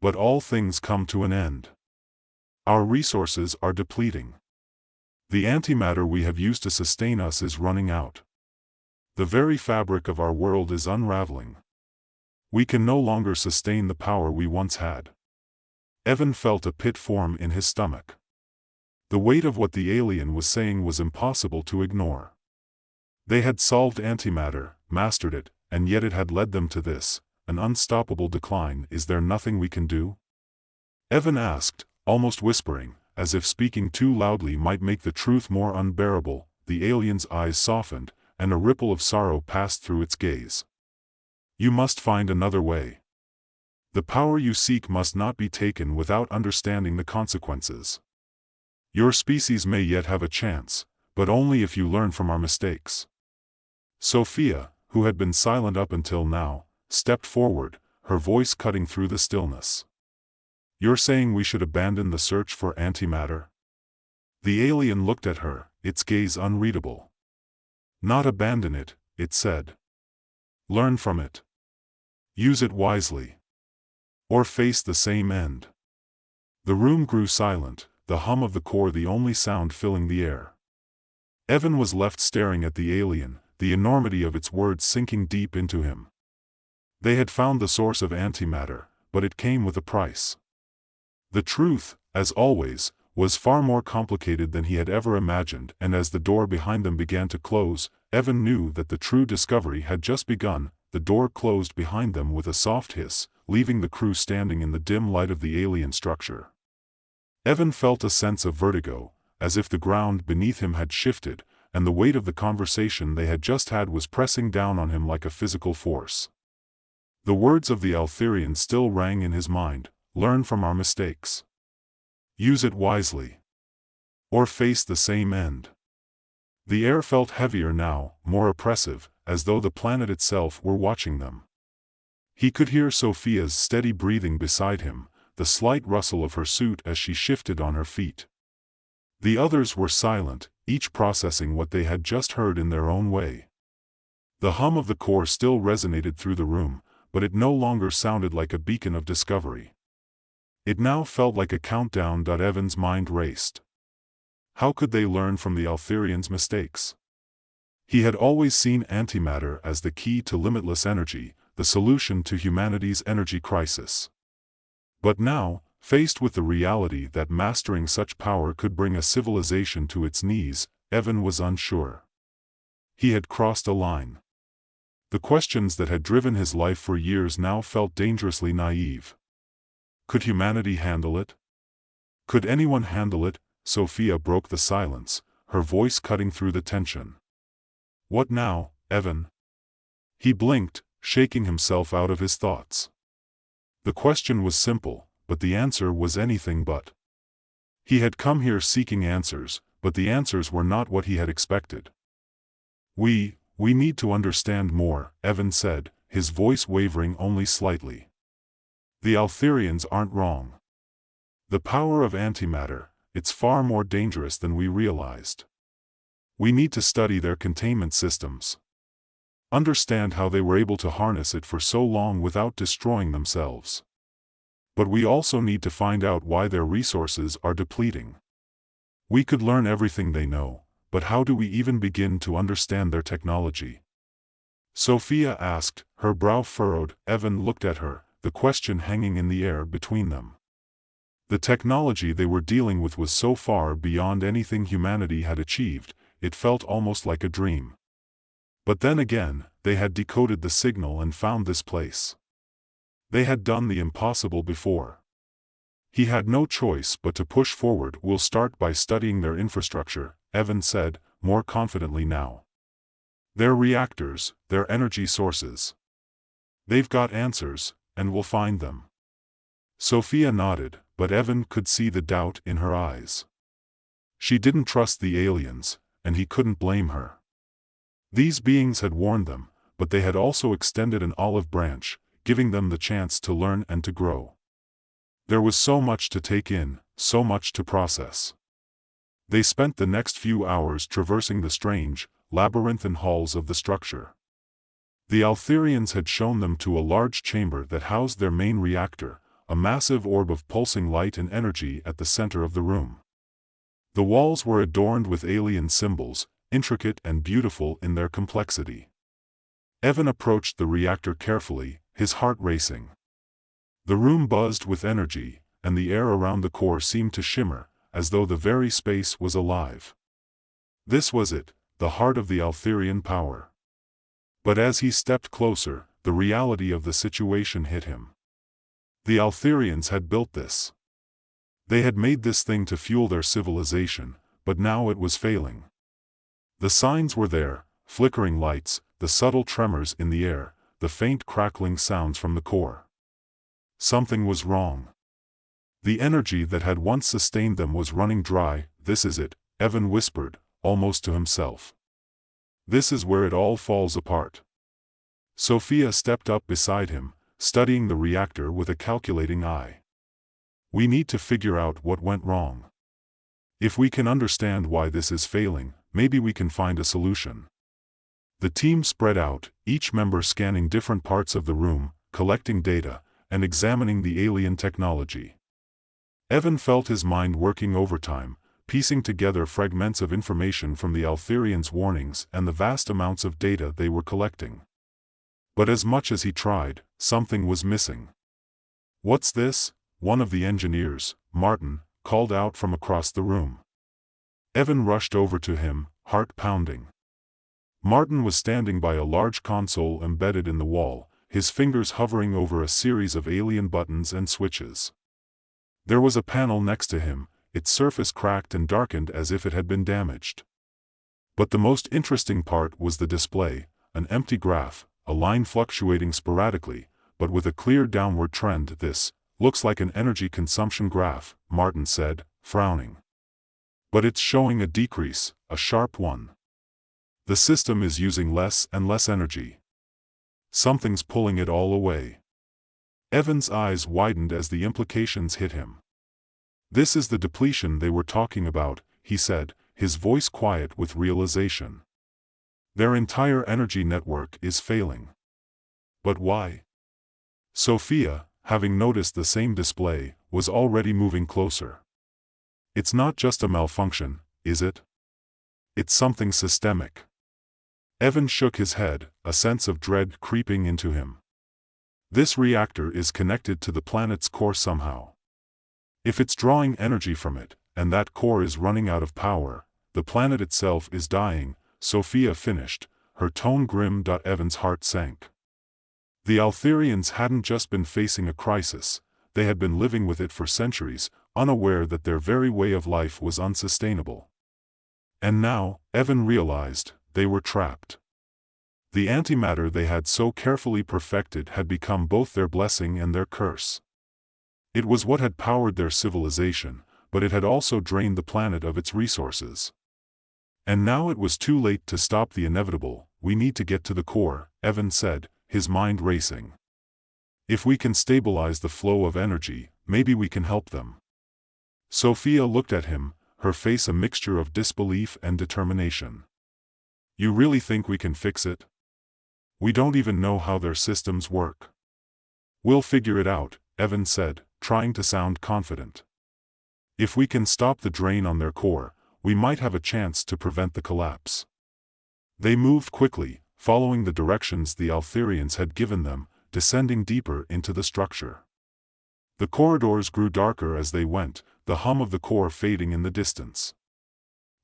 But all things come to an end. Our resources are depleting. The antimatter we have used to sustain us is running out. The very fabric of our world is unraveling. We can no longer sustain the power we once had. Evan felt a pit form in his stomach. The weight of what the alien was saying was impossible to ignore. They had solved antimatter, mastered it, and yet it had led them to this, an unstoppable decline. Is there nothing we can do? Evan asked, almost whispering, as if speaking too loudly might make the truth more unbearable. The alien's eyes softened, and a ripple of sorrow passed through its gaze. You must find another way. The power you seek must not be taken without understanding the consequences. Your species may yet have a chance, but only if you learn from our mistakes. Sophia, who had been silent up until now, stepped forward, her voice cutting through the stillness. You're saying we should abandon the search for antimatter? The alien looked at her, its gaze unreadable. Not abandon it, it said. Learn from it. Use it wisely. Or face the same end. The room grew silent, the hum of the core the only sound filling the air. Evan was left staring at the alien, the enormity of its words sinking deep into him. They had found the source of antimatter, but it came with a price. The truth, as always, was far more complicated than he had ever imagined, and as the door behind them began to close, Evan knew that the true discovery had just begun. The door closed behind them with a soft hiss, leaving the crew standing in the dim light of the alien structure. Evan felt a sense of vertigo, as if the ground beneath him had shifted, and the weight of the conversation they had just had was pressing down on him like a physical force. The words of the Altherian still rang in his mind, learn from our mistakes. Use it wisely. Or face the same end. The air felt heavier now, more oppressive, as though the planet itself were watching them. He could hear Sophia's steady breathing beside him, the slight rustle of her suit as she shifted on her feet. The others were silent, each processing what they had just heard in their own way. The hum of the core still resonated through the room, but it no longer sounded like a beacon of discovery. It now felt like a countdown. Evan's mind raced. How could they learn from the Altherian's mistakes? He had always seen antimatter as the key to limitless energy, the solution to humanity's energy crisis. But now, faced with the reality that mastering such power could bring a civilization to its knees, Evan was unsure. He had crossed a line. The questions that had driven his life for years now felt dangerously naive. Could humanity handle it? Could anyone handle it? Sophia broke the silence, her voice cutting through the tension. What now, Evan? He blinked, shaking himself out of his thoughts. The question was simple, but the answer was anything but. He had come here seeking answers, but the answers were not what he had expected. We need to understand more, Evan said, his voice wavering only slightly. The Altherians aren't wrong. The power of antimatter, it's far more dangerous than we realized. We need to study their containment systems. Understand how they were able to harness it for so long without destroying themselves. But we also need to find out why their resources are depleting. We could learn everything they know, but how do we even begin to understand their technology? Sophia asked, her brow furrowed. Evan looked at her, the question hanging in the air between them. The technology they were dealing with was so far beyond anything humanity had achieved, it felt almost like a dream. But then again, they had decoded the signal and found this place. They had done the impossible before. He had no choice but to push forward. We'll start by studying their infrastructure, Evan said, more confidently now. Their reactors, their energy sources. They've got answers, and we'll find them. Sophia nodded, but Evan could see the doubt in her eyes. She didn't trust the aliens, and he couldn't blame her. These beings had warned them, but they had also extended an olive branch, giving them the chance to learn and to grow. There was so much to take in, so much to process. They spent the next few hours traversing the strange, labyrinthine halls of the structure. The Altherians had shown them to a large chamber that housed their main reactor, a massive orb of pulsing light and energy at the center of the room. The walls were adorned with alien symbols, intricate and beautiful in their complexity. Evan approached the reactor carefully, his heart racing. The room buzzed with energy, and the air around the core seemed to shimmer, as though the very space was alive. This was it, the heart of the Altherian power. But as he stepped closer, the reality of the situation hit him. The Altherians had built this. They had made this thing to fuel their civilization, but now it was failing. The signs were there, flickering lights, the subtle tremors in the air, the faint crackling sounds from the core. Something was wrong. The energy that had once sustained them was running dry. This is it, Evan whispered, almost to himself. This is where it all falls apart. Sophia stepped up beside him, studying the reactor with a calculating eye. We need to figure out what went wrong. If we can understand why this is failing, maybe we can find a solution. The team spread out, each member scanning different parts of the room, collecting data, and examining the alien technology. Evan felt his mind working overtime, piecing together fragments of information from the Altherians' warnings and the vast amounts of data they were collecting. But as much as he tried, something was missing. "What's this?" one of the engineers, Martin, called out from across the room. Evan rushed over to him, heart pounding. Martin was standing by a large console embedded in the wall, his fingers hovering over a series of alien buttons and switches. There was a panel next to him, its surface cracked and darkened as if it had been damaged. But the most interesting part was the display, an empty graph, a line fluctuating sporadically, but with a clear downward trend. "This looks like an energy consumption graph," Martin said, frowning. "But it's showing a decrease, a sharp one. The system is using less and less energy. Something's pulling it all away." Evan's eyes widened as the implications hit him. "This is the depletion they were talking about," he said, his voice quiet with realization. "Their entire energy network is failing." "But why?" Sophia, having noticed the same display, was already moving closer. "It's not just a malfunction, is it? It's something systemic." Evan shook his head, a sense of dread creeping into him. "This reactor is connected to the planet's core somehow. If it's drawing energy from it, and that core is running out of power, the planet itself is dying," Sophia finished, her tone grim. Evan's heart sank. The Altherians hadn't just been facing a crisis, they had been living with it for centuries, unaware that their very way of life was unsustainable. And now, Evan realized, they were trapped. The antimatter they had so carefully perfected had become both their blessing and their curse. It was what had powered their civilization, but it had also drained the planet of its resources. And now it was too late to stop the inevitable. "We need to get to the core," Evan said, his mind racing. "If we can stabilize the flow of energy, maybe we can help them." Sophia looked at him, her face a mixture of disbelief and determination. "You really think we can fix it? We don't even know how their systems work." "We'll figure it out," Evan said, trying to sound confident. "If we can stop the drain on their core, we might have a chance to prevent the collapse." They moved quickly, following the directions the Altherians had given them, descending deeper into the structure. The corridors grew darker as they went, the hum of the core fading in the distance.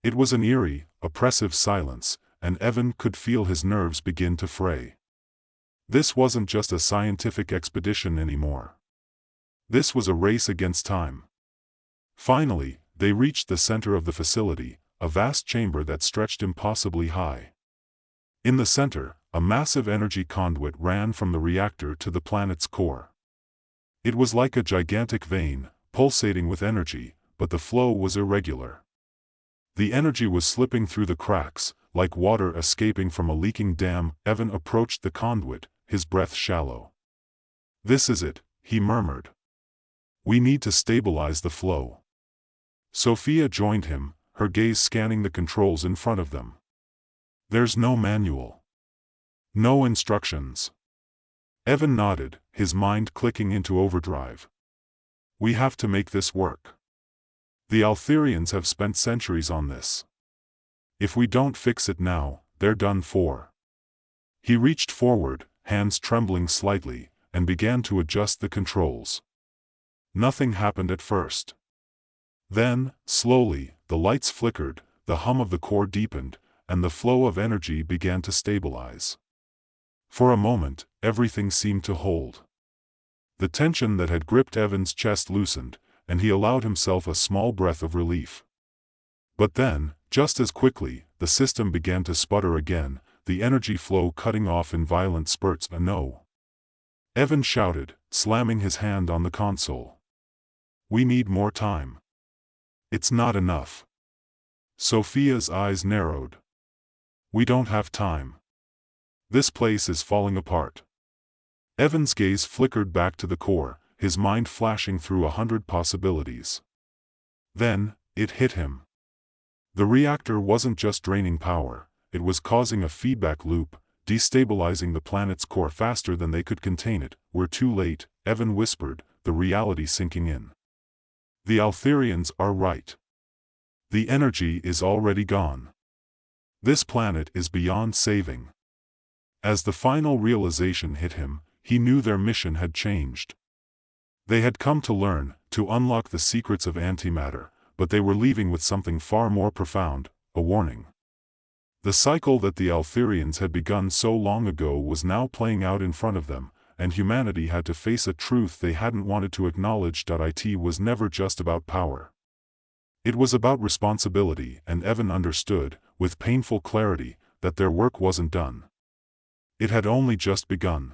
It was an eerie, oppressive silence, and Evan could feel his nerves begin to fray. This wasn't just a scientific expedition anymore. This was a race against time. Finally, they reached the center of the facility, a vast chamber that stretched impossibly high. In the center, a massive energy conduit ran from the reactor to the planet's core. It was like a gigantic vein, pulsating with energy, but the flow was irregular. The energy was slipping through the cracks, like water escaping from a leaking dam. Evan approached the conduit, his breath shallow. "This is it," he murmured. "We need to stabilize the flow." Sophia joined him, her gaze scanning the controls in front of them. "There's no manual." No instructions. Evan nodded, his mind clicking into overdrive. We have to make this work. The Altherians have spent centuries on this. If we don't fix it now, they're done for. He reached forward, hands trembling slightly, and began to adjust the controls. Nothing happened at first. Then, slowly, the lights flickered, the hum of the core deepened, and the flow of energy began to stabilize. For a moment, everything seemed to hold. The tension that had gripped Evan's chest loosened, and he allowed himself a small breath of relief. But then, just as quickly, the system began to sputter again, the energy flow cutting off in violent spurts. No! Evan shouted, slamming his hand on the console. We need more time. It's not enough. Sophia's eyes narrowed. We don't have time. This place is falling apart. Evan's gaze flickered back to the core, his mind flashing through 100 possibilities. Then, it hit him. The reactor wasn't just draining power, it was causing a feedback loop, destabilizing the planet's core faster than they could contain it. We're too late, Evan whispered, the reality sinking in. The Altherians are right. The energy is already gone. This planet is beyond saving. As the final realization hit him, he knew their mission had changed. They had come to learn, to unlock the secrets of antimatter, but they were leaving with something far more profound, a warning. The cycle that the Altherians had begun so long ago was now playing out in front of them, and humanity had to face a truth they hadn't wanted to acknowledge. It was never just about power. It was about responsibility, and Evan understood, with painful clarity, that their work wasn't done. It had only just begun.